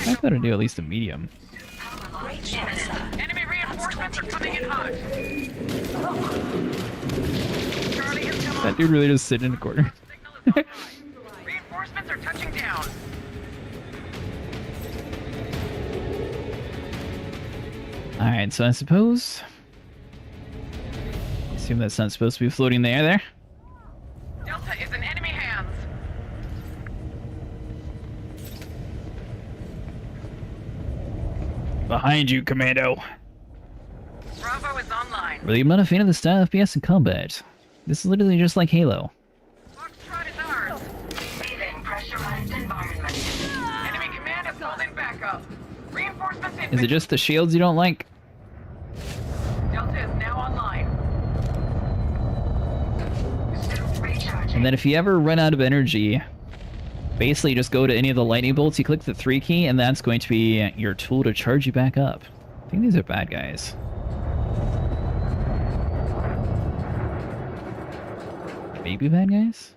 I gotta do at least a medium. Great shot, sir. Enemy reinforcements are coming in hot. Charlie has come That on. dude really just sit in a corner. Signal is online. Reinforcements are touching down. Alright, so I suppose... assume that's not supposed to be floating in the air there. Delta is in enemy hands. Behind you, Commando. Bravo is online. Really, I'm not a fan of the style of FPS in combat. This is literally just like Halo. Foxtrot is ours. Leaving pressurized environment. Enemy command has called in backup. Reinforcements in. Is it just the shields you don't like? Delta is now online. Suit recharging. And then if you ever run out of energy, basically just go to any of the lightning bolts, you click the 3 key, and that's going to be your tool to charge you back up. I think these are bad guys. Maybe bad guys?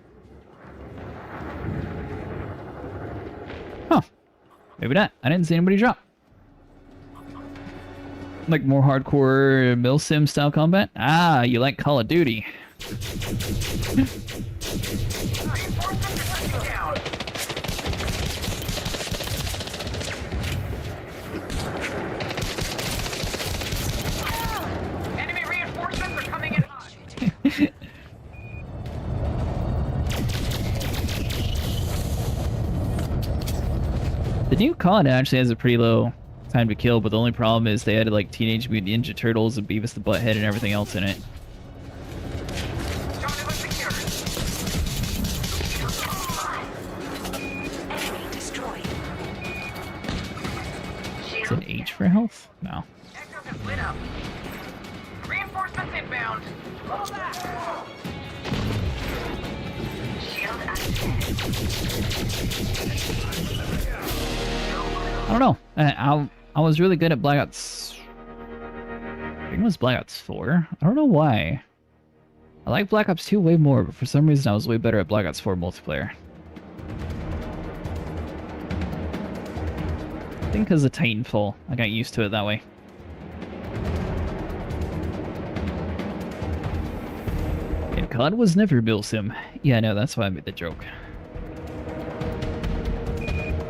Huh. Maybe not. I didn't see anybody drop. Like more hardcore milsim style combat? Ah, you like Call of Duty. Reinforcements are touching down. Enemy reinforcements are coming in hot. The new COD actually has a pretty low time to kill, but the only problem is they added like Teenage Mutant Ninja Turtles and Beavis the Butthead and everything else in it. Charlie was secured. Enemy destroyed. for health? No. Echo has lit up. Reinforcements inbound. Pull back. Shield activated. I don't know. I was really good at Black Ops. I think it was Black Ops 4. I don't know why. I like Black Ops 2 way more, but for some reason I was way better at Black Ops 4 multiplayer. I think because of Titanfall, I got used to it that way. And COD was never Milsim. Yeah, I know, that's why I made the joke.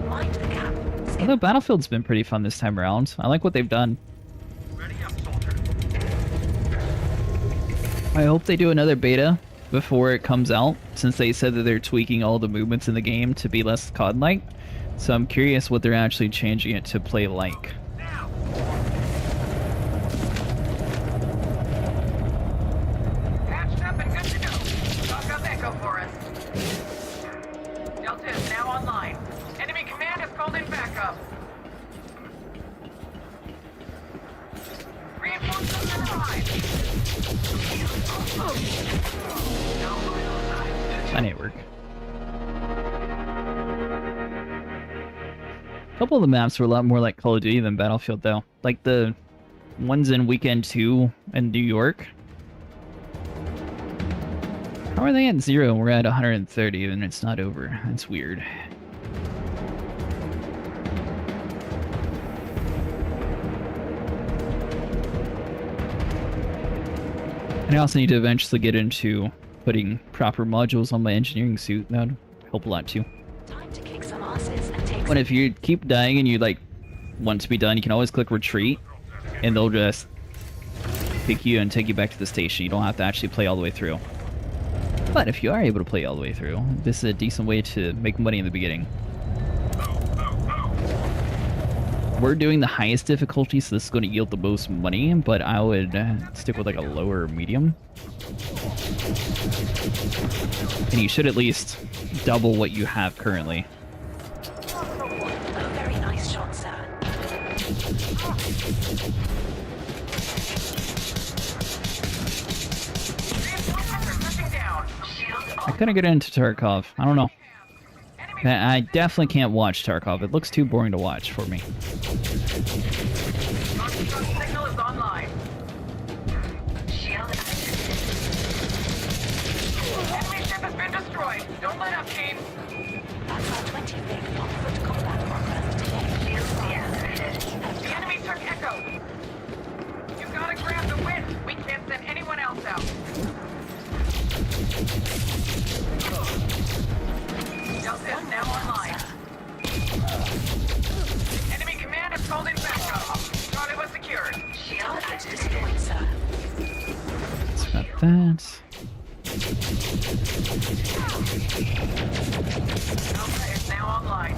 Mind the gap. Although Battlefield's been pretty fun this time around. I like what they've done. Ready up, soldier. I hope they do another beta before it comes out, since they said that they're tweaking all the movements in the game to be less COD-like. So I'm curious what they're actually changing it to play like. Now. Patched up and good to go. Stock up Echo for us. Delta is now online. Enemy command has called in backup. Reinforcements are arrived. That ain't work. A couple of the maps were a lot more like Call of Duty than Battlefield, though. Like the ones in Weekend 2 in New York. How are they at 0 and we're at 130 and it's not over? That's weird. And I also need to eventually get into putting proper modules on my engineering suit. That would help a lot too. Time to kick some asses and take But if you keep dying and you like want to be done, you can always click retreat and they'll just pick you and take you back to the station. You don't have to actually play all the way through. But if you are able to play all the way through, this is a decent way to make money in the beginning. We're doing the highest difficulty, so this is going to yield the most money, but I would stick with like a lower medium. And you should at least double what you have currently. a very nice shot, sir. Reinforcements are pushing down. Shield I couldn't get into Tarkov. I don't know. I definitely can't watch Tarkov. It looks too boring to watch for me. signal is online. Shield activated. Enemy ship has been destroyed. Don't let up, team. That's our 25th on-foot combat program today. Shield deactivated. The enemy took Echo. You gotta grab the win. We can't send anyone else out. Delta is now online. Enemy command has called in backup. Charlie was secured. Shield Target destroyed, sir. It's got that. Delta is now online.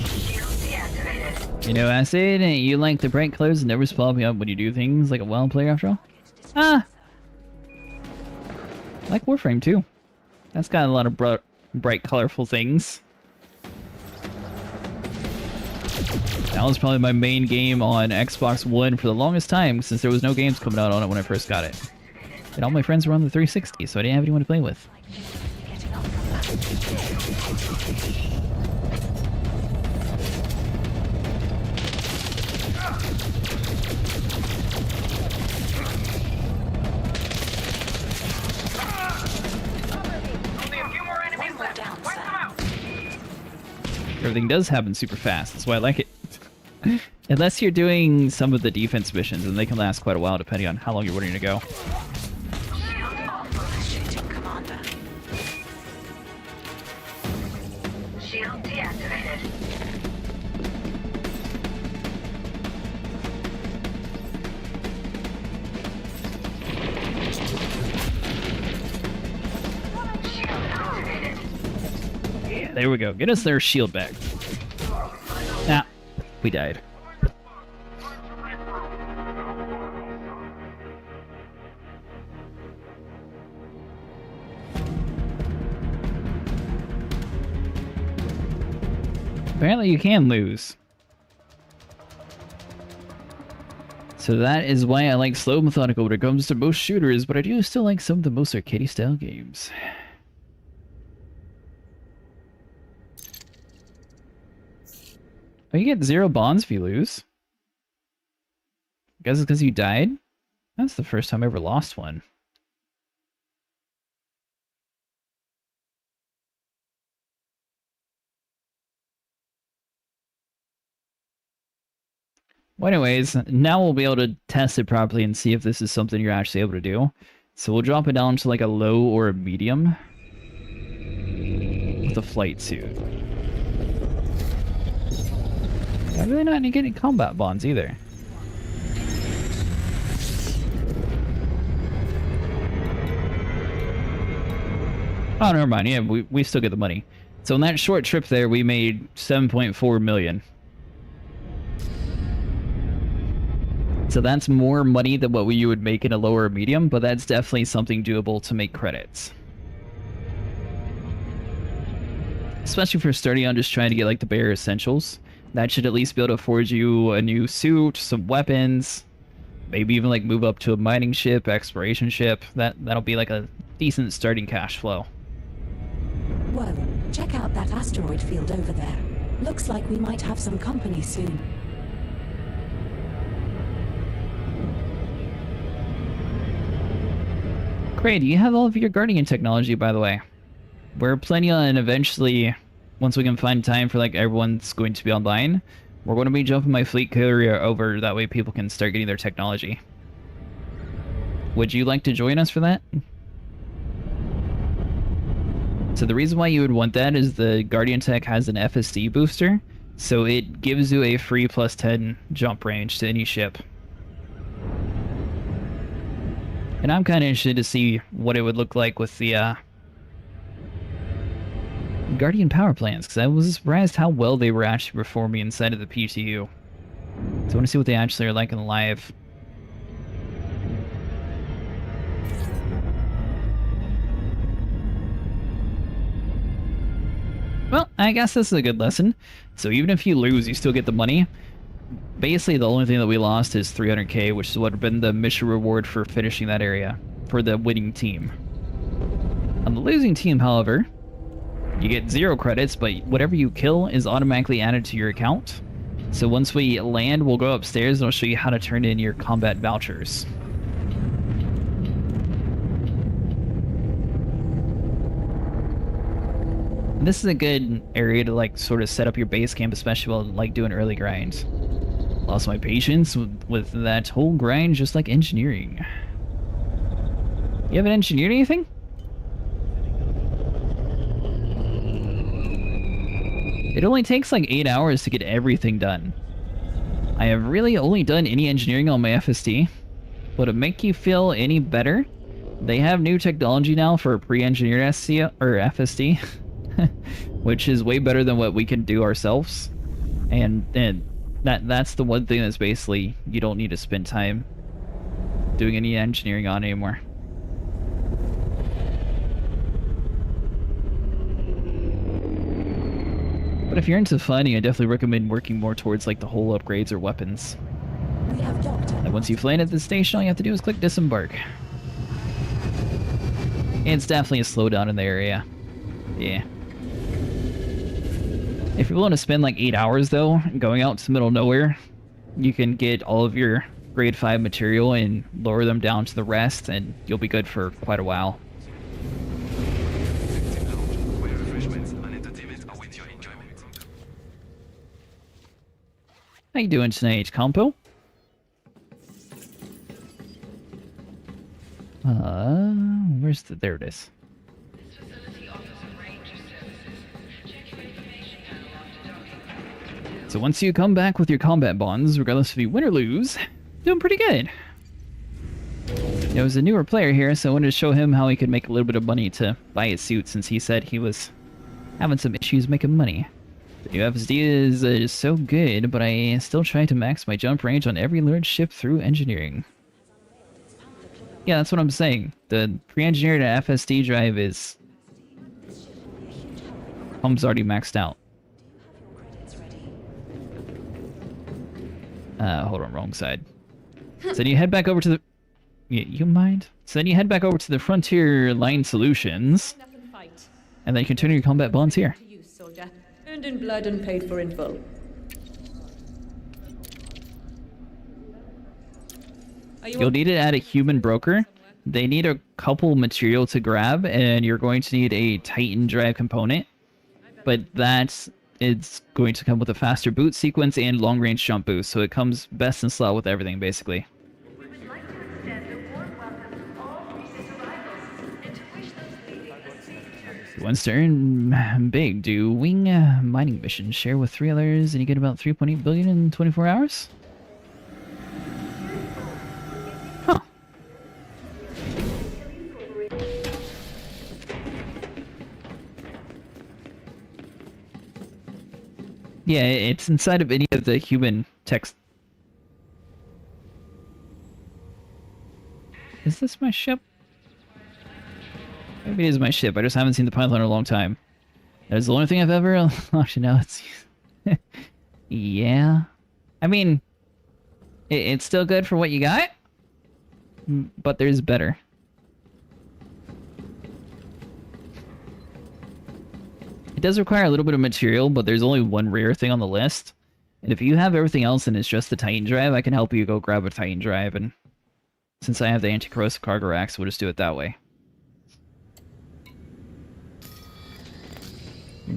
Shield deactivated. You know, I said you like the bright colors and never spot me up when you do things like a WoW player after all? Ah! I like Warframe too. That's got a lot of bright, colorful things. That was probably my main game on Xbox One for the longest time, since there was no games coming out on it when I first got it. And all my friends were on the 360, so I didn't have anyone to play with. Getting up from that. Only a few more enemies left. down, Wipe sir. them out. Everything does happen super fast, that's why I like it. Unless you're doing some of the defense missions, and they can last quite a while depending on how long you're wanting to go. Shield off. Shooting commander. Shield deactivated. Shield activated. Yeah, there we go. Get us their shield back. Ah, we died. Apparently you can lose. So that is why I like slow methodical when it comes to most shooters, but I do still like some of the most arcade style games. Oh, you get 0 bonds if you lose. I guess it's because you died? That's the first time I ever lost one. Well, anyways, now we'll be able to test it properly and see if this is something you're actually able to do. So we'll drop it down to like a low or a medium with a flight suit. I'm really not getting combat bonds either. Oh, never mind. Yeah, we still get the money. So in that short trip there, we made 7.4 million. So that's more money than what you would make in a lower or medium, but that's definitely something doable to make credits. Especially for starting on just trying to get like the bare essentials. That should at least be able to afford you a new suit, some weapons, maybe even like move up to a mining ship, exploration ship. That'll be like a decent starting cash flow. Well, check out that asteroid field over there. Looks like we might have some company soon. Great, you have all of your Guardian technology, by the way. We're planning on eventually, once we can find time for like everyone's going to be online, we're going to be jumping my fleet carrier over, that way people can start getting their technology. Would you like to join us for that? So the reason why you would want that is the Guardian tech has an FSD booster, so it gives you a free plus 10 jump range to any ship. And I'm kind of interested to see what it would look like with the Guardian power plants, because I was surprised how well they were actually performing inside of the PTU. So I want to see what they actually are like in live. Well, I guess this is a good lesson. So even if you lose, you still get the money. Basically, the only thing that we lost is 300k, which is what would have been the mission reward for finishing that area for the winning team. On the losing team, however, you get 0 credits, but whatever you kill is automatically added to your account. So once we land, we'll go upstairs and I'll show you how to turn in your combat vouchers. This is a good area to like sort of set up your base camp, especially while like doing early grinds. Lost my patience with that whole grind, just like engineering. You haven't engineered anything? It only takes like 8 hours to get everything done. I have really only done any engineering on my FSD. Would it make you feel any better? They have new technology now for pre-engineered SC or FSD, which is way better than what we can do ourselves. And that's the one thing that's basically you don't need to spend time doing any engineering on anymore. But if you're into fighting, I definitely recommend working more towards like the whole upgrades or weapons. We have Doctor. And once you've landed at the station, all you have to do is click disembark. And it's definitely a slowdown in the area. Yeah. If you're willing to spend like 8 hours though, going out to the middle of nowhere, you can get all of your grade 5 material and lower them down to the rest, and you'll be good for quite a while. How you doing tonight, Compo? Where's the... there it is. This facility offers a range of services. Check your information panel after docking. So once you come back with your combat bonds, regardless if you win or lose, doing pretty good. There was a newer player here, so I wanted to show him how he could make a little bit of money to buy his suit, since he said he was having some issues making money. The new FSD is so good, but I still try to max my jump range on every large ship through engineering. Yeah, that's what I'm saying. The pre-engineered FSD drive is... Pump's already maxed out. Hold on, wrong side. So then you head back over to the... You mind? So then you head back over to the Frontier Line Solutions, Enough and fight. and then you continue your combat bonds here. To you, soldier. Earned in blood and paid for in full. Are you You'll need to add a human broker. They need a couple material to grab, and you're going to need a Titan drive component. But it's going to come with a faster boot sequence and long-range jump boost, so it comes best in slot with everything, basically. We would like to extend a warm welcome to all recent arrivals and to wish those leaving a safe journey. Who wants to earn big? Do wing mining missions. Share with 3 others, and you get about 3.8 billion in 24 hours? Huh. Yeah, it's inside of any of the human text. Is this my ship? Maybe it is my ship. I just haven't seen the Python in a long time. That's the only thing I've ever... Actually, no, it's... yeah. I mean, it's still good for what you got, but there's better. It does require a little bit of material, but there's only one rare thing on the list. And if you have everything else and it's just the Titan drive, I can help you go grab a Titan drive. And since I have the anti-corrosive cargo racks, we'll just do it that way.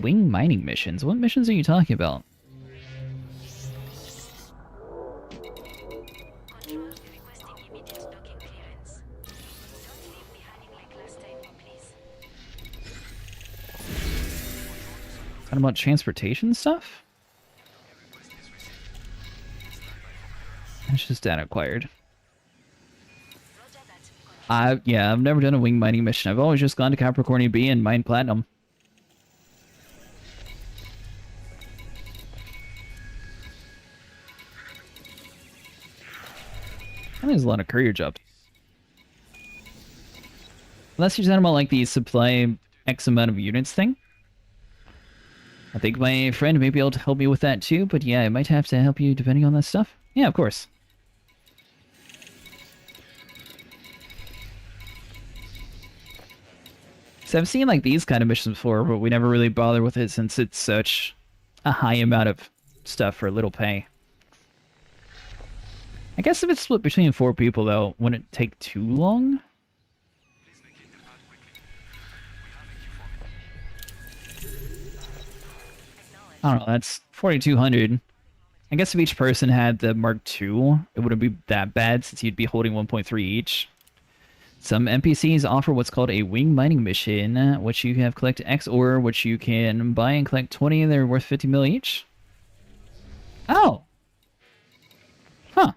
Wing mining missions? What missions are you talking about? Control requesting immediate docking clearance. Don't leave me hanging like last time, please. Talking about transportation stuff? It's just data acquired. Yeah, I've never done a wing mining mission. I've always just gone to Capricorn B and mined platinum. And there's a lot of courier jobs. Unless you're talking about like the supply X amount of units thing. I think my friend may be able to help me with that too, but yeah, I might have to help you depending on that stuff. Yeah, of course. So I've seen like these kind of missions before, but we never really bother with it since it's such a high amount of stuff for little pay. I guess if it's split between 4 people though, wouldn't it take too long? I don't know, that's 4,200. I guess if each person had the Mark II, it wouldn't be that bad since you'd be holding 1.3 each. Some NPCs offer what's called a wing mining mission, which you have collect X ore, which you can buy and collect 20, they're worth 50 mil each. Oh! Huh.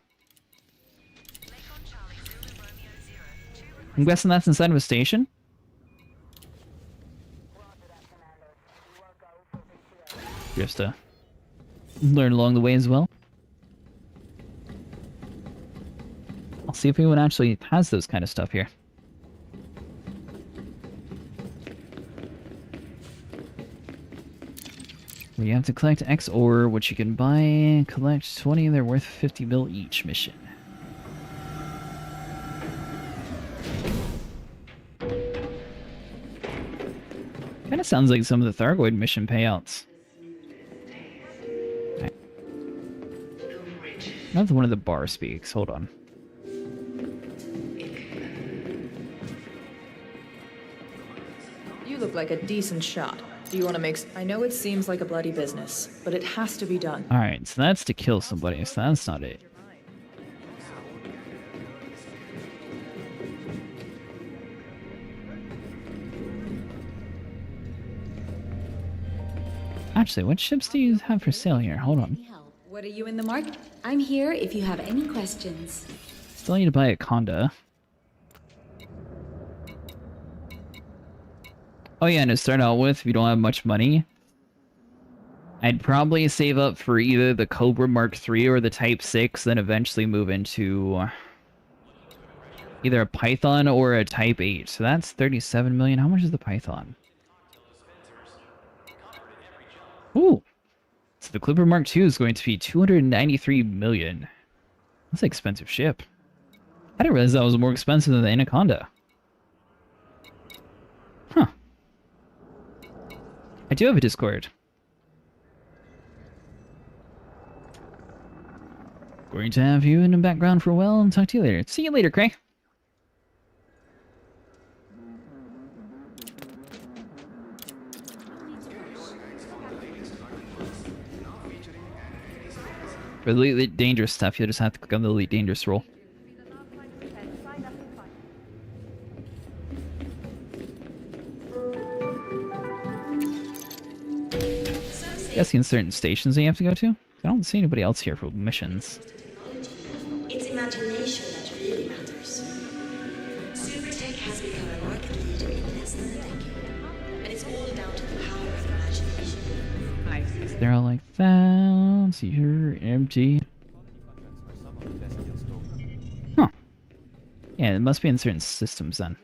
I'm guessing that's inside of a station? Just to learn along the way as well. I'll see if anyone actually has those kind of stuff here. You have to collect X ore, which you can buy, collect 20, they're worth 50 mil each mission. Kinda sounds like some of the Thargoid mission payouts. Another one of the bar speaks, hold on. You look like a decent shot. Do you want to make... I know it seems like a bloody business, but it has to be done. Alright, so that's to kill somebody, so that's not it. Actually, what ships do you have for sale here? Hold on. What are you in the market? I'm here if you have any questions. Still need to buy a Conda. Oh yeah, and to start out with, if you don't have much money, I'd probably save up for either the Cobra Mark III or the Type 6, then eventually move into either a Python or a Type 8. So that's 37 million. How much is the Python? Ooh! So the Clipper Mark II is going to be 293 million. That's an expensive ship. I didn't realize that was more expensive than the Anaconda. Huh. I do have a Discord. Going to have you in the background for a while and talk to you later. See you later, Cray. For the Elite Dangerous stuff, you'll just have to click on the Elite Dangerous role. Guessing certain stations that you have to go to? I don't see anybody else here for missions. It's imagination that really matters. Supertech has become a market leader in less than a decade. And it's all down to the power of imagination. They're all like that. See here, empty. Huh. Yeah, it must be in certain systems then.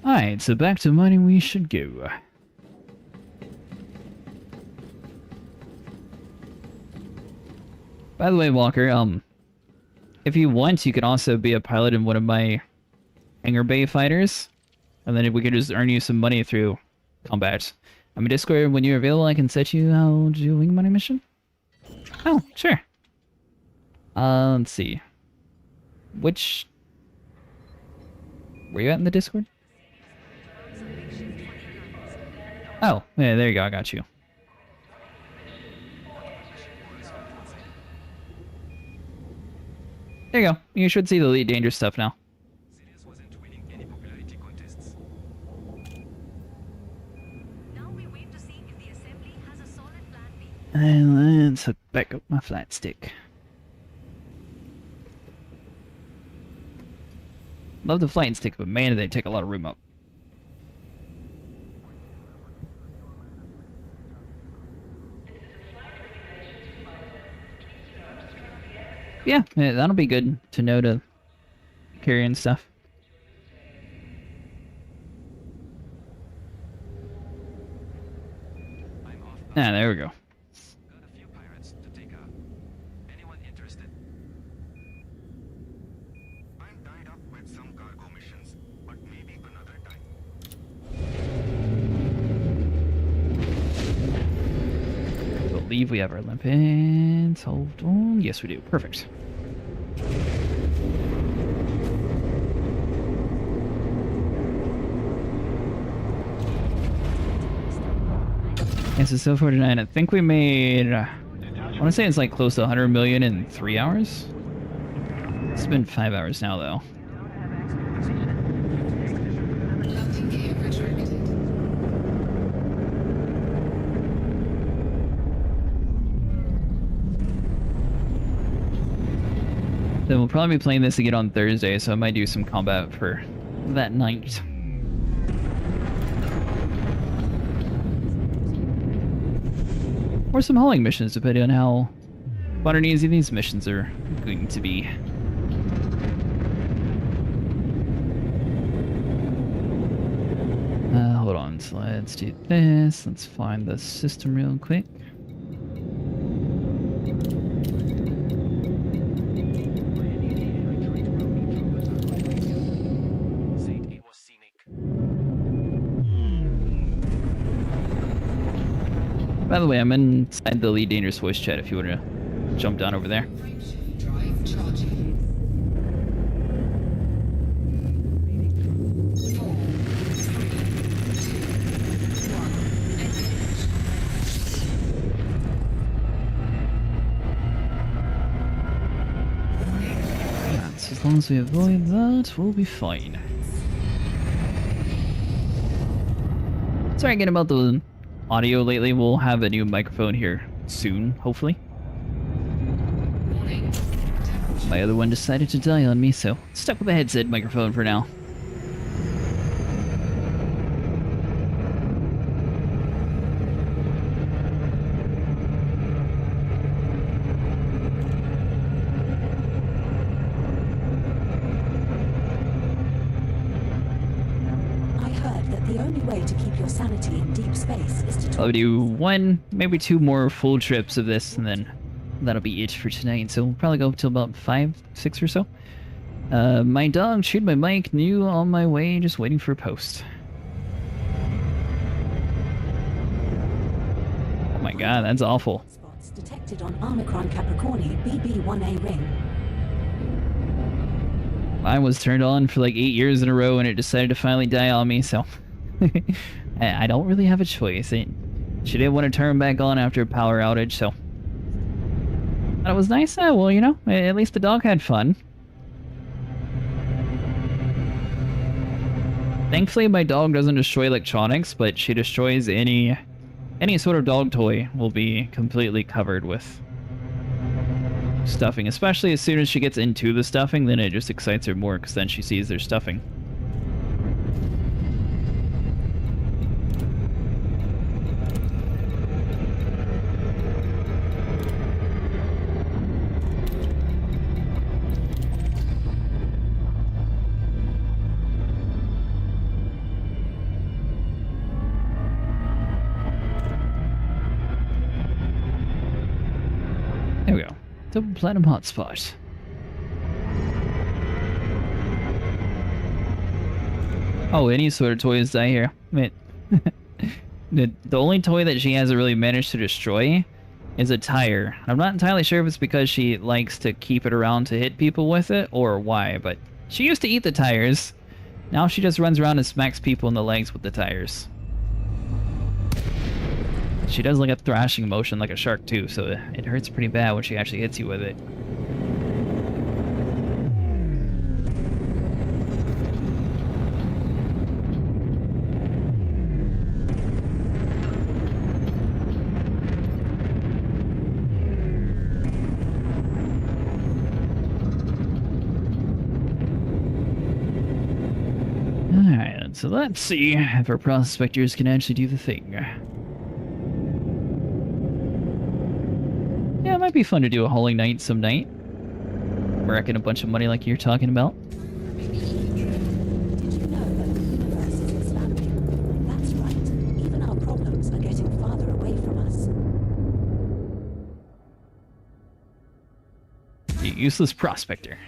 Alright, so back to mining we should go. By the way, Walker, if you want, you can also be a pilot in one of my hangar bay fighters, and then if we could just earn you some money through combat. I'm a Discord. When you're available, I can set you out doing money mission. Oh, sure. Let's see. Which... Were you at in the Discord? Oh, yeah, there you go. I got you. There you go. You should see the Elite Dangerous stuff now. Now we wait to see if the assembly has a solid plan B. And let's hook back up my flat stick. Love the flight stick, but man, they take a lot of room up. Yeah, that'll be good to know to carry and stuff. Ah, there we go. Got a few pirates to take out. Anyone interested? I'm tied up with some cargo missions, but maybe another time. I believe we have our limpets. Hold on. Yes, we do. Perfect. Yes, it's so 49. I think we made... I want to say it's like close to 100 million in 3 hours. It's been 5 hours now, though. Landing gear retracted. Then we'll probably be playing this again on Thursday, so I might do some combat for that night. Or some hauling missions, depending on how fun and easy these missions are going to be. Hold on, so let's do this. Let's find the system real quick. By the way, I'm inside the Elite Dangerous voice chat if you want to jump down over there. Drive charging. 4, 3, 2, 1, engage. So as long as we avoid that, we'll be fine. Sorry again about the audio lately. We'll have a new microphone here soon, hopefully. Warning. My other one decided to die on me, so stuck with the headset microphone for now. only way to keep your sanity in deep space is to talk. I'll do 1, maybe 2 more full trips of this, and then that'll be it for tonight. So we'll probably go till about 5, 6 or so. My dog chewed my mic, new on my way, just waiting for a post. Oh my god, that's awful. Spots detected on Omicron Capricorni BB1A ring. Mine was turned on for like 8 years in a row, and it decided to finally die on me, so... I don't really have a choice. She didn't want to turn back on after a power outage, so... But it was nice, well, you know, at least the dog had fun. Thankfully, my dog doesn't destroy electronics, but she destroys any sort of dog toy will be completely covered with stuffing. Especially as soon as she gets into the stuffing, then it just excites her more, because then she sees there's stuffing. There we go. Double platinum hotspot. Oh, any sort of toys die here. I mean, the only toy that she hasn't really managed to destroy is a tire. I'm not entirely sure if it's because she likes to keep it around to hit people with it or why, but she used to eat the tires. Now she just runs around and smacks people in the legs with the tires. She does like a thrashing motion like a shark too, so it hurts pretty bad when she actually hits you with it. Alright, so let's see if our prospectors can actually do the thing. Yeah, it might be fun to do a Holy Night some night. Reckon a bunch of money like you're talking about. Did you know that the universe is expanding? That's right. Even our problems are getting farther away from us. You useless prospector.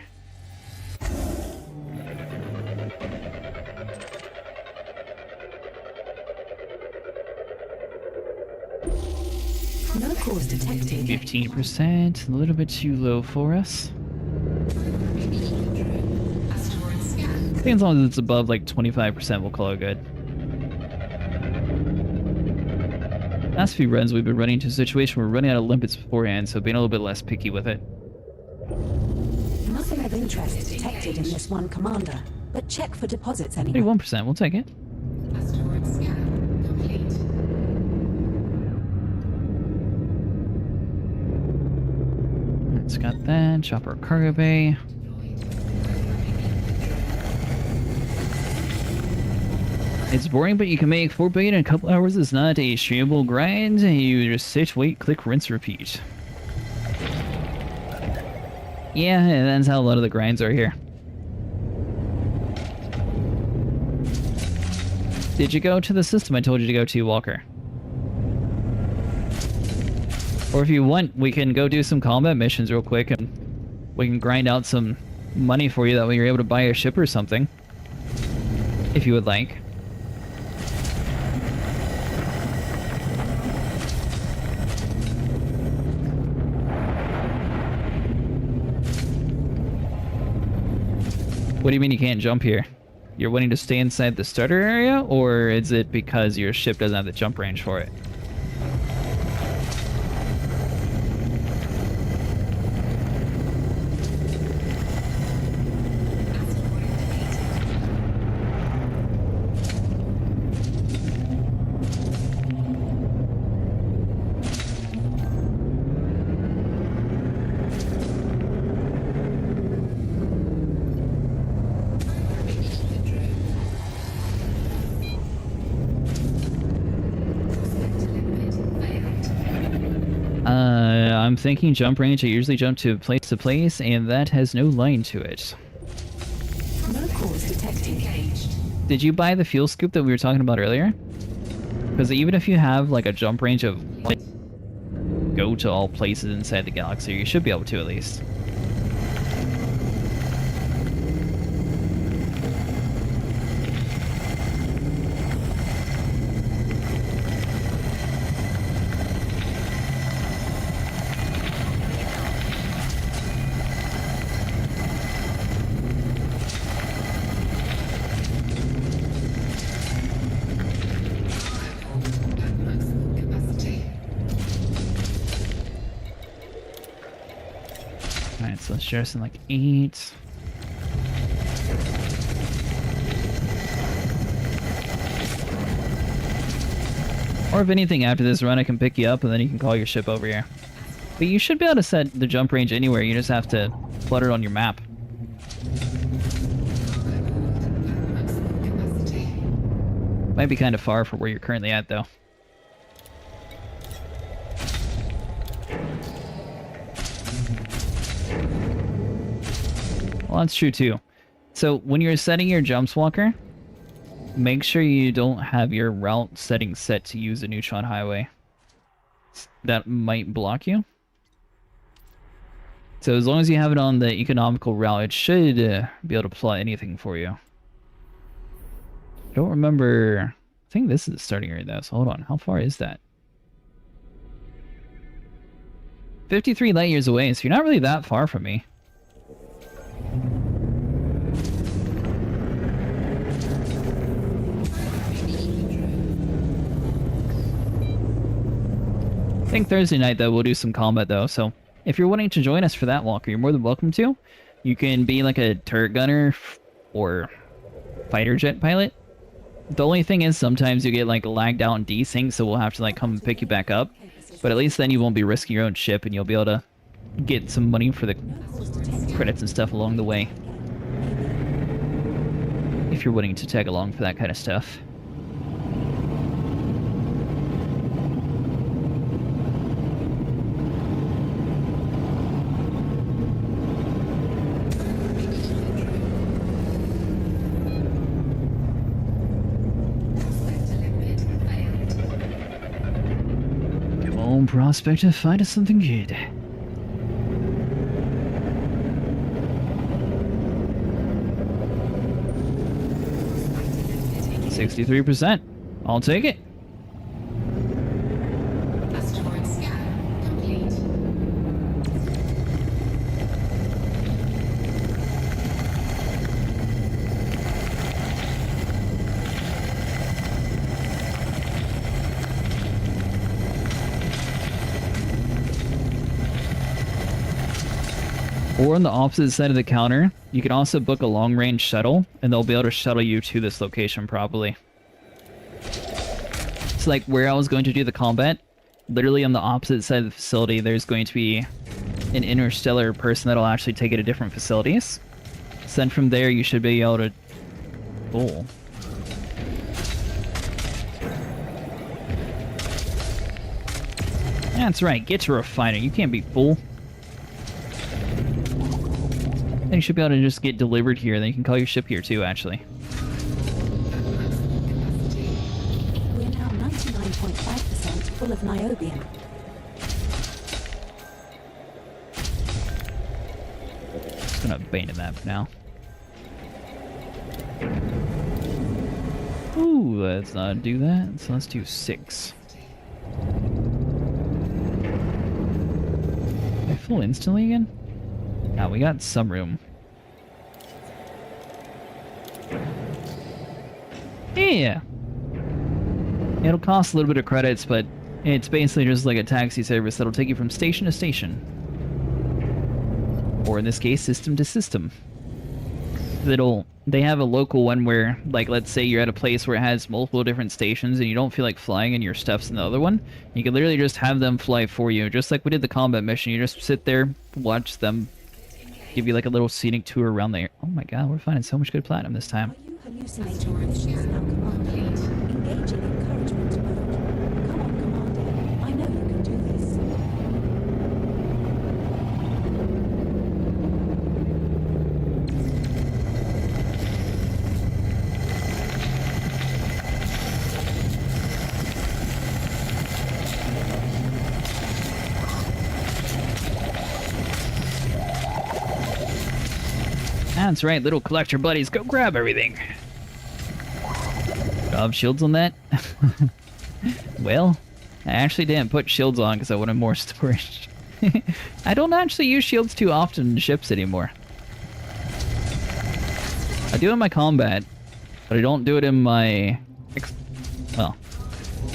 No cause detected. 15%, a little bit too low for us. I think as long as it's above like 25%, we'll call it good. Last few runs we've been running into a situation where we're running out of limpets beforehand, so being a little bit less picky with it. Nothing of interest detected in this one commander, but check for deposits anyway. 31%, we'll take it. It's got that. Chopper cargo bay. It's boring, but you can make 4 billion in a couple hours. It's not a streamable grind. You just sit, wait, click, rinse, repeat. Yeah, and that's how a lot of the grinds are here. Did you go to the system I told you to go to, Walker? Or if you want, we can go do some combat missions real quick and we can grind out some money for you, that way you're able to buy a ship or something. If you would like. What do you mean you can't jump here? You're wanting to stay inside the starter area, or is it because your ship doesn't have the jump range for it? I'm thinking jump range. I usually jump to place, and that has no line to it. No cause detected. Did you buy the fuel scoop that we were talking about earlier? Because even if you have like a jump range of like, go to all places inside the galaxy, you should be able to at least. Alright, so let's share us in like 8. Or if anything, after this run, I can pick you up and then you can call your ship over here. But you should be able to set the jump range anywhere, you just have to plot it on your map. Might be kind of far for where you're currently at, though. Well, that's true too. So when you're setting your jumps, Walker, make sure you don't have your route setting set to use a neutron highway. That might block you. So as long as you have it on the economical route, it should be able to plot anything for you. I don't remember. I think this is the starting area though, so hold on. How far is that? 53 light years away, so you're not really that far from me. I think Thursday night, though, we'll do some combat, though, so if you're wanting to join us for that, Walker, you're more than welcome to. You can be like a turret gunner or fighter jet pilot. The only thing is sometimes you get like lagged out and desync, so we'll have to like come and pick you back up. But at least then you won't be risking your own ship and you'll be able to get some money for the credits and stuff along the way. If you're willing to tag along for that kind of stuff. Prospector, find us something good. $63%. I'll take it. Asteroid scan complete. Or on the opposite side of the counter, you can also book a long-range shuttle, and they'll be able to shuttle you to this location probably. It's like where I was going to do the combat. Literally on the opposite side of the facility, there's going to be an interstellar person that'll actually take it to different facilities. So then from there, you should be able to... Oh. That's right, get to refiner. You can't be fool. Then you should be able to just get delivered here. Then you can call your ship here too, actually. We're now 99.5% full of niobium. Just gonna abandon that for now. Ooh, let's not do that. So let's do 6. Am I full instantly again? Now we got some room. Yeah. It'll cost a little bit of credits, but it's basically just like a taxi service that'll take you from station to station. Or in this case, system to system. They have a local one where, like, let's say you're at a place where it has multiple different stations and you don't feel like flying and your stuff's in the other one. You can literally just have them fly for you, just like we did the combat mission. You just sit there, watch them, give you like a little scenic tour around there. Oh my god, we're finding so much good platinum this time. Are you hallucinating with this now, Commander? Engage in encouragement mode. Come on, Commander. I know you can do this. That's right, little collector buddies, go grab everything. Do I have shields on that? Well, I actually didn't put shields on because I wanted more storage. I don't actually use shields too often in ships anymore. I do in my combat, but I don't do it in my... well,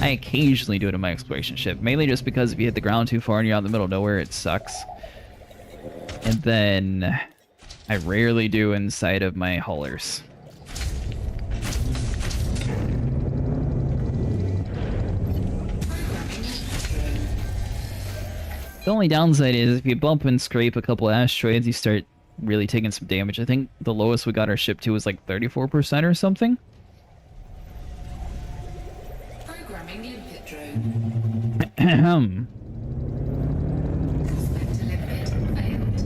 I occasionally do it in my exploration ship, mainly just because if you hit the ground too far and you're out in the middle of nowhere, it sucks. And then I rarely do inside of my haulers. The only downside is if you bump and scrape a couple asteroids, you start really taking some damage. I think the lowest we got our ship to was like 34% or something. Programming limpet drone. Suspect limpet failed.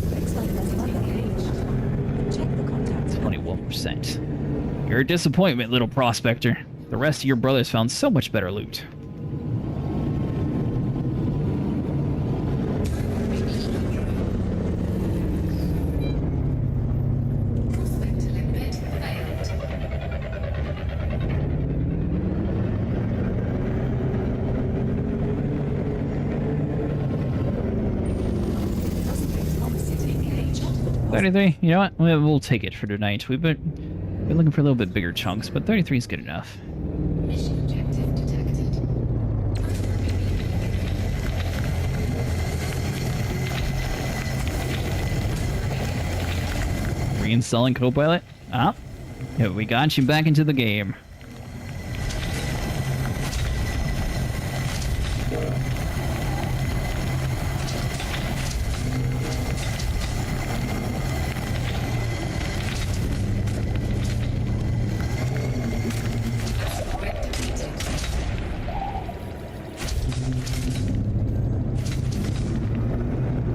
Looks like there's another cage. Check the contacts. 21%. You're a disappointment, little prospector. The rest of your brothers found so much better loot. Suspect limpet failed. Doesn't look promising. Engage for deposits. 33, you know what? We'll take it for tonight. We've been looking for a little bit bigger chunks, but 33 is good enough. Mission objective detected. Reinstalling Copilot? Ah, yeah, we got you back into the game.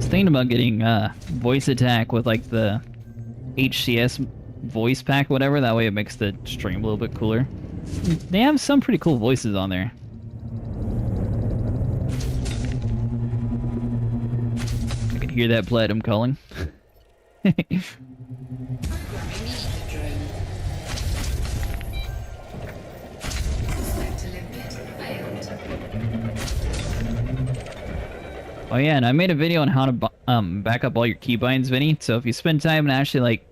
Thinking about getting voice attack with like the HCS voice pack, whatever. That way it makes the stream a little bit cooler. They have some pretty cool voices on there. I can hear that platinum calling. Oh yeah, and I made a video on how to back up all your keybinds, Vinny. So if you spend time and actually like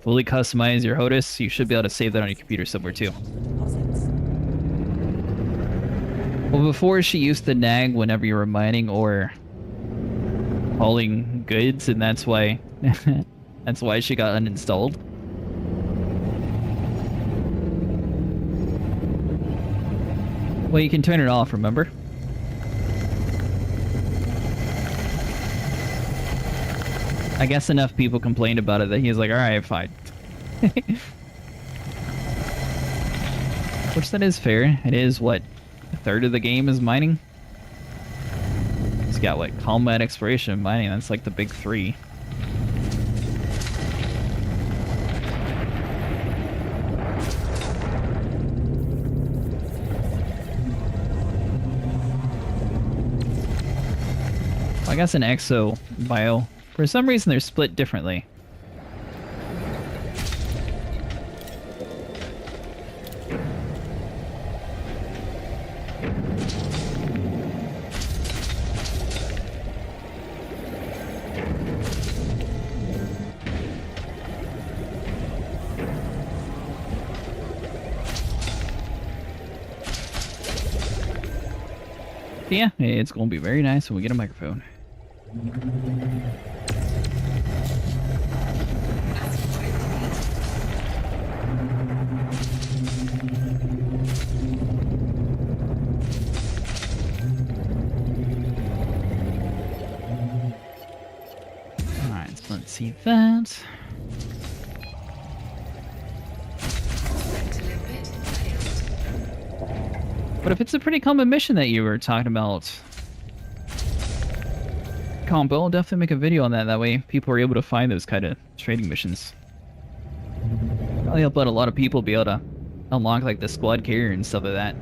fully customize your HOTAS, you should be able to save that on your computer somewhere too. Deposits. Well, before she used to nag whenever you were mining or hauling goods, and that's why that's why she got uninstalled. Well, you can turn it off, remember? I guess enough people complained about it that he's like, alright, fine. Which that is fair. It is, what, a third of the game is mining? It's got, what, combat, exploration, and mining. That's like the big three. I guess an exo bio. For some reason, they're split differently. Yeah, it's going to be very nice when we get a microphone. Alright, so let's see that. But if it's a pretty common mission that you were talking about, Combo, I'll definitely make a video on that. That way people are able to find those kind of trading missions. Probably help out a lot of people be able to unlock like the squad carrier and stuff like that.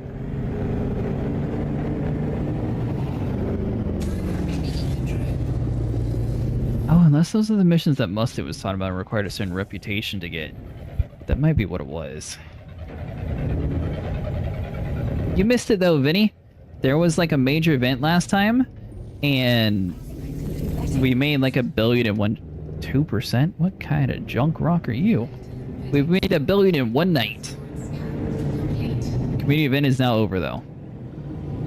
Unless those are the missions that Mustard was talking about and required a certain reputation to get. That might be what it was. You missed it though, Vinny. There was like a major event last time, and we made like 2%? What kind of junk rock are you? We've made $1 billion in one night. Community event is now over though.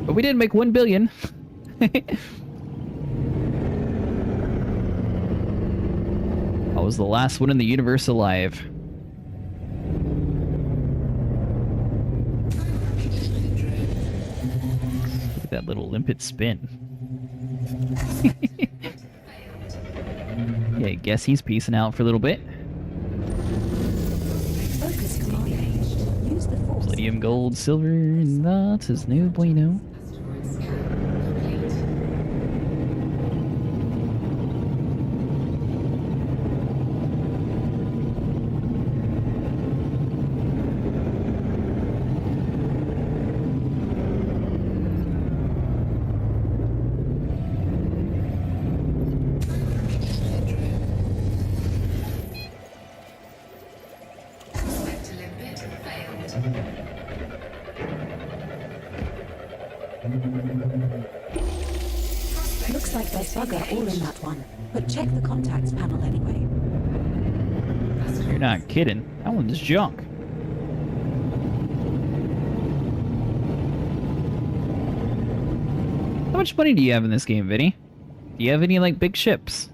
But we did make 1 billion. I was the last one in the universe alive. Look at that little limpet spin. Yeah, I guess he's peacing out for a little bit. Focus command. Use the force. Palladium, gold, silver, that is no bueno. Looks like there's bugger all in that one, but check the contacts panel anyway. You're not kidding. That one's junk. How much money do you have in this game, Vinny? Do you have any, like, big ships?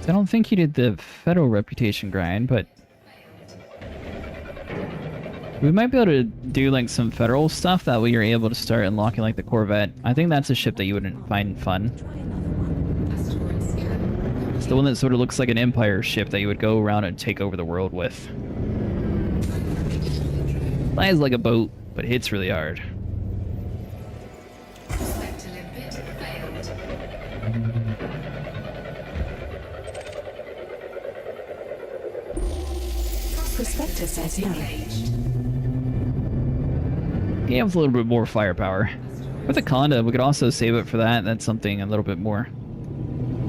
I don't think you did the federal reputation grind, but we might be able to do like some federal stuff. That way you're able to start unlocking like the Corvette. I think that's a ship that you wouldn't find fun. It's the one that sort of looks like an Empire ship that you would go around and take over the world with. Flies like a boat, but hits really hard. Prospector says no. Yeah, with a little bit more firepower. With a Conda, we could also save it for that. That's something a little bit more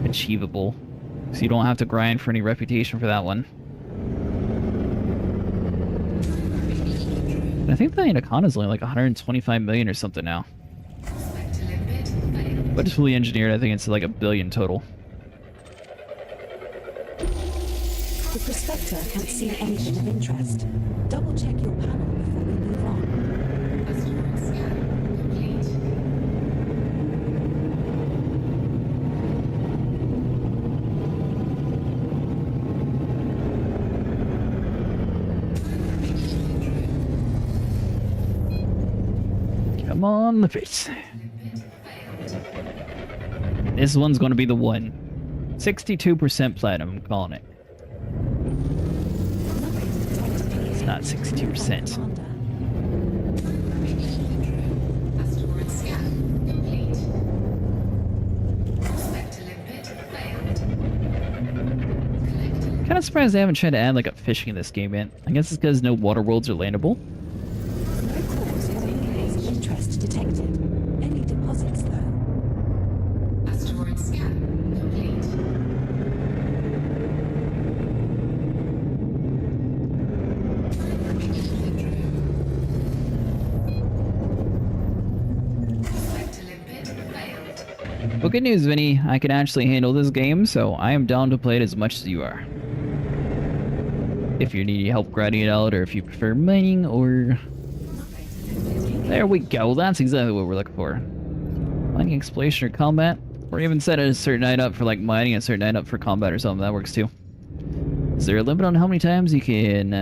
achievable. So you don't have to grind for any reputation for that one. And I think the Anaconda is only like 125 million or something now. But it's fully engineered, I think it's like 1 billion total. The prospector can't see anything of interest. Double check your panel before we move on. Come on, the face. This one's going to be the one. 62% platinum, I'm calling it. It's not 62%. Kind of surprised they haven't tried to add like a fishing in this game yet. I guess it's because no water worlds are landable. No cause for indications of interest detected. Any deposits, though? Asteroid scan complete. Well, good news, Vinny. I can actually handle this game, so I am down to play it as much as you are. If you need help grinding it out, or if you prefer mining, or... There we go. That's exactly what we're looking for. Mining, exploration, or combat. Or even set a certain night up for like mining and a certain night up for combat or something. That works too. Is there a limit on how many times you can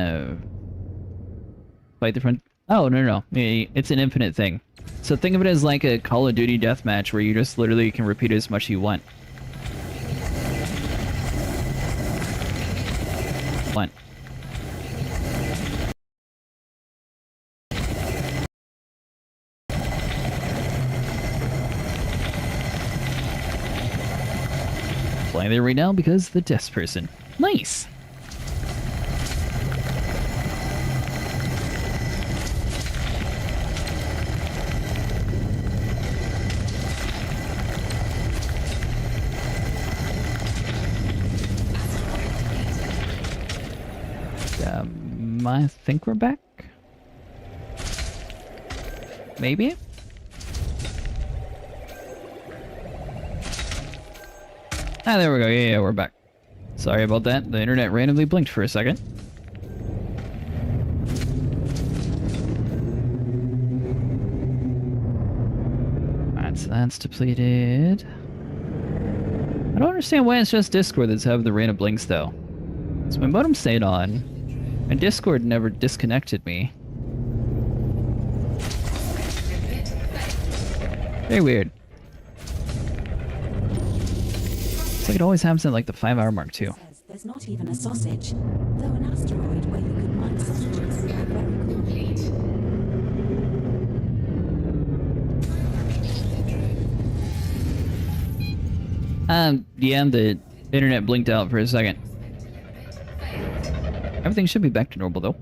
fight the front? Oh, no. It's an infinite thing. So think of it as like a Call of Duty deathmatch where you just literally can repeat it as much as you want. Flying there right now because the desk person. Nice. I think we're back. Maybe? Ah, there we go. Yeah, we're back. Sorry about that. The internet randomly blinked for a second. Alright, so that's depleted. I don't understand why it's just Discord that's having the random blinks, though. So my modem stayed on, and Discord never disconnected me. Very weird. It's like it always happens at like the 5-hour mark too. There's not even a sausage, though an asteroid where you could mine sausages would be very cool. Yeah, the internet blinked out for a second. Everything should be back to normal though.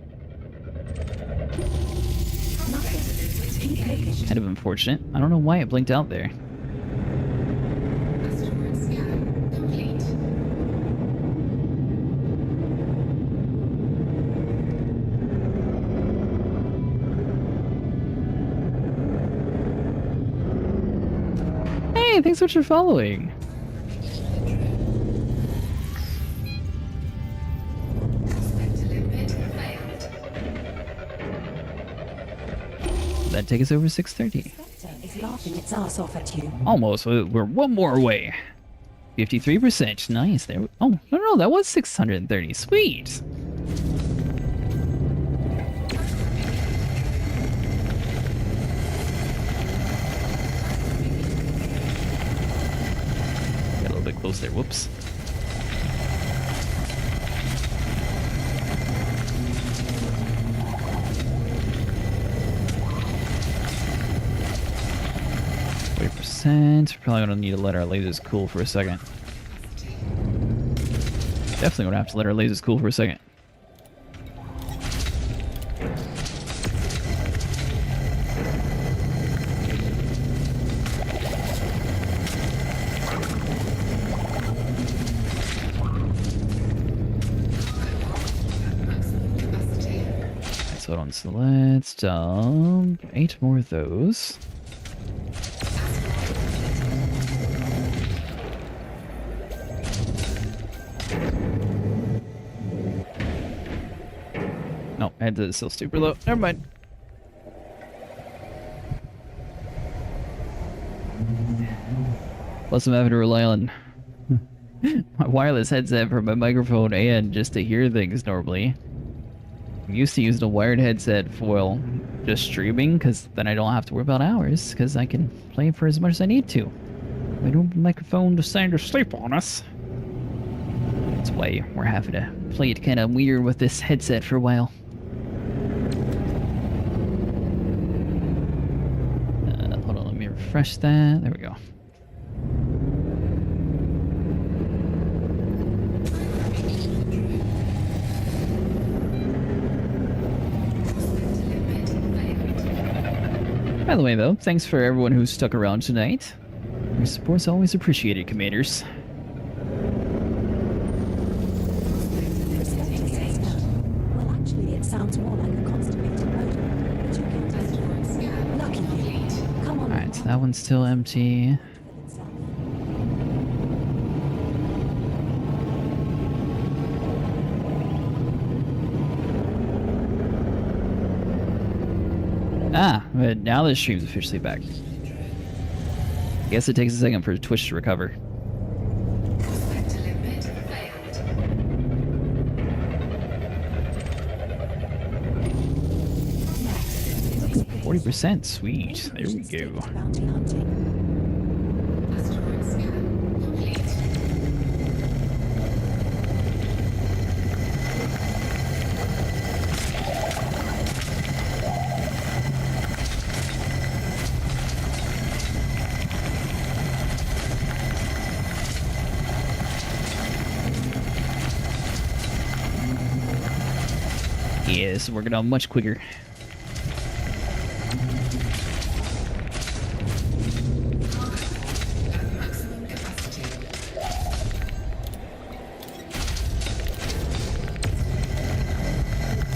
Kind of unfortunate. I don't know why it blinked out there. Hey, thanks so much for following. That takes us over 6:30. Is laughing its ass off at you. Almost. We're one more away. 53%. Nice. There. Oh no, that was 630. Sweet. Got a little bit close there. Whoops. We're probably gonna need to let our lasers cool for a second. Definitely gonna have to let our lasers cool for a second. So hold on, so let's dump 8 more of those. No, head is still super low. Never mind. Plus, I'm having to rely on my wireless headset for my microphone and just to hear things normally. I'm used to using a wired headset for just streaming, because then I don't have to worry about hours, because I can play for as much as I need to. I don't microphone decided to sleep on us. That's why we're having to play it kind of weird with this headset for a while. Hold on, let me refresh that. There we go. By the way, though, thanks for everyone who stuck around tonight. Your support's always appreciated, Commanders. Well, actually, it sounds more like a constipated motor, but you can test it. Lucky you. Come on. Alright, so that one's still empty. Ah, but now the stream's officially back. I guess it takes a second for Twitch to recover. %, sweet. There we go. Bounty hunting. Yeah, this is working out much quicker. Maximum capacity.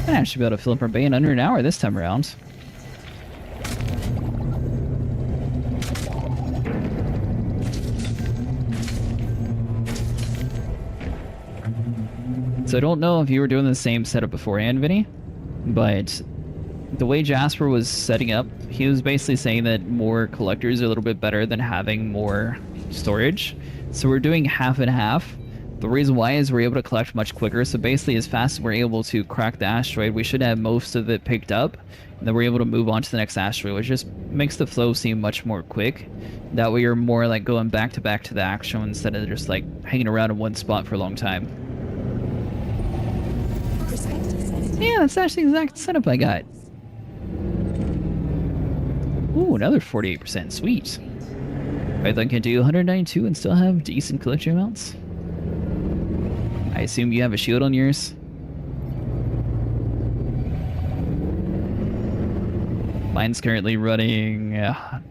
I should be able to fill up our bay in under an hour this time around. So I don't know if you were doing the same setup beforehand, Vinny, but the way Jasper was setting up, he was basically saying that more collectors are a little bit better than having more storage. So we're doing half and half. The reason why is we're able to collect much quicker. So basically, as fast as we're able to crack the asteroid, we should have most of it picked up. And then we're able to move on to the next asteroid, which just makes the flow seem much more quick. That way you're more like going back to the action instead of just like hanging around in one spot for a long time. Yeah, that's actually the exact setup I got. Ooh, another 48%. Sweet. Python can do 192 and still have decent collection amounts. I assume you have a shield on yours? Mine's currently running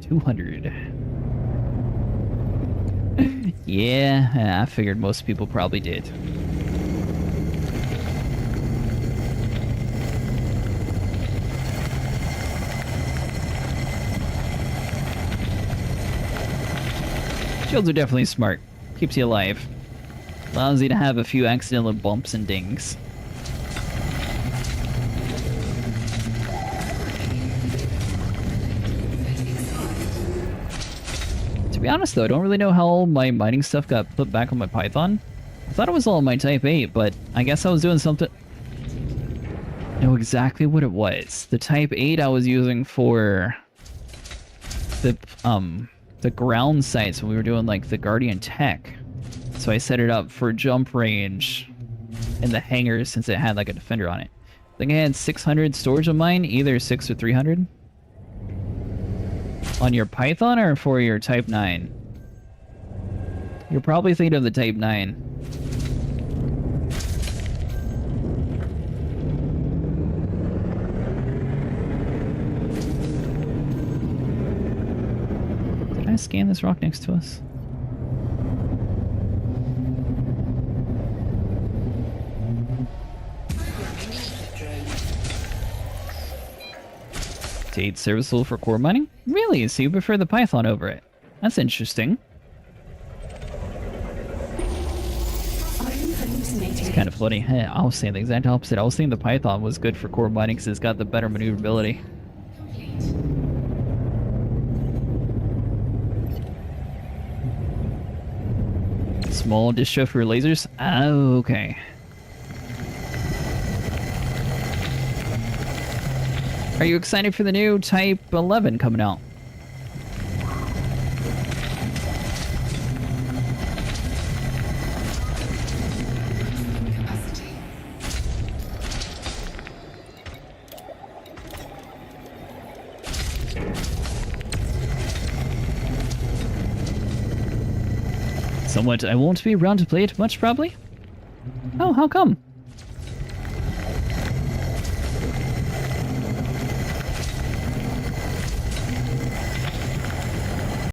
200. Yeah, I figured most people probably did. Shields are definitely smart. Keeps you alive. Allows you to have a few accidental bumps and dings. To be honest though, I don't really know how all my mining stuff got put back on my Python. I thought it was all on my Type 8, but I guess I was doing something... I know exactly what it was. The Type 8 I was using for the ground sites when we were doing like the Guardian Tech. So I set it up for jump range in the hangar since it had like a defender on it. I think I had 600 storage on mine, either 6 or 300. On your Python or for your Type 9? You're probably thinking of the Type 9. Did I scan this rock next to us? Date serviceable for core mining? Really? So you prefer the Python over it? That's interesting. It's kind of funny. Hey, I was saying the exact opposite. I was thinking the Python was good for core mining because it's got the better maneuverability. Small distro for lasers? Oh, okay. Are you excited for the new Type 11 coming out? Somewhat, I won't be around to play it much, probably. Oh, how come?